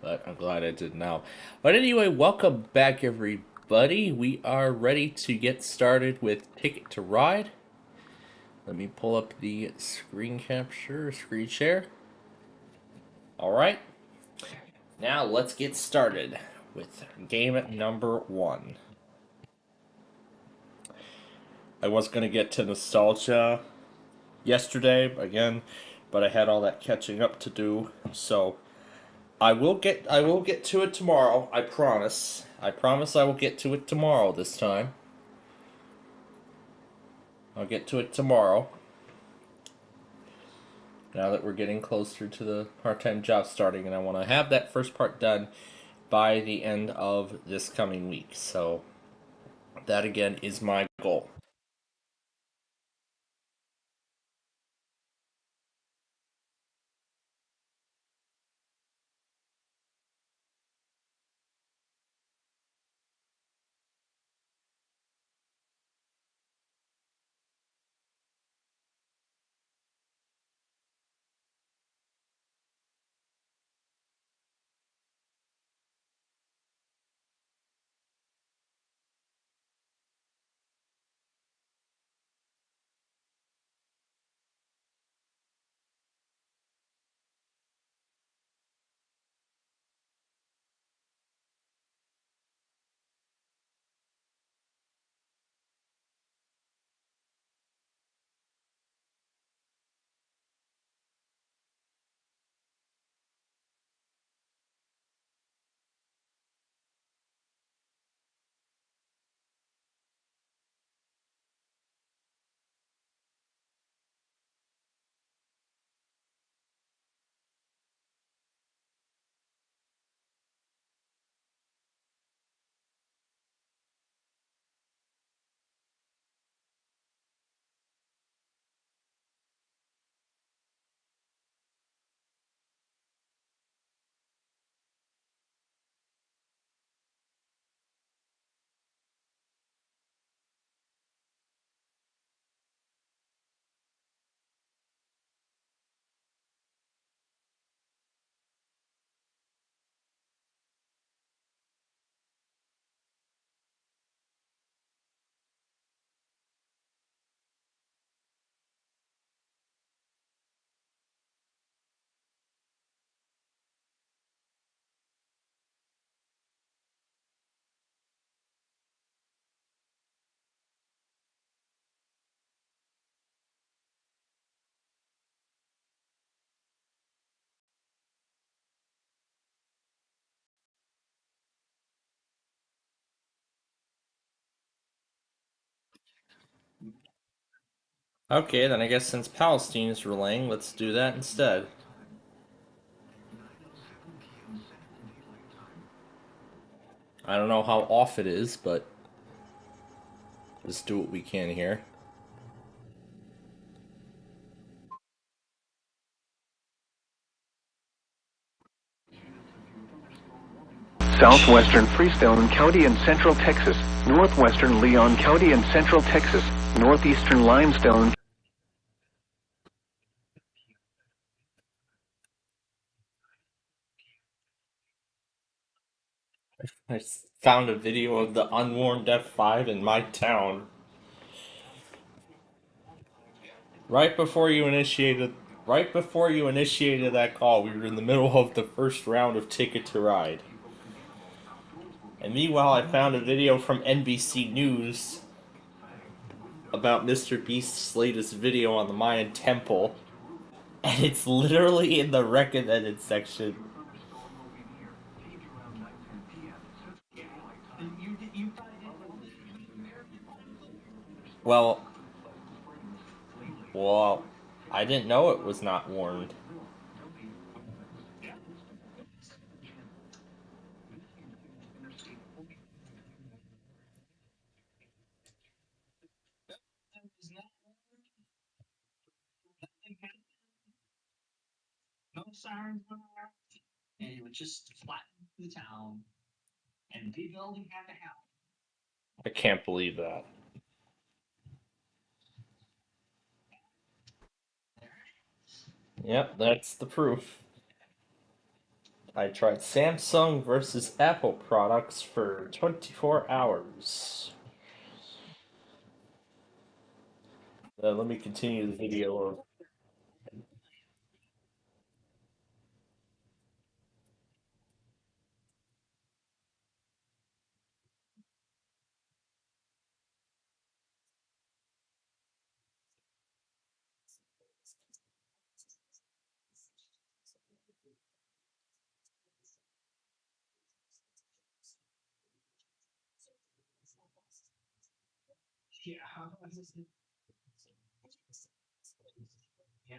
but I'm glad I did now. But anyway, welcome back, everybody. We are ready to get started with Ticket to Ride. Let me pull up the screen share. Alright. Now let's get started with game number 1. I was going to get to nostalgia yesterday again, but I had all that catching up to do, so I will get to it tomorrow. I promise. I will get to it tomorrow this time. I'll get to it tomorrow. Now that we're getting closer to the part-time job starting, and I want to have that first part done by the end of this coming week. So that again is my goal. Okay, then I guess since Palestine is relaying, let's do that instead. I don't know how off it is, but let's do what we can here. Southwestern Freestone County in Central Texas, northwestern Leon County in Central Texas, northeastern Limestone. I found a video of the unwarned F5 in my town. Right before you initiated that call, we were in the middle of the first round of Ticket to Ride. And meanwhile, I found a video from NBC News about Mr. Beast's latest video on the Mayan temple. And it's literally in the recommended section. Well, I didn't know it was not warned. the sirens went off, and it would just flatten the town, and rebuilding had to happen. I can't believe that. Yep, that's the proof. I tried Samsung versus Apple products for 24 hours. Let me continue the video of Yeah, yeah.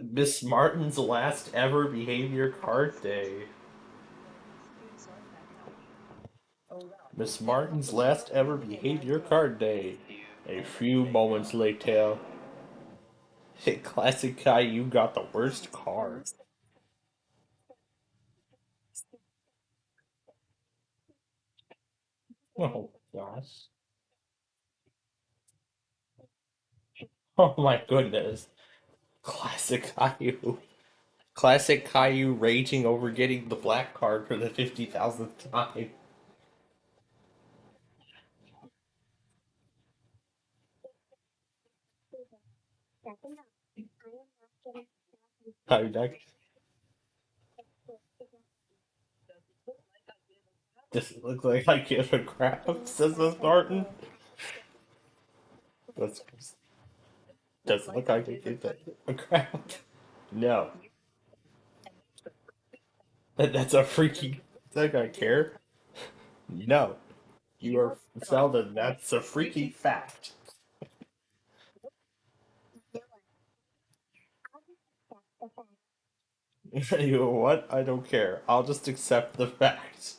Miss Martin's last ever behavior card day. Miss Martin's last ever behavior card day. A few moments later. Classic Caillou got the worst card. Oh gosh. Oh my goodness. Classic Caillou. Classic Caillou raging over getting the black card for the 50,000th time. I'm not, does it look like I give a crap, says Miss Martin? Does, does it look like I give a crap? No. That's a freaky. Does I care? No. You are Zelda, that's a freaky fact. You know what? I don't care. I'll just accept the fact.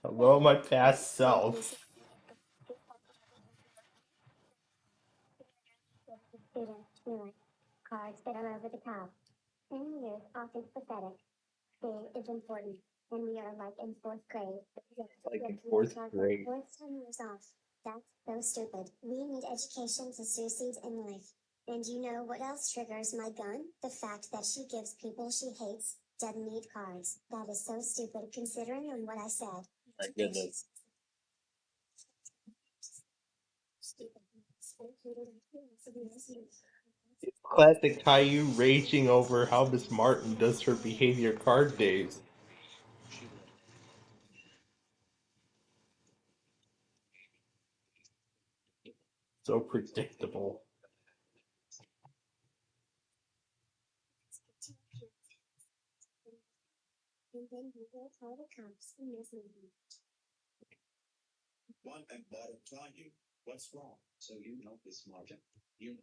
Hello, my past self. Like in fourth grade. My goodness. Classic Caillou raging over how Miss Martin does her behavior card days. So predictable. One and bottom Caillou. What's wrong? So you know Miss Martin. You know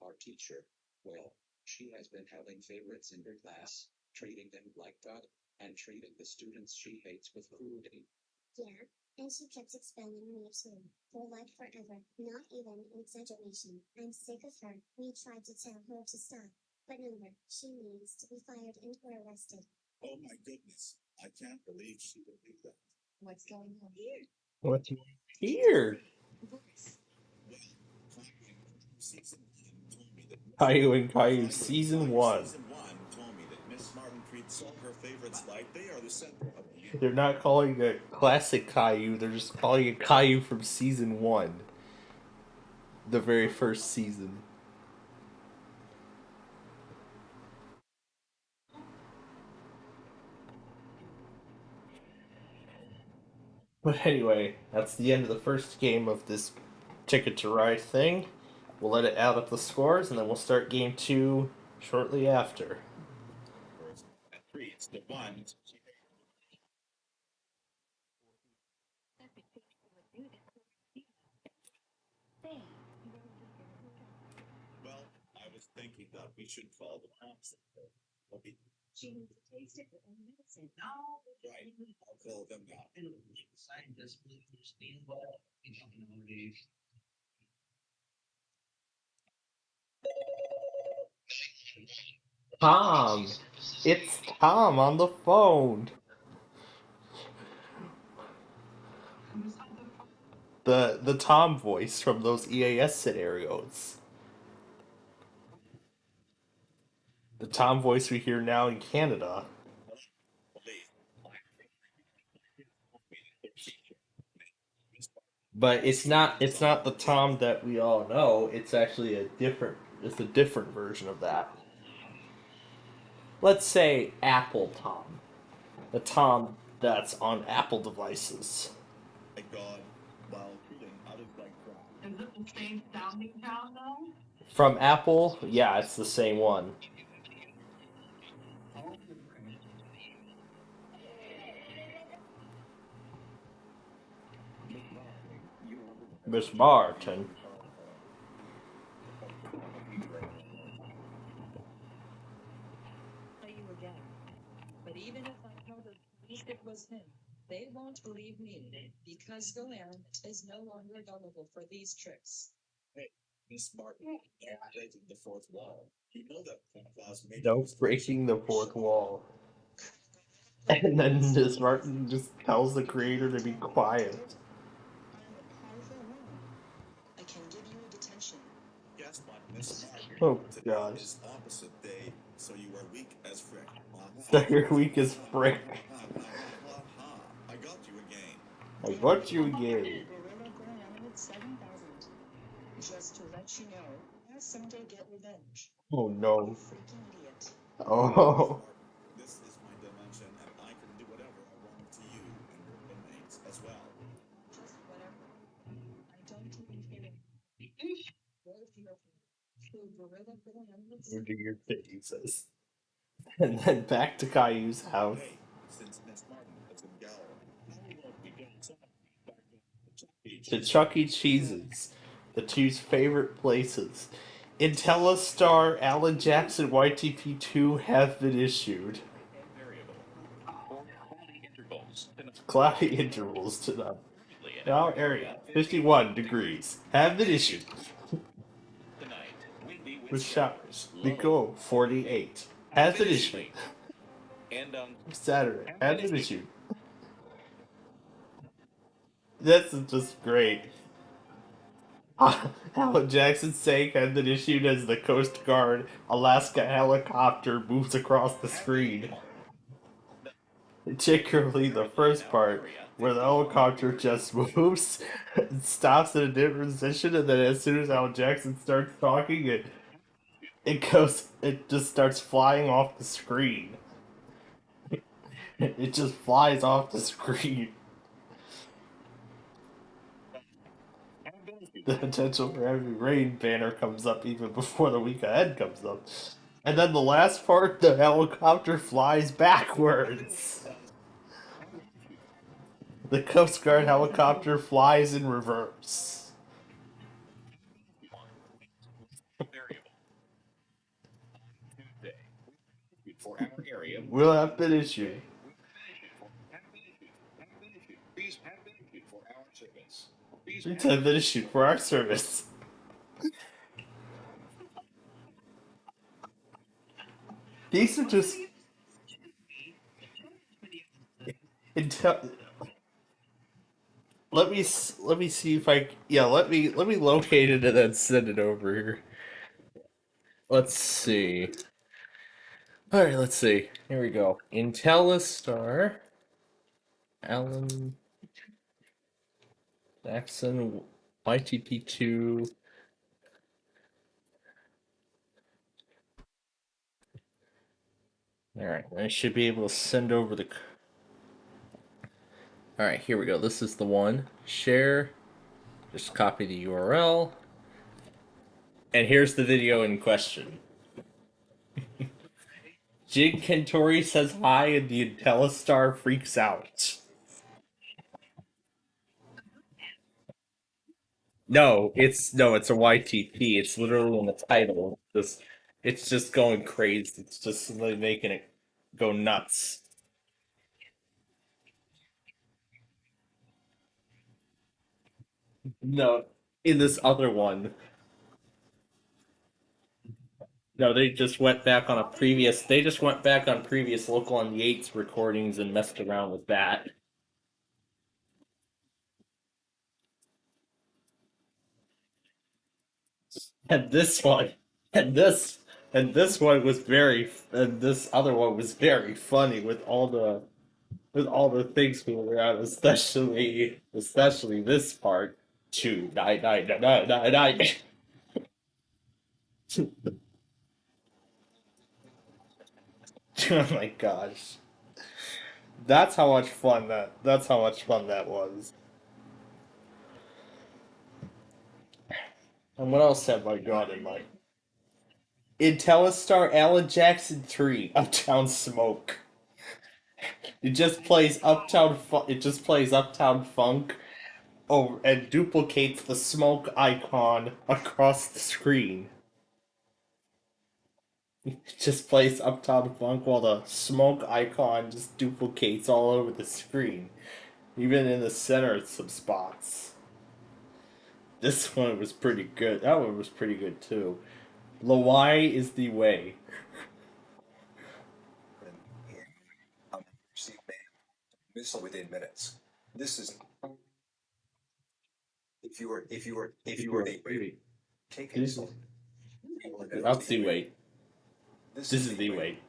our teacher. Well, she has been having favorites in her class, treating them like God, and treating the students she hates with cruelty. Oh my goodness. I can't believe she would do that. What's here? Caillou and Caillou Season 1. Season 1 told me that Miss Martin treats all her favorites like they are the center of the universe. They're not calling it Classic Caillou, they're just calling it Caillou from Season 1. The very first season. But anyway, that's the end of the first game of this Ticket to Ride thing. We'll let it add up the scores, and then we'll start game 2 shortly after. At 3, it's the 1. he thought we should follow the prompts. She needs to taste it with medicine. No, right. I'll call them now. Scientists believe there's being well nowadays. Tom! It's Tom on the phone! The Tom voice from those EAS scenarios. The Tom voice we hear now in Canada. But it's not the Tom that we all know. It's actually a different version of that. Let's say Apple Tom. The Tom that's on Apple devices. My God, while feeling out of my Is it the same sounding Tom though? From Apple, yeah, it's the same one. Miss Martin. Tell you again. But even if I know that it was him, they won't believe me because the land is no longer available for these tricks. Hey, Miss Martin, they're breaking the fourth wall. You know that Santa Claus made No breaking the fourth wall. And then Miss Martin just tells the creator to be quiet. I can give you a detention. Guess what, Miss Martin? Oh Today gosh. is opposite day, so you are weak as frick. So you're weak as frick. I got you again. I got you again. Gorilla Glam at 7,000. Just to let you know, I'll someday get revenge. Oh no. Freaking idiot. Oh. This is my dimension, and I can do whatever I want to you and your inmates as well. Just whatever. I don't even care. Go fearful. Through Gorilla Glam at Into your faces. And then back to Caillou's house. Hey, since Miss Martin lives in Gallo, how about we go back To Chuck E. Cheese's, the two's favorite places. IntelliStar, Alan Jackson, YTP2 have been issued. Cloudy intervals tonight. In our area, 51 degrees have been issued. With showers, Nico 48 has been issued. And Saturday has been issued. This is just great. Alan Jackson saying had been issued as the Coast Guard Alaska helicopter moves across the screen. Particularly the first part, where the helicopter just moves, stops in a different position, and then as soon as Alan Jackson starts talking, it just starts flying off the screen. It just flies off the screen. The potential for heavy rain banner comes up even before the week ahead comes up. And then the last part, the helicopter flies backwards. The Coast Guard helicopter flies in reverse. for our area, Will have been issued. These have been issued for our service. These have been issued for our service. These are just let me see if I let me locate it and then send it over here. Let's see. All right, let's see. Here we go. IntelliStar, Alan Jackson, YTP2. All right, I should be able to send over the. All right, here we go. This is the one. Share. Just copy the URL. And here's the video in question. Jig Kentori says hi and the IntelliStar freaks out. No, it's a YTP. It's literally in the title. This It's just going crazy. It's just like making it go nuts. No, in this other one, no, they just went back on a previous. They just went back on previous Local on Yates recordings and messed around with that. And this one, and this one was very, and this other one was very funny with all the things moving around, especially this part. Two nine nine nine nine nine nine. Oh my gosh. That's how much fun that was. And what else have I got in mind? IntelliStar Alan Jackson 3, Uptown Smoke. It just plays Uptown Funk over and duplicates the smoke icon across the screen. It just plays Uptown Funk while the smoke icon just duplicates all over the screen. Even in the center of some spots. This one was pretty good. That one was pretty good too. Lawai is the way. Missile within minutes. This is if you were a baby, take a salt. That's the way. This is the way.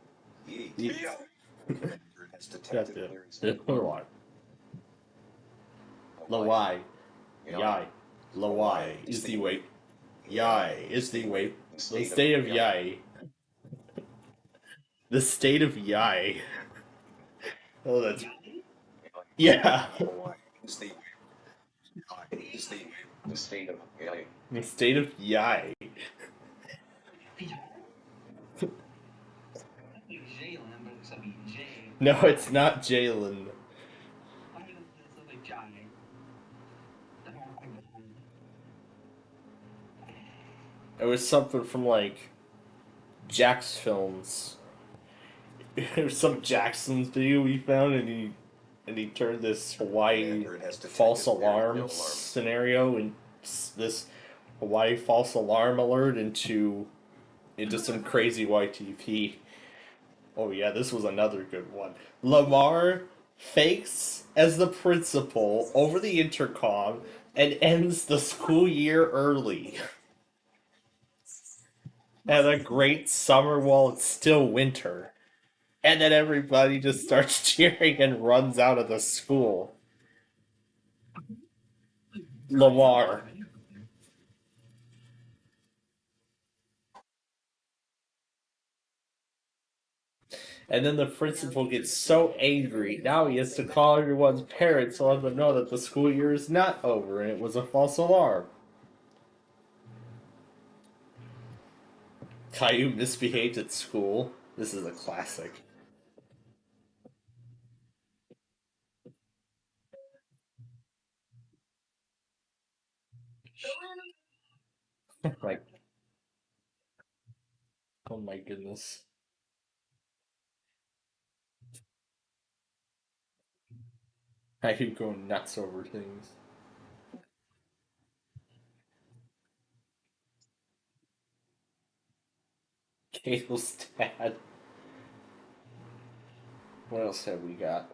Has detected Lawai. Yai. Lawai is the way. Yai is the way. The state of Yai. The state of Yai. Oh, that's. Yeah. The state of Yai. The state of Yai. No, it's not Jalen. It was something from like Jack's films. It was some Jackson's video we found, and he turned this Hawaii false alarm scenario and this Hawaii false alarm alert into some crazy YTP. Oh yeah, this was another good one. Lamar fakes as the principal over the intercom and ends the school year early. Had a great summer while it's still winter. And then everybody just starts cheering and runs out of the school. Lamar. And then the principal gets so angry. Now he has to call everyone's parents to let them know that the school year is not over and it was a false alarm. Caillou misbehaved at school. This is a classic. Like, oh my goodness. Caillou going nuts over things. Cable's dad. What else have we got?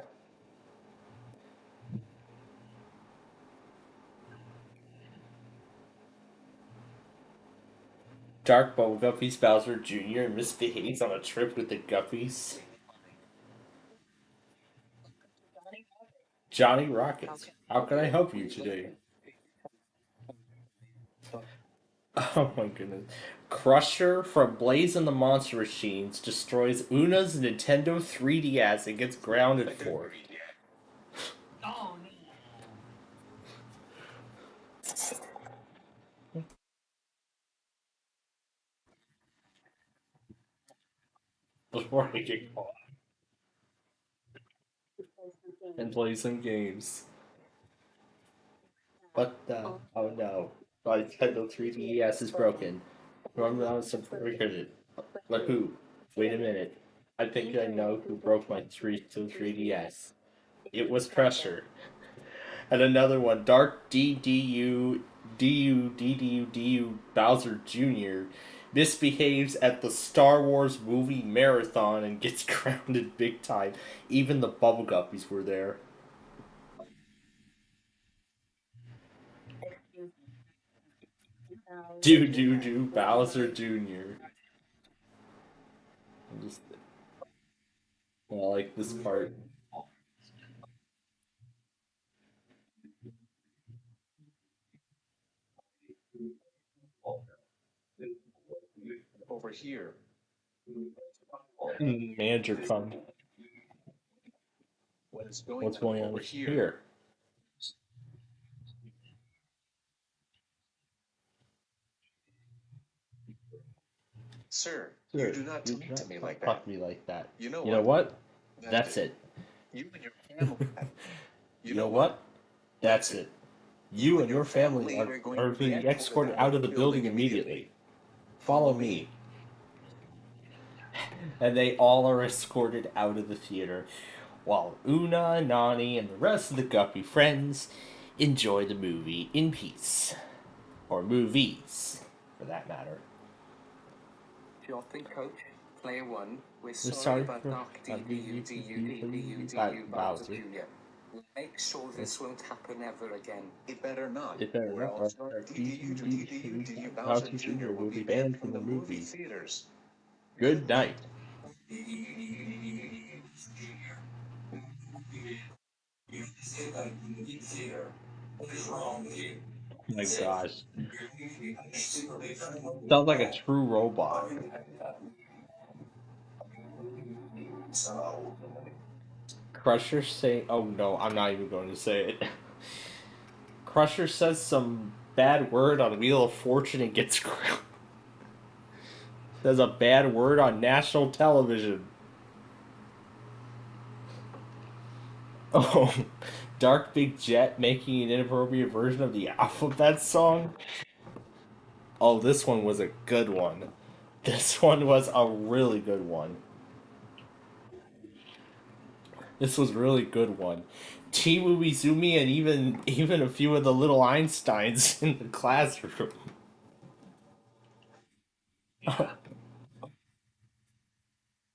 Dark Bone Guppies Bowser Jr. misbehaves on a trip with the Guppies. Johnny Rockets. How can I help you today? Oh my goodness. Crusher from Blaze and the Monster Machines destroys Una's Nintendo 3DS and gets grounded for it. Before I get caught. And play some games. What the? Oh no. My Nintendo 3DS is broken. Run around some recorded. Like who? Wait a minute. I think I know who broke my 3DS. It was Crusher. And another one, Dark DDU Bowser Jr. misbehaves at the Star Wars movie marathon and gets grounded big time. Even the Bubble Guppies were there. Do Bowser Jr. Just, I like this part. Over here. Manager come. What's going What's on going on over here? Sir, Sir, you do not you talk do to me not like talk that. to me like that. You know You know what? That's That's it. You and your family. You know what? That's it. You and your family are being escorted out of the building immediately. Follow me. And they all are escorted out of the theater, while Una, Nani, and the rest of the Guppy friends enjoy the movie in peace. Or movies, for that matter. Dropping coach, player one. We're Sorry sorry about for Dark Bowser Bowser. Jr. Make sure this won't happen ever again. It better not. It better or not. else Bowser Jr. will be banned from the movie theaters. Good night. Oh my gosh. Sounds like a true robot. Crusher say, oh no, I'm not even going to say it. Crusher says some bad word on Wheel of Fortune and gets grilled. Says a bad word on national television. Oh, Dark Big Jet making an inappropriate version of the alphabet song? Oh, this one was a good one. This one was a really good one. This was really good one. Team Umizumi and even a few of the little Einsteins in the classroom.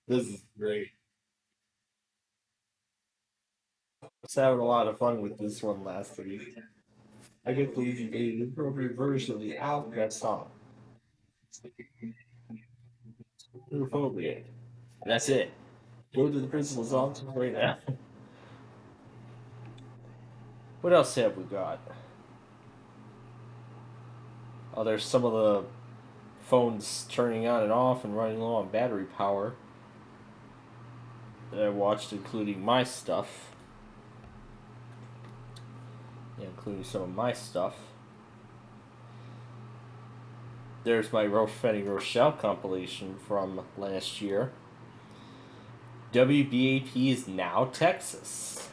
This is great. I was having a lot of fun with this one last week. I get believe you made an appropriate version of the alphabet song. Appropriate. That's it. Go to the principal's office right now. What else have we got? Oh, there's some of the phones turning on and off and running low on battery power that I watched, including my stuff. Yeah, including some of my stuff. There's my Fanny Rochelle compilation from last year. WBAP is now Texas.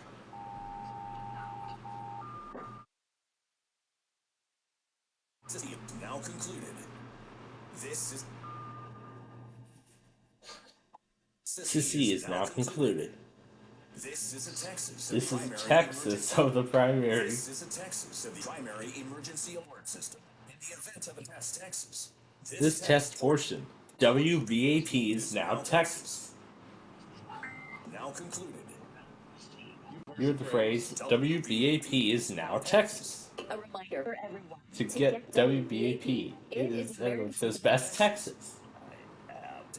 Now concluded. This is Sissy is now concluded. This is a Texas. This is Texas of the primary. This is a Texas of the primary emergency alert system. In the event of a test, Texas. This test portion. WBAP is now Texas. Now concluded. You heard the phrase, WBAP is now Texas. A reminder for everyone. To get WBAP, it is America's best Texas.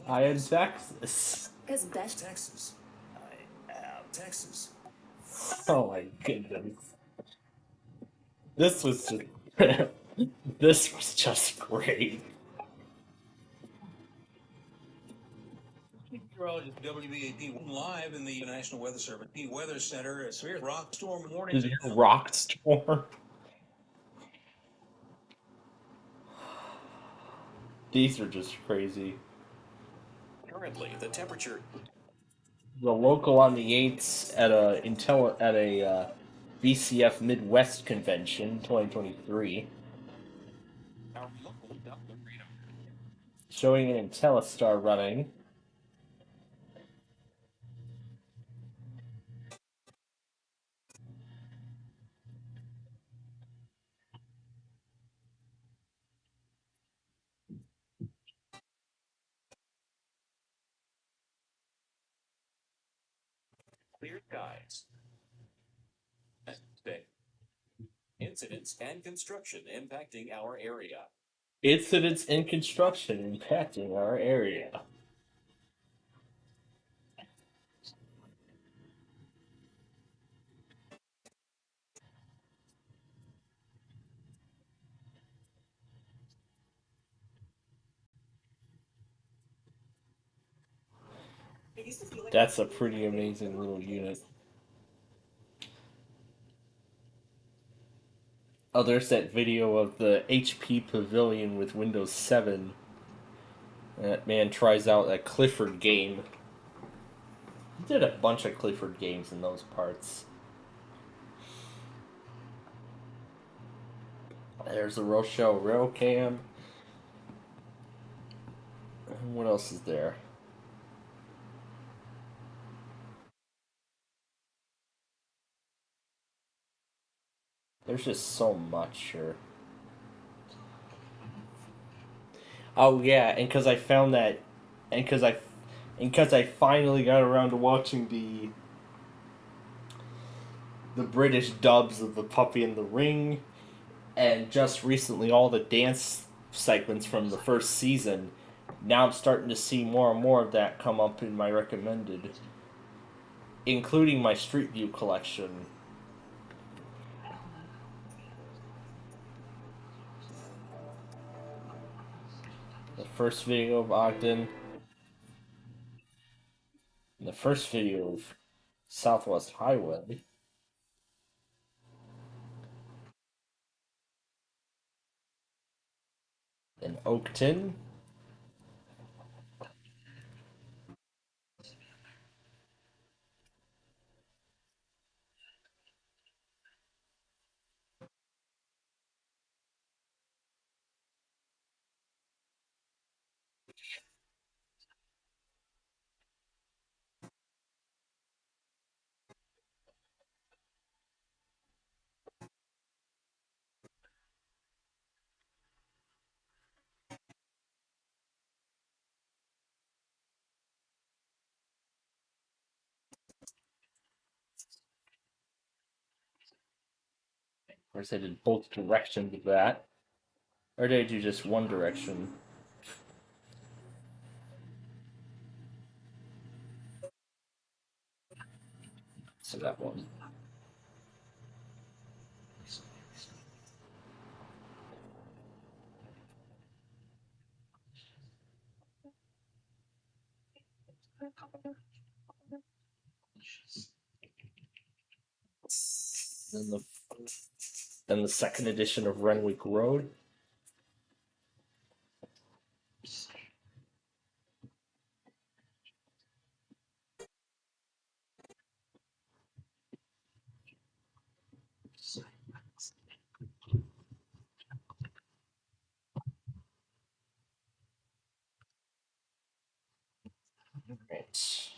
I am Texas. Because best Texas. I am Texas. Oh my goodness. This was just this was just great. WBAP live in the National Weather Service Weather Center. A severe rock storm warning. Did you hear rock storm? These are just crazy. Currently, the temperature. The local on the 8th at a VCF Midwest convention 2023. showing an IntelliStar running. Clear skies. Today. Incidents and construction impacting our area. Incidents in construction impacting our area. That's a pretty amazing little unit. Oh, there's that video of the HP Pavilion with Windows 7. That man tries out a Clifford game. He did a bunch of Clifford games in those parts. There's the Rochelle Railcam. What else is there? There's just so much here. Oh yeah, and because I found that, and because I finally got around to watching the British dubs of The Puppy in the Ring, and just recently all the dance segments from the first season. Now I'm starting to see more and more of that come up in my recommended, including my Street View collection. The first video of Ogden. And the first video of Southwest Highway. Then Oakton. Of course, I did both directions of that. Or did I do just one direction? So that one. Then the second edition of Renwick Road. Right.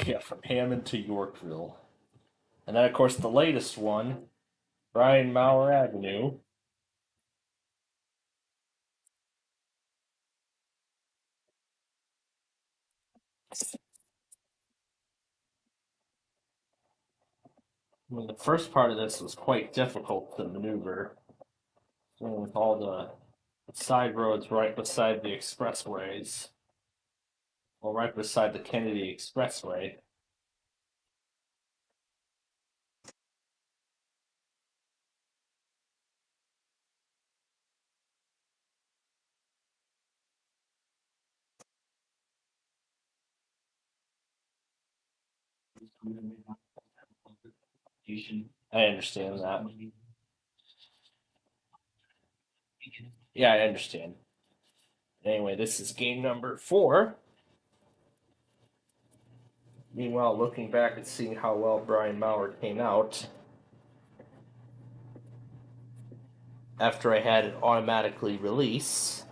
Yeah, from Hammond to Yorkville. And then, of course, the latest one, Brian Maurer Avenue. I mean, the first part of this was quite difficult to maneuver, with all the side roads right beside the expressways, or right beside the Kennedy Expressway. I understand that. Yeah, I understand. Anyway, this is game number 4. Meanwhile, looking back and seeing how well Brian Maurer came out, after I had it automatically release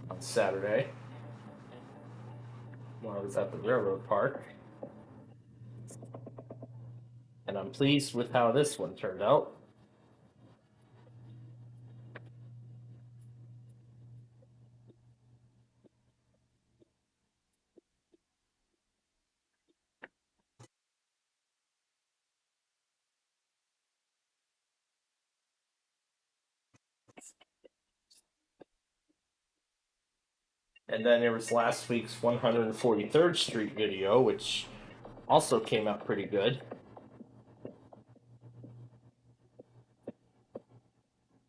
on Saturday when I was at the railroad park. And I'm pleased with how this one turned out. And then there was last week's 143rd Street video, which also came out pretty good.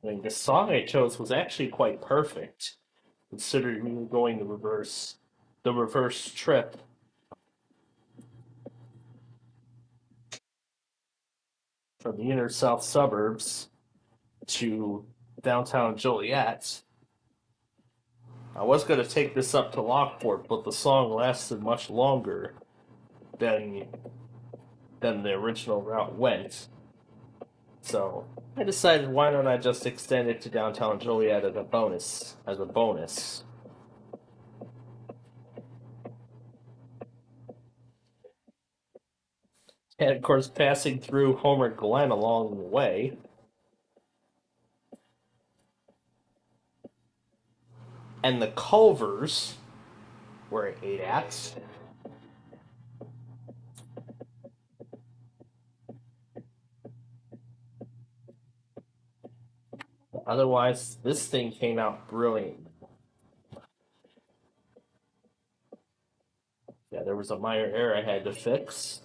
I mean, the song I chose was actually quite perfect, considering we were going the reverse trip. From the inner south suburbs to downtown Joliet. I was going to take this up to Lockport, but the song lasted much longer than the original route went. So I decided, why don't I just extend it to downtown Joliet as a bonus. And of course, passing through Homer Glen along the way. And the Culvers, where I ate at. Otherwise, this thing came out brilliant. Yeah, there was a minor error I had to fix.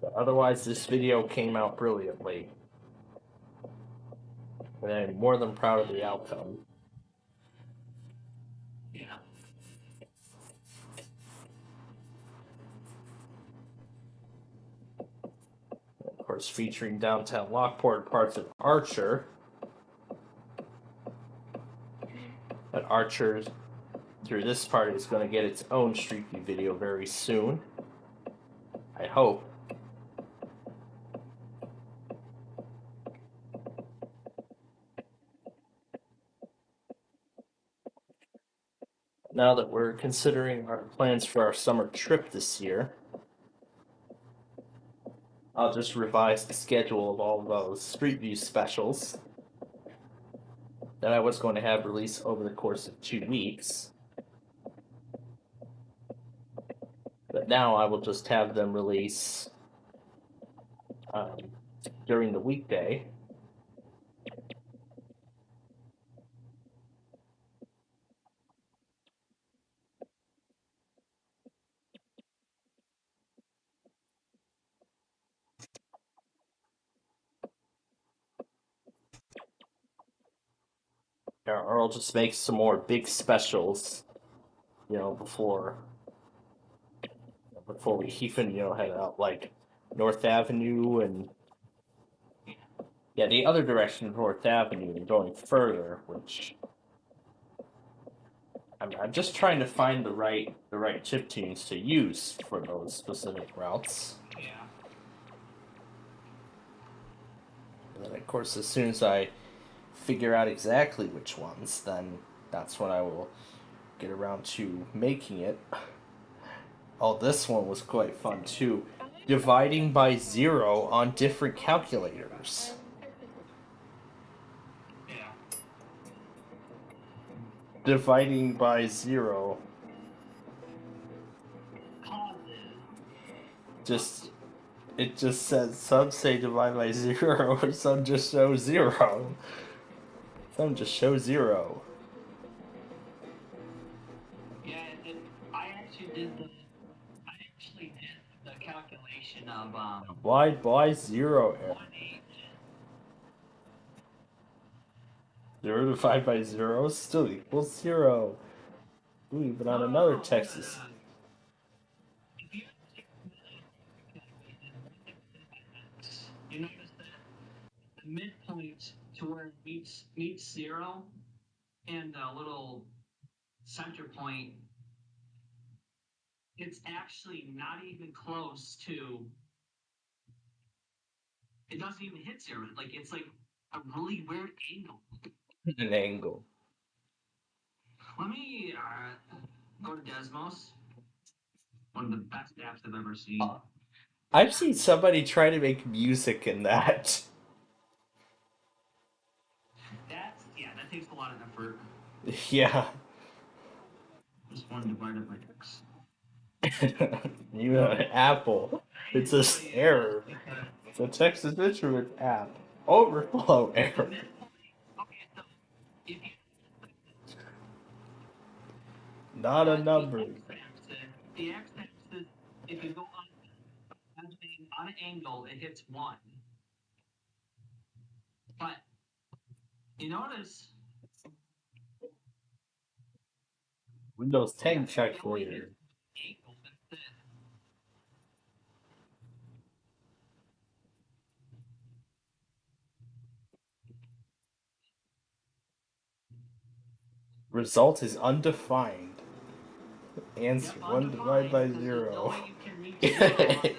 But otherwise, this video came out brilliantly. And I'm more than proud of the outcome. Yeah. Of course, featuring downtown Lockport, parts of Archer. But Archer, through this part, is going to get its own Street View video very soon. I hope. Now that we're considering our plans for our summer trip this year, I'll just revise the schedule of all of those Street View specials that I was going to have released over the course of 2 weeks. But now I will just have them release during the weekday. Or I'll just make some more big specials, before we even, head out, like North Avenue and the other direction of North Avenue and going further, which I'm just trying to find the right chip tunes to use for those specific routes. Yeah. And then, of course, as soon as I figure out exactly which ones, then that's when I will get around to making it. Oh, this one was quite fun too. Dividing by 0 on different calculators. Yeah. Dividing by 0. It just says, some say divide by 0, or some just show 0. Some just show 0. Yeah, I actually did the calculation of Divide by 0. 0 divided by 0 still equals 0. Ooh, but on another Texas. midpoint to where it meets 0, and the little center point, it's actually not even close to. It doesn't even hit 0. Like it's like a really weird angle. An angle. Let me go to Desmos. One of the best apps I've ever seen. I've seen somebody try to make music in that. That takes a lot of effort. Yeah. Just 1 divided by x. You know, an Apple. It's a error. It's a Texas Instrument app. Overflow error. Not a number. The x-axis, if you go on an angle, it hits 1. But you notice Windows 10 calculator. Result is undefined. Answer 1 divided by 0.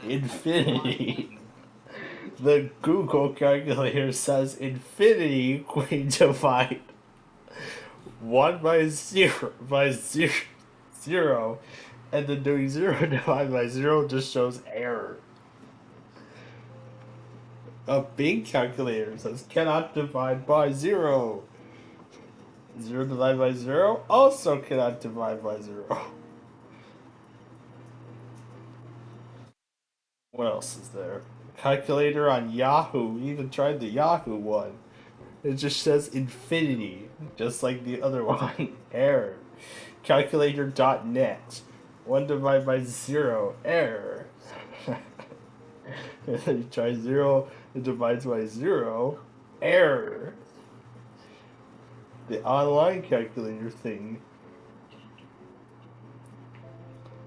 Infinity. The Google calculator says infinity we divide 1 by 0 by 0, and then doing 0 divided by 0 just shows error. A Bing calculator says cannot divide by 0. 0 divided by 0 also cannot divide by 0. What else is there? Calculator on Yahoo. We even tried the Yahoo one. It just says infinity, just like the other one. Error. Calculator.net. 1 divided by 0. Error. You try 0, it divides by 0. Error. The online calculator thing.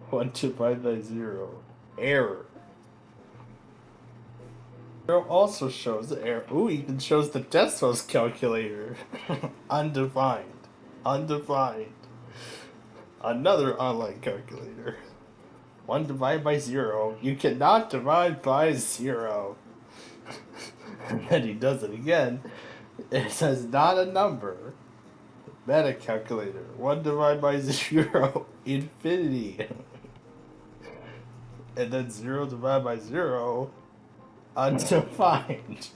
1 divided by 0. Error. Zero also shows the error. Ooh, even shows the Desmos calculator. Undefined. Undefined. Another online calculator. 1 divided by 0. You cannot divide by 0. And then he does it again. It says not a number. Meta calculator. 1 divided by 0. Infinity. And then 0 divided by 0. Undefined.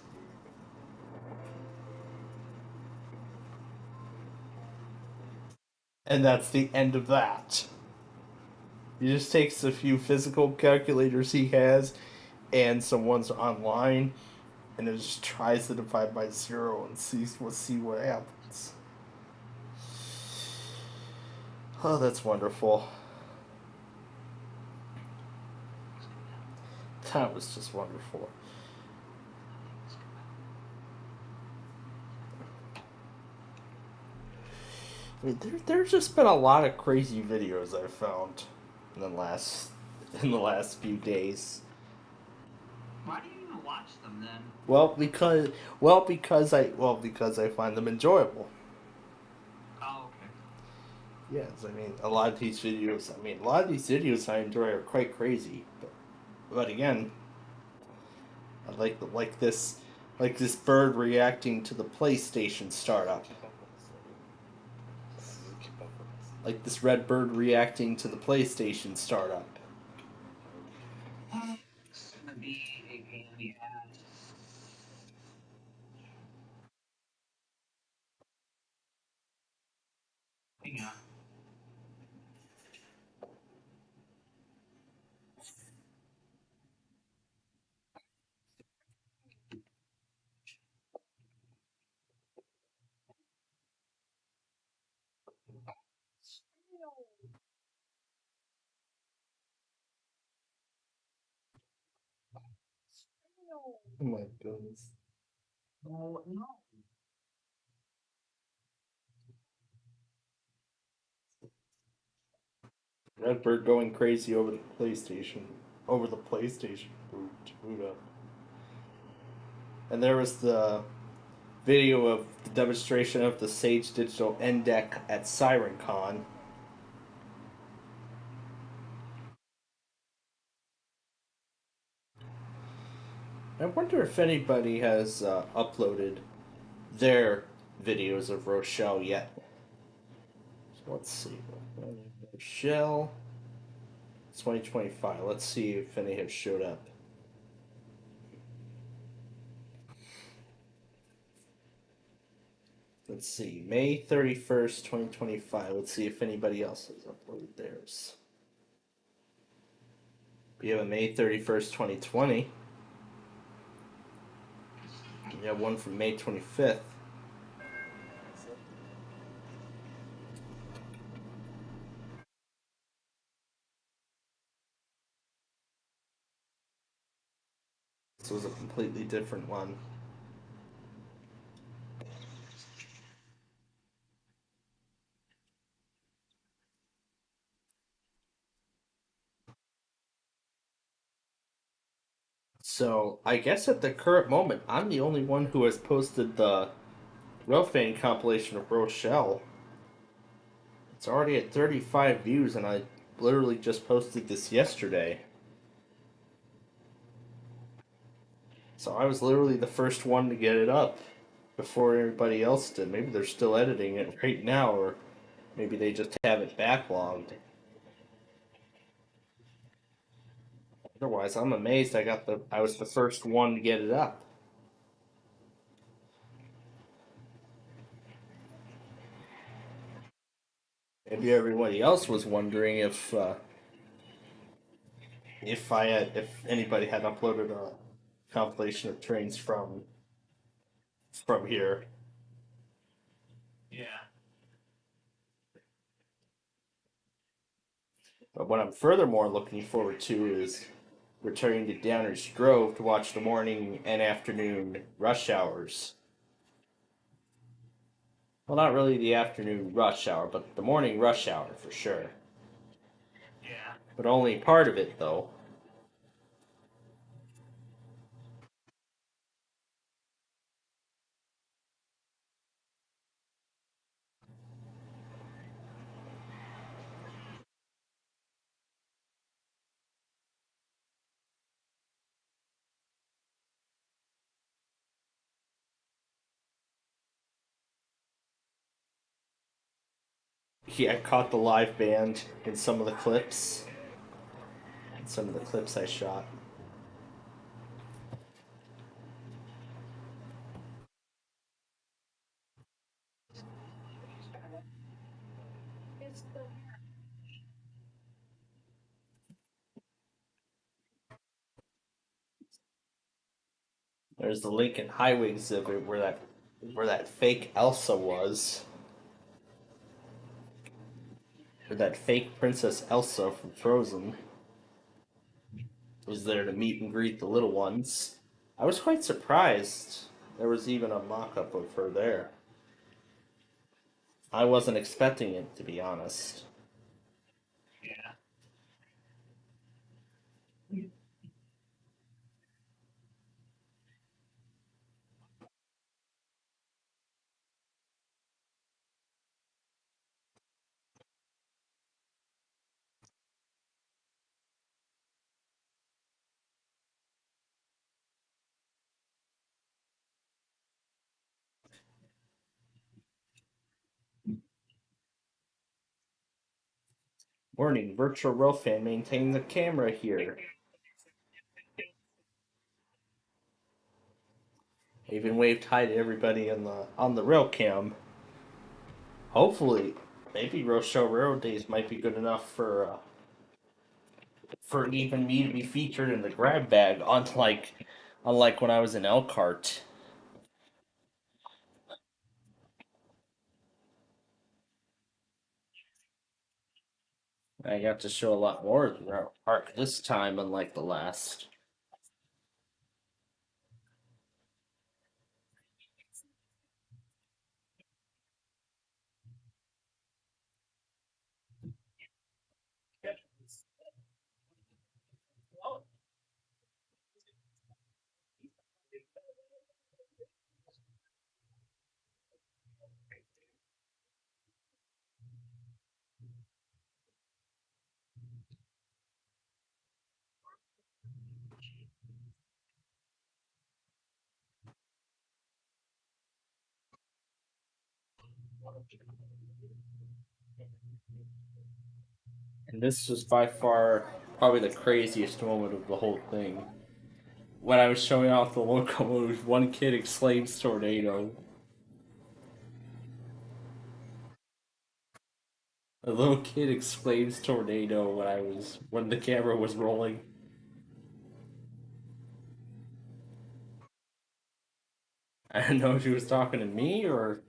And that's the end of that. He just takes a few physical calculators he has and some ones online, and it just tries to divide by 0 and see what happens. Oh, that's wonderful. That was just wonderful. I mean, there's just been a lot of crazy videos I've found in the last few days. Why do you even watch them then? Because I find them enjoyable. Oh, okay. Yes, I mean a lot of these videos I enjoy are quite crazy, but again, I like this bird reacting to the PlayStation startup. Like this red bird reacting to the PlayStation startup. It's gonna be a pain in the ass. Yeah. Oh my goodness. Oh, no. Redbird going crazy over the PlayStation boot up. And there was the video of the demonstration of the Sage Digital End deck at SirenCon. I wonder if anybody has uploaded their videos of Rochelle yet. So let's see. Rochelle 2025. Let's see if any have showed up. Let's see. May 31st, 2025. Let's see if anybody else has uploaded theirs. We have a May 31st, 2020. We have one from May 25th. This was a completely different one. So, I guess at the current moment, I'm the only one who has posted the Railfan compilation of Rochelle. It's already at 35 views, and I literally just posted this yesterday. So I was literally the first one to get it up before everybody else did. Maybe they're still editing it right now, or maybe they just have it backlogged. Otherwise, I'm amazed I was the first one to get it up. Maybe everybody else was wondering if anybody had uploaded a compilation of trains from here. Yeah. But what I'm furthermore looking forward to is returning to Downers Grove to watch the morning and afternoon rush hours. Well, not really the afternoon rush hour, but the morning rush hour for sure. Yeah. But only part of it, though. Yeah, I caught the live band in some of the clips. In some of the clips I shot. There's the Lincoln Highway exhibit where that fake Elsa was. Or that fake Princess Elsa from Frozen was there to meet and greet the little ones. I was quite surprised there was even a mock-up of her there. I wasn't expecting it, to be honest. Yeah. Warning, Virtual Railfan maintain the camera here. I even waved hi to everybody on the rail cam. Hopefully, maybe Rochelle Railroad Days might be good enough for even me to be featured in the grab bag, unlike when I was in Elkhart. I got to show a lot more of the rail park this time, unlike the last. And this was by far probably the craziest moment of the whole thing. When I was showing off the locomotive, one kid exclaims tornado. A little kid exclaims tornado when the camera was rolling. I don't know if he was talking to me or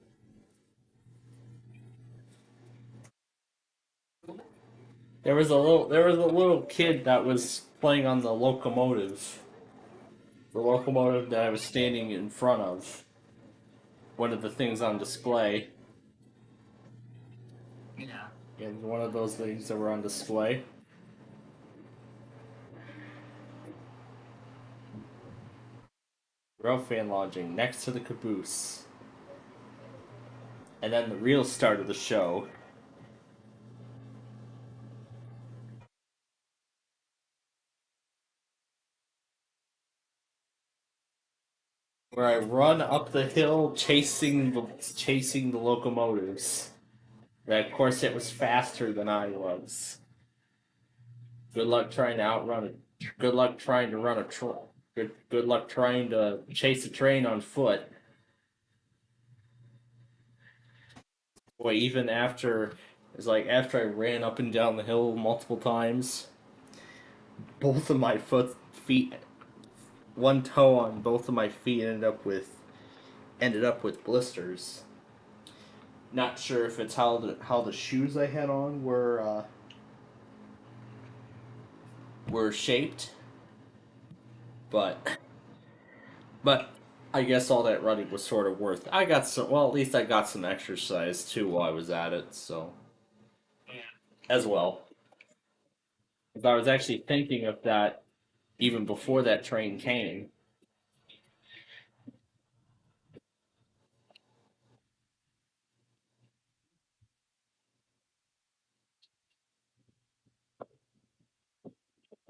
there was a little kid that was playing on the locomotive. The locomotive that I was standing in front of. One of the things on display. Yeah. Yeah, one of those things that were on display. Rail fan lodging next to the caboose. And then the real start of the show. Where I run up the hill chasing the locomotives. And of course it was faster than I was. Good luck trying to outrun it. Good luck trying to run a good luck trying to chase a train on foot. Boy, even after it's like after I ran up and down the hill multiple times, both of my feet, one toe on both of my feet ended up with blisters. Not sure if it's how the shoes I had on were shaped, but I guess all that running was sort of worth it. I got some. Well, at least I got some exercise too while I was at it. So as well, if I was actually thinking of that even before that train came.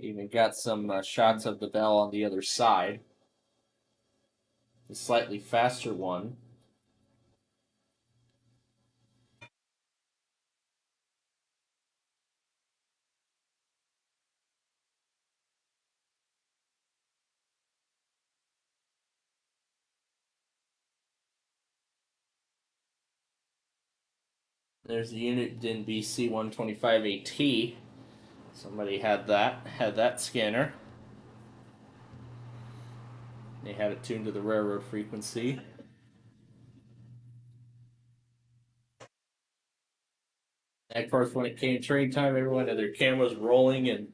Even got some shots of the bell on the other side, the slightly faster one. There's the unit in BC 125AT. Somebody had that scanner. They had it tuned to the railroad frequency. And of course, when it came train time, everyone had their cameras rolling and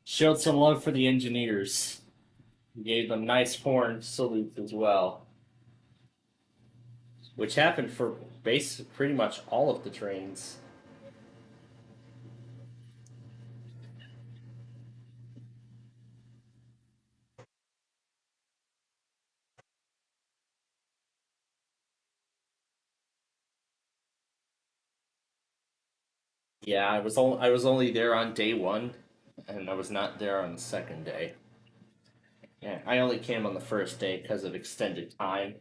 showed some love for the engineers. Gave them nice horn salutes as well, which happened for pretty much all of the trains. Yeah, I was only there on day one, and I was not there on the second day. Yeah, I only came on the first day because of extended time.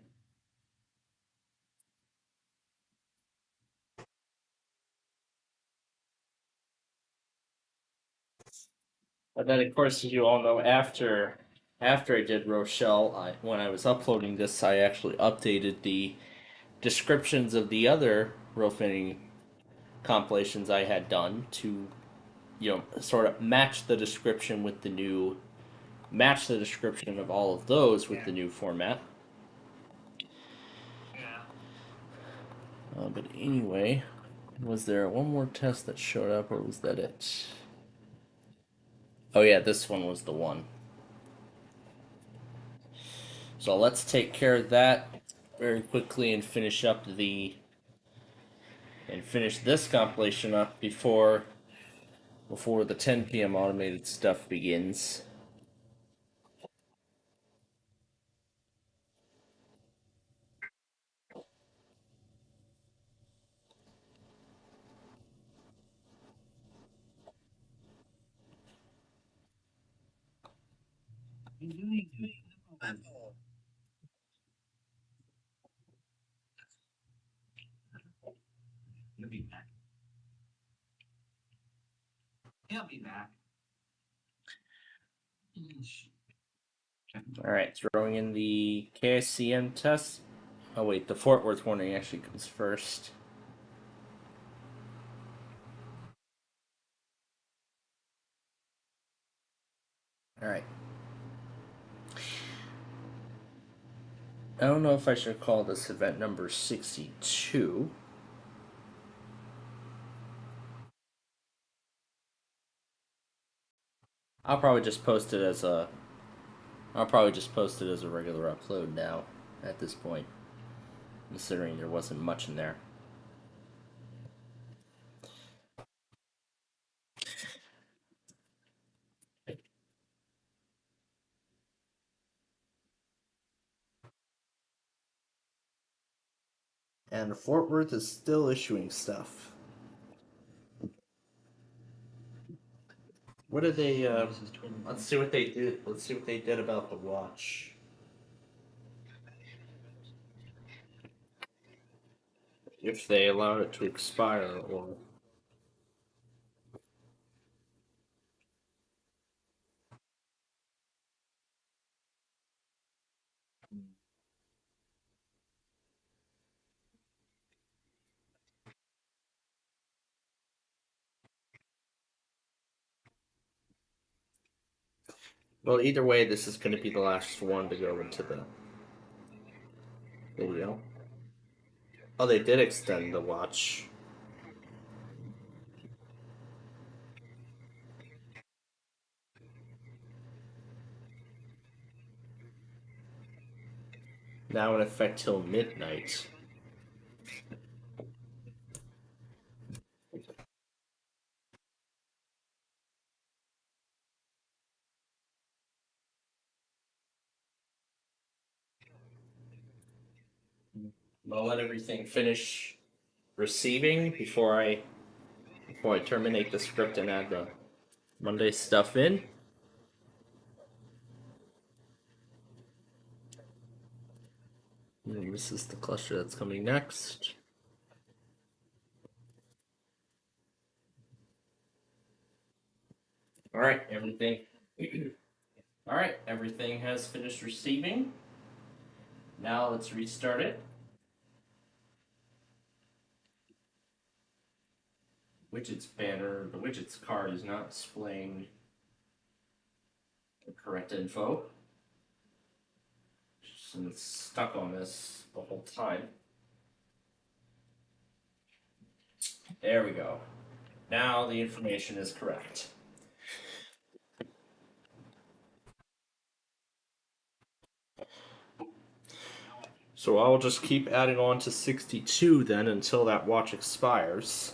But then, of course, as you all know, after I did Rochelle, when I was uploading this, I actually updated the descriptions of the other roofing compilations I had done to, sort of match the description of all of those with the new format. Yeah. But anyway, was there one more test that showed up, or was that it? Oh yeah, this one was the one. So let's take care of that very quickly and finish this compilation up before the 10 p.m. automated stuff begins. He'll be back. He'll be back. Alright, throwing in the KICM test. Oh wait, the Fort Worth warning actually comes first. Alright. I don't know if I should call this event number 62. I'll probably just post it as a regular upload now at this point, considering there wasn't much in there. And Fort Worth is still issuing stuff. What did they, let's see what they did. Let's see what they did about the watch. If they allowed it to expire, or... Well, either way, this is going to be the last one to go into the video. Oh, they did extend the watch. Now in effect till midnight. I'll let everything finish receiving before I terminate the script and add the Monday stuff in. And this is the cluster that's coming next. Alright, everything. Alright, everything has finished receiving. Now let's restart it. Widgets banner, the widgets card is not displaying the correct info. And it's stuck on this the whole time. There we go. Now the information is correct. So I'll just keep adding on to 62 then until that watch expires.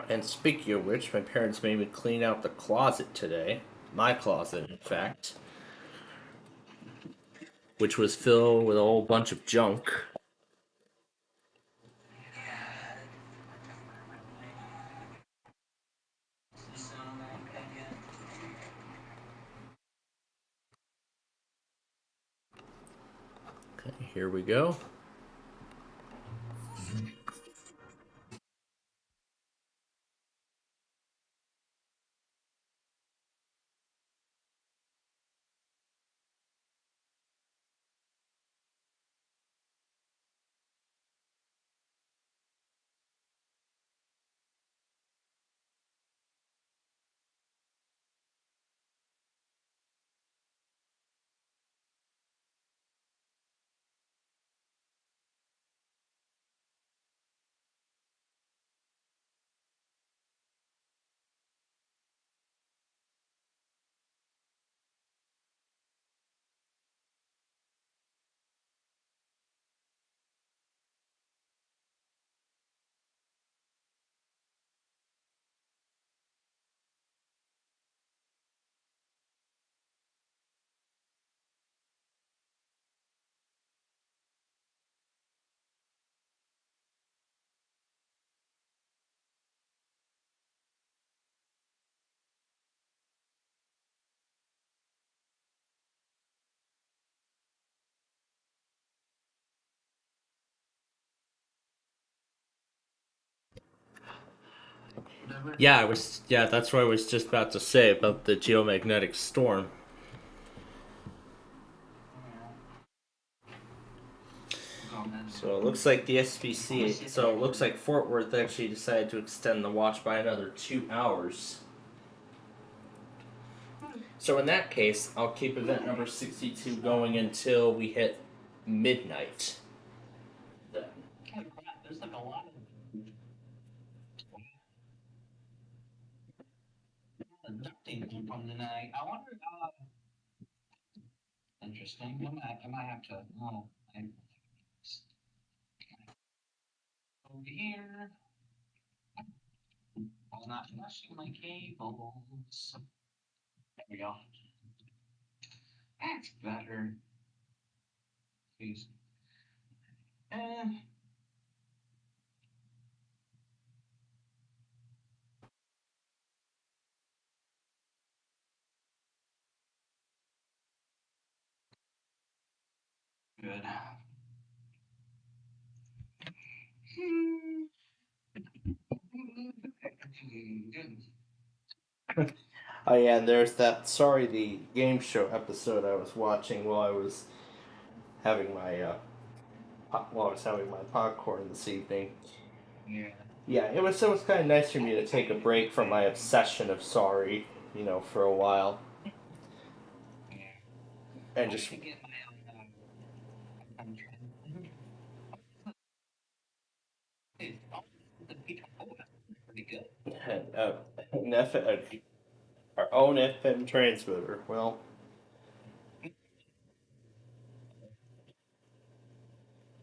And speaking of which, my parents made me clean out the closet today. My closet, in fact. Which was filled with a whole bunch of junk. Okay, here we go. Yeah, that's what I was just about to say about the geomagnetic storm. So it looks like the SPC. So it looks like Fort Worth actually decided to extend the watch by another 2 hours. So in that case, I'll keep event number 62 going until we hit midnight. Then. There's like a lot of ducting from tonight. I wonder. Interesting. I might have to. Oh, over here. I'm not flushing my cables. There we go. That's better. Please. Good. Oh yeah, and there's that Sorry the Game Show episode I was watching while I was having my popcorn this evening. Yeah. Yeah, it was kind of nice for me to take a break from my obsession of Sorry, for a while. And just an our own FM transmitter. Well,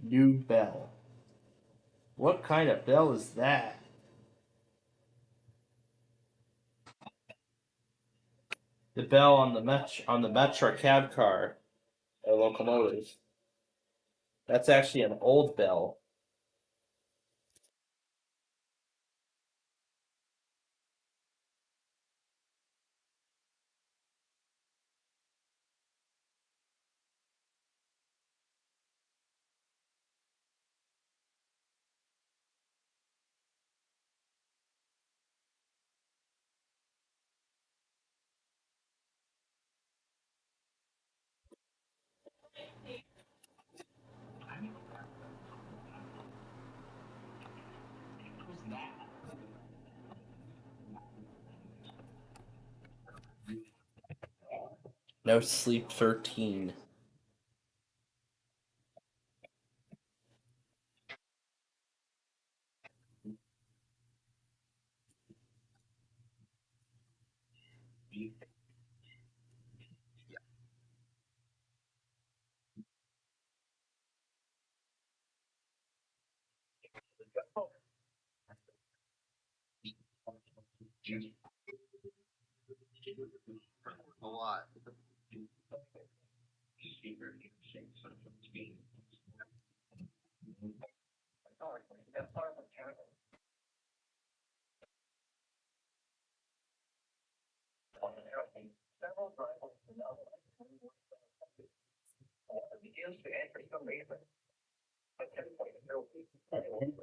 new bell. What kind of bell is that? The bell on the Metro cab car, or locomotive. That's actually an old bell. No Sleep 13. A lot.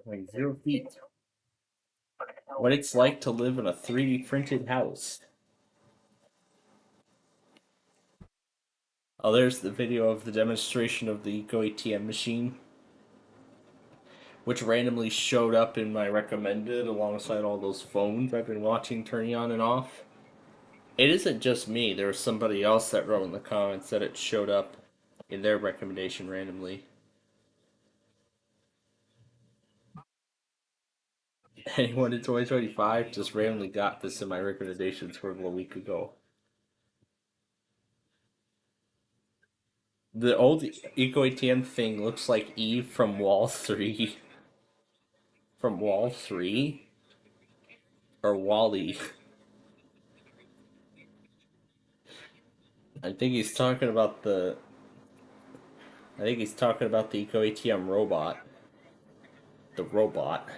Like 0 feet. What it's like to live in a 3D printed house. Oh, there's the video of the demonstration of the Eco ATM machine, which randomly showed up in my recommended alongside all those phones I've been watching turning on and off. It isn't just me, there was somebody else that wrote in the comments that it showed up in their recommendation randomly. Anyone in 2025 just randomly got this in my recommendations for a week ago. The old Eco ATM thing looks like Eve from Wall 3. From Wall 3? Or Wally. I think he's talking about the Eco ATM robot. The robot.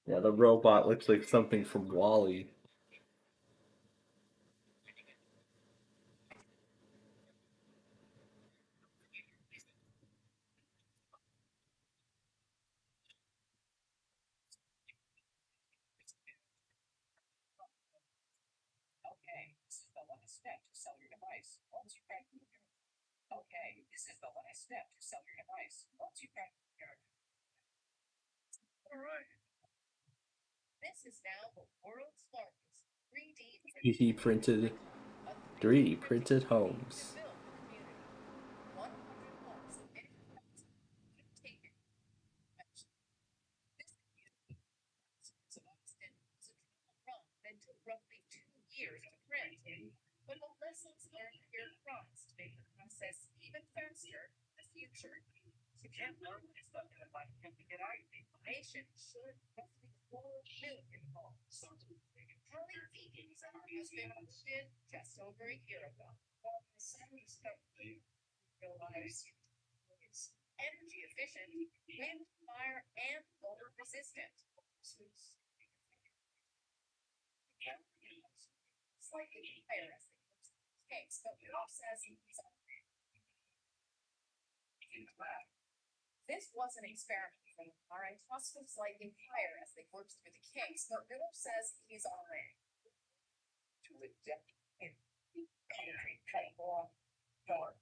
Yeah, the robot looks like something from Wally. step to sell your device. Once you crack the code. Okay, this is the last step to sell your device. Once you crack the code. All right. This is now the world's largest 3D 3D printed homes. 100 homes of take this of Austin was a trial run that took roughly 2 years to print. But the lessons learned here promised to make the process even faster in the future. You can't learn this stuff in a life to get out. The nation should roughly 4 million homes. Kelly Deegan's husband moved in just over a year ago. While my son respectfully realized it's energy efficient, wind, fire, and mold resistant. Slightly higher as the case, but Ralph says he's this was an experiment from all right, toss was slightly higher as they worked through the kinks, but Riddle says he's all in. To a depth in concrete cut along door.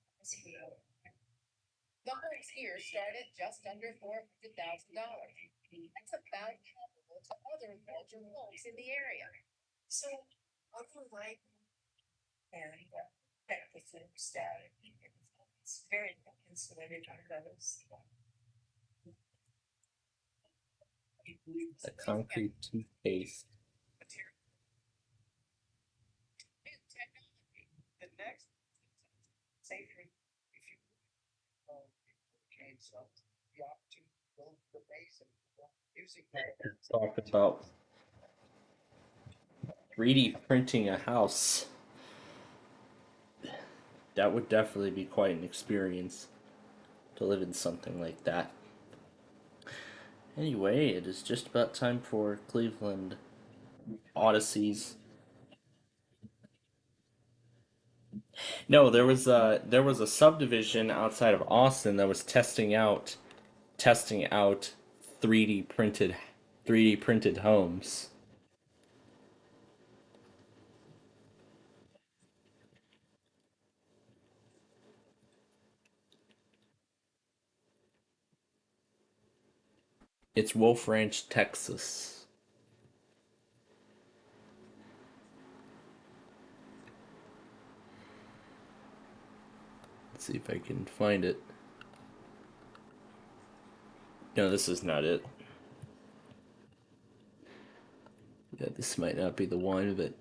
The homes here start at just under $400,000. That's about comparable to other larger homes in the area. So, unlike and technically static, it's very insulated on those. A concrete toothpaste. New technology. The next safer if you came so the opportunity to build the base and using Talk about 3D printing a house. That would definitely be quite an experience to live in something like that. Anyway, it is just about time for Cleveland Odysseys. No, there was a subdivision outside of Austin that was testing out 3D printed homes. It's Wolf Ranch, Texas. Let's see if I can find it. No, this is not it. Yeah, this might not be the one, but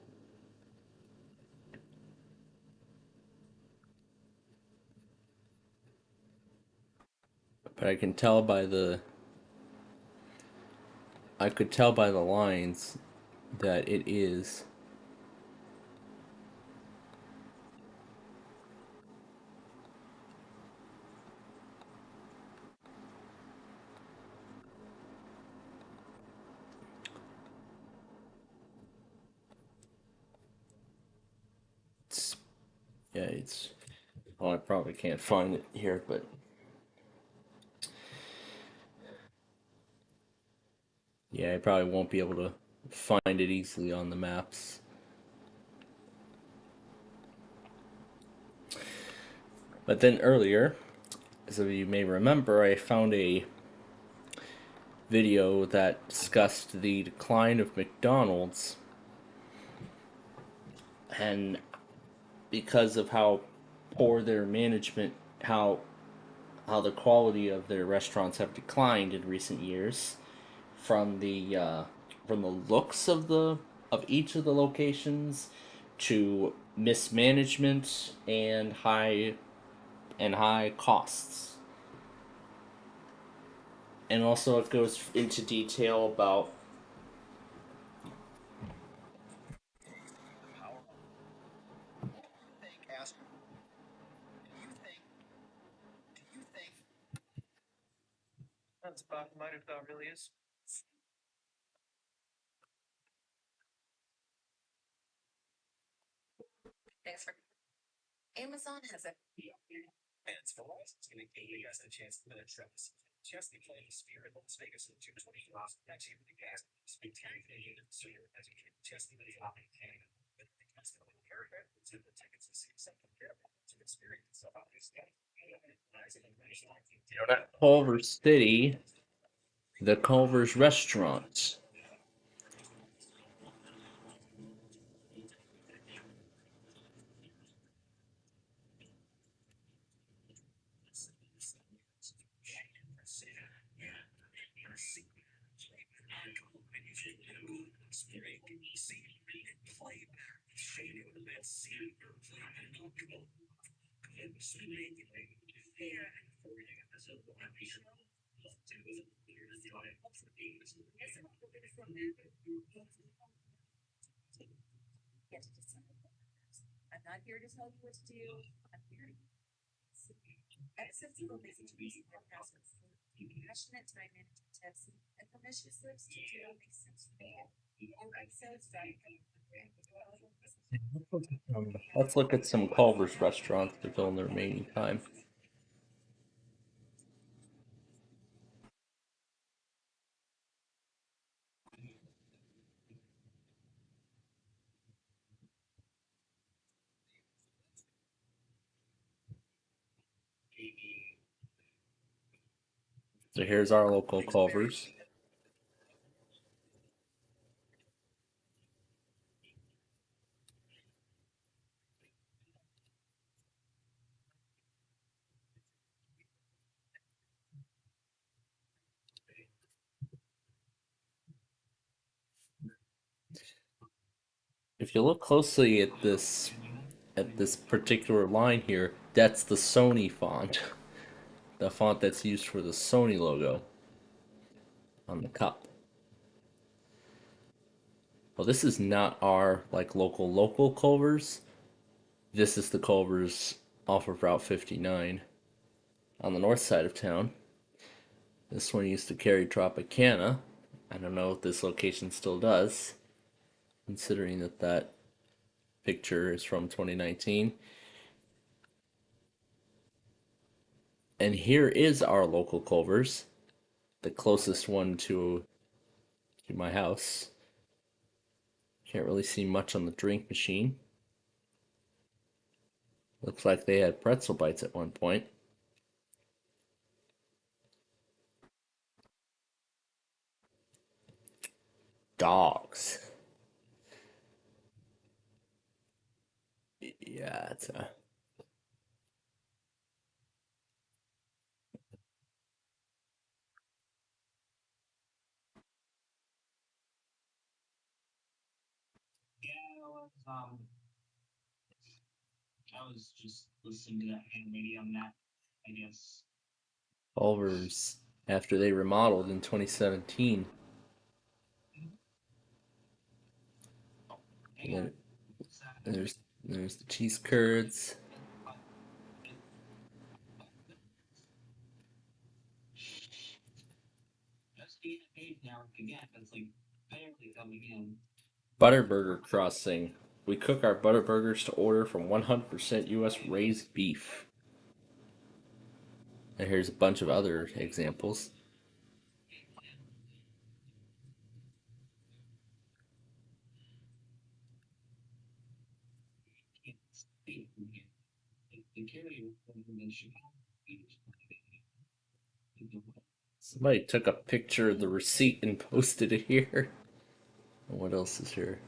I can tell by the lines that it is. I probably can't find it here, but yeah, I probably won't be able to find it easily on the maps. But then earlier, as you may remember, I found a video that discussed the decline of McDonald's, and because of how poor their management, how the quality of their restaurants have declined in recent years, from the looks of each of the locations to mismanagement and high costs. And also it goes into detail about That's about who might have thought really is. Thanks for Amazon has a fans for Verizon's going to give you guys a chance to finish this. Just the playing Spirit Las Vegas in 220 miles. Actually, with the gas, spectacular unit, so you're as you can just the At Culver City, the Culver's Restaurant. I'm not here to tell you what to do. I'm here to accessible message using their passwords, passionate time management tips, and permission slips to do what makes sense for you. Or episodes starting Let's look at some Culver's restaurants to fill in the remaining time. So here's our local Culver's. If you look closely at this particular line here, that's the Sony font. The font that's used for the Sony logo on the cup. Well, this is not our local Culver's. This is the Culver's off of Route 59 on the north side of town. This one used to carry Tropicana. I don't know if this location still does, considering that picture is from 2019. And here is our local Culver's, the closest one to my house. Can't really see much on the drink machine. Looks like they had pretzel bites at one point. Dogs. Yeah, it's a... I was just listening to that animated on that, I guess. Culver's after they remodeled in 2017. And then there's the cheese curds. Butterburger Crossing. We cook our Butterburgers to order from 100% U.S. raised beef. And here's a bunch of other examples. Somebody took a picture of the receipt and posted it here. And what else is here?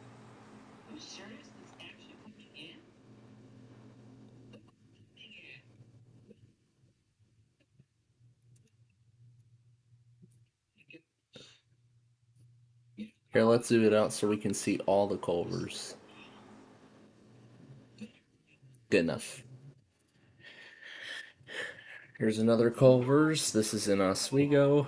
Here, let's zoom it out so we can see all the Culvers. Good enough. Here's another Culver's. This is in Oswego.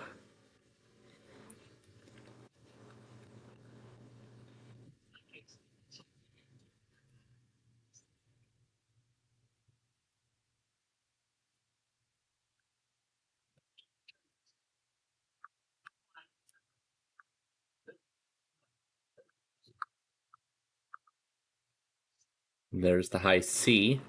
There's the high C.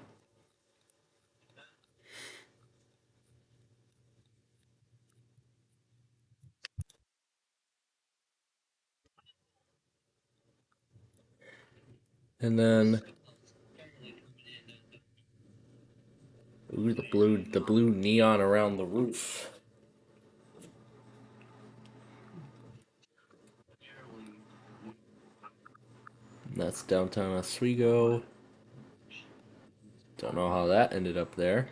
And then, ooh, the blue neon around the roof. And that's downtown Oswego. Don't know how that ended up there.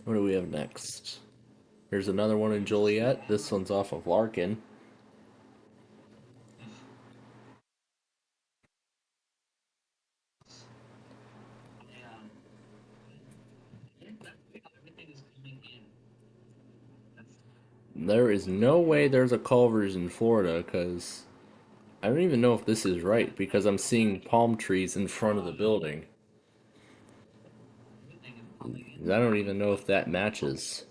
What do we have next? There's another one in Joliet. This one's off of Larkin. There is no way there's a Culver's in Florida, because I don't even know if this is right, because I'm seeing palm trees in front of the building. I don't even know if that matches.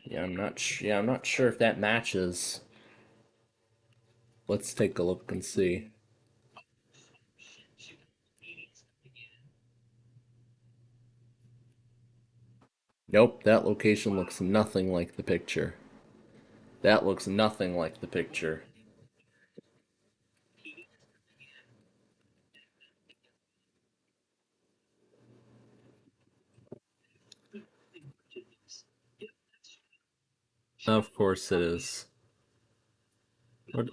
Yeah, I'm not sure if that matches. Let's take a look and see. Nope, that location looks nothing like the picture. That looks nothing like the picture. Of course it is. What?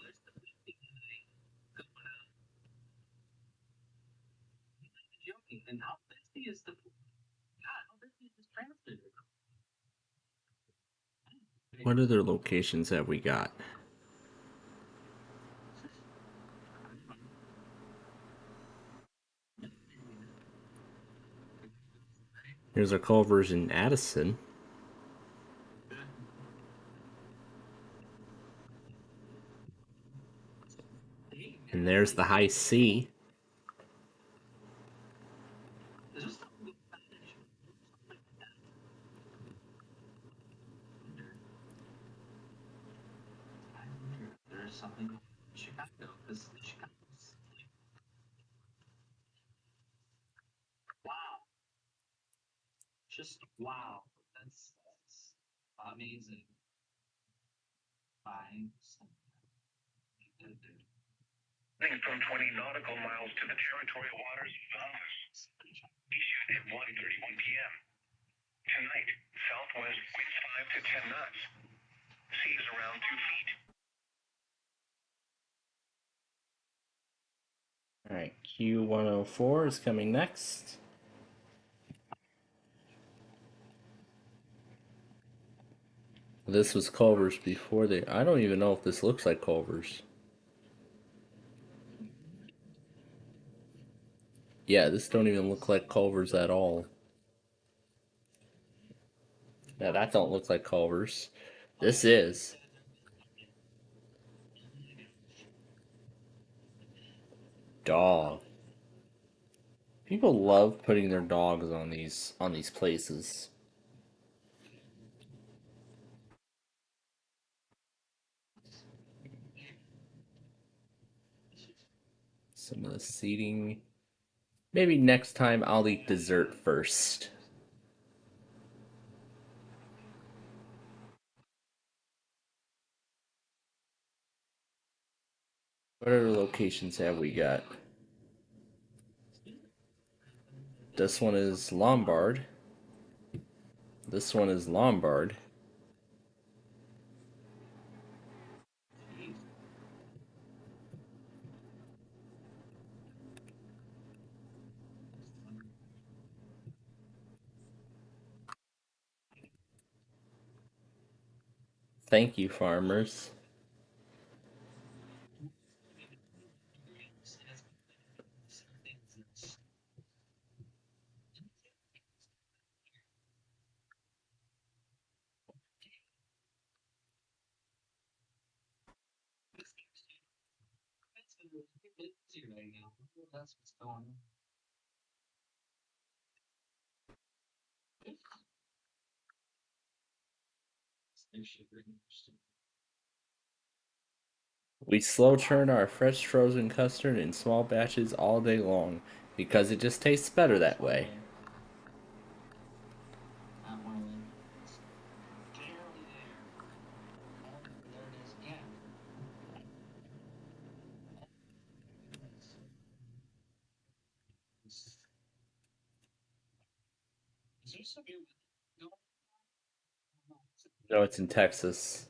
What other locations have we got? Here's a Culver's in Addison. And there's the High C. Just wow. That's amazing. Fine. From 20 nautical miles to the territorial waters of Bahamas. Issued at 1:31 p.m. Tonight, southwest winds 5 to 10 knots. Seas around 2 feet. Alright, Q104 is coming next. This was Culver's before they... I don't even know if this looks like Culver's. Yeah, this don't even look like Culver's at all. Yeah, that don't look like Culver's. This is. Dog. People love putting their dogs on these places. Some of the seating. Maybe next time I'll eat dessert first. What other locations have we got? This one is Lombard. This one is Lombard. Thank you, farmers. That's what's going on. We slow churn our fresh frozen custard in small batches all day long because it just tastes better that way. No, it's in Texas.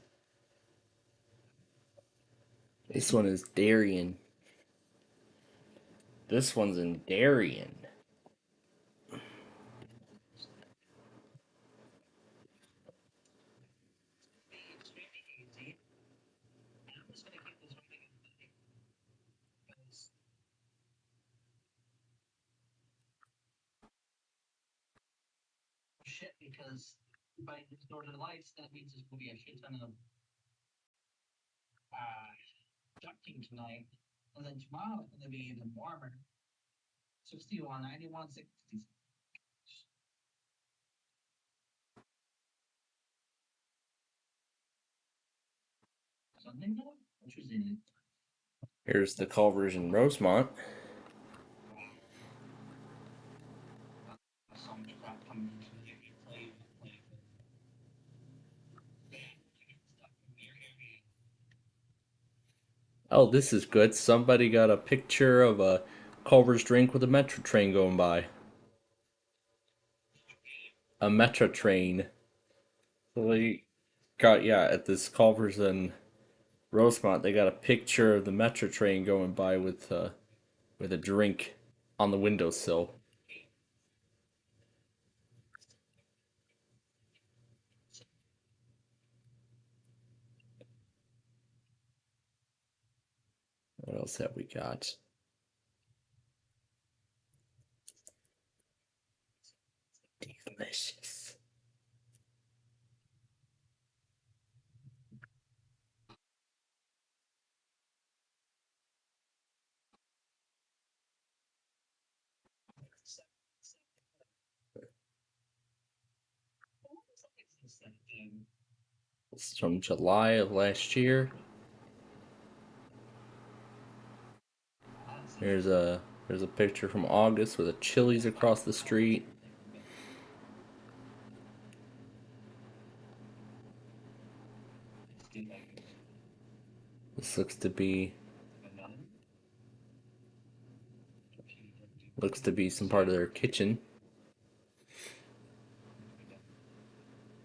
This one is Darien. This one's in Darien. Shit, because by the Northern Lights, that means there's gonna be a shit ton of ducking tonight, and then tomorrow it's gonna be even warmer. 61, 91, 60. Sunday night or Tuesday night? Here's the Culver's in Rosemont. So much crap coming into the play. Oh, this is good. Somebody got a picture of a Culver's drink with a metro train going by. A metro train. So they got, yeah, at this Culver's in Rosemont, they got a picture of the metro train going by with a drink on the windowsill. What else have we got? Delicious. This is from July of last year. There's a picture from August with a Chili's across the street. This looks to be some part of their kitchen.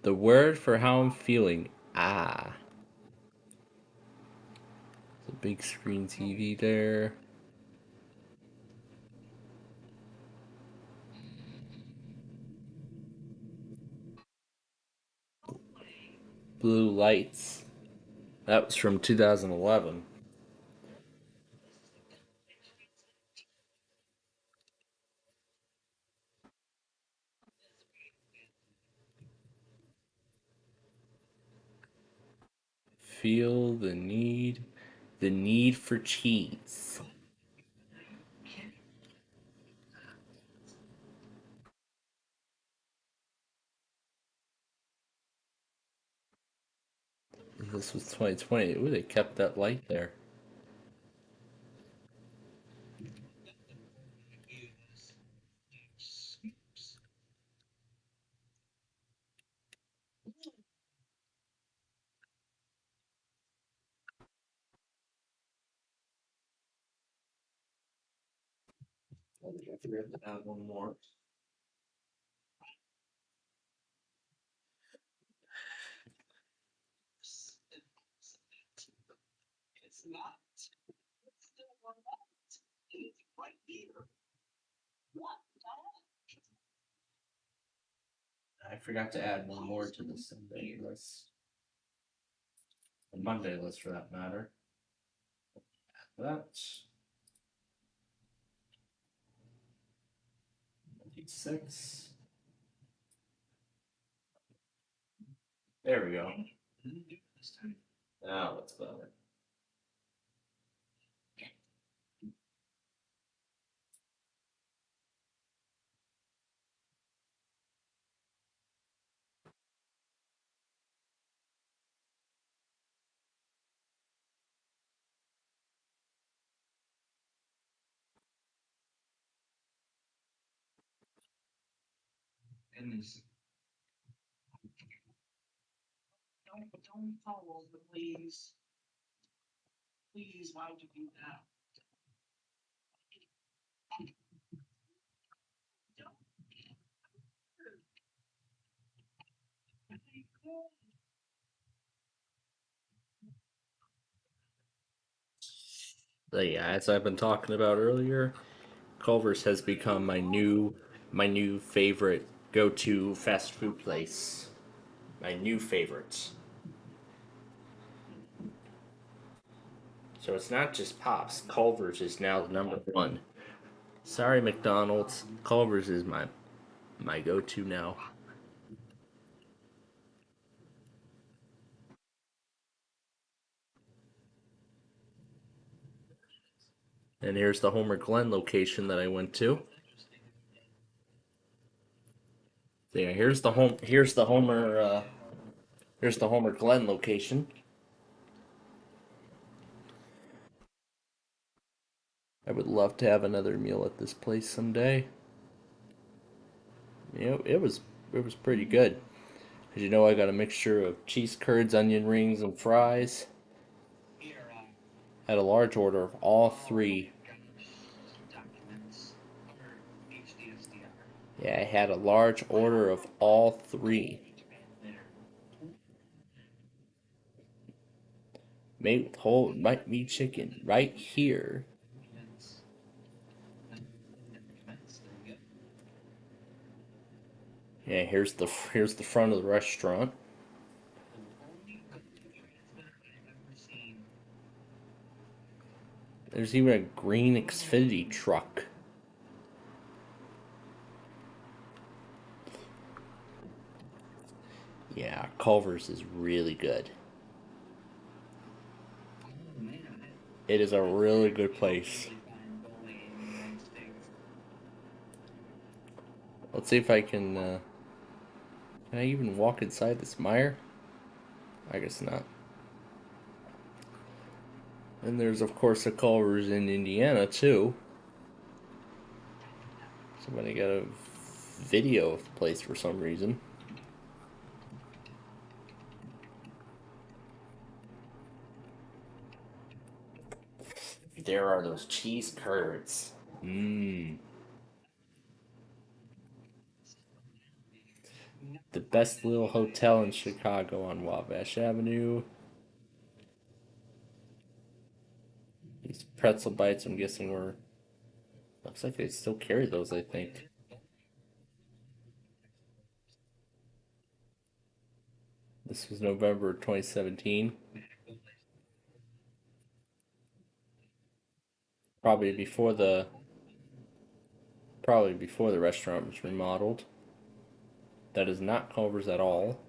The word for how I'm feeling. Ah. The big screen TV there. Blue lights. That was from 2011. Feel the need for cheese. This was 2020. Ooh, they kept that light there. I think I forgot to add one more. It's not. It's still one left. It's right here. What I forgot to add one more to the Sunday list. The Monday list, for that matter. That. 96. There we go. Now that's better. Goodness. Don't follow, please. Please, why would you do that? Yeah, as I've been talking about earlier, Culver's has become my new favorite go-to fast food place. My new favorite. So it's not just Pops. Culver's is now the number one. Sorry, McDonald's. Culver's is my go-to now. And here's the Homer Glen location that I went to. Yeah, here's the Homer Glen location. I would love to have another meal at this place someday. It was pretty good. As you know, I got a mixture of cheese curds, onion rings, and fries. Had a large order of all three. Yeah, I had a large order of all three. Made with whole white meat chicken right here. Yeah, here's the front of the restaurant. There's even a green Xfinity truck. Yeah, Culver's is really good. It is a really good place. Let's see if I can I even walk inside this mire? I guess not. And there's of course a Culver's in Indiana too. Somebody got a video of the place for some reason. There are those cheese curds. Mmm. The best little hotel in Chicago on Wabash Avenue. These pretzel bites, I'm guessing were. Looks like they still carry those, I think. This was November 2017. Probably before the. Probably before the restaurant was remodeled. That is not Culver's at all.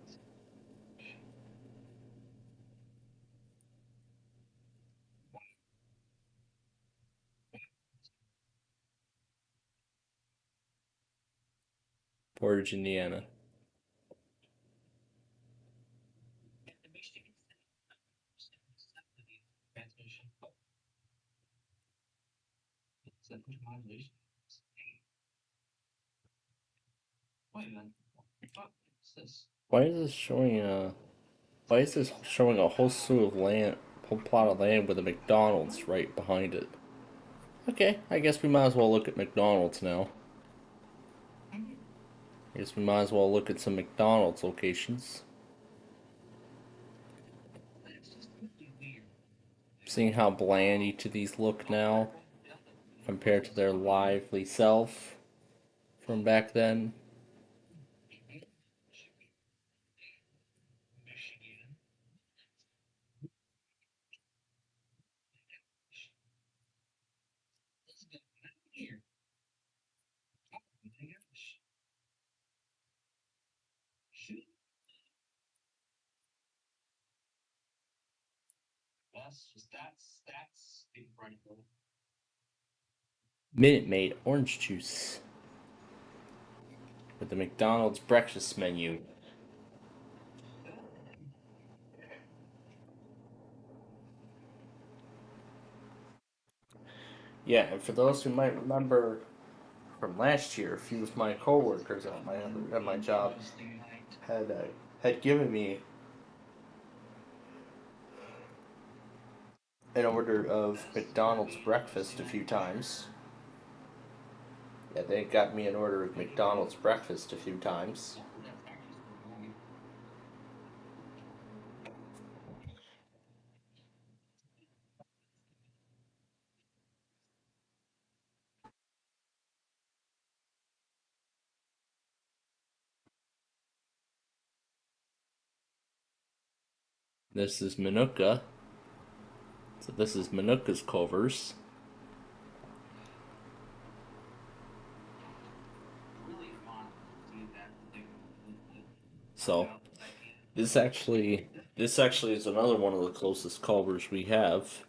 Portage, Indiana. Why is this showing a? Why is this showing a whole slew of land, whole plot of land with a McDonald's right behind it? Okay, I guess we might as well look at McDonald's now. I guess we might as well look at some McDonald's locations. Seeing how bland each of these look now compared to their lively self from back then. Minute Maid orange juice with the McDonald's breakfast menu. Yeah, and for those who might remember from last year, a few of my coworkers at my job had given me an order of McDonald's breakfast a few times. Yeah, they got me an order of McDonald's breakfast a few times. This is Manuka. So this is Manuka's Culver's. So this actually is another one of the closest Culvers we have.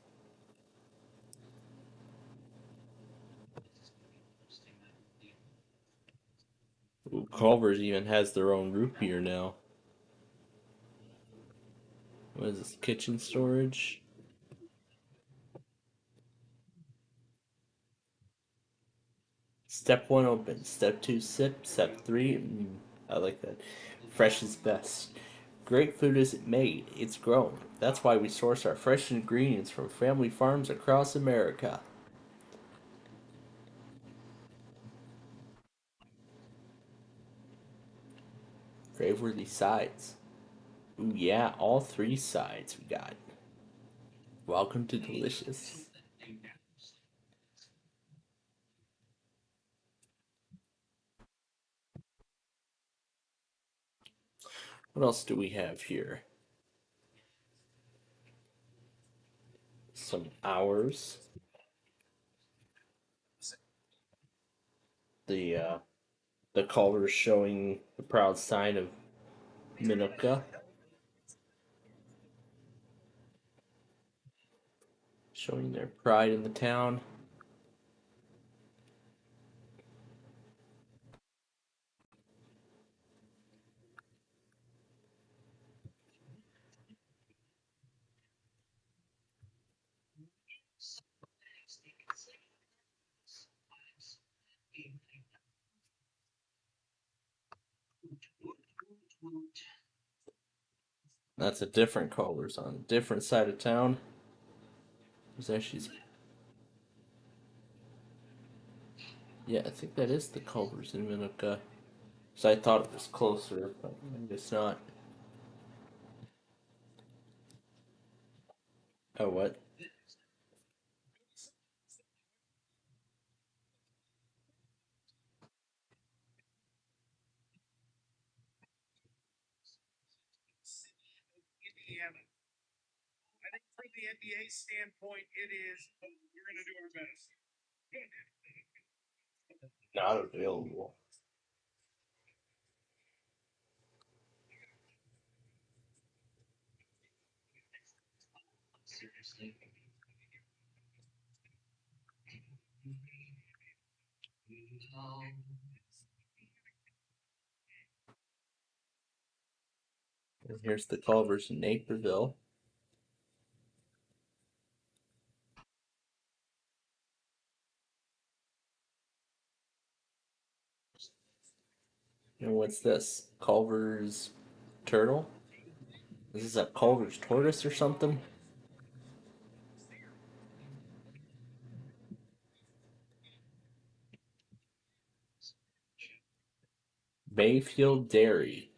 Ooh, Culver's even has their own root beer now. What is this? Kitchen storage? Step 1 open. Step 2 sip. Step 3 I like that. Fresh is best. Great food isn't made, it's grown. That's why we source our fresh ingredients from family farms across America. Graveworthy sides. Ooh, yeah, all 3 sides we got. Welcome to Delicious. What else do we have here? Some hours. The colors showing the proud sign of Manuka. Showing their pride in the town. That's a different colors on a different side of town. There's actually, yeah, I think that is the Culvers in Manuka. So I thought it was closer, but it's not. Oh, what? Indiana. I think from the NBA standpoint, it is, we're going to do our best. Not available. Seriously. And here's the Culvers in Naperville. And what's this? Culver's turtle? This is a Culver's tortoise or something? Bayfield Dairy.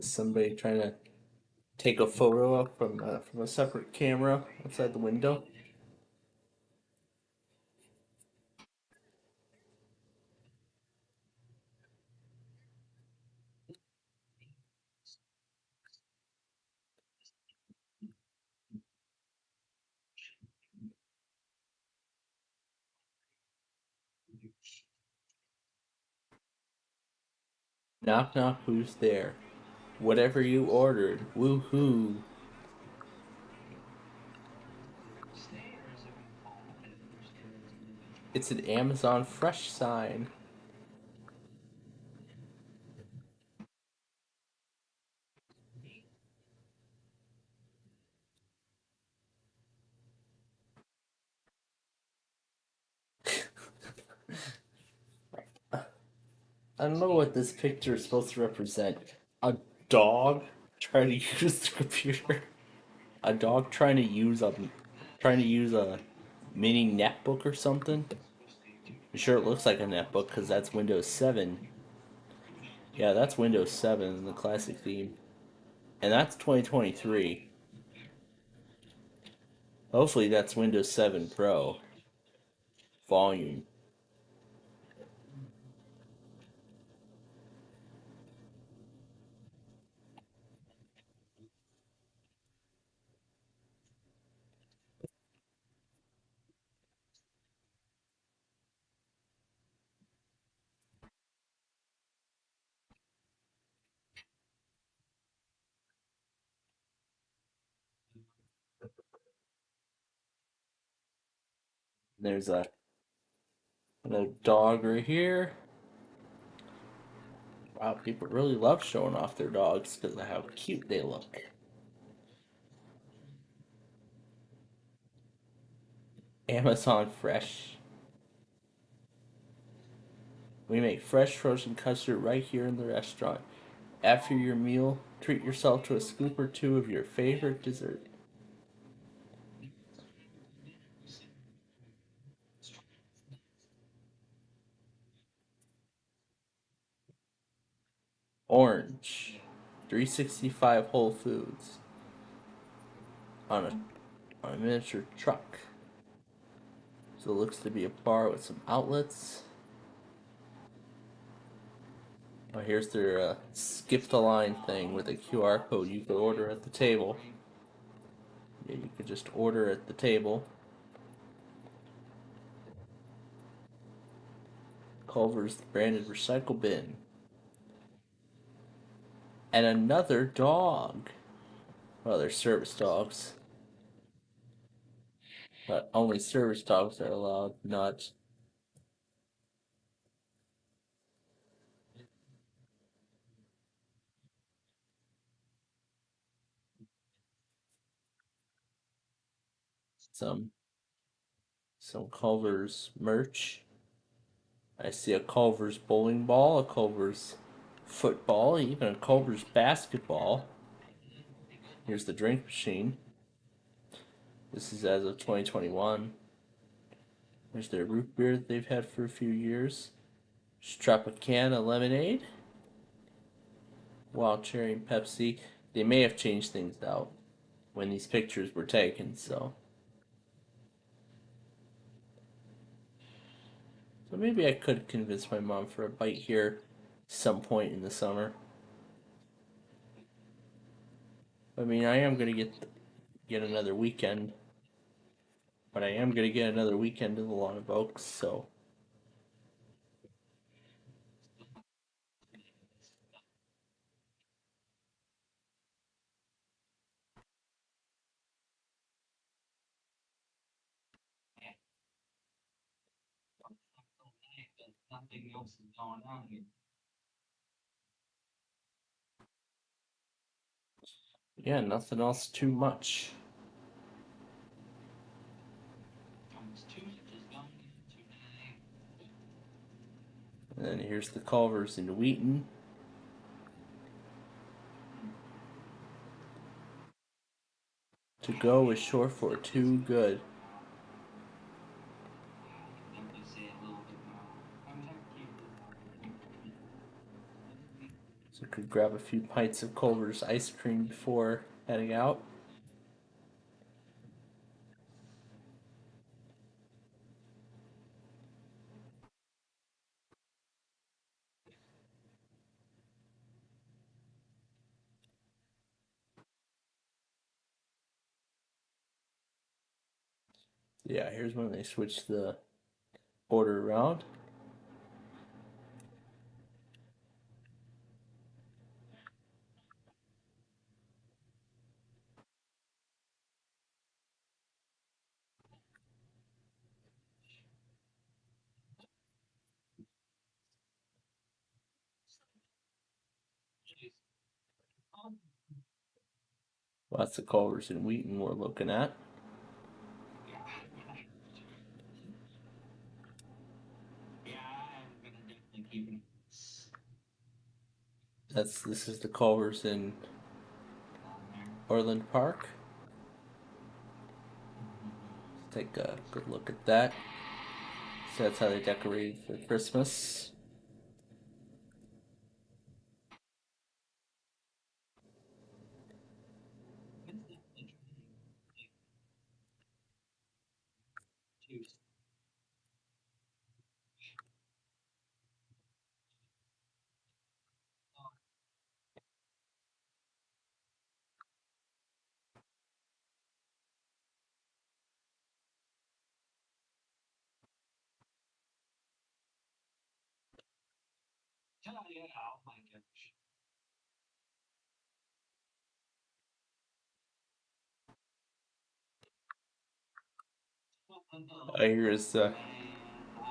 Somebody trying to take a photo up from a separate camera outside the window. Knock knock, who's there? Whatever you ordered, woohoo! It's an Amazon Fresh sign. I don't know what this picture is supposed to represent. A dog trying to use the computer. A dog trying to use a mini netbook or something. Sure, it looks like a netbook because that's Windows 7. Yeah, that's Windows 7, the classic theme. And that's 2023. Hopefully that's Windows 7 Pro. Volume. There's another dog right here. Wow, people really love showing off their dogs because of how cute they look. Amazon Fresh. We make fresh frozen custard right here in the restaurant. After your meal, treat yourself to a scoop or two of your favorite dessert. Orange. 365 Whole Foods. On a miniature truck. So it looks to be a bar with some outlets. Oh, here's their skip the line thing with a QR code. You could order at the table. Yeah, you could just order at the table. Culver's branded recycle bin. And another dog. Well, they're service dogs. But only service dogs are allowed, not some Culver's merch. I see a Culver's bowling ball, a Culver's football, even a Culver's basketball. Here's the drink machine. This is as of 2021. There's their root beer that they've had for a few years. Tropicana lemonade. Wild cherry and Pepsi. They may have changed things out when these pictures were taken, so maybe I could convince my mom for a bite here some point in the summer. I mean, I am gonna get another weekend, but I am gonna get another weekend in the Live Oaks, so Nothing else is going on here. yeah, nothing else too much. And then here's the Culvers in Wheaton. To go is short for too good. So could grab a few pints of Culver's ice cream before heading out. Yeah, here's when they switch the order around. Lots of Culvers in Wheaton we're looking at. This is the Culvers in Orland Park. Let's take a good look at that. So that's how they decorated for Christmas.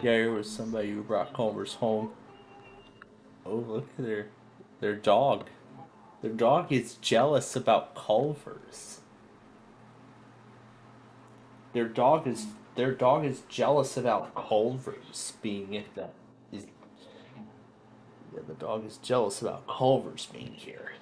Here was somebody who brought Culver's home. Oh, look at their dog. Their dog is jealous about Culver's. Their dog is jealous about Culver's being in that. Yeah, the dog is jealous about Culver's being here.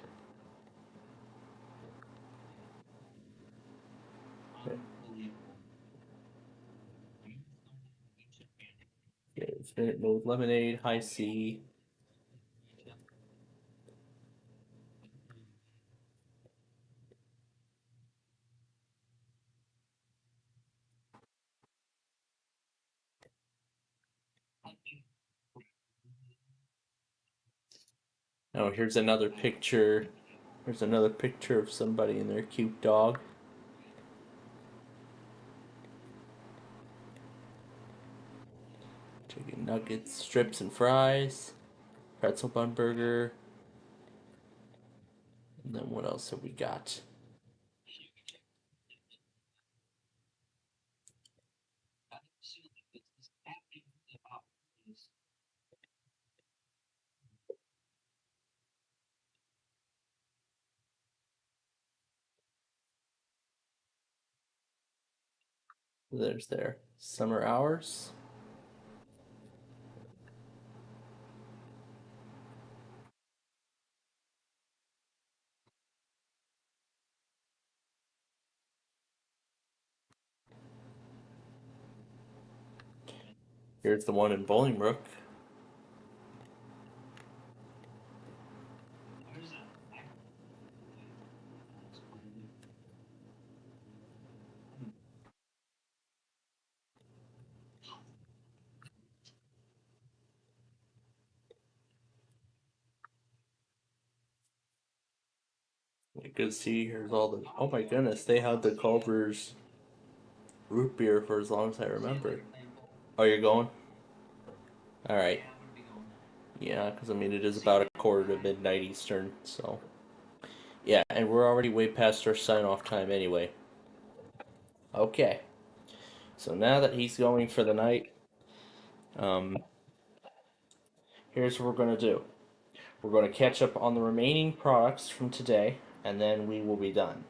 Okay, Infinite Mode Lemonade, High C. Oh, here's another picture. There's another picture of somebody and their cute dog. Chicken nuggets, strips and fries, pretzel bun burger. And then what else have we got? There's their summer hours. Here's the one in Bolingbrook. You can see here's all the. Oh my goodness, they had the Culver's root beer for as long as I remember. Oh, you're going? All right. Yeah, because I mean it is about 1:45 Eastern, so. Yeah, and we're already way past our sign-off time anyway. Okay. So now that he's going for the night, here's what we're gonna do. We're gonna catch up on the remaining products from today, and then we will be done.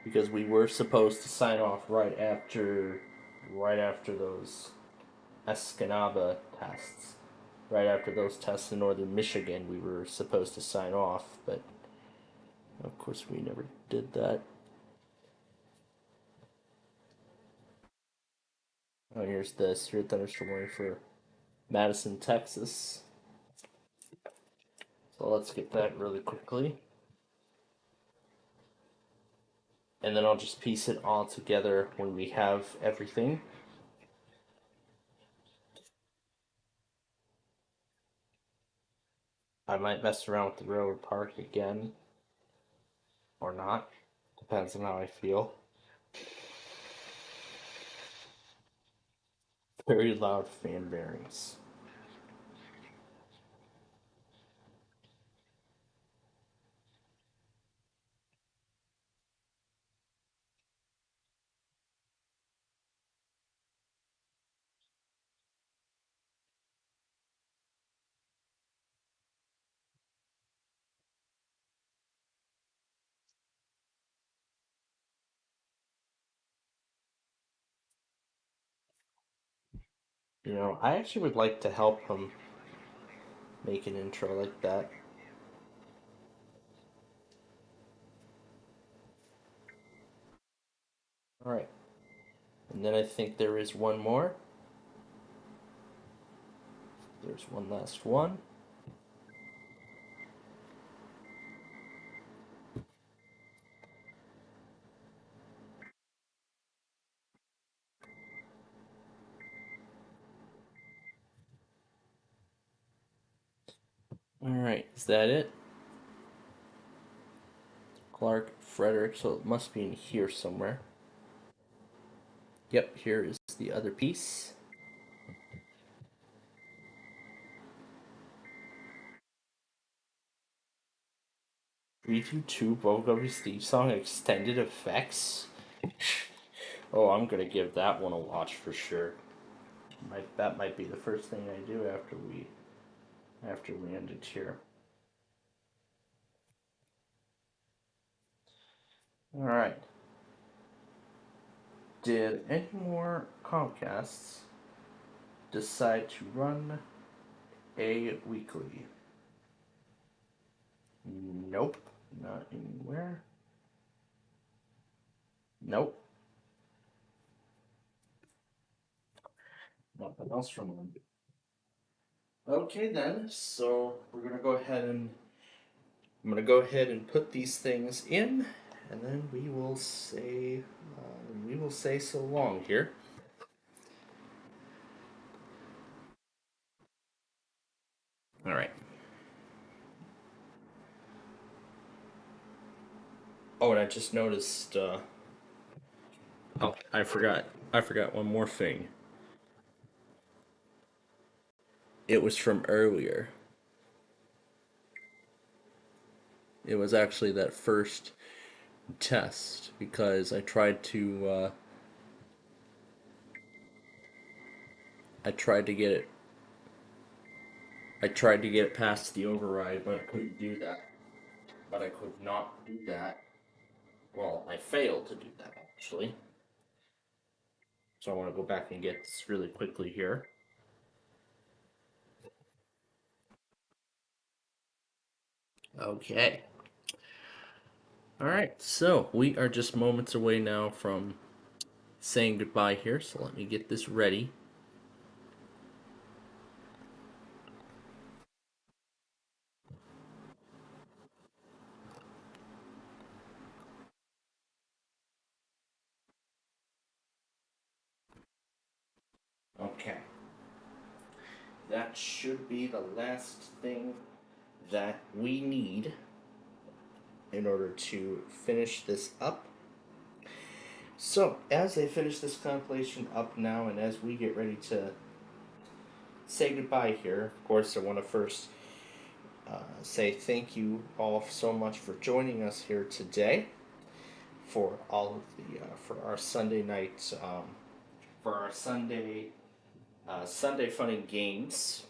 Because we were supposed to sign off right after those Escanaba tests. Right after those tests in northern Michigan, we were supposed to sign off, but of course we never did that. Oh, here's this. Here's thunderstorm warning for Madison, Texas. So let's get that really quickly. And then I'll just piece it all together when we have everything. I might mess around with the railroad park again. Or not. Depends on how I feel. Very loud fan bearings. You know, I actually would like to help him make an intro like that. Alright. And then I think there is one more. There's one last one. Alright, is that it? Clark, Frederick, so it must be in here somewhere. Yep, here is the other piece. Two Bubblegummy Steve song extended effects. Oh, I'm gonna give that one a watch for sure. That might be the first thing I do after we end it here. All right. Did any more Comcasts decide to run a weekly? Nope, not anywhere. Nope. Nothing else from them. Okay then, so we're gonna go ahead and I'm gonna go ahead and put these things in, and then we will say so long here. All right. Oh, and I just noticed. Oh, I forgot one more thing. It was from earlier. It was actually that first test because I tried to get it. I tried to get it past the override, but I couldn't do that. But I could not do that. Well, I failed to do that actually. So I want to go back and get this really quickly here. Okay. Alright, so we are just moments away now from saying goodbye here, so let me get this ready. Okay. That should be the last thing that we need in order to finish this up. So, as I finish this compilation up now, and as we get ready to say goodbye here, of course, I want to first say thank you all so much for joining us here today for all of the for our Sunday night for our Sunday fun and games.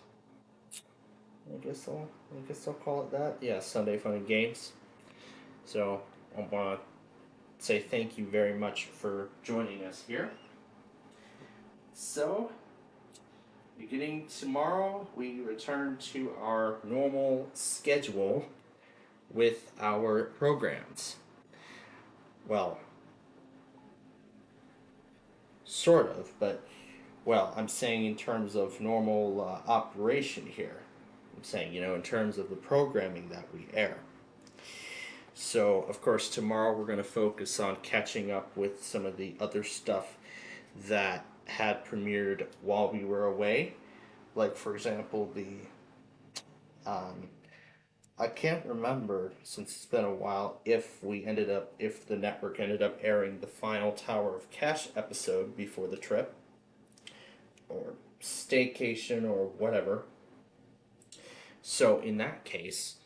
I guess I'll call it that. Yeah, Sunday fun and games. So I want to say thank you very much for joining us here. So, beginning tomorrow, we return to our normal schedule with our programs. Well, sort of, but, well, I'm saying in terms of normal operation here. I'm saying, in terms of the programming that we air. So, of course, tomorrow we're going to focus on catching up with some of the other stuff that had premiered while we were away. Like, for example, I can't remember, since it's been a while, if the network ended up airing the final Tower of Cash episode before the trip, or staycation, or whatever. So, in that case,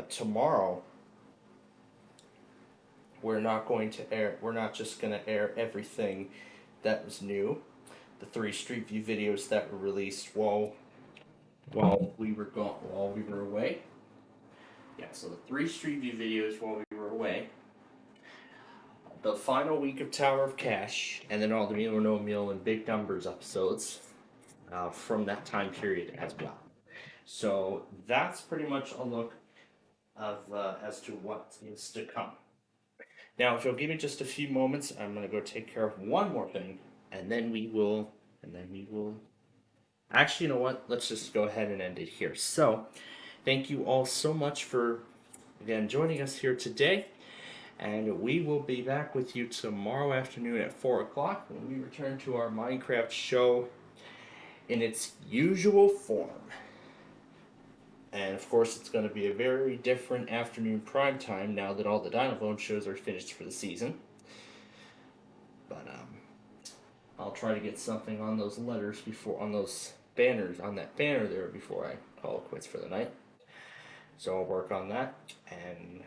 tomorrow, we're not just going to air everything that was new. The 3 Street View videos that were released while we were away. Yeah, so the 3 Street View videos while we were away. The final week of Tower of Cash, and then all the Meal or No Meal and Big Numbers episodes from that time period as well. So that's pretty much a look of as to what is to come. Now, if you'll give me just a few moments, I'm gonna go take care of one more thing, and then we will. Actually, you know what? Let's just go ahead and end it here. So, thank you all so much for again joining us here today, and we will be back with you tomorrow afternoon at 4 o'clock when we return to our Minecraft show in its usual form. And of course, it's going to be a very different afternoon prime time now that all the Dinophone shows are finished for the season. But I'll try to get something on those letters on those banners, on that banner there before I call it quits for the night. So I'll work on that, and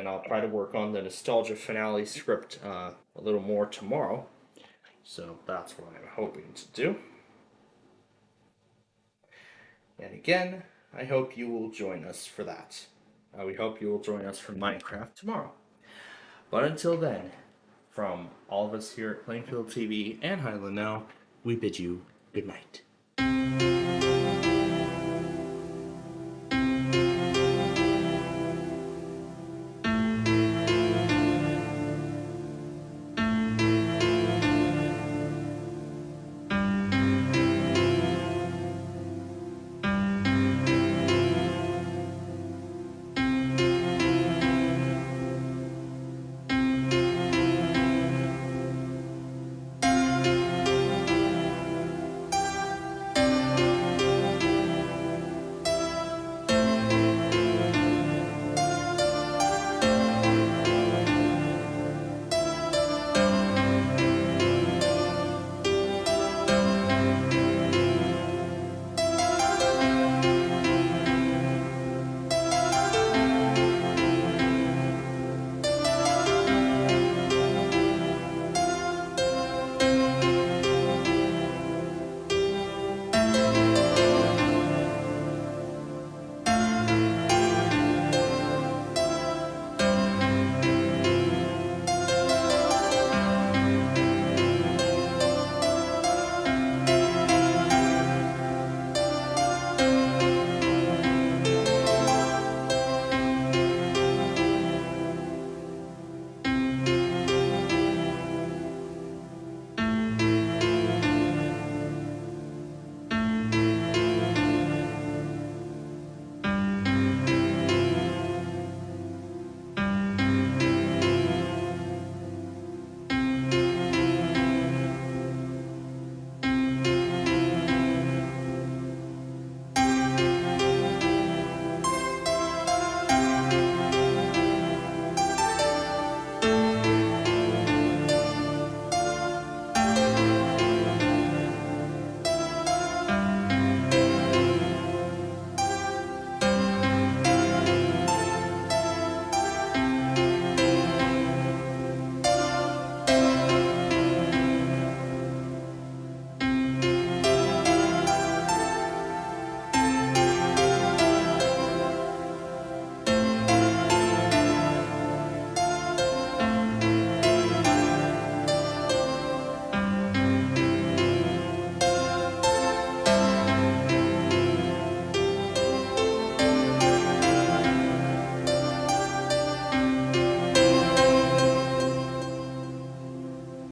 I'll try to work on the nostalgia finale script a little more tomorrow. So that's what I'm hoping to do. And again, I hope you will join us for that. We hope you will join us for Minecraft tomorrow. But until then, from all of us here at Plainfield TV and Highland Now, we bid you good night.